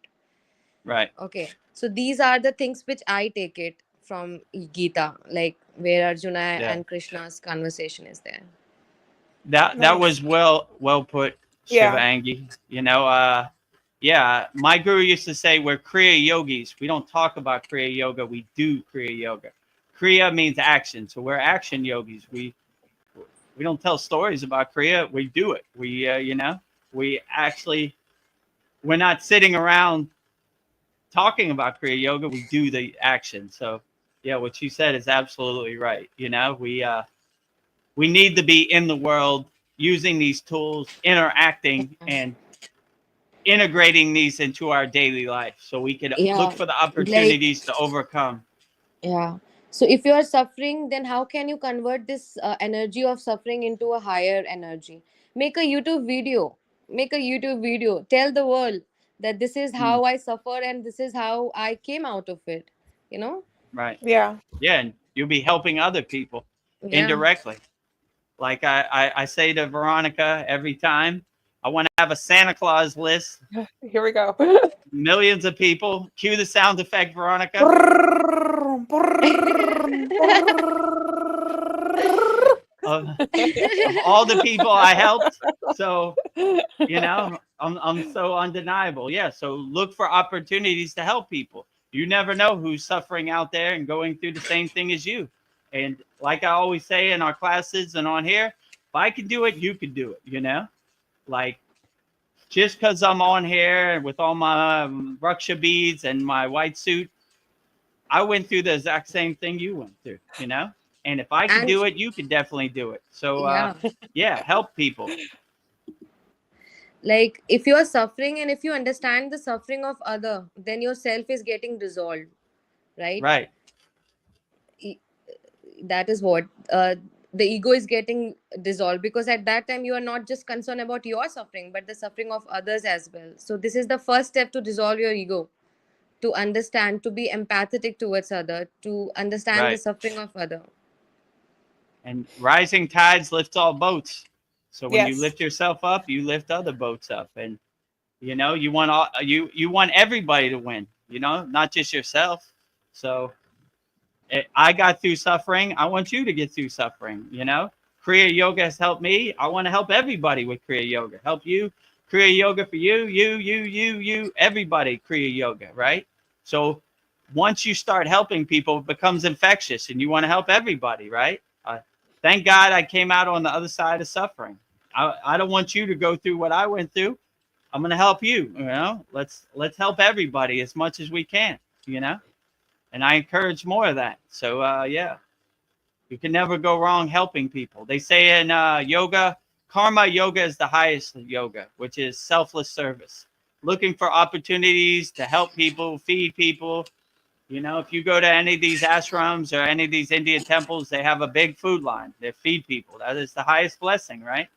[SPEAKER 1] right.
[SPEAKER 5] Okay, so these are the things which I take it from Gita, like where Arjuna
[SPEAKER 1] Yeah.
[SPEAKER 5] and Krishna's conversation is there.
[SPEAKER 1] That
[SPEAKER 3] Nice.
[SPEAKER 1] was well put, Shiva
[SPEAKER 3] Yeah.
[SPEAKER 1] Angi. Yeah, my guru used to say we're Kriya yogis. We don't talk about Kriya yoga, we do Kriya yoga. Kriya means action, so we're action yogis. We don't tell stories about Kriya, we do it. We actually, we're not sitting around talking about Kriya yoga, we do the action. So yeah, what you said is absolutely right. We need to be in the world, using these tools, interacting, and integrating these into our daily life, so we can look
[SPEAKER 5] Yeah,
[SPEAKER 1] for the
[SPEAKER 5] like,
[SPEAKER 1] opportunities to overcome.
[SPEAKER 5] yeah. So if you are suffering, then how can you convert this energy of suffering into a higher energy? Make a YouTube video. Make a YouTube video. Tell the world that this is
[SPEAKER 1] Mm,
[SPEAKER 5] how I suffer and this is how I came out of it. You know?
[SPEAKER 1] right.
[SPEAKER 3] Yeah.
[SPEAKER 1] Yeah, and you'll be helping other people
[SPEAKER 5] Yeah.
[SPEAKER 1] indirectly. Like I say to Veronica every time, I want to have a Santa Claus list,
[SPEAKER 3] Here we go.
[SPEAKER 1] millions of people. Cue the sound effect, Veronica. Of all the people I helped. So, I'm so undeniable. Yeah. So look for opportunities to help people. You never know who's suffering out there and going through the same thing as you. And like I always say in our classes and on here, if I can do it, you can do it, like, just because I'm on here with all my Raksha beads and my white suit, I went through the exact same thing you went through. And if I could
[SPEAKER 5] And
[SPEAKER 1] do it, you could definitely do it. So,
[SPEAKER 5] yeah,
[SPEAKER 1] yeah, help people.
[SPEAKER 5] like if you are suffering and if you understand the suffering of other, then yourself is getting resolved, right?
[SPEAKER 1] Right.
[SPEAKER 5] Y- that is what the ego is getting dissolved, because at that time you are not just concerned about your suffering but the suffering of others as well. So this is the first step to dissolve your ego, to understand, to be empathetic towards other, to understand the
[SPEAKER 1] Right.
[SPEAKER 5] suffering of other.
[SPEAKER 1] And rising tides lift all boats. So when you
[SPEAKER 3] Yes.
[SPEAKER 1] lift yourself up, you lift other boats up. And you know, you want all, you want everybody to win, you know, not just yourself. So I got through suffering. I want you to get through suffering, you know. Kriya Yoga has helped me. I want to help everybody with Kriya Yoga. Help you. Kriya Yoga for you, everybody Kriya Yoga, right? So once you start helping people, it becomes infectious and you want to help everybody, right? Thank God I came out on the other side of suffering. I don't want you to go through what I went through. I'm going to help you, you know. Let's help everybody as much as we can, you know. And I encourage more of that. So yeah, you can never go wrong helping people. They say in yoga, karma yoga is the highest yoga, which is selfless service. Looking for opportunities to help people, feed people. You know, if you go to any of these ashrams or any of these Indian temples, they have a big food line. They feed people. That is the highest blessing, right?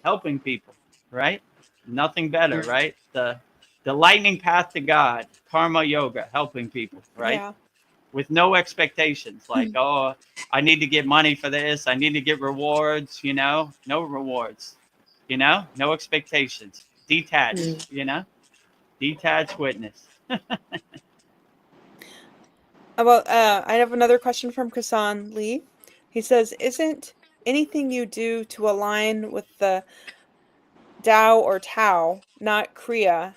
[SPEAKER 1] Helping people, right? Nothing better, right? The lightning path to God, karma yoga, helping people, right?
[SPEAKER 3] Yeah.
[SPEAKER 1] With no expectations, like, oh, I need to get money for this, I need to get rewards, you know, no rewards, you know, no expectations, detached, you know, detached witness.
[SPEAKER 3] Well, I have another question from Kasan Lee. He says, "Isn't anything you do to align with the Tao or Tao, not Kriya?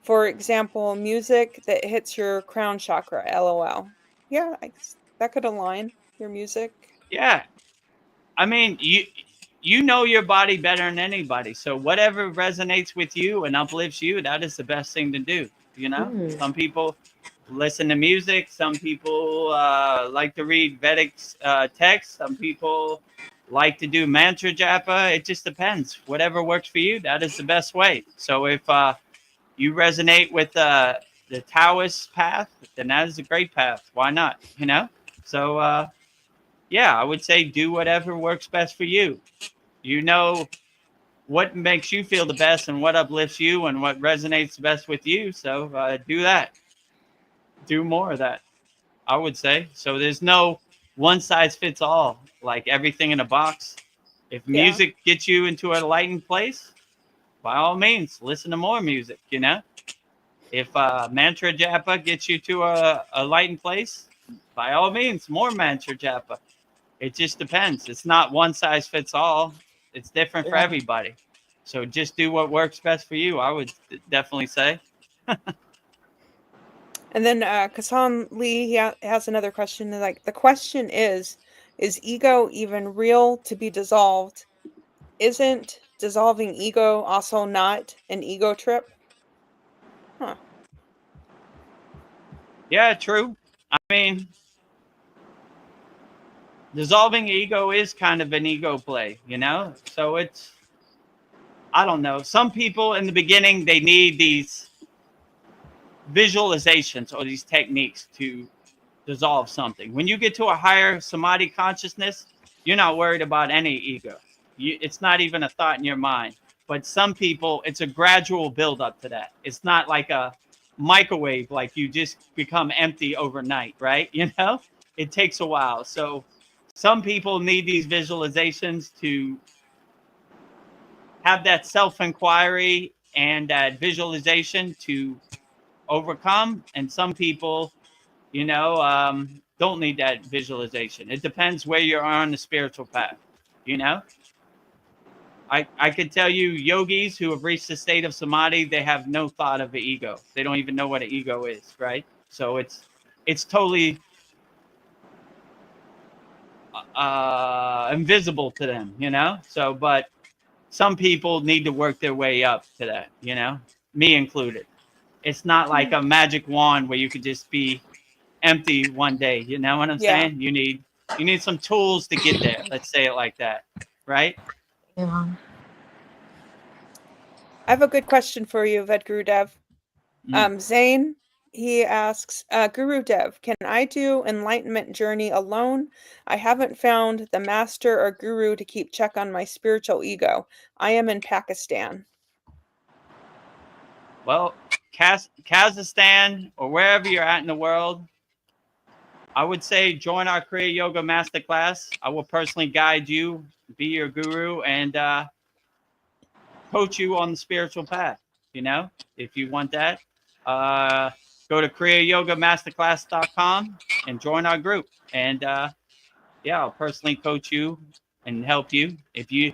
[SPEAKER 3] For example, music that hits your crown chakra, LOL." Yeah, I guess that could align your music.
[SPEAKER 1] Yeah, I mean, you know your body better than anybody, so whatever resonates with you and uplifts you, that is the best thing to do, you know. Some people listen to music, some people like to read Vedic texts, some people like to do mantra japa. It just depends. Whatever works for you, that is the best way. So if you resonate with the Taoist path, then that is a great path. Why not, you know? So yeah, I would say do whatever works best for you. You know what makes you feel the best and what uplifts you and what resonates best with you. So do that. Do more of that, I would say. So there's no one size fits all, like everything in a box. If
[SPEAKER 3] Yeah.
[SPEAKER 1] music gets you into a enlightened place, by all means, listen to more music, you know? If mantra japa gets you to a enlightened place, by all means, more mantra japa. It just depends. It's not one size fits all. It's different for
[SPEAKER 3] Yeah.
[SPEAKER 1] everybody. So just do what works best for you, I would definitely say.
[SPEAKER 3] And then Kasan Lee, he has another question. Like, the question is ego even real to be dissolved? Isn't dissolving ego also not an ego trip? Huh.
[SPEAKER 1] Yeah, true. I mean, dissolving ego is kind of an ego play, you know? So it's, I don't know. Some people in the beginning, they need these visualizations or these techniques to dissolve something. When you get to a higher samadhi consciousness, you're not worried about any ego. It's not even a thought in your mind. But some people, it's a gradual build up to that. It's not like a microwave, like you just become empty overnight, right? You know, it takes a while. So some people need these visualizations to have that self-inquiry and that visualization to overcome. And some people, you know, don't need that visualization. It depends where you are on the spiritual path, you know. I could tell you yogis who have reached the state of samadhi, they have no thought of the ego. They don't even know what an ego is, right? So it's totally invisible to them, you know. So but some people need to work their way up to that, you know, me included. It's not like a magic wand where you could just be empty one day. You know what I'm
[SPEAKER 3] Yeah.
[SPEAKER 1] saying? You need some tools to get there. Let's say it like that, right?
[SPEAKER 5] Yeah.
[SPEAKER 3] I have a good question for you, Vedagurudev. Zane He asks, Guru Dev, can I do enlightenment journey alone? I haven't found the master or guru to keep check on my spiritual ego. I am in Pakistan.
[SPEAKER 1] Well, Kazakhstan or wherever you're at in the world, I would say join our Kriya Yoga Masterclass. I will personally guide you, be your guru, and coach you on the spiritual path. You know, if you want that, go to kriyayogamasterclass.com and join our group. And yeah, I'll personally coach you and help you. If you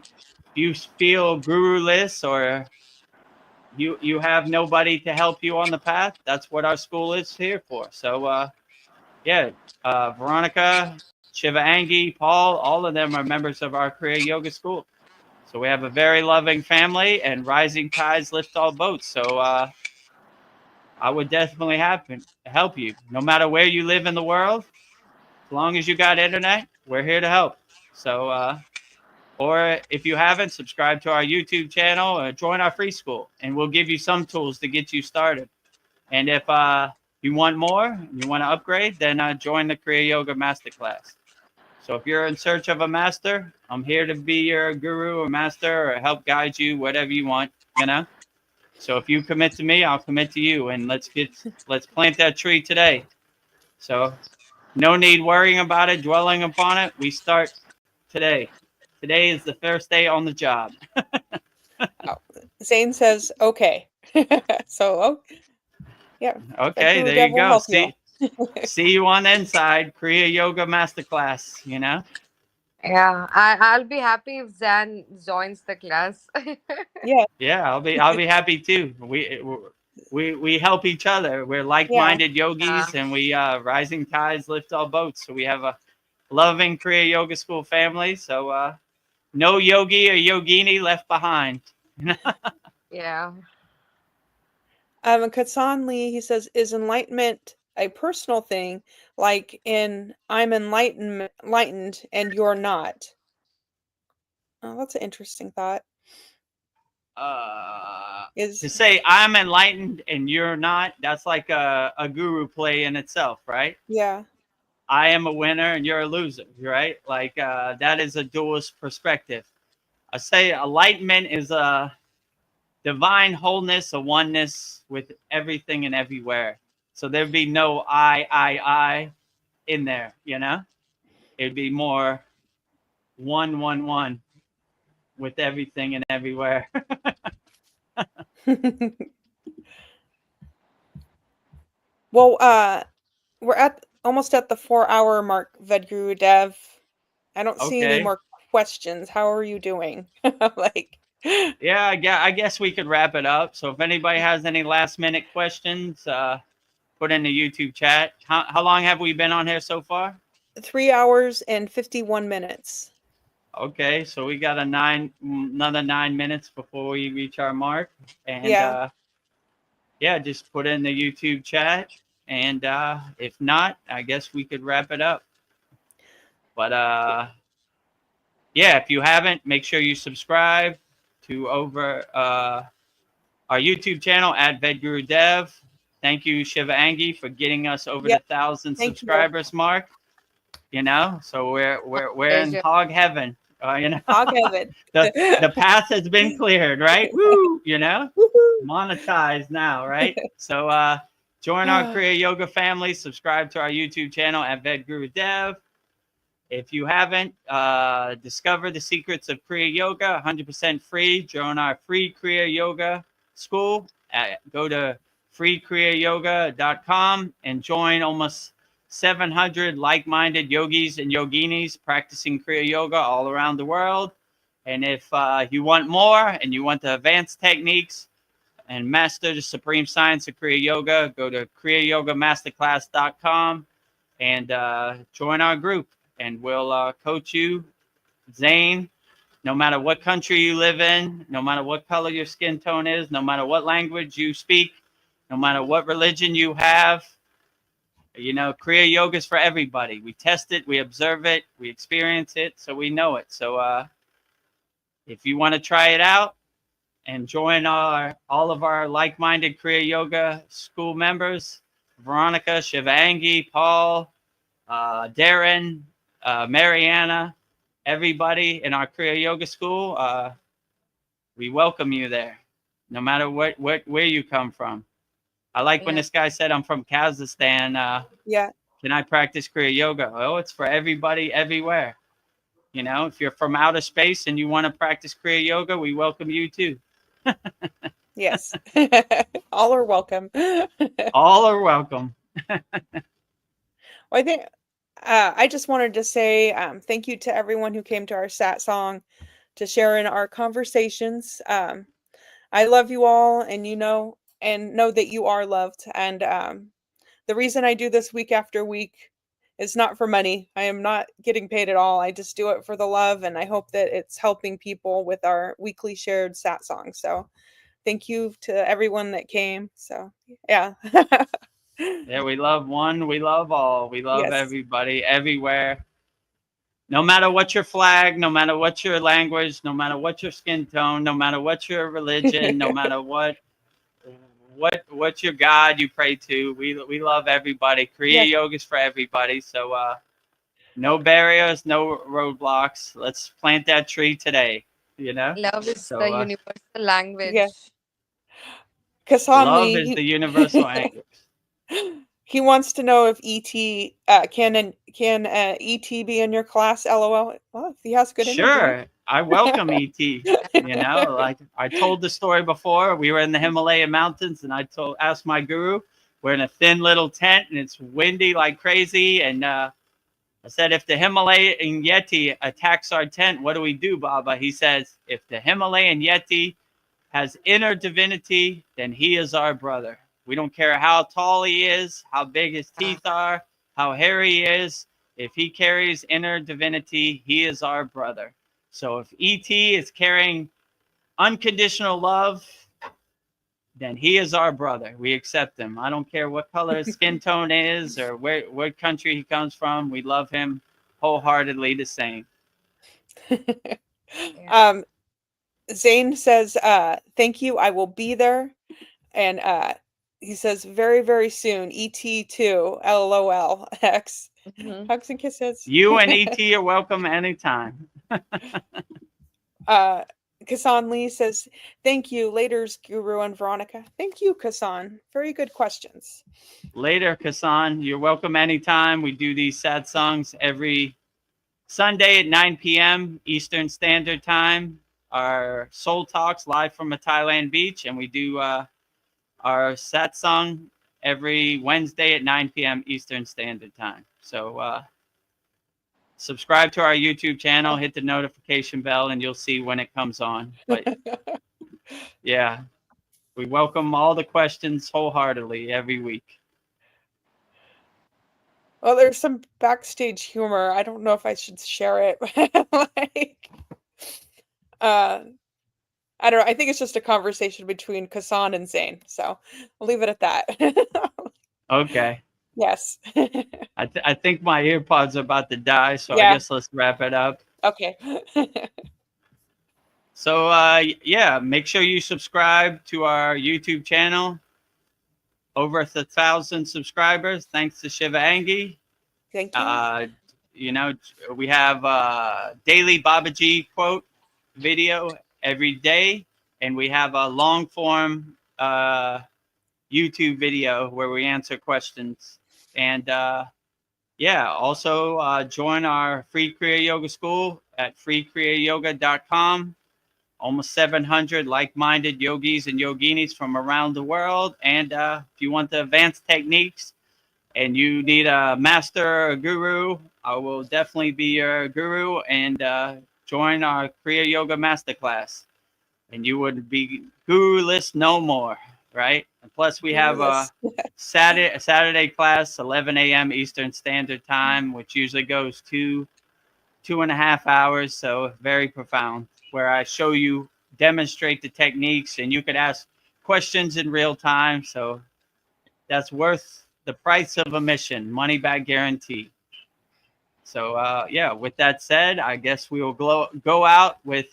[SPEAKER 1] feel guruless or you have nobody to help you on the path, that's what our school is here for. So yeah, Veronica, Shiva Angi, Paul, all of them are members of our Kriya Yoga School. So we have a very loving family, and rising tides lift all boats. So I would definitely help you, no matter where you live in the world. As long as you got internet, we're here to help. So, or if you haven't, subscribe to our YouTube channel or join our free school, and we'll give you some tools to get you started. And if you want more, you want to upgrade, then join the Kriya Yoga Masterclass. So if you're in search of a master, I'm here to be your guru or master or help guide you, whatever you want, you know. So if you commit to me, I'll commit to you, and let's plant that tree today. So no need worrying about it, dwelling upon it. We start today. Today is the first day on the job.
[SPEAKER 3] Zane says, okay. So, yeah.
[SPEAKER 1] Okay,
[SPEAKER 3] Guru
[SPEAKER 1] there
[SPEAKER 3] Dev
[SPEAKER 1] you
[SPEAKER 3] will
[SPEAKER 1] go.
[SPEAKER 3] help you.
[SPEAKER 1] See you on the inside. Kriya Yoga Masterclass, you know?
[SPEAKER 5] Yeah, I'll be happy if Zan joins the class.
[SPEAKER 3] Yeah.
[SPEAKER 1] Yeah, I'll be happy too. We help each other. We're like-minded yogis, and we rising tides lift all boats. So we have a loving Kriya Yoga School family. So no yogi or yogini left behind.
[SPEAKER 5] Yeah.
[SPEAKER 3] Katsan Lee, he says, is enlightenment a personal thing, like in I'm enlightened and you're not? Oh, that's an interesting thought.
[SPEAKER 1] To say I'm enlightened and you're not, that's like a guru play in itself, right?
[SPEAKER 3] Yeah.
[SPEAKER 1] I am a winner and you're a loser, right? Like that is a dualist perspective. I say enlightenment is a divine wholeness, a oneness with everything and everywhere. So there'd be no I in there, you know? It'd be more one with everything and everywhere.
[SPEAKER 3] Well, we're almost at the 4-hour mark, Vedagurudev. I don't see any
[SPEAKER 1] Okay.
[SPEAKER 3] more questions. How are you doing? Like,
[SPEAKER 1] Yeah, I guess we could wrap it up. So if anybody has any last minute questions, put in the YouTube chat. How long have we been on here so far?
[SPEAKER 3] 3 hours and 51 minutes.
[SPEAKER 1] Okay, so we got another 9 minutes before we reach our mark. And yeah, just put in the YouTube chat. And if not, I guess we could wrap it up. But yeah, if you haven't, make sure you subscribe to our YouTube channel at Vedagurudev. Thank you, Shiva Angi, for getting us over the 1,000 subscribers mark. You know, so we're in hog heaven. You know,
[SPEAKER 3] hog heaven.
[SPEAKER 1] the path has been cleared, right? Woo! You know, monetized now, right? So join our Kriya Yoga family. Subscribe to our YouTube channel at Vedagurudev. If you haven't, discover the secrets of Kriya Yoga, 100% free. Join our free Kriya Yoga school. Go to freekriyayoga.com and join almost 700 like-minded yogis and yoginis practicing Kriya Yoga all around the world. And if you want more and you want the advanced techniques and master the supreme science of Kriya Yoga, go to kriyayogamasterclass.com and join our group. And we'll coach you, Zane, no matter what country you live in, no matter what color your skin tone is, no matter what language you speak, no matter what religion you have. You know, Kriya Yoga is for everybody. We test it, we observe it, we experience it, so we know it. So if you want to try it out and join all of our like-minded Kriya Yoga school members, Veronica, Shivangi, Paul, Darren, Mariana, everybody in our Kriya Yoga School. We welcome you there, no matter where you come from. I like when
[SPEAKER 5] Yeah.
[SPEAKER 1] this guy said, I'm from Kazakhstan.
[SPEAKER 3] Yeah.
[SPEAKER 1] Can I practice Kriya Yoga? Oh, it's for everybody, everywhere. You know, if you're from outer space and you want to practice Kriya Yoga, we welcome you too.
[SPEAKER 3] Yes. All are welcome.
[SPEAKER 1] All are welcome.
[SPEAKER 3] Well, I think I just wanted to say thank you to everyone who came to our Satsang to share in our conversations. I love you all, and know that you are loved. And the reason I do this week after week is not for money. I am not getting paid at all. I just do it for the love, and I hope that it's helping people with our weekly shared Satsang. So thank you to everyone that came. So yeah.
[SPEAKER 1] Yeah, we love one, we love all. We love
[SPEAKER 3] Yes.
[SPEAKER 1] everybody, everywhere. No matter what your flag, no matter what your language, no matter what your skin tone, no matter what your religion, no matter what your God you pray to, we love everybody. Kriya
[SPEAKER 3] Yes.
[SPEAKER 1] Yoga is for everybody. So no barriers, no roadblocks. Let's plant that tree today. You know?
[SPEAKER 5] Love is
[SPEAKER 1] So
[SPEAKER 5] the universal language.
[SPEAKER 3] Yeah. Kassan
[SPEAKER 1] love
[SPEAKER 3] Lee,
[SPEAKER 1] is the universal language.
[SPEAKER 3] he wants to know if ET can ET be in your class? LOL. Well, if he has good energy.
[SPEAKER 1] Sure, I welcome ET. You know, like I told the story before. We were in the Himalayan mountains, and I asked my guru. We're in a thin little tent, and it's windy like crazy. And I said, if the Himalayan Yeti attacks our tent, what do we do, Baba? He says, if the Himalayan Yeti has inner divinity, then he is our brother. We don't care how tall he is, how big his teeth are, how hairy he is. If he carries inner divinity, he is our brother. So if ET is carrying unconditional love, then he is our brother. We accept him. I don't care what color his skin tone is or what country he comes from. We love him wholeheartedly the same.
[SPEAKER 3] Zane says, thank you. I will be there. And he says, very, very soon. ET too. LOL. X.
[SPEAKER 5] Mhm.
[SPEAKER 3] Hugs and kisses.
[SPEAKER 1] You and ET are welcome anytime.
[SPEAKER 3] Kassan Lee says, thank you. Later's Guru and Veronica. Thank you, Kassan. Very good questions.
[SPEAKER 1] Later, Kassan. You're welcome anytime. We do these satsangs every Sunday at 9 p.m. Eastern Standard Time. Our Soul Talks live from a Thailand beach, and we do our satsang every Wednesday at 9 p.m. Eastern Standard Time. So subscribe to our YouTube channel, hit the notification bell, and you'll see when it comes on. But yeah, we welcome all the questions wholeheartedly every week.
[SPEAKER 3] Well, there's some backstage humor. I don't know if I should share it. I don't know. I think it's just a conversation between Kassan and Zane. So I'll leave it at that.
[SPEAKER 1] Okay.
[SPEAKER 3] Yes.
[SPEAKER 1] I think my earpods are about to die, so
[SPEAKER 3] Yeah.
[SPEAKER 1] I guess let's wrap it up.
[SPEAKER 3] Okay.
[SPEAKER 1] So yeah, make sure you subscribe to our YouTube channel. Over 1,000 subscribers, thanks to Shivangi.
[SPEAKER 3] Thank you.
[SPEAKER 1] You know, we have daily Babaji quote video every day, and we have a long form YouTube video where we answer questions. And yeah, also join our free Kriya Yoga school at freekriyayoga.com. Almost 700 like-minded yogis and yoginis from around the world. And if you want the advanced techniques and you need a master or a guru, I will definitely be your guru, and join our Kriya Yoga Masterclass. And you would be guru-less no more, right? And plus, we have a Saturday class, 11 a.m. Eastern Standard Time, which usually goes 2.5 hours, so very profound, where I show you, demonstrate the techniques, and you could ask questions in real time. So that's worth the price of admission, money back guarantee. So yeah, with that said, I guess we will go out with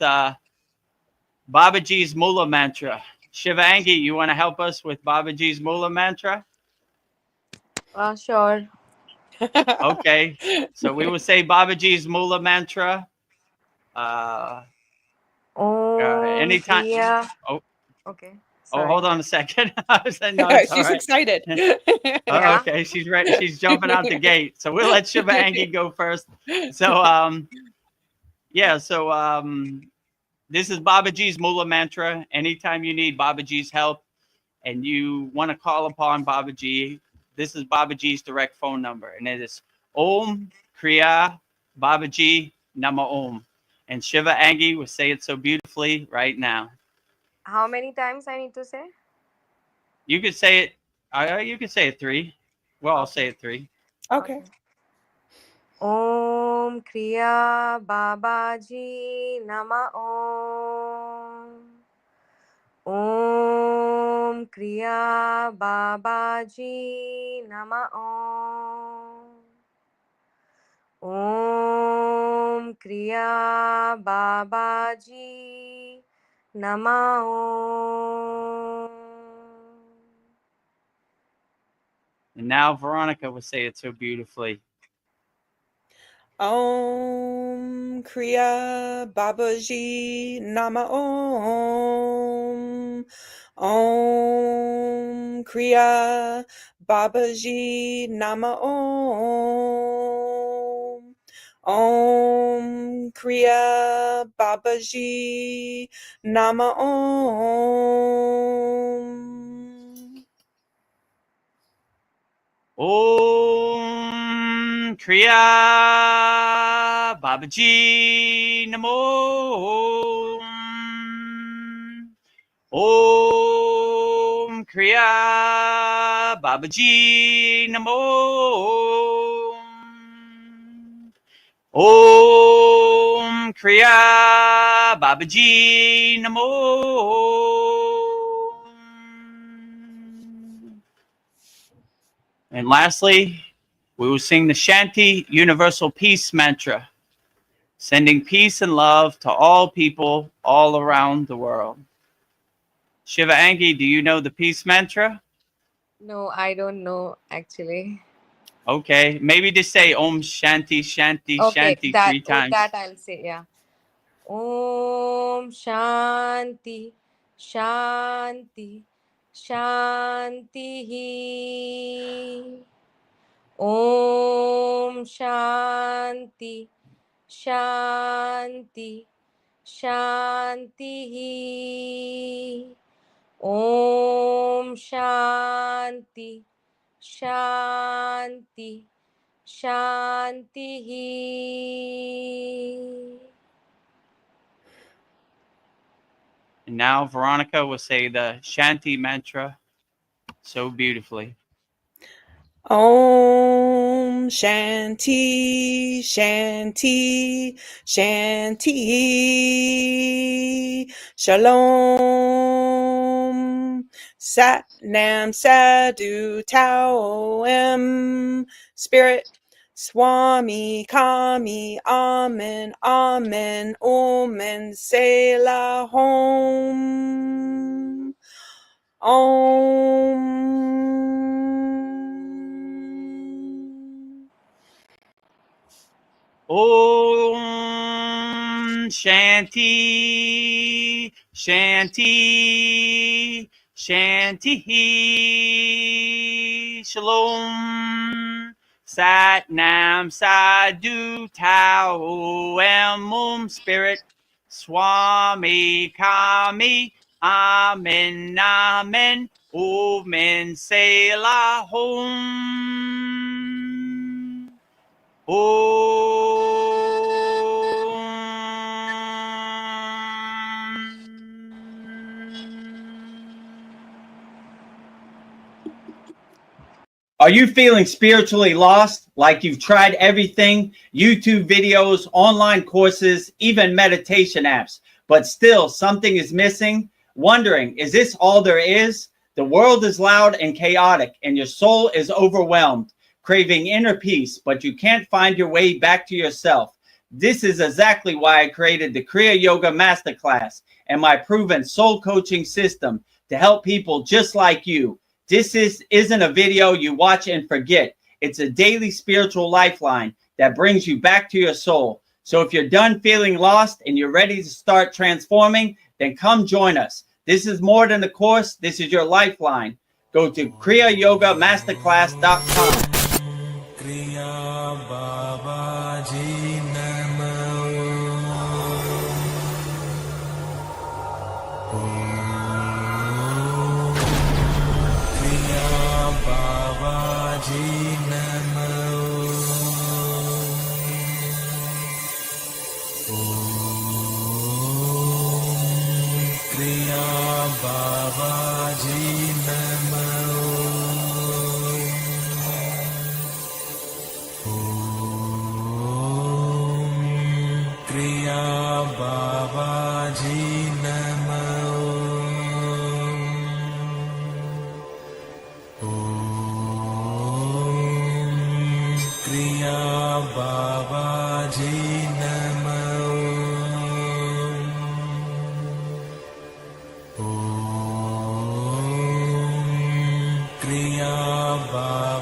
[SPEAKER 1] Babaji's Mula Mantra. Shivangi, you want to help us with Babaji's Mula Mantra?
[SPEAKER 5] Sure.
[SPEAKER 1] Okay. So we will say Babaji's Mula mantra.
[SPEAKER 5] Om
[SPEAKER 1] Anytime.
[SPEAKER 5] Kriya.
[SPEAKER 1] Oh,
[SPEAKER 5] Okay.
[SPEAKER 1] oh,
[SPEAKER 5] Sorry.
[SPEAKER 1] hold on a second. I said, no, it's all
[SPEAKER 3] She's
[SPEAKER 1] right.
[SPEAKER 3] excited.
[SPEAKER 5] Yeah.
[SPEAKER 1] Okay, she's ready. She's jumping out the gate. So we'll let Shiva Angi go first. So yeah, so this is Babaji's Mula mantra. Anytime you need Babaji's help and you want to call upon Babaji, this is Babaji's direct phone number, and it is Om Kriya Babaji Nama Om. And Shiva Angi will say it so beautifully right now.
[SPEAKER 5] How many times I need to say?
[SPEAKER 1] You could say it. You could say it 3. Well, I'll
[SPEAKER 5] Okay.
[SPEAKER 1] say it 3.
[SPEAKER 3] Okay.
[SPEAKER 5] Om Kriya Babaji Nama Om. Om Kriya Babaji Nama Om. Om Kriya Babaji Nama Om.
[SPEAKER 1] And now Veronica will say it so beautifully.
[SPEAKER 3] Om Kriya Babaji Nama Om. Om Kriya Babaji Nama Om. Om Kriya Babaji Nama Om.
[SPEAKER 1] Om Kriya Babaji Namo. Om Kriya Babaji Namo. Om Kriya Babaji Namo. And lastly, we will sing the Shanti Universal Peace Mantra, sending peace and love to all people all around the world. Shiva Angi, do you know the peace mantra?
[SPEAKER 5] No, I don't know actually.
[SPEAKER 1] Okay, maybe just say Om Shanti Shanti
[SPEAKER 5] Okay,
[SPEAKER 1] Shanti
[SPEAKER 5] that
[SPEAKER 1] 3 times.
[SPEAKER 5] that I'll say, yeah. Om Shanti Shanti Shanti. Om Shanti Shanti Shanti. Om Shanti Shanti Shanti.
[SPEAKER 1] And now Veronica will say the Shanti mantra so beautifully.
[SPEAKER 3] Om Shanti Shanti Shanti Shalom Sat Nam Sadhu Tao Em Spirit Swami Kami Amen Amen Omen Selah Home Om
[SPEAKER 1] Om Shanti Shanti Shanti Shalom Sat Nam Sadhu Tao Em Spirit Swami Kami Amen Amen Omen Selah Home Are you feeling spiritually lost? Like you've tried everything, YouTube videos, online courses, even meditation apps, but still something is missing? Wondering, is this all there is? The world is loud and chaotic, and your soul is overwhelmed, craving inner peace, but you can't find your way back to yourself. This is exactly why I created the Kriya Yoga Masterclass and my proven soul coaching system to help people just like you isn't a video you watch and forget. It's a daily spiritual lifeline that brings you back to your soul. So if you're done feeling lost and you're ready to start transforming, then come join us. This is more than a course. This is your lifeline. Go to kriyayogamasterclass.com.
[SPEAKER 2] Kriya Babaji Namo. Kriya Babaji Namo. Kriya Babaji Namo. Kriya Babaji Namo. Kriya Babaji Namo. Kriya Babaji